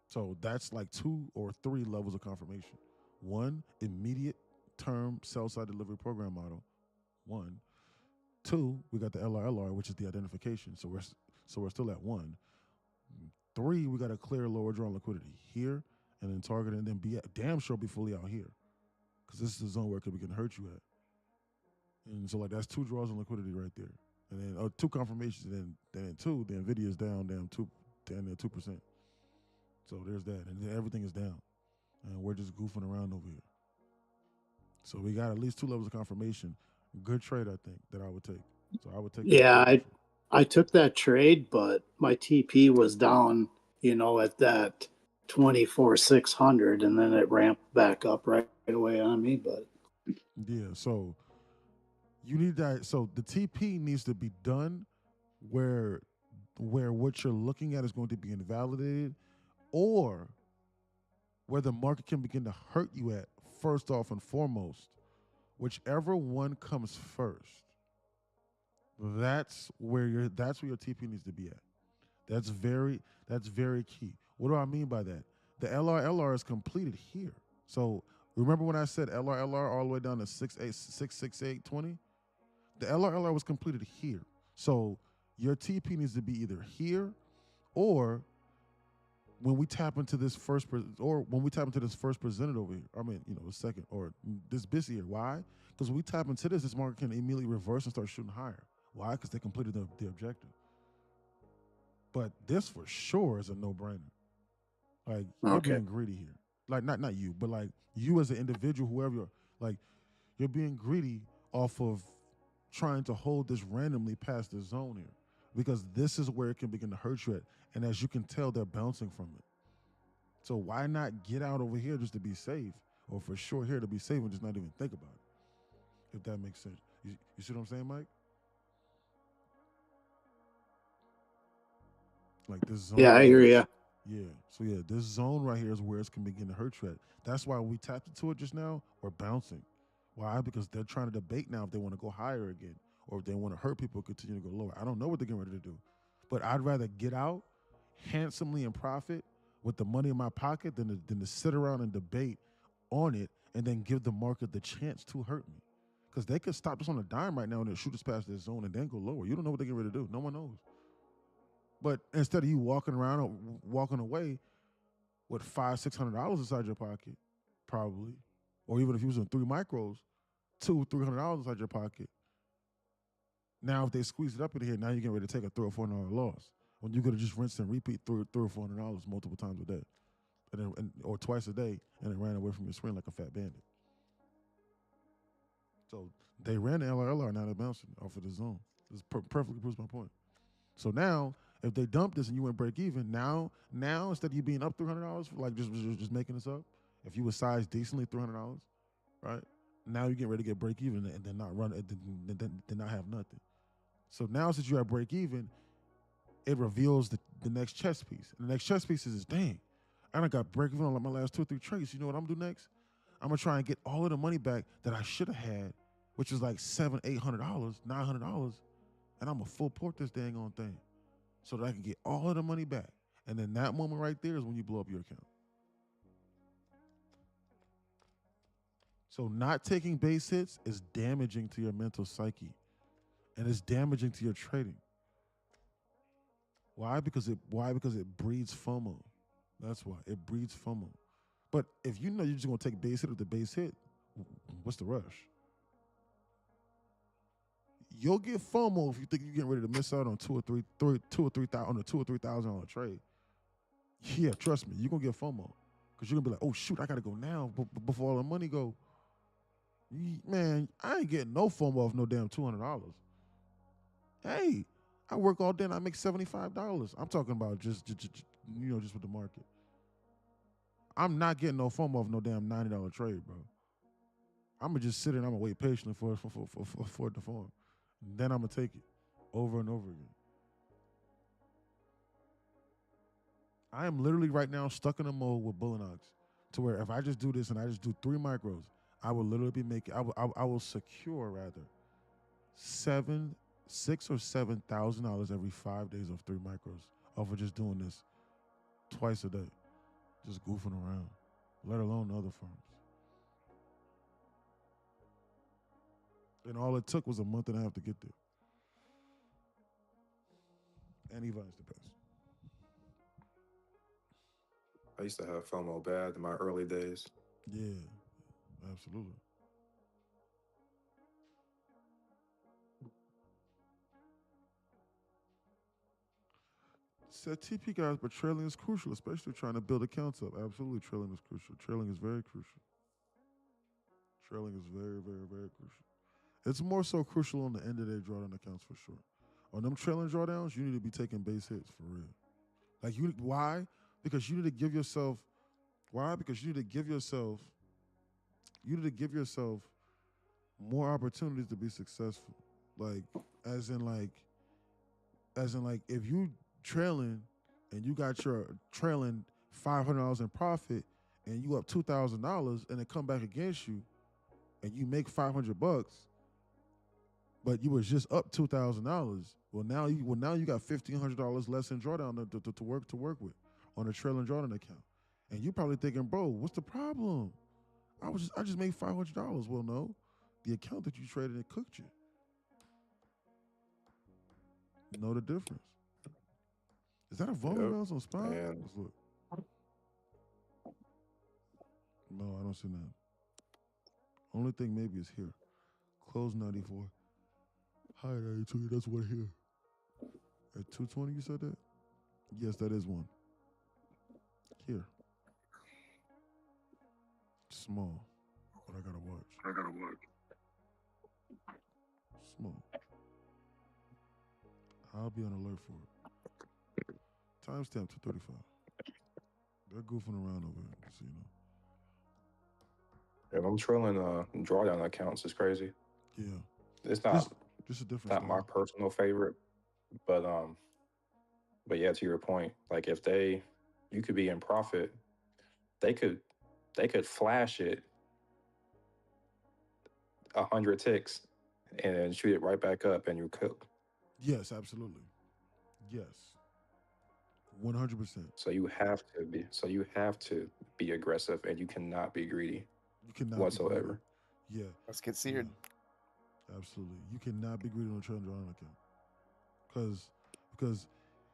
So that's like 2 or 3 levels of confirmation. 1, immediate term sell-side delivery program model. 1. 2, we got the LRLR, which is the identification. So we're still at 1. 3, we got a clear lower drawn liquidity here, and then target, and then damn sure be fully out here, because this is the zone where it could begin to hurt you at. And so like that's 2 draws on liquidity right there, and then 2 confirmations, and then 2, the Nvidia is down, damn 2%. So there's that, and then everything is down, and we're just goofing around over here. So we got at least 2 levels of confirmation. Good trade, I think, that I would take. So I would take. Yeah, I took that trade, but my TP was down, at that 24,600, and then it ramped back up right away on me. But yeah, so you need that. So the TP needs to be done where what you're looking at is going to be invalidated, or where the market can begin to hurt you at first off and foremost. Whichever one comes first, that's where your TP needs to be at. That's very key. What do I mean by that? The LR is completed here. So remember when I said LR all the way down to 66820? The LR was completed here. So your TP needs to be either here, or when we tap into this first presented over here. I mean, the second, or this busy here. Why? Because when we tap into this market can immediately reverse and start shooting higher. Why? Because they completed the objective. But this for sure is a no-brainer. Like, you're being greedy here. Like, not you, but like you as an individual, whoever you're, like, you're being greedy off of trying to hold this randomly past the zone here. Because this is where it can begin to hurt you at. And as you can tell, they're bouncing from it. So why not get out over here just to be safe? Or for sure here to be safe and just not even think about it. If that makes sense. You see what I'm saying, Mike? Like this zone. Yeah, I hear you. Yeah. So yeah, this zone right here is where it can begin to hurt you at. That's why when we tapped into it just now, we're bouncing. Why? Because they're trying to debate now if they want to go higher again, or if they want to hurt people and continue to go lower. I don't know what they're getting ready to do. But I'd rather get out handsomely and profit with the money in my pocket than to sit around and debate on it and then give the market the chance to hurt me. Because they could stop us on a dime right now and then shoot us past this zone and then go lower. You don't know what they're getting ready to do. No one knows. But instead of you walking around or walking away with $500-$600 inside your pocket, probably, or even if you was in 3 micros, $200-$300 inside your pocket, Now, if they squeeze it up in here, now you're getting ready to take a $300 or $400 loss when you could have just rinsed and repeat $300 or $400 multiple times a day, or twice a day, and it ran away from your screen like a fat bandit. So they ran the LRLR, now they're bouncing off of the zone. This perfectly proves my point. So now, if they dump this and you went break even, now instead of you being up $300 for like just making this up, if you were sized decently $300, right? Now you get ready to get break even and then not run, then not have nothing. So now since you're at break even, it reveals the next chess piece. And the next chess piece is dang, I done got break even on like my last 2 or 3 trades. You know what I'm gonna do next? I'm gonna try and get all of the money back that I should have had, which was like $700, $800, $900, and I'm gonna full port this dang on thing so that I can get all of the money back. And then that moment right there is when you blow up your account. So not taking base hits is damaging to your mental psyche, and it's damaging to your trading. Why? Because it breeds FOMO. That's why it breeds FOMO. But if you know you're just gonna take base hit after base hit, what's the rush? You'll get FOMO if you think you're getting ready to miss out on $2,000 or $3,000 trade. Yeah, trust me, you're gonna get FOMO because you're gonna be like, oh shoot, I gotta go now before all the money go. Man, I ain't getting no FOMO off no damn $200. Hey, I work all day and I make $75. I'm talking about just with the market. I'm not getting no FOMO off no damn $90 trade, bro. I'm gonna just sit there and I'm gonna wait patiently for it to form. Then I'm gonna take it over and over again. I am literally right now stuck in a mode with Bullinox to where if I just do this and I just do 3 micros, I will literally be making. I will secure rather $6,000 or $7,000 every 5 days of 3 micros off of just doing this twice a day, just goofing around. Let alone the other firms. And all it took was a month and a half to get there. And Evine's the best. I used to have FOMO bad in my early days. Yeah, absolutely. Said TP guys, but trailing is crucial, especially trying to build accounts up. Absolutely, trailing is crucial. Trailing is very crucial. Trailing is very, very, very crucial. It's more so crucial on the end of their drawdown accounts for sure. On them trailing drawdowns, you need to be taking base hits for real. Like why? Because you need to give yourself. Why? Because you need to give yourself. You need to give yourself more opportunities to be successful. As in if you trailing and you got your trailing $500 in profit and you up $2,000 and it come back against you and you make $500, but you was just up $2,000. Well, now you got $1,500 less in drawdown to work with on a trailing drawdown account, and you probably thinking, bro, what's the problem? I just made $500. Well, no, the account that you traded it cooked you. Know the difference. Is that a volume bounce on spot? Let's look. No, I don't see that. Only thing maybe is here. Close 94. High 92. That's one here. At 220, you said that? Yes, that is one. Here. Small. But I gotta watch. Small. I'll be on alert for it. Timestamp 235. They're goofing around over here, so you know. Yeah, them trailing drawdown accounts is crazy. Yeah. It's not just a different not my personal favorite, but yeah, to your point, like if you could be in profit, they could flash it 100 ticks and then shoot it right back up and you cook. Yes, absolutely. Yes. 100%. So you have to be aggressive and you cannot be greedy. You cannot whatsoever. Be greedy. Yeah. Let's get seared. Yeah. Absolutely. You cannot be greedy on a trailing drawdown account. Because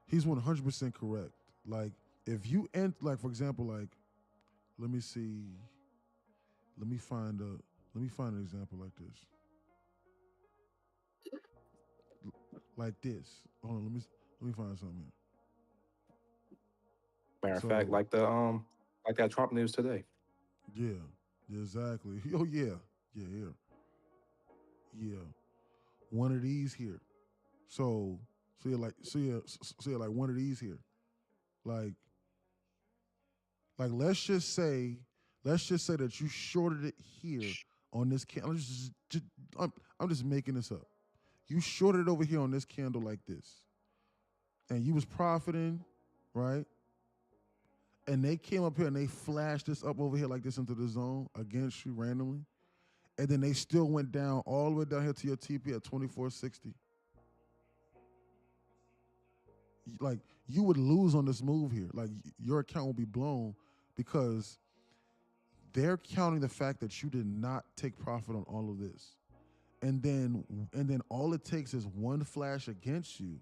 he's 100% correct. Like if you for example, like let me find an example like this. like this. Hold on, let me find something here. Matter of fact, So like that Trump news today. yeah, exactly. Oh yeah, yeah. One of these here. So you're like one of these here. Like let's just say that you shorted it here on this candle. I'm just making this up. You shorted it over here on this candle like this, and you was profiting, right? And they came up here and they flashed this up over here like this into the zone against you randomly, and then they still went down all the way down here to your TP at 2460. Like you would lose on this move here. Like your account will be blown because they're counting the fact that you did not take profit on all of this. And then all it takes is one flash against you.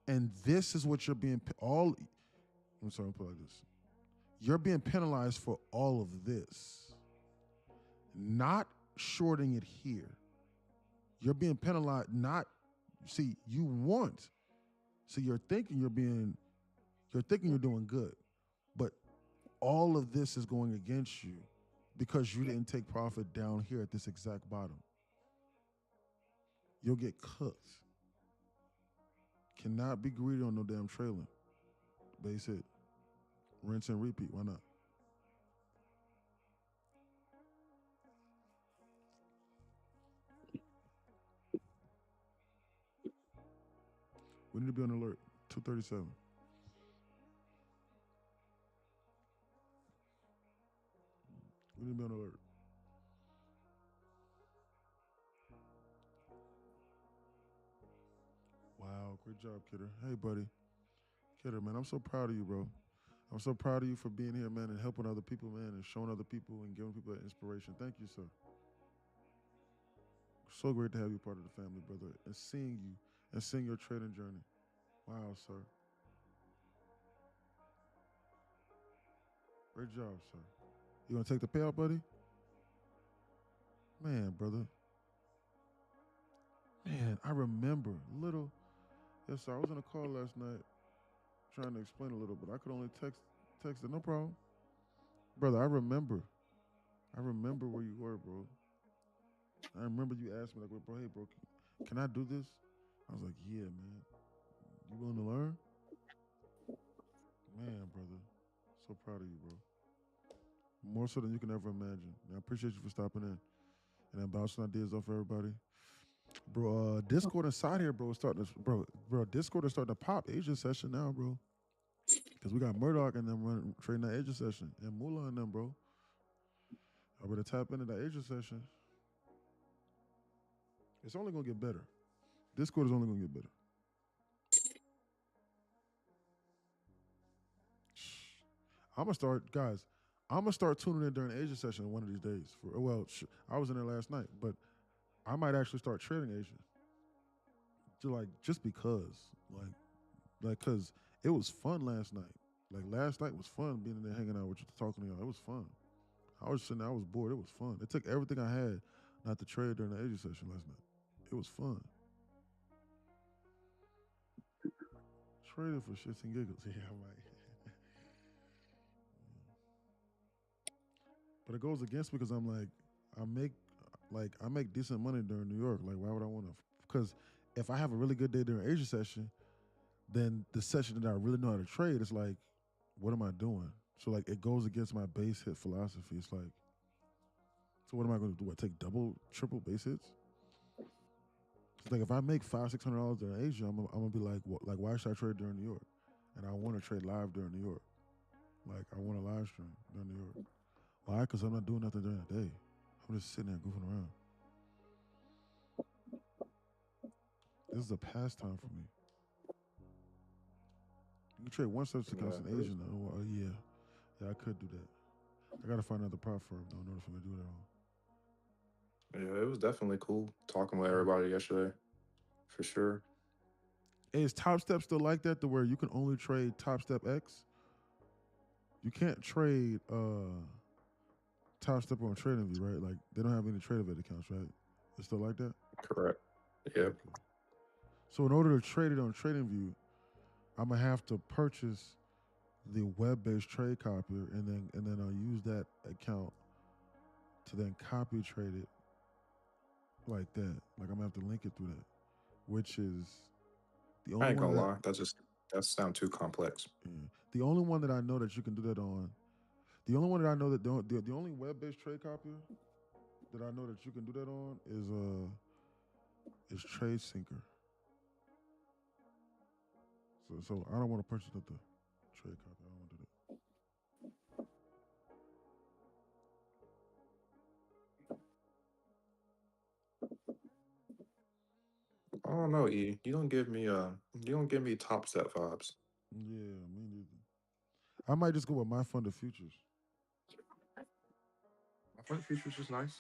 And this is what you're being I'm sorry, I'll put it like this. You're being penalized for all of this. Not shorting it here. You're being penalized, you're thinking you're doing good. But all of this is going against you because you didn't take profit down here at this exact bottom. You'll get cooked. Cannot be greedy on no damn trailing. Base hit. Rinse and repeat. Why not? We need to be on alert. 237. We need to be on alert. Wow, great job, Kidder. Hey, buddy. Kidder, man, I'm so proud of you, bro. I'm so proud of you for being here, man, and helping other people, man, and showing other people and giving people that inspiration. Thank you, sir. So great to have you part of the family, brother, and seeing you and seeing your trading journey. Wow, sir. Great job, sir. You gonna take the payout, buddy? Man, brother. Man, I remember little. Yes, sir. I was on a call last night trying to explain a little, but I could only text it. No problem. Brother, I remember where you were, bro. I remember you asked me, like, bro, hey, bro, can I do this? I was like, yeah, man. You willing to learn? Man, brother. So proud of you, bro. More so than you can ever imagine. And I appreciate you for stopping in and then bouncing ideas off everybody. Bro, Discord inside here, bro, Discord is starting to pop Asia session now, bro. Because we got Murdoch and them trading that Asia session and Moolah and them, bro. I better tap into that Asia session. It's only gonna get better. Discord is only gonna get better. I'm gonna start tuning in during the Asia session one of these days. I was in there last night, but I might actually start trading Asia. Just because, cause it was fun last night. Like last night was fun being in there hanging out with you, talking to y'all. It was fun. I was sitting there, I was bored. It was fun. It took everything I had not to trade during the Asia session last night. It was fun. Trading for shits and giggles. Yeah, I'm right. But it goes against me because I'm like, I make decent money during New York. Like, why would I want to? Because if I have a really good day during Asia session, then the session that I really know how to trade, it's like, what am I doing? So like, it goes against my base hit philosophy. It's like, so what am I going to do? I take double, triple base hits? It's like if I make $500-$600 during Asia, I'm gonna be like, what? Like, why should I trade during New York? And I want to trade live during New York. Like, I want to live stream during New York. Why? Because I'm not doing nothing during the day. I'm just sitting there goofing around. This is a pastime for me. You can trade one substitute accounts in Asia now. Oh, yeah, I could do that. I gotta find another prop firm though in order for me to do that all. Yeah, it was definitely cool talking with everybody yesterday, for sure. Hey, is Top Step still like that to where you can only trade Top Step X? You can't trade Top Step on TradingView, right? Like, they don't have any TradeView accounts, right? It's still like that? Correct. Yep. So in order to trade it on TradingView, I'm gonna have to purchase the web-based trade copier, and then I'll use that account to then copy trade it like that. Like I'm gonna have to link it through that, which is the I only ain't one gonna that lie. That sound too complex. the only one that I know that you can do that on. The only one that I know that the only web-based trade copier that I know that you can do that on is Trade Syncer. So I don't want to purchase the trade copy. I don't want to do that. I don't know, E. You don't give me Top Step vibes. Yeah, me neither. I might just go with My Fund of Futures. My front features is nice.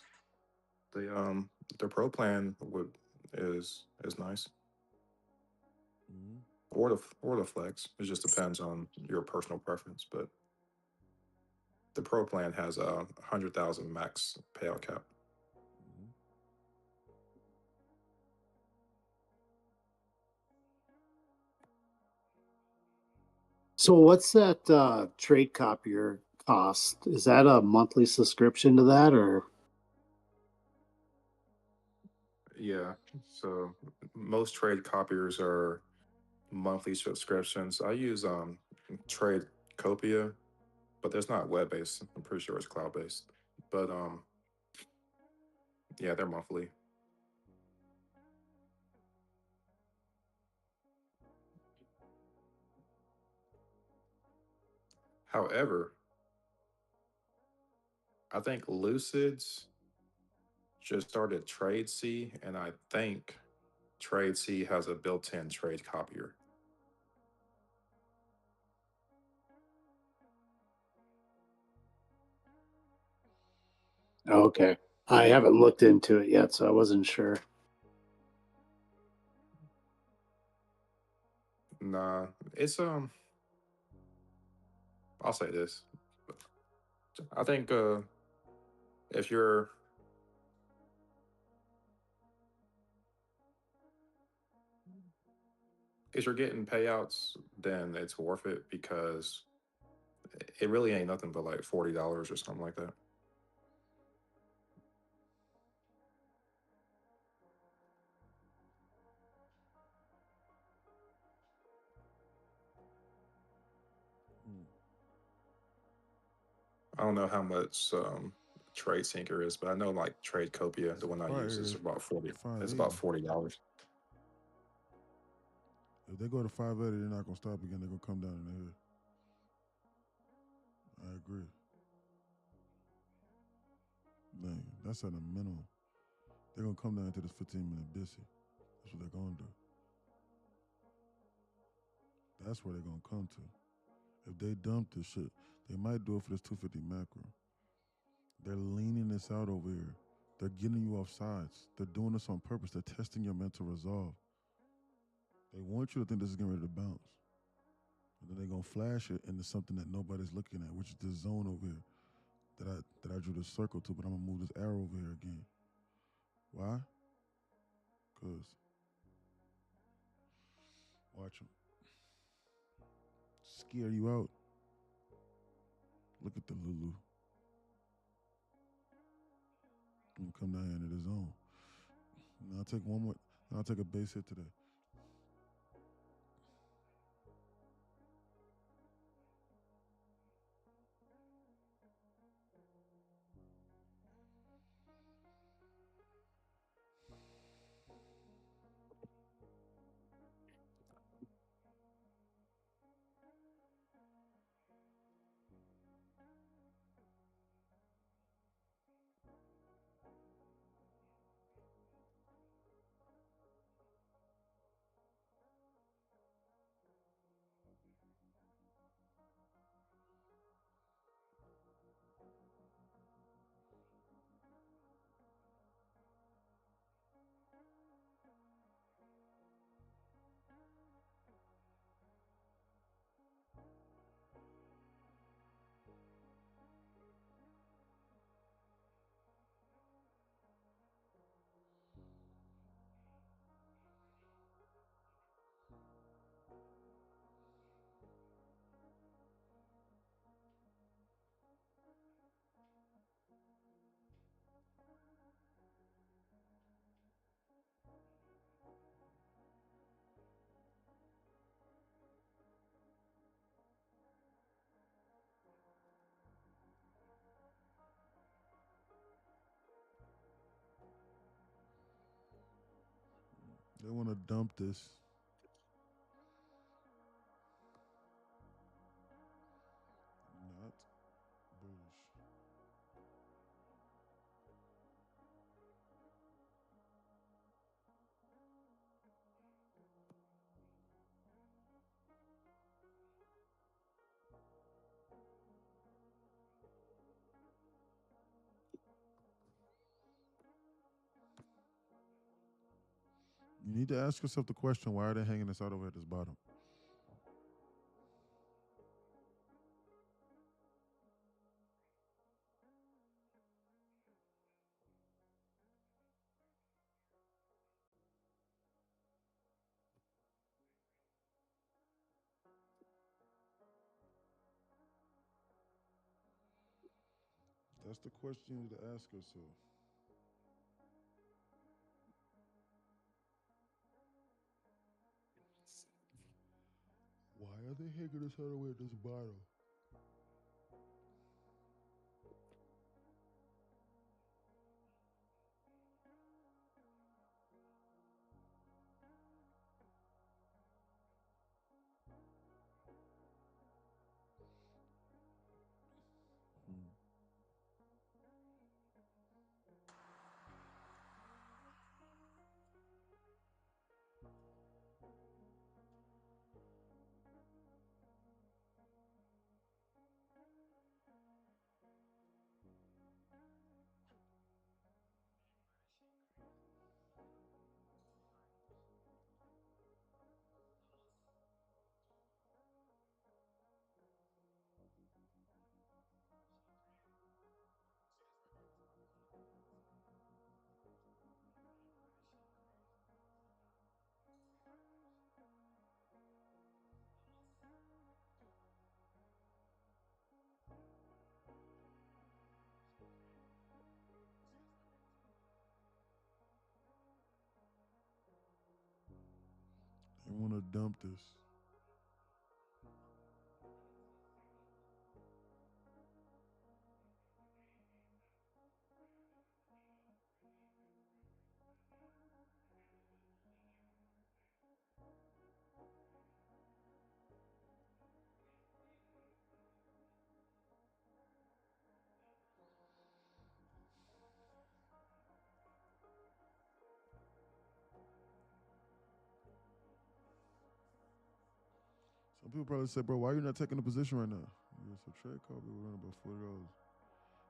The pro plan is nice. Mhm. Or the flex. It just depends on your personal preference. But the pro plan has a 100,000 max payout cap. So what's that trade copier cost? Is that a monthly subscription to that, or? Yeah. So most trade copiers are monthly subscriptions. I use Trade Copia, but there's not web based. I'm pretty sure it's cloud based. But yeah, they're monthly. However, I think Lucid's just started Trade C, and I think Trade C has a built-in trade copier. Okay. I haven't looked into it yet, so I wasn't sure. Nah, it's I'll say this. I think if you're getting payouts, then it's worth it because it really ain't nothing but like $40 or something like that. I don't know how much Trade Syncer is, but I know like Trade Copia, the one I use, is about 40. It's about $40. If they go to 580, they're not gonna stop again. They're gonna come down in the head. I agree. Dang, that's at a minimum. They're gonna come down to this 15-minute busy. That's what they're gonna do. That's where they're gonna come to. If they dump this shit, they might do it for this 250 macro. They're leaning this out over here. They're getting you off sides. They're doing this on purpose. They're testing your mental resolve. They want you to think this is getting ready to bounce. And then they're gonna flash it into something that nobody's looking at, which is this zone over here that I drew this circle to, but I'm gonna move this arrow over here again. Why? Cause watch them. Scare you out. Look at the Lulu. And come down here into the zone. Now I'll take one more. I'll take a base hit today. They want to dump this. Not bullish. You need to ask yourself the question, why are they hanging this out over at this bottom? That's the question you need to ask yourself. Why are they hanging this out over at this bottom? They want to dump this. Some people probably say, bro, why are you not taking a position right now? Yeah, so trade copy, we're running about $40.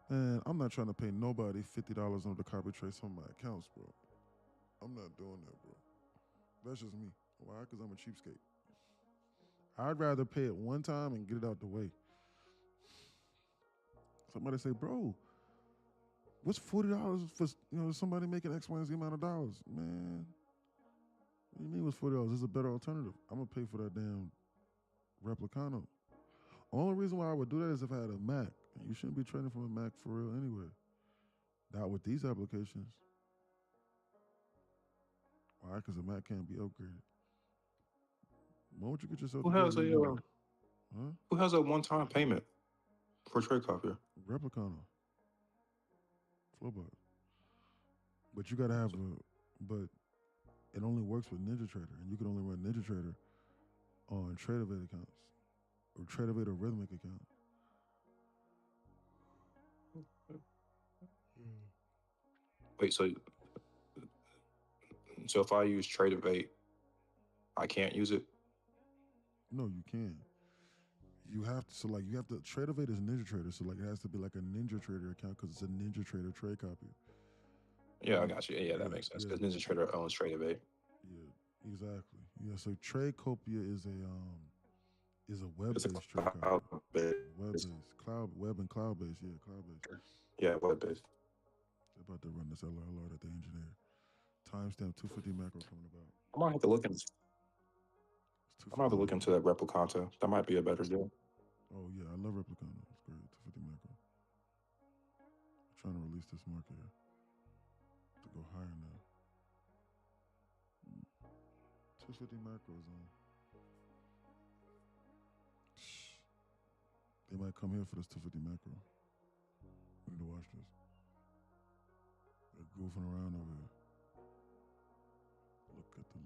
Man, I'm not trying to pay nobody $50 on the copy trace on my accounts, bro. I'm not doing that, bro. That's just me. Why? Because I'm a cheapskate. I'd rather pay it one time and get it out the way. Somebody say, bro, what's $40 for somebody making X, Y, and Z amount of dollars? Man, what do you mean what's $40? This is a better alternative. I'm going to pay for that damn Replicano. Only reason why I would do that is if I had a Mac. You shouldn't be trading from a Mac for real anyway. Not with these applications. Why? Because the Mac can't be upgraded. Why don't you get yourself Who together? has who has a one-time payment for trade copier? Replicano. Flowbot. But you gotta have but it only works with NinjaTrader, and you can only run NinjaTrader on Tradeovate accounts or Tradeovate or Rhythmic account. Wait, so if I use Tradeovate, I can't use it? No, you can. You have to. So like you have to. Tradeovate is NinjaTrader, so like it has to be like a NinjaTrader account because it's a NinjaTrader trade copy. Yeah, I got you. Yeah, that makes sense because NinjaTrader owns Tradeovate. Yeah, exactly. Yeah, so Tradecopia is a web-based trade copy. Web-based, web and cloud-based. Yeah, cloud-based. Yeah, web-based. They're about to run this LRLR that they engineered. Timestamp 250 macro coming about. I might have to look into. That Replicanta. That might be a better deal. Oh yeah, I love Replicano. It's great. 250 macro. I'm trying to release this market here to go higher now. 250 macro is on. They might come here for this 250 macro. We need to watch this. They're goofing around over here. Look at the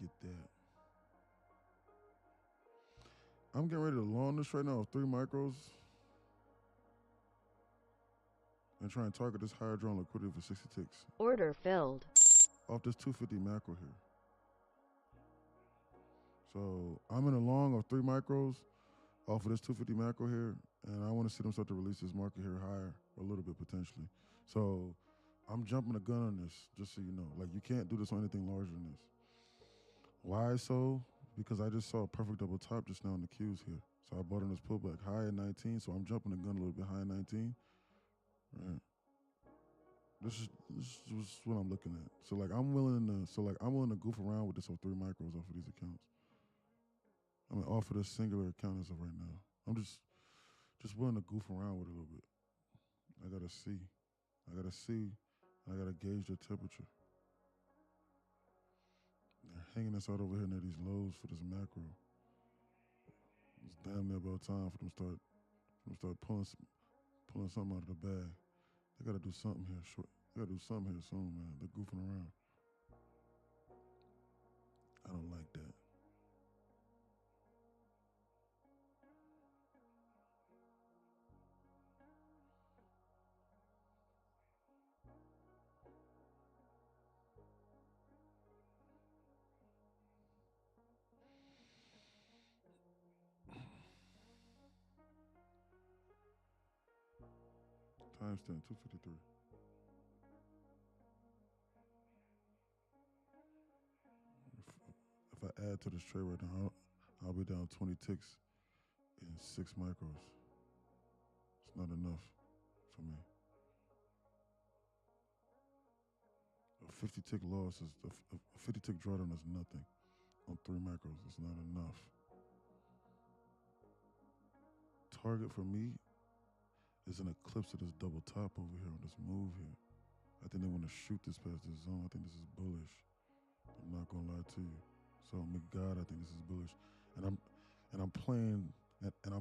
get that. I'm getting ready to long this right now of 3 micros and try and target this higher drawn liquidity for 60 ticks. Order filled. Off this 250 macro here. So I'm in a long of 3 micros off of this 250 macro here, and I want to see them start to release this market here higher a little bit potentially. So I'm jumping the gun on this, just so you know. Like, you can't do this on anything larger than this. Why so? Because I just saw a perfect double top just now in the Qs here. So I bought on this pullback high at 19, so I'm jumping the gun a little bit high at 19. Right. This is what I'm looking at. So like I'm willing to goof around with this on 3 micros off of these accounts. I mean, off of this singular account as of right now. I'm just willing to goof around with it a little bit. I gotta see. I gotta gauge the temperature. They're hanging us out over here near these lows for this macro. It's damn near about time for them start pulling something out of the bag. They gotta do something here short. They gotta do something here soon, man. They're goofing around. I don't like that. Timestamp 253. If I add to this trade right now, I'll be down 20 ticks in 6 micros. It's not enough for me. A 50 tick loss is a 50 tick drawdown is nothing on 3 micros. It's not enough. Target for me is an eclipse of this double top over here on this move here. I think they want to shoot this past this zone. I think this is bullish. I'm not gonna lie to you. So, God, I think this is bullish. And I'm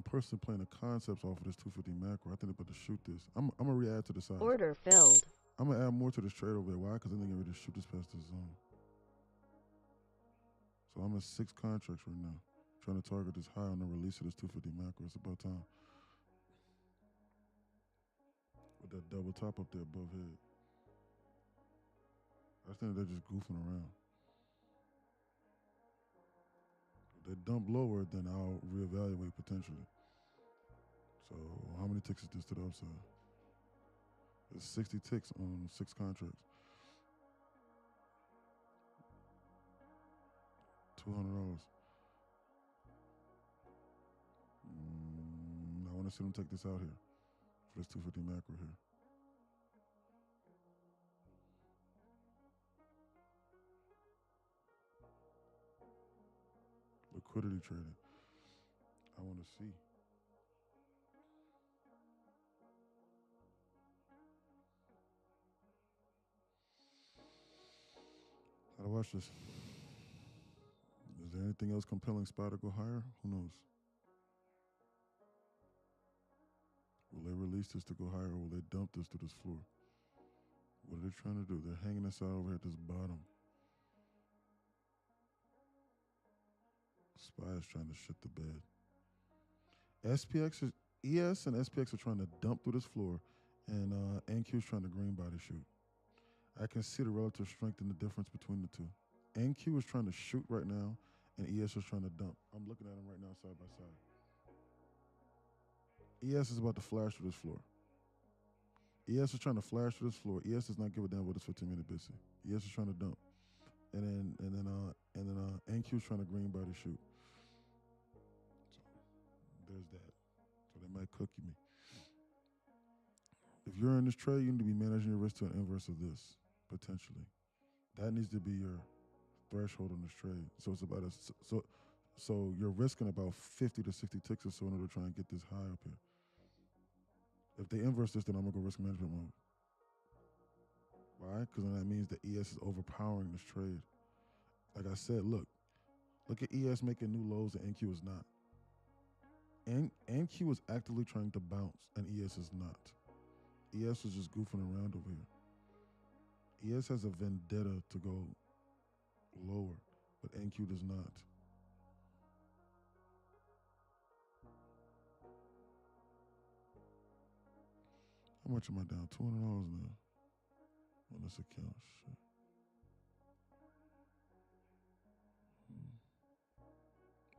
personally playing the concepts off of this 250 macro. I think they're about to shoot this. I'm gonna re-add to the size. Order filled. I'm gonna add more to this trade over there. Why? Because I think they're ready to shoot this past this zone. So I'm at 6 contracts right now, trying to target this high on the release of this 250 macro. It's about time. With that double top up there above head. I think they're just goofing around. If they dump lower, then I'll reevaluate potentially. So how many ticks is this to the upside? There's 60 ticks on 6 contracts. $200. I want to see them take this out here for this 250 macro here. Liquidity trading. I want to see. Gotta watch this. Is there anything else compelling SPY to go higher? Who knows? Will they release this to go higher, or will they dump this to this floor? What are they trying to do? They're hanging us out over here at this bottom. SPY is trying to shit the bed. ES and SPX are trying to dump through this floor, and NQ is trying to green body shoot. I can see the relative strength and the difference between the two. NQ is trying to shoot right now, and ES is trying to dump. I'm looking at them right now side by side. ES is about to flash through this floor. ES is trying to flash through this floor. ES does not give a damn about this 15-minute bitsy. ES is trying to dump. And then NQ is trying to green body shoot. So there's that. So they might cookie me. If you're in this trade, you need to be managing your risk to an inverse of this, potentially. That needs to be your threshold on this trade. So it's about so you're risking about 50 to 60 ticks or so in order to try and get this high up here. If they inverse this, then I'm gonna go risk management mode. Why? Because then that means that ES is overpowering this trade. Like I said, look at ES making new lows and NQ is not. NQ is actively trying to bounce and ES is not. ES is just goofing around over here. ES has a vendetta to go lower, but NQ does not. How much am I down? $200 now on this account. Shit.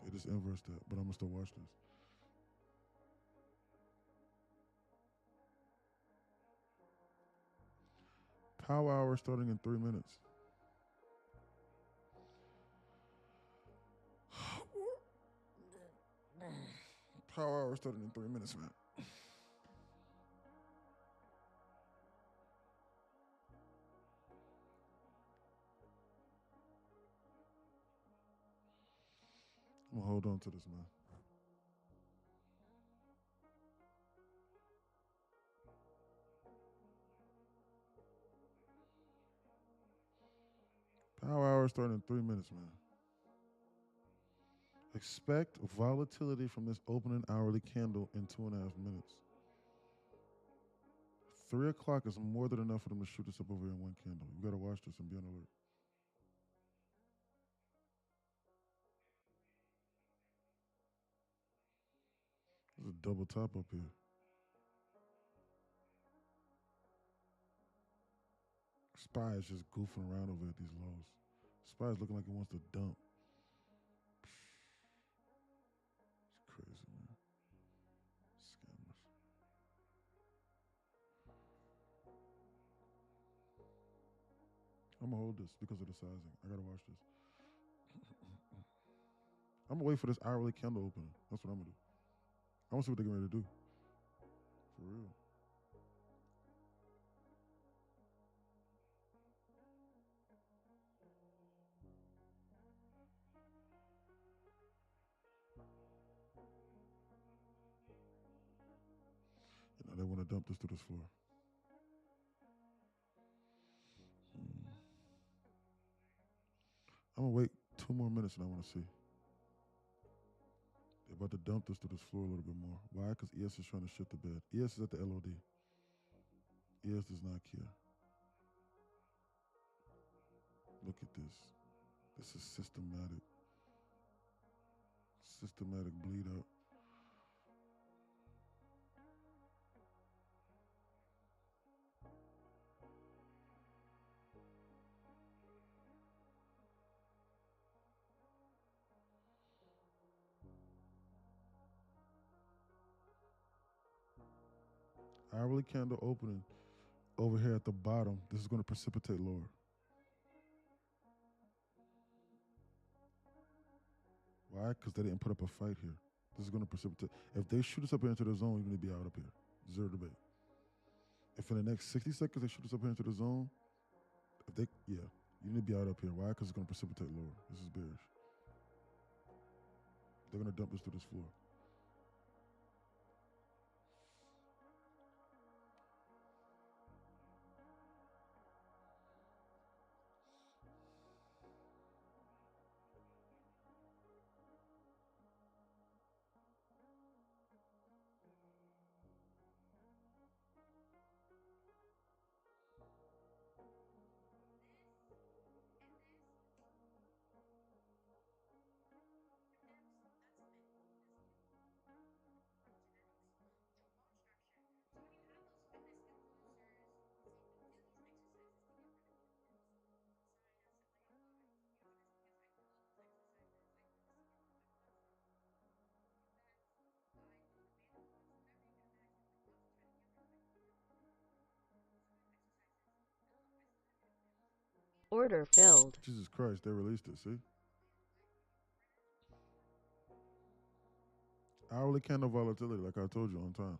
They just inverse that, but I'm gonna still watch this. Power hour starting in 3 minutes. Power hour starting in 3 minutes, man. I'm gonna hold on to this, man. Power hour starting in 3 minutes, man. Expect volatility from this opening hourly candle in 2.5 minutes. 3 o'clock is more than enough for them to shoot us up over here in one candle. You gotta watch this and be on alert. There's a double top up here. Spy is just goofing around over at these lows. Spy is looking like he wants to dump. It's crazy, man. Scammers. I'm gonna hold this because of the sizing. I gotta watch this. I'm gonna wait for this hourly candle opening. That's what I'm gonna do. I want to see what they're getting ready to do. For real. You know, they want to dump this to this floor. I'm going to wait 2 more minutes and I want to see. They're about to dump this to this floor a little bit more. Why? Because ES is trying to shit the bed. ES is at the LOD. ES does not care. Look at this. This is systematic. Systematic bleed out. Hourly candle opening over here at the bottom. This is going to precipitate lower. Why? Because they didn't put up a fight here. This is going to precipitate. If they shoot us up here into the zone, you're going to be out up here. Zero debate. If in the next 60 seconds they shoot us up here into the zone, you need to be out up here. Why? Because it's going to precipitate lower. This is bearish. They're going to dump this to this floor. Order filled. Jesus Christ, they released it, see? Hourly candle volatility, like I told you on time.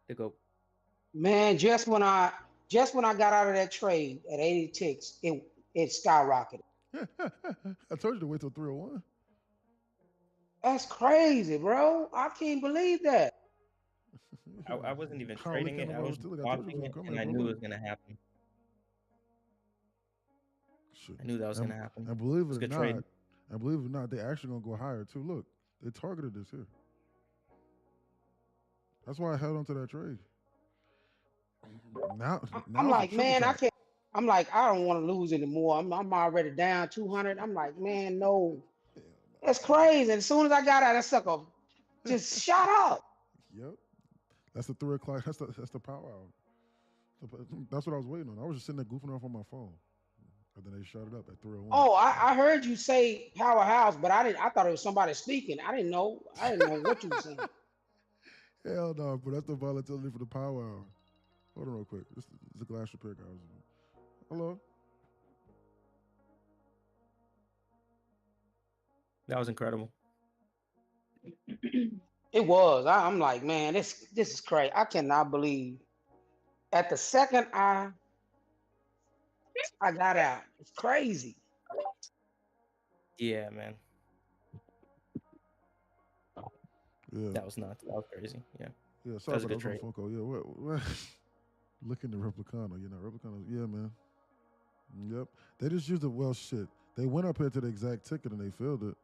They go. Man, just when I got out of that trade at 80 ticks, it skyrocketed. I told you to wait till 301. That's crazy, bro. I can't believe that. I wasn't even Hourly trading it. candle I was volatility, I told you watching it it, was and I coming, knew bro. it was gonna happen. Shit. I knew that was And- gonna happen. And believe It's it a or good trade. not, they actually gonna go higher too. Look, they targeted this here. That's why I held on to that trade. Now I'm it's a like, triple man, I top. can't. I'm like, I don't want to lose anymore. I'm already down 200. I'm like, man, no, that's crazy. And as soon as I got out, that sucker just shot up. Yep. That's the 3 o'clock. That's the power hour. That's what I was waiting on. I was just sitting there goofing off on my phone. And then they shut it up at 3:01. Oh, I heard you say powerhouse, but I didn't. I thought it was somebody speaking. I didn't know. I didn't know what you were saying. Hell no, but that's the volatility for the power hour. Hold on real quick. This is the glass repair guys. Hello. That was incredible. It was. I'm like, man, this is crazy. I cannot believe. At the second I got out, it's crazy. Yeah, man. Yeah. That was nuts. That was crazy. Yeah. Yeah, That sorry was a about good that. trade. Foco. Yeah, what? Look into Replicano. You know, Replicano. Yeah, man. Yep. They just used the well shit. They went up here to the exact ticket and they filled it.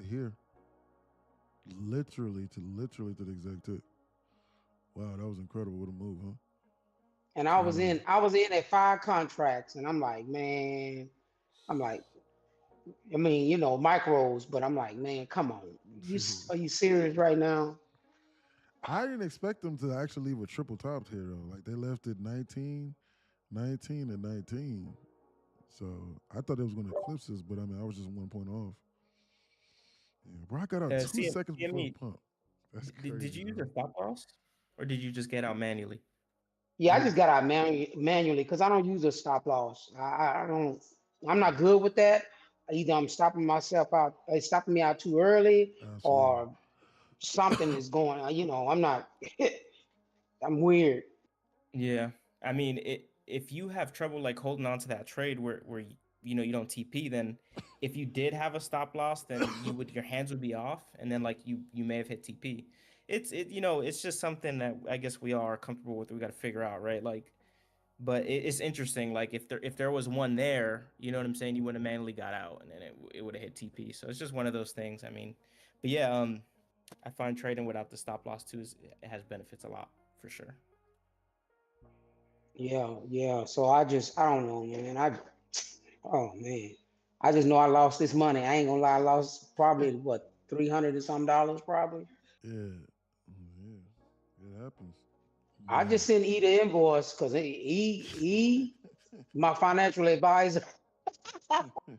Here. Literally to the exact ticket. Wow, that was incredible. What a move, huh? And I was in at 5 contracts, and I'm like, man, I mean, you know, micros, but I'm like, man, come on, are you serious right now? I didn't expect them to actually leave a triple top here though. Like they left it 19, 19, and 19. So I thought it was going to eclipse this, but I mean, I was just 1 point off. Yeah, bro, I got out 2 seconds before the pump. That's crazy. Did you use a stop loss, or did you just get out manually? Yeah, I just got out manually because I don't use a stop loss. I don't. I'm not good with that. Either I'm stopping myself out, it's stopping me out too early, or something is going on. You know, I'm not. I'm weird. Yeah, I mean, if you have trouble like holding on to that trade where you know you don't TP, then if you did have a stop loss, then your hands would be off, and then like you may have hit TP. It's just something that I guess we all are comfortable with. We got to figure out, right? Like, but it's interesting. Like if there was one there, you know what I'm saying? You would have manually got out, and then it would have hit TP. So it's just one of those things. I mean, but yeah, I find trading without the stop loss too it has benefits a lot for sure. Yeah. So I don't know, man. Oh man, I just know I lost this money. I ain't gonna lie, I lost probably what $300 and some dollars, probably. Yeah, it happens. I just sent E the invoice because he my financial advisor. That's funny,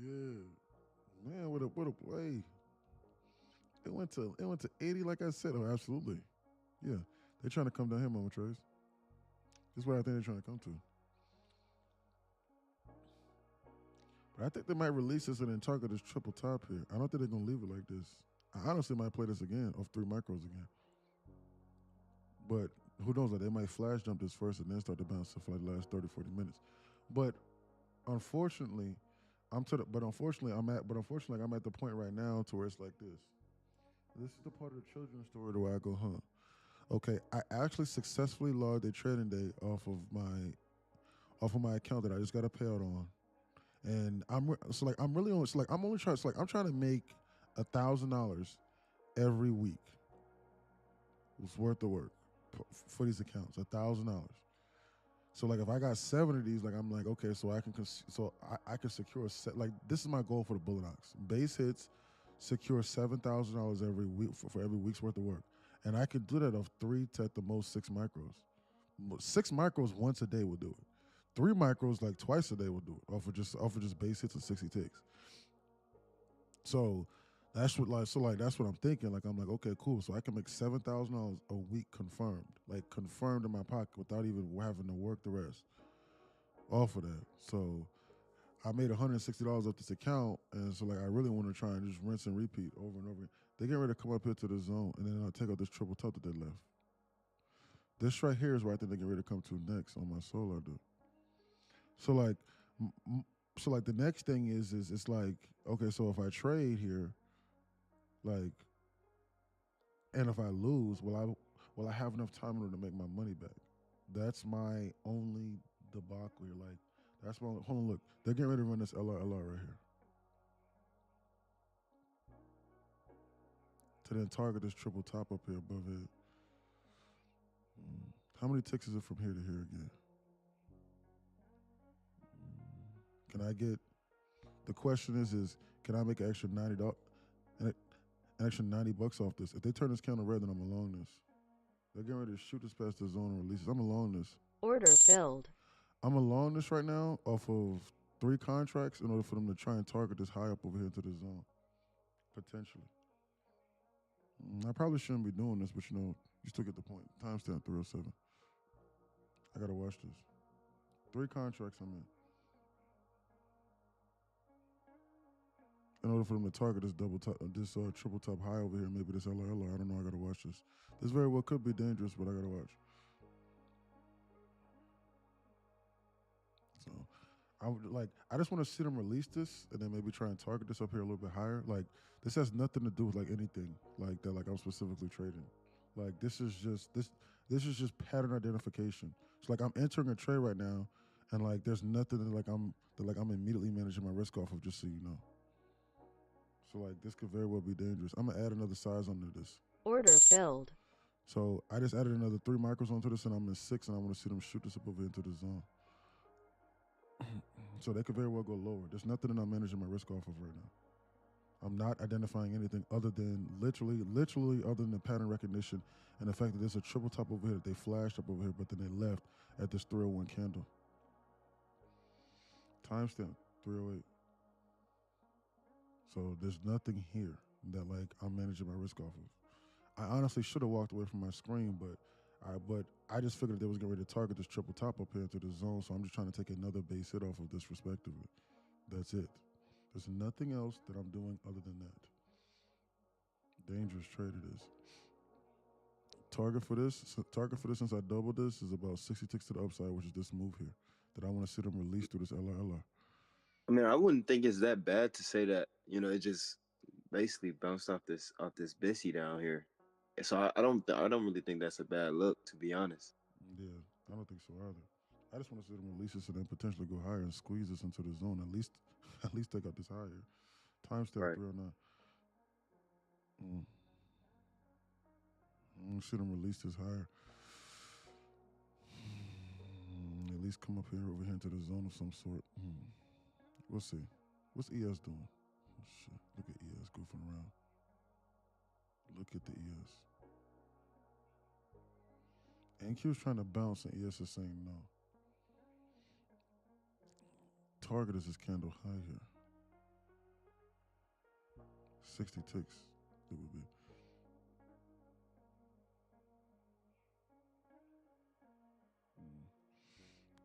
yeah. Man, what a play. It went to 80, like I said. Oh, absolutely. Yeah. They're trying to come down here, Mama Trace. This is what I think they're trying to come to. But I think they might release this and then target this triple top here. I don't think they're gonna leave it like this. I honestly might play this again off 3 micros again. But who knows? Like they might flash jump this first and then start to bounce for like the last 30, 40 minutes. But unfortunately, I'm at the point right now to where it's like this. This is the part of the children's story where I go, okay, I actually successfully logged a trading day off of my account that I just got a payout on, and I'm trying to make $1,000 every week. It's worth the work for these accounts, $1,000. So like if I got 7 of these, like I'm like, okay, so I can secure this is my goal for the Bullet Ox. Base hits, secure $7,000 every week for every week's worth of work. And I could do that off 3 to at the most 6 micros. 6 micros once a day will do it. 3 micros like twice a day will do it off of just base hits and 60 ticks. So that's what I'm thinking. Like I'm like, okay, cool. So I can make $7,000 a week confirmed in my pocket without even having to work the rest off of that. So I made $160 off this account, and so like I really want to try and just rinse and repeat over and over. They get ready to come up here to the zone, and then I'll take out this triple top that they left. This right here is where I think they get ready to come to next on my solar do. So like the next thing is it's like, okay, so if I trade here, like, and if I lose, will I have enough time in order to make my money back? That's my only debacle here. Like, that's my hold on, look. They're getting ready to run this LR right here. To then target this triple top up here above it. How many ticks is it from here to here again? Can I get? The question is can I make an extra $90, an extra $90 off this? If they turn this candle red, then I'm along this. They're getting ready to shoot this past the zone and releases. I'm along this. Order filled. I'm along this right now off of 3 contracts in order for them to try and target this high up over here into the zone, potentially. I probably shouldn't be doing this, but you still get the point. Timestamp 307. I gotta watch this. 3 contracts I'm in. In order for them to target this triple top high over here, maybe this LR, I don't know. I gotta watch this. This very well could be dangerous, but I gotta watch. So, I just want to see them release this and then maybe try and target this up here a little bit higher. Like, this has nothing to do with anything like that. Like, I'm specifically trading. Like, this is just pattern identification. It's like I'm entering a trade right now, and there's nothing that I'm immediately managing my risk off of. Just so you know. So this could very well be dangerous. I'm gonna add another size onto this. Order filled. So I just added another 3 micros onto this, and I'm in 6, and I want to see them shoot this up over into the zone. So they could very well go lower. There's nothing that I'm managing my risk off of right now. I'm not identifying anything other than literally other than the pattern recognition and the fact that there's a triple top over here that they flashed up over here, but then they left at this 301 candle. Timestamp 308. So there's nothing here that I'm managing my risk off of. I honestly should have walked away from my screen, but I just figured they was getting ready to target this triple top up here into the zone, so I'm just trying to take another base hit off of this respectively. That's it. There's nothing else that I'm doing other than that. Dangerous trade it is. Target for this since I doubled this is about 60 ticks to the upside, which is this move here that I want to see them release through this LR. I mean, I wouldn't think it's that bad to say that, it just basically bounced off this Bissy down here. So I don't really think that's a bad look, to be honest. Yeah, I don't think so either. I just want to see them release this and then potentially go higher and squeeze this into the zone. At least take out this higher. Timestamp 309. I want to see them release this higher. At least come up here over here into the zone of some sort. We'll see. What's ES doing? Oh, shit. Look at ES goofing around. Look at the ES. NQ's trying to bounce and ES is saying no. Target is this candle high here. 60 ticks it would be.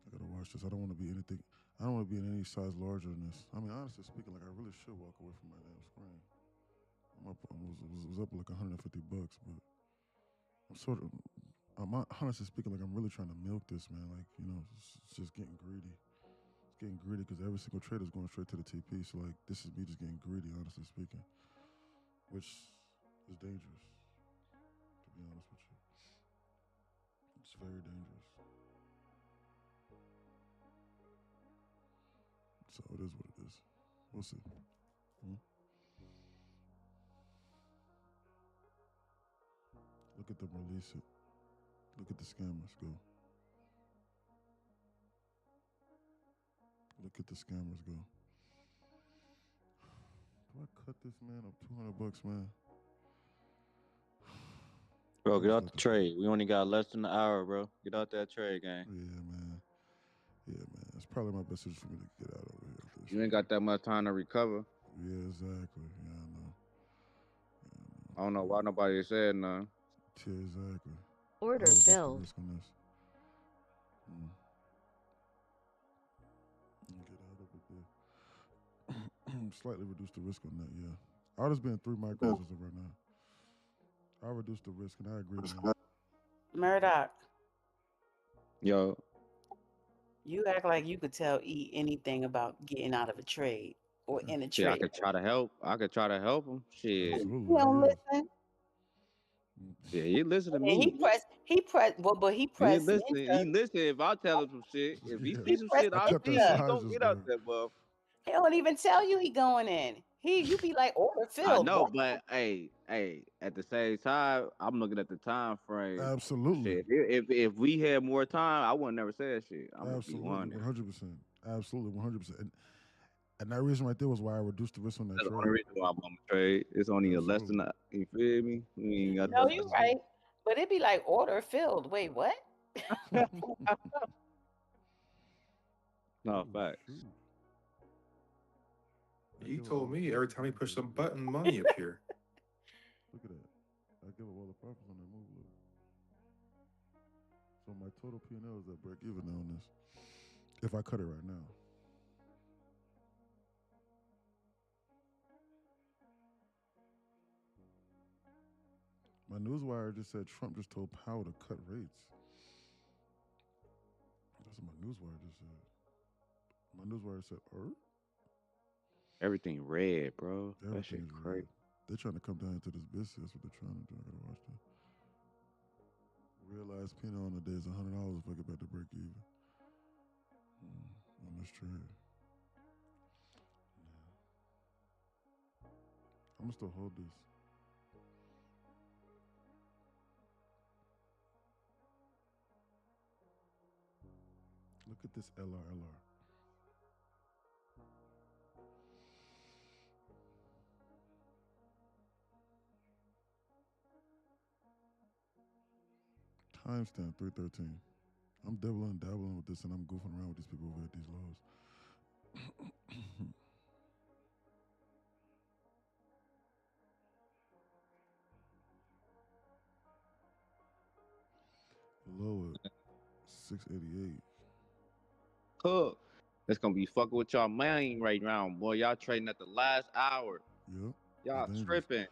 I gotta watch this. I don't want to be in any size larger than this. I mean, honestly speaking, I really should walk away from my damn screen. I was up like $150, but I'm honestly speaking, I'm really trying to milk this, man. It's just getting greedy. It's getting greedy because every single trade is going straight to the TP. So this is me just getting greedy, honestly speaking, which is dangerous, to be honest with you. It's very dangerous. So it is what it is. We'll see. Look at them release it. Look at the scammers go. Look at the scammers go. Do I cut this man up $200, man? Bro, get out the trade. We only got less than an hour, bro. Get out that trade, gang. Yeah, man. It's probably my best decision for me to get out over here. You ain't got that much time to recover. Yeah, exactly. Yeah, I know. I don't know why nobody said nothing. Yeah, exactly. Order filled. Risk on this. Get out of it there. Slightly reduce the risk on that, yeah. I'll just be in 3 micros as of right now. I'll reduce the risk, and I agree with that. Murdoch, Yo, you act like you could tell E anything about getting out of a trade or in a shit, trade. I could try to help him. Shit. He don't listen. Yeah, he listen to And me. he pressed. He pressed listen. enter. He listen if I tell him some shit. If he see some pressed shit, I see enter. he gonna get out there, bro. He don't even tell you he going in. You be like order I filled. know, What? but hey, at the same time, I'm looking at the time frame. Absolutely. Shit, if we had more time, I would never say that shit. I'm gonna be Absolutely. 100. 100%. Absolutely. 100%. And that reason right there was why I reduced the risk on that That's the only trade. reason why I'm on the trade. It's only a less than Absolutely. a, you feel me? We ain't got No, to you're right. But it'd be like order filled. Wait, what? No, facts. You told me every time you push some button, money appear. Look at that. I give up all the profits on that move. Look. So my total P&L is at break even now on this. If I cut it right now. My newswire just said Trump just told Powell to cut rates. That's what my newswire just said. My newswire said, Everything red, bro. That everything shit is crazy. red. They're trying to come down into this business. That's what they're trying to do. I gotta watch that. Realized P&L on the day is $100 if I get back to break even. On this trade. I'm gonna still hold this. Look at this LR. Timestamp 313. I'm dabbling with this, and I'm goofing around with these people over at these lows. Low at 688. Cook. That's gonna be fucking with y'all mind right now, boy. Y'all trading at the last hour. Yep. Y'all tripping.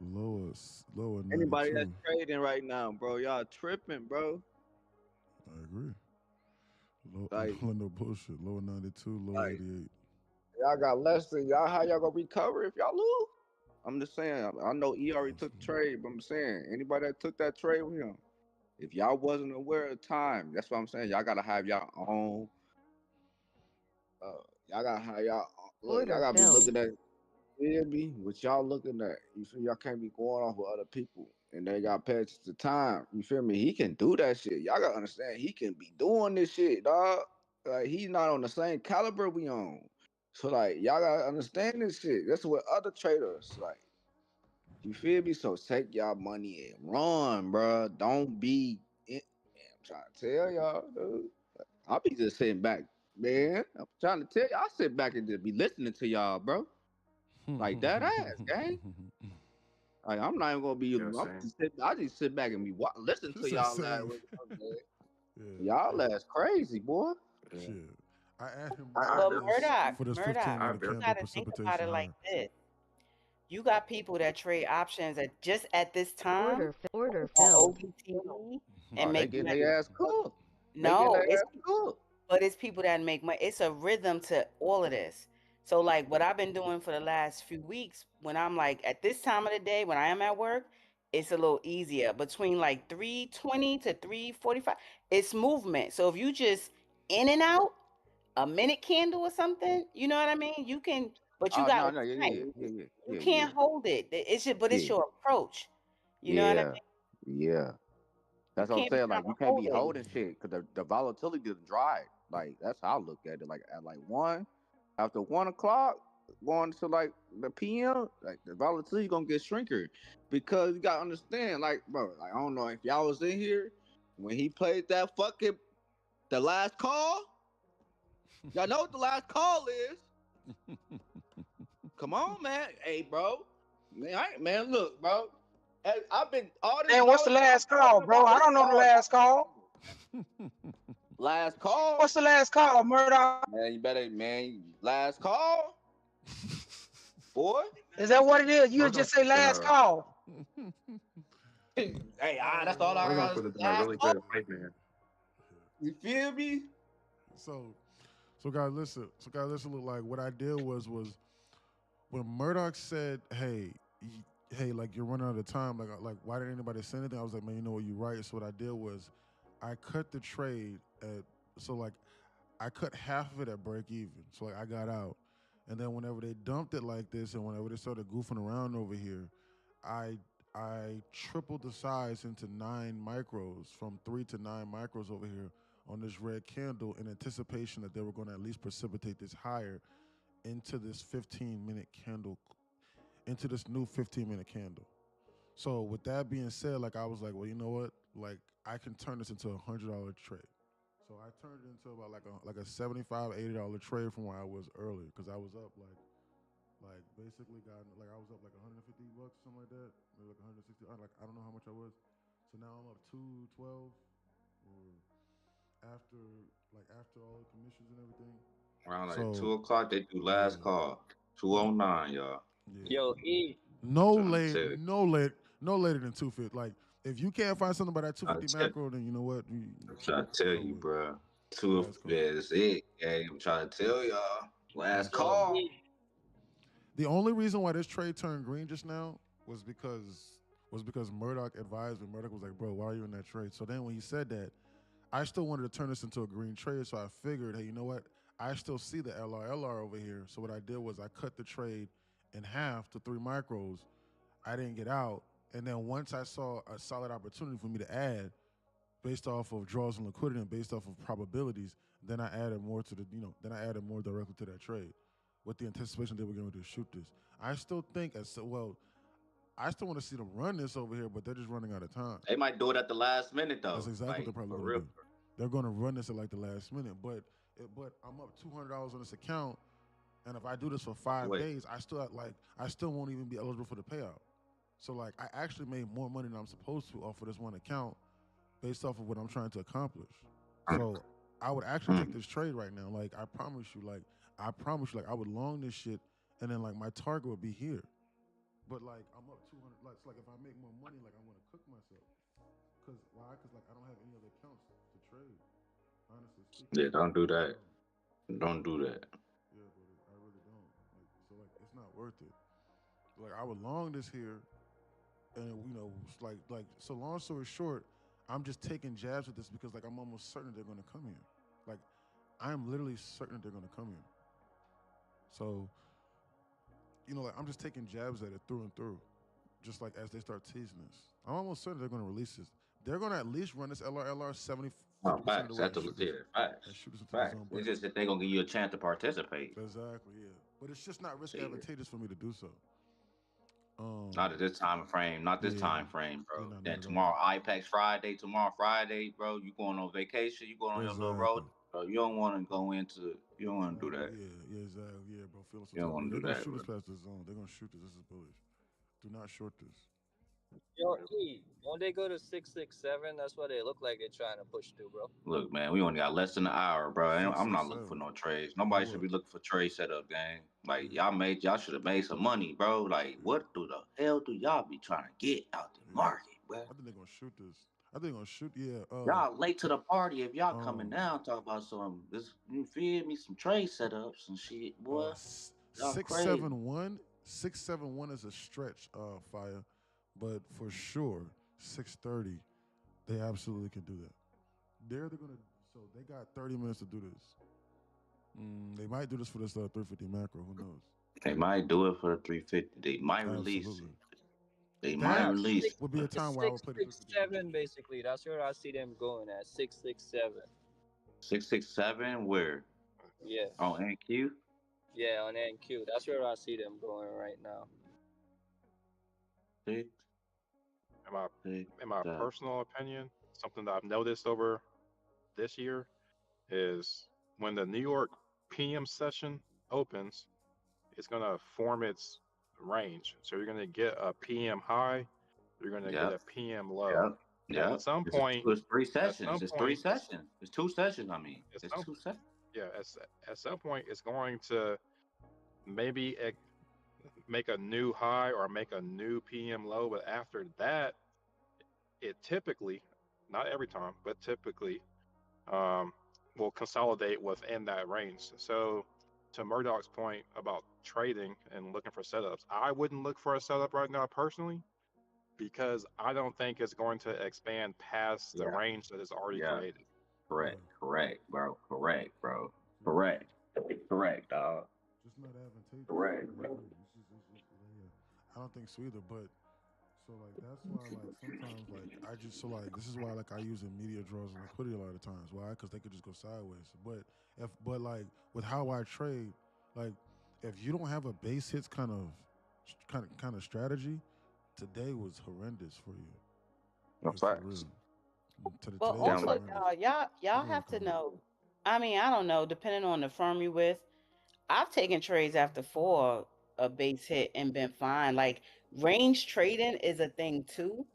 Low at 92. Anybody that's trading right now, bro, y'all tripping, bro. I agree. Low, Like- no bullshit. Low at 92, low at 88. Y'all got less than y'all. How y'all gonna recover if y'all lose? I'm just saying. I know E already took the trade, but I'm saying anybody that took that trade with him, if y'all wasn't aware of time, that's what I'm saying. Y'all gotta have y'all own. Y'all gotta have y'all. Look, y'all Order gotta be filled. looking at. You feel me? What y'all looking at? You feel y'all can't be going off with other people, and they got pay attention to time. You feel me? He can do that shit. Y'all gotta understand. He can be doing this shit, dog. Like he's not on the same caliber we on. So like y'all gotta understand this shit. That's what other traders like. You feel me? So take y'all money and run, bro. Don't be. I'm trying to tell y'all, dude. I'll be just sitting back, man. I'm trying to tell you. I sit back and just be listening to y'all, bro. Like that ass, gang. Like I'm not even gonna be. I just sit back and be listen to y'all. Y'all ass crazy, boy. Shit. I asked him But Murdoch, for this 15 Murdoch, minute you candle gotta think about precipitation it like high. this. You got people that trade options at just at this time Order on filled. OBTE They and make getting money. their ass cooked. No, but it's people that make money. It's a rhythm to all of this. So like what I've been doing for the last few weeks, when I'm like at this time of the day when I am at work, it's a little easier. Between like 3:20 to 3:45, it's movement. So if you just in and out, a minute candle or something, you know what I mean? You can, but you got No, time. yeah. You can't hold it. It's just, but it's Yeah. your approach. You know what I mean? Yeah. That's what I'm can't be saying. trying Like to you can't be hold it. holding shit because the volatility didn't dry. Like that's how I look at it. Like at like 1, after 1 o'clock, going to like the PM, like the volatility gonna get shrinker because you gotta understand. Like bro, like I don't know if y'all was in here when he played that fucking the last call. Y'all know what the last call is. Come on, man. Hey, bro. Man, look, bro. I've been all this. Man, what's the last call, bro? I don't know the last call. Last call. What's the last call, Murdoch? Man, you better, man. Last call. Boy. Is that what it is? You just say last call. Hey, that's all I got. Put it in a Last really call. good fight, man. You feel me? So guys, listen. Look, like what I did was when Murdoch said, "Hey, like you're running out of time. Like why didn't anybody say anything?" I was like, "Man, you know what? You're right." So what I did was, I cut the trade at I cut half of it at break even. So like I got out, And then whenever they dumped it like this, and whenever they started goofing around over here, I tripled the size into 9 micros, from 3 to 9 micros over here on this red candle, in anticipation that they were going to at least precipitate this higher into this 15-minute candle, into this new 15-minute candle. So with that being said, like I was like, well, you know what? Like I can turn this into $100 trade. So I turned it into about like a $75, $80 trade from where I was earlier, because I was up like basically got like I was up like $150, something like that, maybe like 160. I don't know how much I was. So now I'm up 212, or after all the commissions and everything. Around like So 2 o'clock, they do last call. 209, y'all. Yo, E. no Trying to late, tell you. no later than 250. Like if you can't find something by that 250 tell- macro, then you know what? I'm trying to tell you, bro. That's it. Hey, I'm trying to tell y'all. Last call. The only reason why this trade turned green just now was because Murdoch advised me. Murdoch was like, bro, why are you in that trade? So then when he said that, I still wanted to turn this into a green trade. So I figured, hey, you know what? I still see the LR over here. So what I did was I cut the trade in half to 3 micros. I didn't get out. And then once I saw a solid opportunity for me to add, based off of draws and liquidity and based off of probabilities, then I added more to then I added more directly to that trade, with the anticipation they were going to shoot this. I still think I still want to see them run this over here, but they're just running out of time. They might do it at the last minute though. That's exactly what they're probably for going to real. do. They're going to run this at like the last minute, but I'm up $200 on this account, and if I do this for 5 days, I still won't even be eligible for the payout. So like I actually made more money than I'm supposed to off of this one account, based off of what I'm trying to accomplish. So I would actually take this trade right now. Like I promise you, like I would long this shit, and then like my target would be here. But like I'm up 200. Like it's like if I make more money, like I'm gonna cook myself. Cause why? Cause like I don't have any other accounts to trade. Honestly speaking. Yeah, don't do that. Don't do that. Yeah, but I really don't. Like so, like it's not worth it. Like I would long this here, and like so. Long story short, I'm just taking jabs with this because like I'm almost certain they're gonna come here. Like I am literally certain they're gonna come here. So, like I'm just taking jabs at it through and through, just like as they start teasing this. I'm almost certain they're gonna release this. They're gonna at least run this LR 70. Facts. Facts. It's just that they're gonna give you a chance to participate. Exactly, yeah. But it's just not risk advantageous for me to do so. Not at this time frame. Not this time frame, bro. Then tomorrow, IPEX Friday. Tomorrow, Friday, bro. You going on vacation? You going on your little road? Bro, you don't want to go into. You don't want to do that. Yeah, exactly. Yeah, bro. You don't want to do that. They're gonna shoot us past the zone. They're gonna shoot this. This is bullish. Do not short this. Yo, E, won't they go to 667? That's what they look like they're trying to push through, bro. Look, man, we only got less than an hour, bro. I'm not looking for no trades. Nobody should be looking for trade setup, gang. Like y'all should have made some money, bro. Like what the hell do y'all be trying to get out the market, bro? I think they're gonna shoot this. I think they're gonna shoot. Yeah. Y'all late to the party if y'all coming down talk about some. You feel me? Some trade setups and shit, boy. 671. 671 is a stretch, Fire. But for sure, 630, they absolutely can do that. They're gonna. So they got 30 minutes to do this. They might do this for this 350 macro. Who knows? They might do it for the 350. They might release it. They might release it. Would be a time where I would play the 667, basically. That's where I see them going at 667. 667, where? Yeah. On NQ? Yeah, on NQ. That's where I see them going right now. In my personal opinion, something that I've noticed over this year is when the New York PM session opens, it's going to form its range. So you're going to get a PM high, you're going to get a PM low. Yeah. At some point, it's 3 sessions. It's 3 sessions. It's 2 sessions. I mean, it's 2 sessions. Yeah. At some point, it's going to maybe make a new high or make a new PM low, but after that, it typically, not every time, but typically, will consolidate within that range. So, to Murdoch's point about trading and looking for setups, I wouldn't look for a setup right now personally, because I don't think it's going to expand past the range that is already created. Correct, bro. Correct, dog. Just not advantageous. think so either. But so like that's why like sometimes like I just so like this is why like I use immediate draws and liquidity a lot of times. Why? Because they could just go sideways. But like with how I trade, like if you don't have a base hits kind of strategy, today was horrendous for you. No Like for facts. real. Well, Today was also, horrendous. y'all have to know. I mean, I don't know. Depending on the firm you with, I've taken trades after 4 a base hit and been fine. Like range trading is a thing too,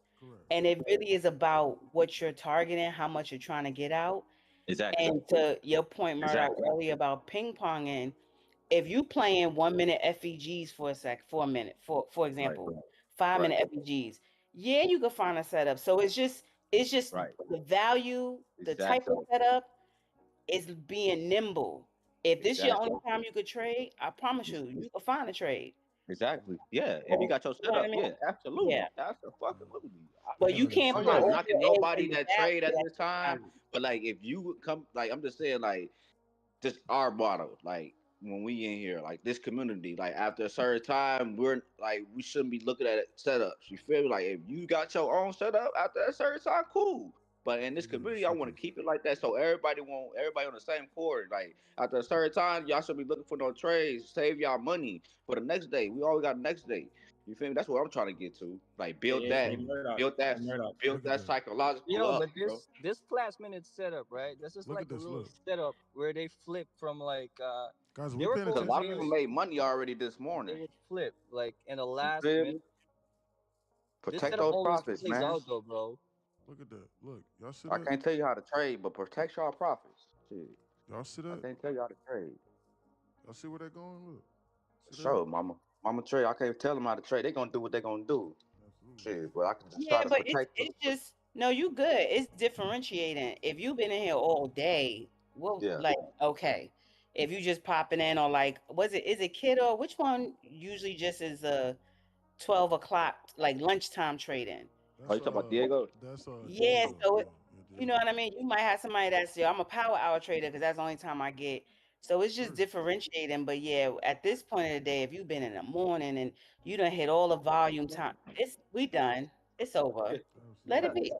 and it really is about what you're targeting, how much you're trying to get out. Exactly. And to your point, Murdoch, Exactly. earlier about ping ponging, if you playing 1 minute FEGs for a minute, for Right. example, 5 Right. minute FEGs, yeah, you can find a setup. So it's just Right. the value, the type Exactly. of setup is being nimble. If this your Exactly. only time you could trade, I promise you, you can find a trade. Exactly. Yeah. If you got your You know what I setup, mean? yeah, absolutely. Yeah. Absolutely. But you can't I'm put not all knocking your eggs nobody in the that basket trade at at this the time, time. but like if you would come, like I'm just saying, like just our motto, like when we in here, like this community, like after a certain time, we shouldn't be looking at setups. You feel me? Like if you got your own setup after a certain time, cool. But in this community, I want to keep it like that, so everybody on the same court. Like after a certain time, y'all should be looking for no trades, save y'all money for the next day. We always got the next day. You feel me? That's what I'm trying to get to. Like build Hey, Murdoch. Hey, Murdoch. build that psychological Yo, up, but bro. this last minute setup, right? This is Look like at a this, little look. setup where they flip from like Guys, they we were paying going Because a lot of attention? people very made money already this they morning. would flip like in the You last feel minute. me? This Protect setup those always profits, plays man. out though, bro. Look at that. Look, y'all see I that? can't tell you how to trade, but protect y'all profits. Shit. Y'all see I that? can't tell you how to trade. Y'all see where they're going? Look. See that? Sure, mama trade. I can't tell them how to trade. They gonna do what they gonna do. Shit, but I can just try Yeah, to but it's protect them. it's just no, you good. It's differentiating. If you've been in here all day, well, Yeah. like okay. If you just popping in or like, is it kid or which one usually just is 12 o'clock like lunchtime trading? Oh, you talking about Diego? That's Yeah, Diego. so you know what I mean? You might have somebody that's I'm a power hour trader because that's the only time I get. So it's just differentiating. But yeah, at this point of the day, if you've been in the morning and you done hit all the volume time, we done. It's over. Let it be.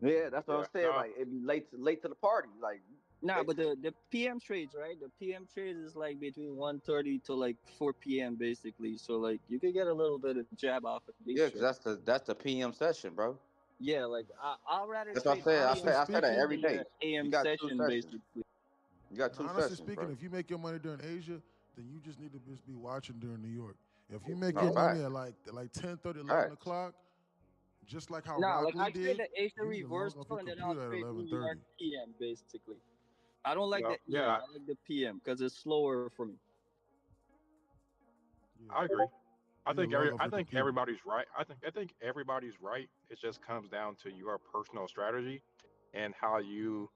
Yeah, that's what I'm saying. Nah. Like it be late to the party. Like Nah, but the PM trades, right? The PM trades is like between 1:30 to like 4 p.m. basically. So like you could get a little bit of jab off of these yeah, because trades. that's the PM session, bro. Yeah, like I'll rather That's what I trade said. PM I say that every than day. the AM You got two session sessions. basically. You got And two honestly sessions, speaking, bro. if you make your money during Asia, then you just need to just be watching during New York. If you make No, your money facts. at like 10, 30, 11 Facts. o'clock, just like how Nah, Rock like Lee I trade did, the Asia you need to log reversal off your and then I'll computer at trade New York 11:30. PM basically. I don't like Well, the EM. yeah, I like the PM because it's slower for me. I agree. I You need think to log off I your think computer. everybody's right. I think everybody's right. It just comes down to your personal strategy and how you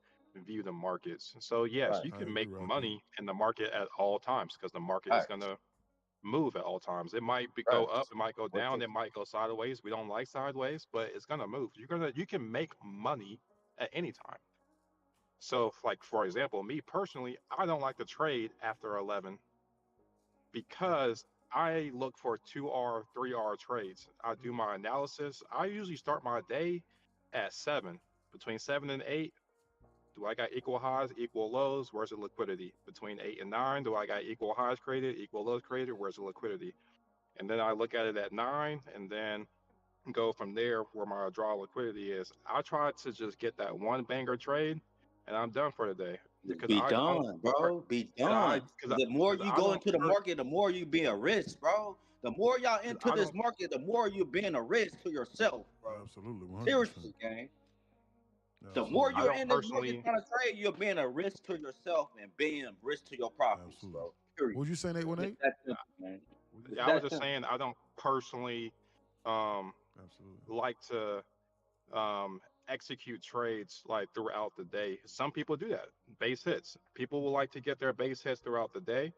view the markets. So yes, Right. you I can agree, make Rocky. money in the market at all times because the market is Facts. gonna move at all times. It might go up, Facts. it might go What down, the it might go sideways. We don't like sideways, but it's gonna move. You can make money at any time. So like for example, me personally, I don't like to trade after 11 because I look for 2 hour, 3 hour trades. I do my analysis. I usually start my day at 7. Between 7 and 8, do I got equal highs, equal lows? Where's the liquidity? Between 8 and 9, do I got equal highs created, equal lows created? Where's the liquidity? And then I look at it at 9 and then go from there where my draw liquidity is. I try to just get that one banger trade and I'm done for the day. Because Be I don't done, bro. Be and I done. The more because you I go don't into the market, the more you be a risk, bro. The more y'all into I this don't market, the more you being a risk to yourself, bro. Absolutely, 100%. Seriously, gang. The more I you're don't in this market personally trying to trade, you're being a risk to yourself and being a risk to your profits, Absolutely. bro. Period. What was you saying, It's 818? that simple, man. It's yeah, I was that just simple. saying I don't personally Absolutely. like to execute trades like throughout the day. Some people do that. Base hits. People will like to get their base hits throughout the day.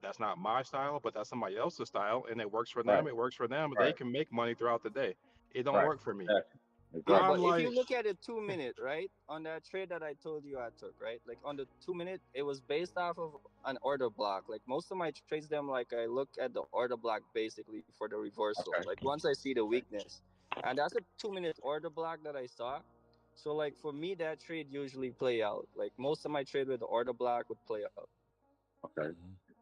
That's not my style, but that's somebody else's style, and it works for them. Right. It works for them. They Right. can make money throughout the day. It don't Right. work for me. Exactly. Exactly. I'm but if you like, look at it 2 minute, right? On that trade that I told you I took, right? Like on the 2 minute, it was based off of an order block. Like most of my trades, them like I look at the order block basically for the reversal. Okay. Like once I see the weakness, and that's a 2 minute order block that I saw. So like for me, that trade usually play out. Like most of my trade with the order block would play out. Okay.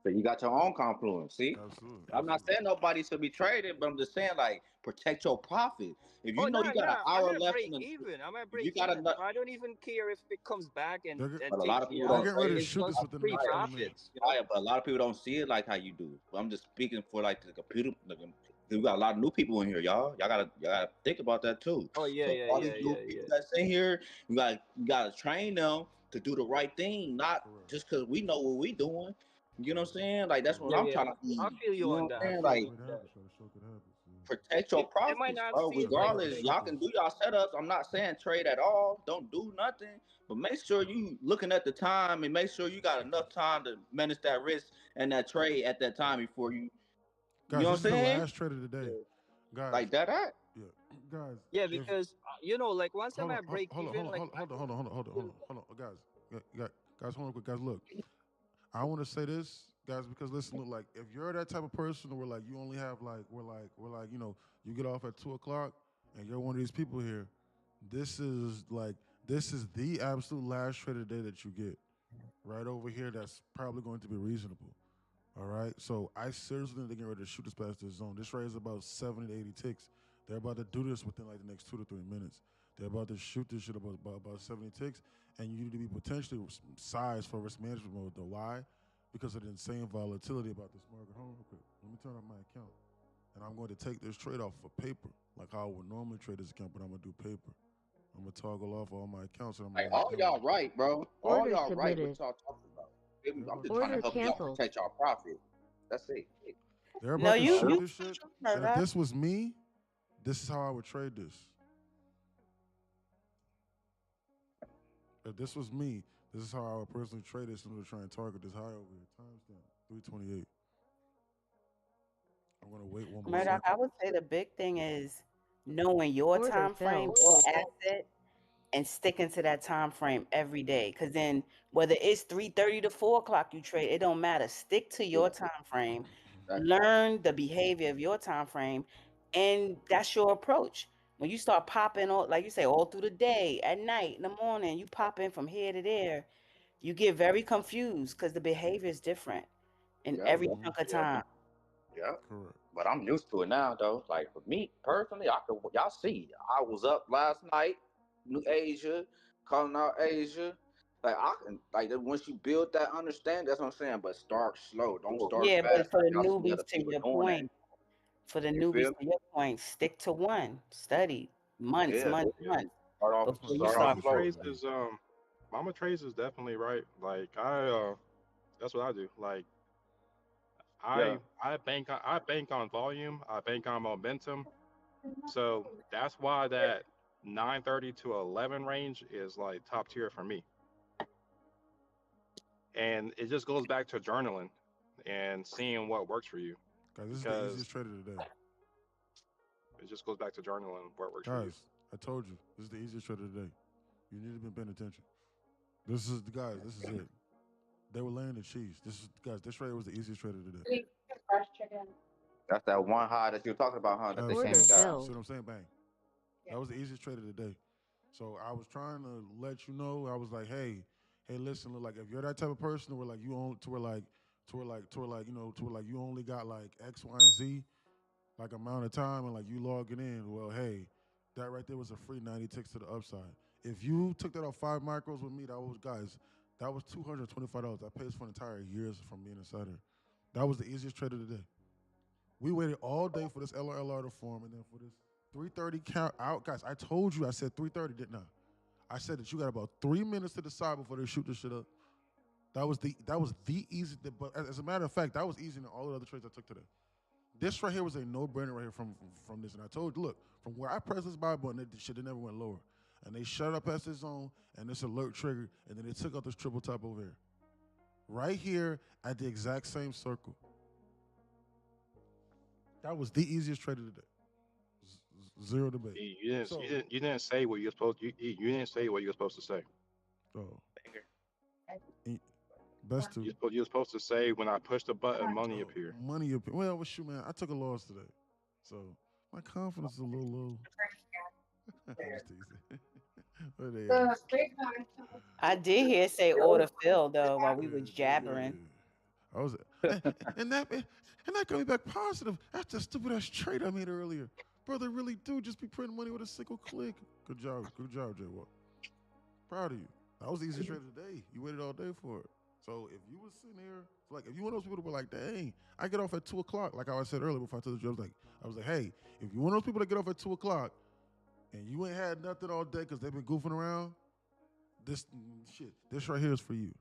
So you got your own confluence. See, Absolutely. I'm not saying nobody should be traded, but I'm just saying like protect your profit. If you Oh know no, you got an I'm hour at left break in the, even. I'm at if you break got even. enough. I don't even care if it comes back and But a lot takes of me people They're don't out. getting ready to trade. It's shoot this just within the free next 20 profits. minutes. You know? Right, but a lot of people don't see it like how you do. But I'm just speaking for like the computer. We got a lot of new people in here, y'all. Y'all gotta think about that too. Oh yeah, So yeah, all yeah, these new yeah, people yeah. that's in here, you gotta train them to do the right thing, not just because we know what we doing. You know what I'm saying? Like that's what Yeah, I'm yeah. trying to I lead. feel you You know on what that. I'm I saying? feel Like you on that. protect your They might profits, not bro. see it like Regardless, like y'all can do y'all setups. I'm not saying trade at all. Don't do nothing. But make sure you looking at the time and make sure you got enough time to manage that risk and that trade at that time before you Guys, know what I'm this is the saying? last trade of the day. Guys, Like that. yeah, guys. yeah, If because you know, like once I'm hold on, at break hold on, even, hold on, like hold on, hold on, hold on, hold on, hold on, hold on, guys, hold on quick, guys. Look, I want to say this, guys, because listen, look, like if you're that type of person where like you only have like we're like you know you get off at 2:00 and you're one of these people here, this is the absolute last trade of the day that you get right over here. That's probably going to be reasonable. All right, so I seriously think they're getting ready to shoot this past this zone. This rate is about 70 to 80 ticks. They're about to do this within like the next 2 to 3 minutes. They're about to shoot this shit about 70 ticks, and you need to be potentially sized for risk management mode. Though why? Because of the insane volatility about this market. Hold on real quick. Let me turn on my account, and I'm going to take this trade off for paper, like how I would normally trade this account, but I'm gonna do paper. I'm gonna toggle off all my accounts, and I'm Like gonna all y'all right, bro. All Order y'all right. submitted. What y'all talking about? I'm just trying to Order help y'all canceled. protect y'all profit. That's it. They're No, about to shoot you this shit. know And if that. this was me, this is how I would trade this. If this was me, this is how I would personally trade this in order to try and target this high over here. Timestamp 328. I'm gonna wait one more Murdoch, second. I would say the big thing is knowing your Order time frame, filled. your asset, and sticking to that time frame every day. Because then, whether it's 3:30 to 4:00 you trade, it don't matter. Stick to your time frame. Learn the behavior of your time frame, and that's your approach. When you start popping all, like you say, all through the day, at night, in the morning, you pop in from here to there, you get very confused because the behavior is different in Yeah, every yeah, chunk of yeah. time. Yeah. Correct. But I'm used to it now, though. Like for me personally, y'all see, I was up last night, New Asia, calling out Asia. Like I can like once you build that understanding, that's what I'm saying. But start slow, don't start Yeah, but fast. for Like the y'all see newbies, other to people your doing that. point, for the You newbies, feel to your point, stick to one, study months, me? Yeah. months, months Start off, before That's you my start start off Mama favorite slow. trade Trace of the day. is Mama Trace is definitely right. Like that's what I do. Like Yeah. I bank on volume. I bank on momentum. So that's why that 9:30 to 11 range is like top tier for me. And it just goes back to journaling and seeing what works for you. Guys, this is the Because easiest trade of the day. it just goes back to journaling what works for you. Guys, I told you, this is the easiest trade of the day. You need to be paying attention. This is it. They were laying the cheese. This trade was the easiest trade of the day. That's that one high that you're talking about, huh? That they Order came down. filled. See what I'm saying? Bang. That was the easiest trade of the day. So I was trying to let you know. I was like, hey, listen, look, like if you're that type of person where like you only to where you only got like X, Y, and Z like amount of time and like you logging in, well, hey, that right there was a free 90 ticks to the upside. If you took that off 5 micros with me, that was $225. I paid for an entire years from being inside here. That was the easiest trade of the day. We waited all day for this LRLR to form, and then for this 3:30 count out, guys. I told you, I said 3:30, didn't I? I said that you got about 3 minutes to decide before they shoot this shit up. That was the easy. But as a matter of fact, that was easier than all the other trades I took today. This right here was a no-brainer right here from this. And I told you, look, from where I pressed this buy button, this shit never went lower. And they shut up past this zone, and this alert triggered, and then they took out this triple top over here. Right here at the exact same circle. That was the easiest trade of the day. Zero debate. You didn't say what you're supposed. You didn't say what you're supposed to say. Oh, best to You're supposed to say when I push the button, money appear. money. Well, shoot, man, I took a loss today, so my confidence is a little low. I'm just teasing. But, I did hear say order filled though while we was jabbering. I was, and that got me back positive. That's the stupid ass trade I made earlier. Brother, really do just be printing money with a single click. Good job, J Walk. Proud of you. That was the easiest trade of the day. You waited all day for it. So if you was sitting here, like if you one of those people that were like, dang, I get off at 2 o'clock, like I said earlier before I told you, I was like, hey, if you one of those people that get off at 2 o'clock and you ain't had nothing all day because they've been goofing around, this right here is for you.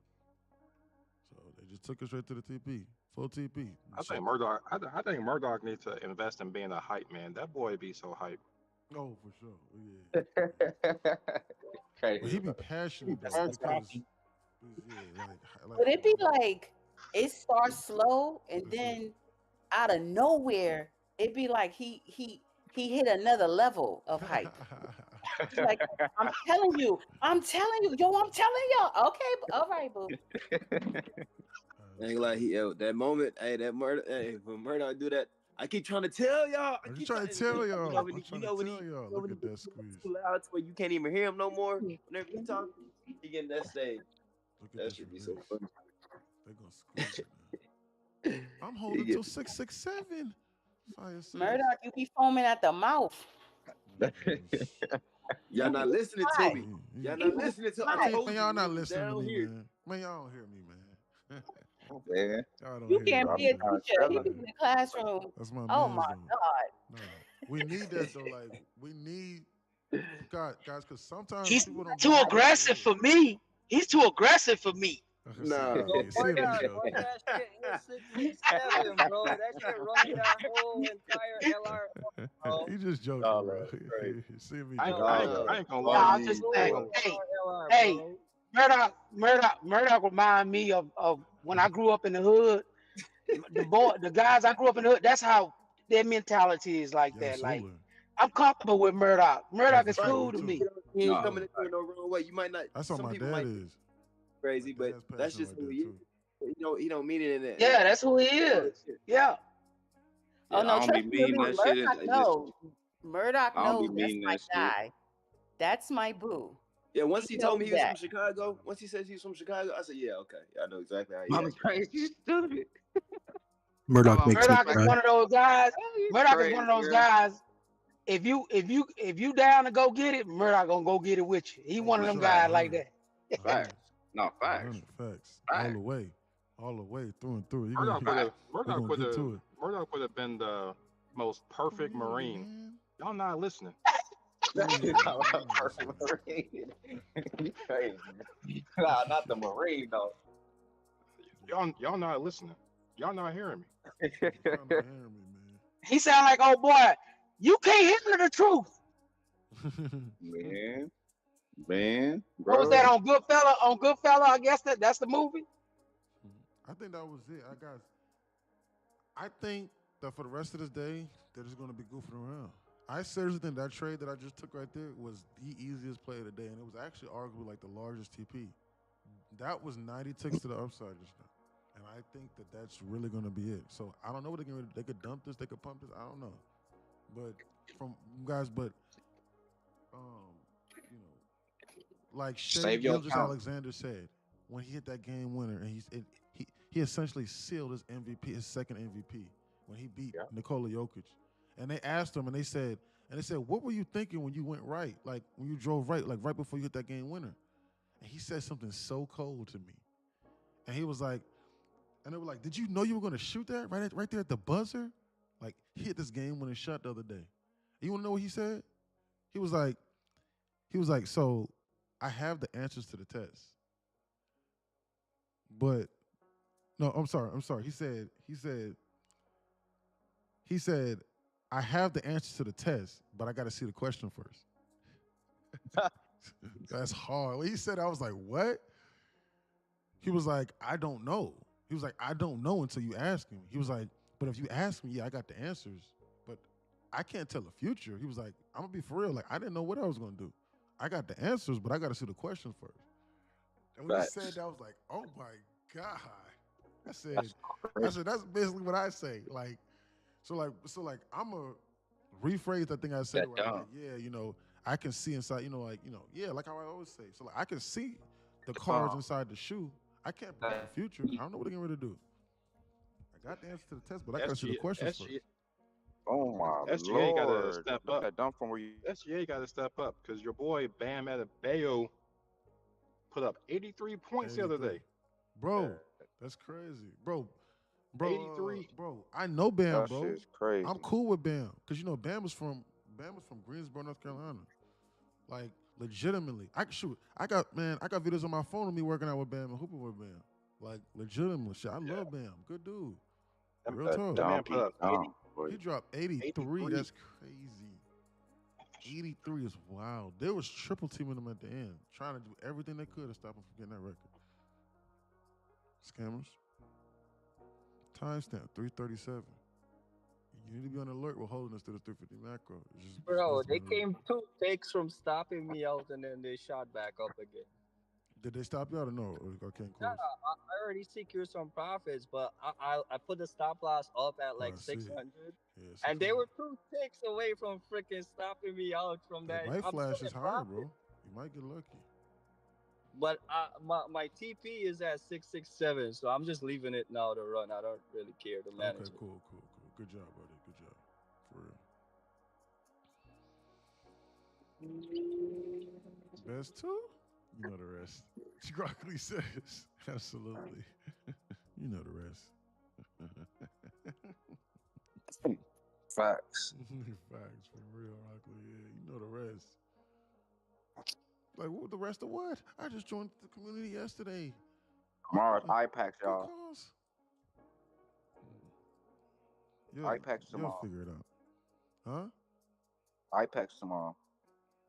So they just took us straight to the TP, full TP. I think Murdoch needs to invest in being a hype man. That boy be so hype. Oh, for sure. Yeah. But he be passionate though, because Would it be like it starts slow and then out of nowhere it be like he hit another level of hype? Like I'm telling you, yo, I'm telling y'all. Okay, all right, boo. Ain't like that moment, that murder, when Murdoch do that, I keep trying to tell y'all. I'm trying to tell y'all. Look at that squeeze. Too loud to where you can't even hear him no more. Whenever he talk, he get in that stage. That should be so funny. They gonna squeeze it, man. I'm holding till 667. Murdoch, you be foaming at the mouth. Y'all not listening to me. Y'all not listening to me. Man, y'all not listening to me, man. Man, y'all don't hear me, man. Man. You can't be a teacher. He be in the classroom. That's my Oh man's my though. God. No. We need that though. Like we need guys, because sometimes He's people don't too aggressive for me. He's too aggressive for me. Nah. That shit in 667, bro. That shit running that whole entire LR. Bro. He just joking, bro. See me I ain't gonna Nah, lie. I'm just saying. Hey, Murdoch remind me of when I grew up in the hood. The guys I grew up in the hood. That's how their mentality is like that. Like I'm comfortable with Murdoch. Murdoch is cool to me. He ain't coming in no wrong way. You might not. That's how some my people dad might is. Crazy, but that's just who he is. He don't mean it in that. Yeah, that's who he is. Yeah. Oh no, I don't be meaning that shit. Murdoch knows. Murdoch I don't knows be that's meaning my that shit. guy. That's my boo. Yeah, once he told me he was knows from Chicago, once he said he was from Chicago, I said, yeah, okay. I know exactly how he Mama is. crazy, stupid. Murdoch makes me Murdoch is cry. one of those guys. Murdoch is one of those crazy, guys. If you down to go get it, Murdoch gonna go get it with you. He one of them guys like that. Facts. No, facts. Facts. All the way. All the way, through and through. Murdoch would have been the most perfect Marine. Y'all not listening. Perfect Marine. You crazy. Nah, not the Marine though. Y'all not listening. Y'all not hearing me. He sound like, oh boy, you can't handle the truth. Man, What was that on Goodfella? On Goodfella, I guess that's the movie. I think that was it. I think that for the rest of this day, they're just going to be goofing around. I seriously think that trade that I just took right there was the easiest play of the day, and it was actually arguably like the largest TP. That was 90 ticks to the upside just now, and I think that that's really going to be it. So I don't know what they're going to do. They could dump this, they could pump this. I don't know, but from guys, like Shea Gilgeous-Alexander said when he hit that game winner, and he essentially sealed his MVP, his second MVP, when he beat Nikola Jokic. And they asked him, and they said, what were you thinking when you went right, like when you drove right, like right before you hit that game winner? And he said something so cold to me, and he was like, and they were like, did you know you were going to shoot that right there at the buzzer? Like he hit this game winning shot the other day. You want to know what he said? He was like, so I have the answers to the test. But no, I'm sorry. He said, I have the answers to the test, but I got to see the question first. That's hard. When he said, I was like, what? He was like, I don't know. He was like, I don't know until you ask me. He was like, but if you ask me, yeah, I got the answers, but I can't tell the future. He was like, I'm gonna be for real. Like, I didn't know what I was gonna do. I got the answers, but I got to see the questions first. And when he said Facts. that, I was like, oh my God. I said, That's crazy. that's basically what I say. Like, so I'm a rephrase the thing I said. That Where I'm dumb. like, yeah, you know, I can see inside, you know, like, you know, yeah, like how I always say. So like, I can see the cards inside the shoe. I can't predict the future. I don't know what they're getting ready to do. I got the answer to the test, but I got to see the questions first. Oh my SGA got to lord! step Look up. at dump from where you. SGA got to step up because your boy Bam Adebayo put up 83 points the other 83. day. Bro, that's crazy. Bro, 83. bro, I know Bam, That bro. shit's crazy. I'm cool with Bam. Cause you know Bam was from Greensboro, North Carolina. Like legitimately. I got videos on my phone of me working out with Bam and hooping with Bam. Like legitimately shit. I love Bam. Good dude. Real talk. That man put up 80. He dropped 83. That's crazy. 83 is wild. They was triple teaming him at the end, trying to do everything they could to stop him from getting that record. Scammers. Timestamp 337. You need to be on alert with holding us to the 350 macro. It's just Bro, supposed to they be on alert. came 2 takes from stopping me out and then they shot back up again. Did they stop you out or no? Or I can't Yeah, close. I already secured some profits, but I put the stop loss up at like I see. 600, Yeah, and they were 2 ticks away from freaking stopping me out from That that. white I'm flash still is in higher, profit, bro. You might get lucky. but my TP is at 667, so I'm just leaving it now to run. I don't really care to manage Okay, it. cool. Good job, buddy. Good job. For real. Best two? You know the rest. Groccoli says. Absolutely. You know the rest. Facts. Facts, for real, Rockley. Yeah, you know the rest. Like, what the rest of what? I just joined the community yesterday. Tomorrow's IPAX, Good y'all. calls. IPAX You'll tomorrow. figure it out. Huh? IPAX tomorrow.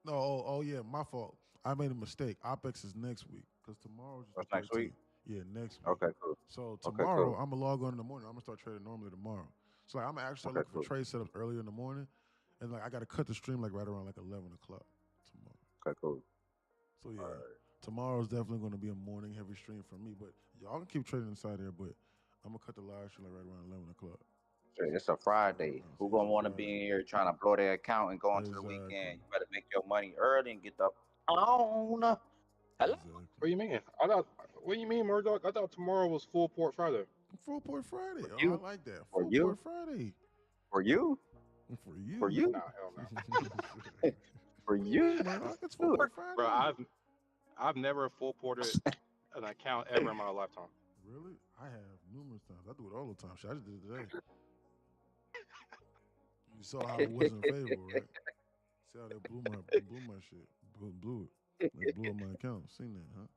No, oh yeah, my fault. I made a mistake. OPEX is next week because tomorrow's just That's the next week? 13th. Yeah, next week. Okay, cool. So Okay, tomorrow cool. I'm gonna log on in the morning. I'm gonna start trading normally tomorrow. So like, I'm gonna actually start Okay, looking for trade setups earlier in the morning, and like I gotta cut the stream like right around like 11 o'clock tomorrow. Okay, cool. So yeah, tomorrow's definitely gonna be a morning heavy stream for me. But y'all can keep trading inside there, but I'm gonna cut the live stream like right around 11 o'clock. Shit, it's a Friday. Who gonna want to be in here trying to blow their account and go into the weekend? You better make your money early and get the on. Hello? What do you mean? What do you mean, Murdoch? I thought tomorrow was Full Port Friday. Full Port Friday. For Oh, you? I like that. For Full you? Port Friday. For you? For you. For you? Nah, hell no. For you? Murdoch, it's Full Port Friday. Bro, I've never full ported an account ever in my lifetime. Really? I have numerous times. I do it all the time. Shit, I just did it today. You saw how it wasn't favorable, right? See how they blew my shit. Blew it. They blew up my account. Seen that, huh?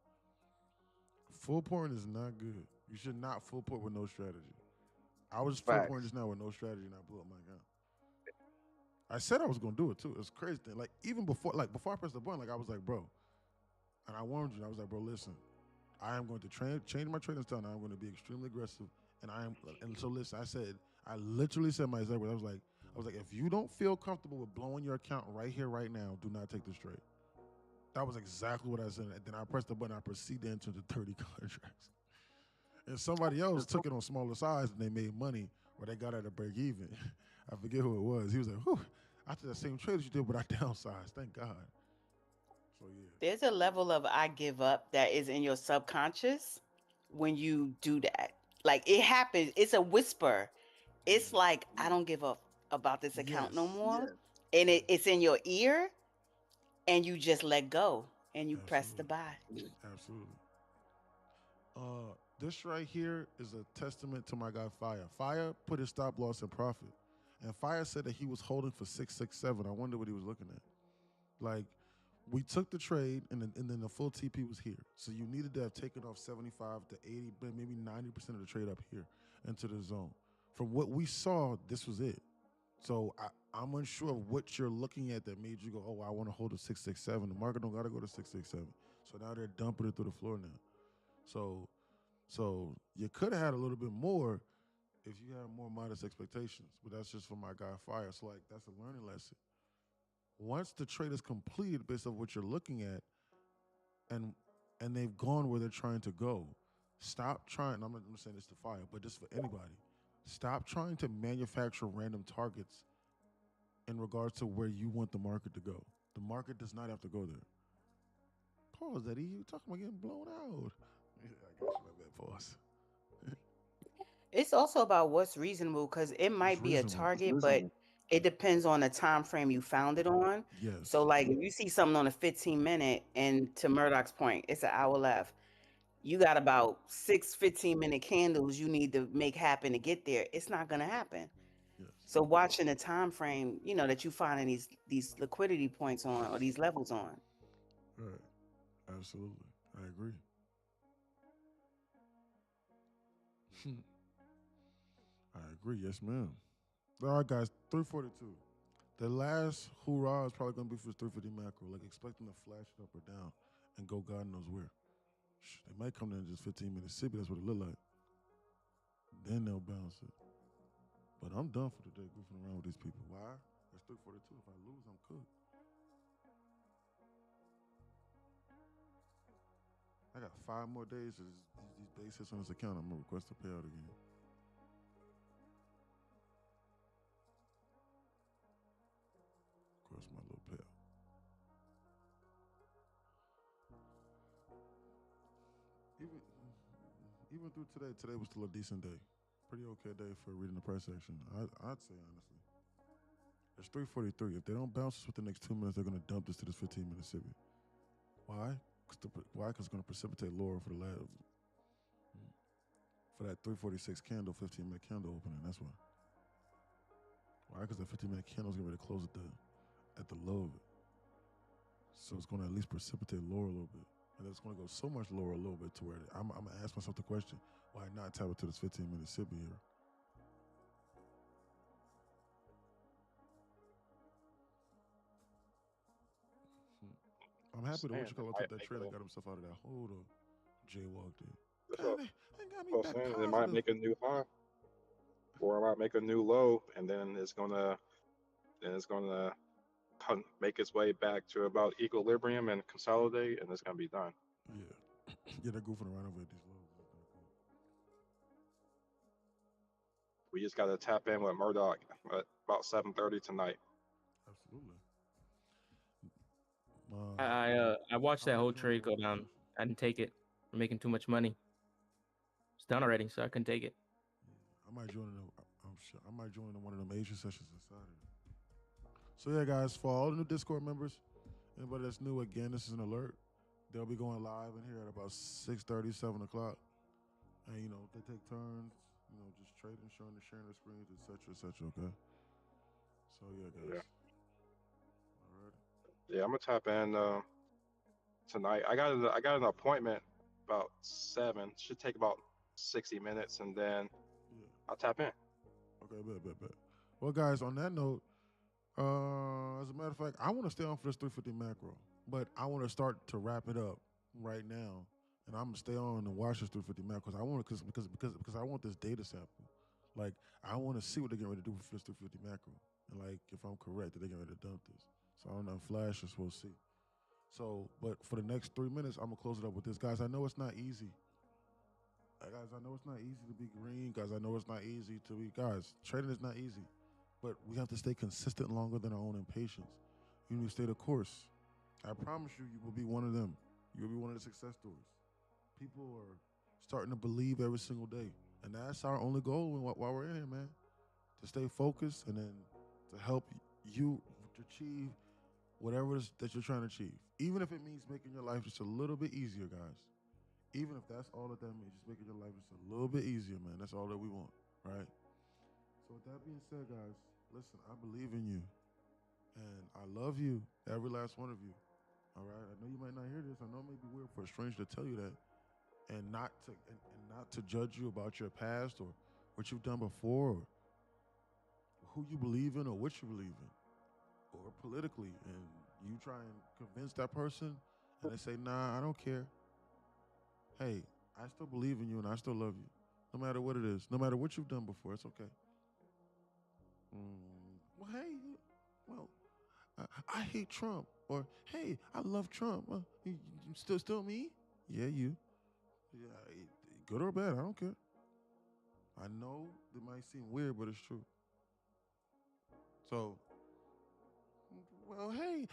Full porting is not good. You should not full port with no strategy. I was full Facts. porting just now with no strategy and I blew up my account. I said I was gonna do it too. It's a crazy thing. Like even before I pressed the button, like I was like, bro, and I warned you. I was like, bro, listen, I am going to change my trading style. And I'm going to be extremely aggressive. And so listen, I literally said my exact words. I was like, if you don't feel comfortable with blowing your account right here, right now, do not take this trade. That was exactly what I said. And then I pressed the button. I proceeded into the 30 contracts. And somebody else took it on smaller size and they made money or they got at a break even. I forget who it was. He was like, whew, I did the same trade as you did, but I downsized. Thank God. So yeah. There's a level of I give up that is in your subconscious when you do that. Like it happens. It's a whisper. It's like, I don't give up about this account no more. And it's in your ear and you just let go and you press the buy. Absolutely. This right here is a testament to my guy Fire. Fire put his stop loss in profit. And Fire said that he was holding for 667. I wonder what he was looking at. Like, we took the trade and then the full TP was here. So you needed to have taken off 75 to 80, but maybe 90% of the trade up here into the zone. From what we saw, this was it. So I'm unsure of what you're looking at that made you go, oh, I want to hold a 667. The market don't got to go to 667. So now they're dumping it through the floor now. So you could have had a little bit more if you have more modest expectations. But that's just for my guy Fire. So like that's a learning lesson. Once the trade is completed based on what you're looking at, and they've gone where they're trying to go, stop trying. I'm not saying this to Fire, but just for anybody, stop trying to manufacture random targets in regards to where you want the market to go. The market does not have to go there. Pause, Eddie. You talking about getting blown out? Yeah, I got you. My bad. Pause. It's also about what's reasonable because it might be a target, but it depends on the time frame you found it on. Yes. So, like, if you see something on a 15-minute, and to Murdoch's point, it's an hour left. You got about 6 15-minute candles you need to make happen to get there. It's not gonna happen. Yes. So, watching the time frame, that you finding these liquidity points on or these levels on. Right. Absolutely. I agree. I agree. Yes, ma'am. All right, guys. 342. The last hoorah is probably going to be for 350 macro. Like, expecting to flash it up or down and go God knows where. They might come in just 15 minutes. Mississippi, that's what it look like. Then they'll bounce it. But I'm done for today goofing around with these people. Why? It's 342. If I lose, I'm cooked. I got 5 more days of these days hits on this account. I'm going to request a payout again. Of course, my little payout. Even through today was still a decent day. Pretty okay day for reading the price action. I'd say, honestly. It's 343. If they don't bounce this within the next 2 minutes, they're going to dump this to this 15-minute Mississippi. Why? Why? Because it's going to precipitate lower for that 346 candle, 15-minute candle opening. That's why. Why? Because that 15-minute candle is getting ready to close at the low of it. So it's going to at least precipitate lower a little bit. And it's going to go so much lower a little bit to where I'm going to ask myself the question, why not tap it to this 15-minute Mississippi here? I'm happy that took that trade and got himself out of that hole, though. Jay walked in. It might make a new high, or it might make a new low, and then it's gonna make its way back to about equilibrium and consolidate, and it's gonna be done. Yeah, yeah, they're goofing around over at these lows. We just gotta tap in with Murdoch at about 7:30 tonight. Absolutely. I watched that whole trade go down. I didn't take it. I'm making too much money. It's done already, so I couldn't take it. I might join one of them Asian sessions inside of it. So yeah, guys, for all the new Discord members, anybody that's new, again, this is an alert. They'll be going live in here at about 6:30, 7 o'clock. And, they take turns, just trading, sharing the screens, etc., okay? So yeah, guys. Yeah. All right. Yeah, I'm gonna tap in tonight. I got an appointment about 7. Should take about 60 minutes, and then I'll tap in. Okay, bet. Well, guys, on that note, as a matter of fact, I want to stay on for this 350 macro, but I want to start to wrap it up right now, and I'm gonna stay on and watch this 350 macro because I want this data sample. Like, I want to see what they're getting ready to do for this 350 macro, and like, if I'm correct, that they're getting ready to dump this. So I don't know, flashes, we'll see. So, but for the next 3 minutes, I'm gonna close it up with this, guys. I know it's not easy. Guys, I know it's not easy to be green. Guys, I know it's not easy to be, trading is not easy. But we have to stay consistent longer than our own impatience. You need to stay the course. I promise you, you will be one of them. You'll be one of the success stories. People are starting to believe every single day. And that's our only goal while we're in here, man. To stay focused and then to help you to achieve whatever it is that you're trying to achieve. Even if it means making your life just a little bit easier, guys. Even if that's all that means, just making your life just a little bit easier, man. That's all that we want, right? So with that being said, guys, listen, I believe in you. And I love you, every last one of you. All right? I know you might not hear this. I know it may be weird for a stranger to tell you that. And not to judge you about your past or what you've done before or who you believe in or what you believe in. Or politically. And you try and convince that person and they say, nah, I don't care. Hey, I still believe in you and I still love you. No matter what it is, no matter what you've done before, it's okay. Well, hey, well, I hate Trump, or hey, I love Trump. You still me? Yeah, you. Yeah, good or bad, I don't care. I know it might seem weird, but it's true. So, well, hey,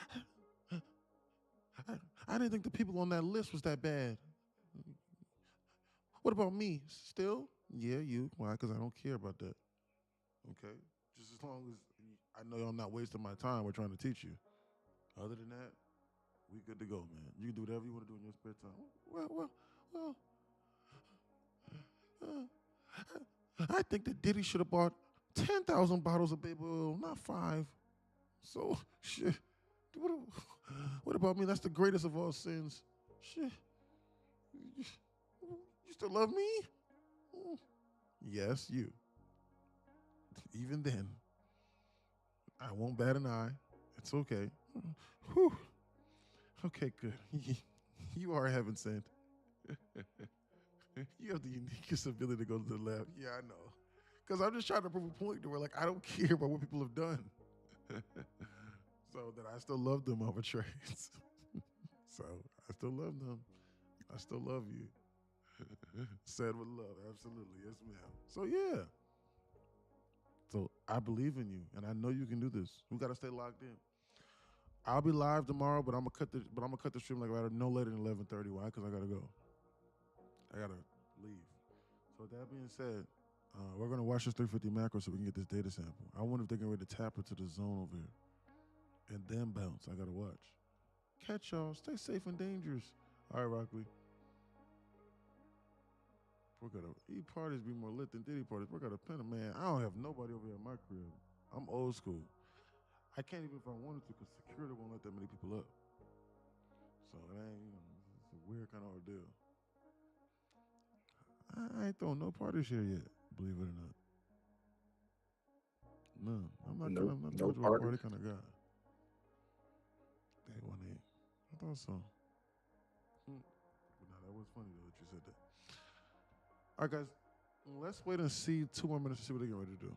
I didn't think the people on that list was that bad. What about me? Still? Yeah, you. Why? Because I don't care about that. Okay? Just as long as I know I'm not wasting my time, we're trying to teach you. Other than that, we good to go, man. You can do whatever you want to do in your spare time. Well, I think that Diddy should have bought 10,000 bottles of baby oil, not 5. So, shit. What about me? That's the greatest of all sins. Shit. You still love me? Yes, you. Even then, I won't bat an eye. It's okay. Whew. Okay, good. You are heaven sent. You have the uniquest ability to go to the left. Yeah, I know. Because I'm just trying to prove a point to where, like, I don't care about what people have done. So that I still love them over trades. So I still love them. I still love you. Said with love, absolutely. Yes, ma'am. So yeah. So I believe in you, and I know you can do this. We gotta stay locked in. I'll be live tomorrow, but I'm gonna cut the stream like right no later than 11:30. Why? Because I gotta go. I gotta leave. So with that being said, we're gonna watch this 350 macro so we can get this data sample. I wonder if they're getting ready to tap into the zone over here. And then bounce. I gotta watch. Catch y'all. Stay safe and dangerous. All right, Rockley. We're gonna parties be more lit than Diddy parties. We're gonna pen a man. I don't have nobody over here at my crib. I'm old school. I can't even if I wanted to because security won't let that many people up. So it ain't, it's a weird kind of ordeal. I ain't throwing no parties here yet, believe it or not. No, I'm not No, I'm not no much of a party parties. kind of guy. They 1-8. I thought so. But no, that was funny though that you said that. All right, guys, let's wait and see 2 more minutes to see what they're getting ready to do.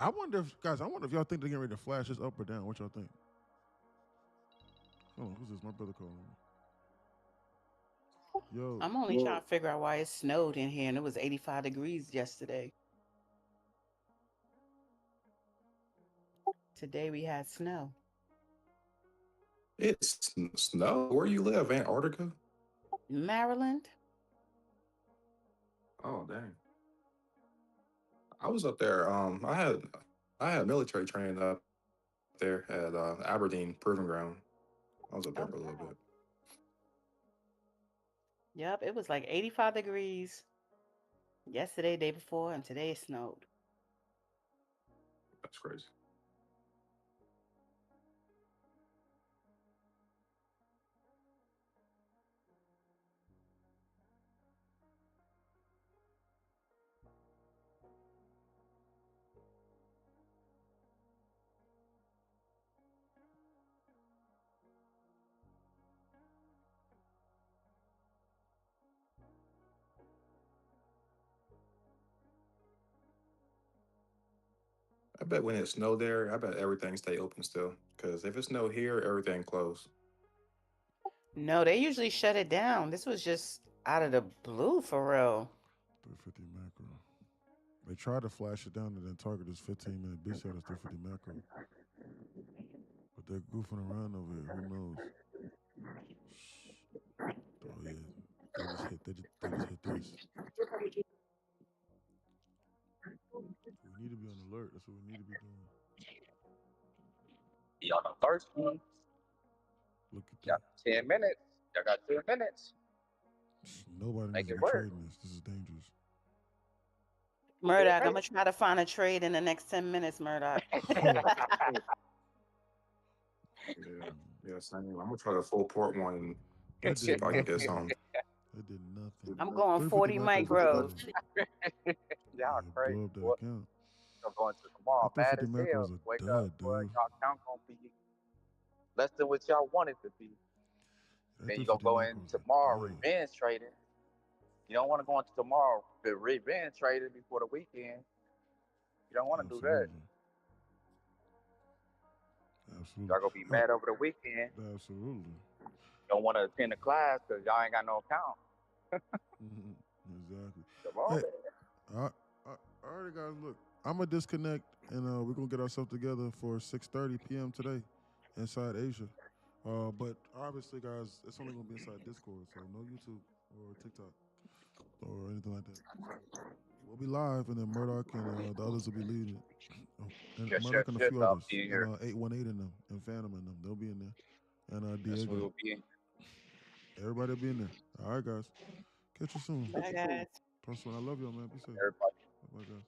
I wonder if y'all think they're getting ready to flash this up or down. What y'all think? Hold on, who's this? My brother calling me. Yo. I'm only trying to figure out why it snowed in here and it was 85 degrees yesterday. Today we had snow. It's snow. Where you live, Antarctica? Maryland? Oh dang. I was up there. I had military training up there at Aberdeen Proving Ground. I was up there for a little bit. Yep, it was like 85 degrees yesterday, day before, and today it snowed. That's crazy. I bet when it snowed there, I bet everything stay open still. Because if it snowed here, everything closed. No, they usually shut it down. This was just out of the blue for real. 350 macro. They tried to flash it down and then target this 15-minute bitch out of 350 macro. But they're goofing around over here. Who knows? Oh yeah. They just hit this. We need to be on alert. That's what we need to be doing. Be on the first one. Look at that. 10 minutes. Y'all got 10 minutes. Nobody Make needs to it be work. trading this. This is dangerous. Murdoch, I'm gonna try to find a trade in the next 10 minutes, Murdoch. Yeah, same. I'm gonna try to full port one That and see if did I can get nothing. some. That did nothing. I'm going 350 40 macros micros. Y'all crazy. blow up that Boy. account. I'm going to tomorrow. That Mad 350 as macros hell. a Wake dud, up, boy. dude. Y'all count gonna be less than what y'all want it to be. That Then you gonna 350 go in macros a tomorrow dud. revenge trading. You don't want to go into tomorrow the revenge traded before the weekend. You don't want to do that. Absolutely. Y'all gonna be mad over the weekend. Absolutely. You don't want to attend the class because y'all ain't got no account. Exactly. Come on, Hey, man. all right, guys. Look, I'm gonna disconnect, and we're gonna get ourselves together for 6:30 p.m. today, inside Asia. But obviously, guys, it's only gonna be inside Discord, so no YouTube or TikTok or anything like that. We'll be live, and then Murdoch and the others will be leading it. And Yes, Murdoch and a yes, few I'll others, be in and here. 818 in them, and Phantom in them. They'll be in there, and Yes, we Diego. will be in. Everybody will be in there. All right, guys. Catch you soon. Bye, guys. Plus one. I love y'all, man. Be safe. Everybody. Bye, guys.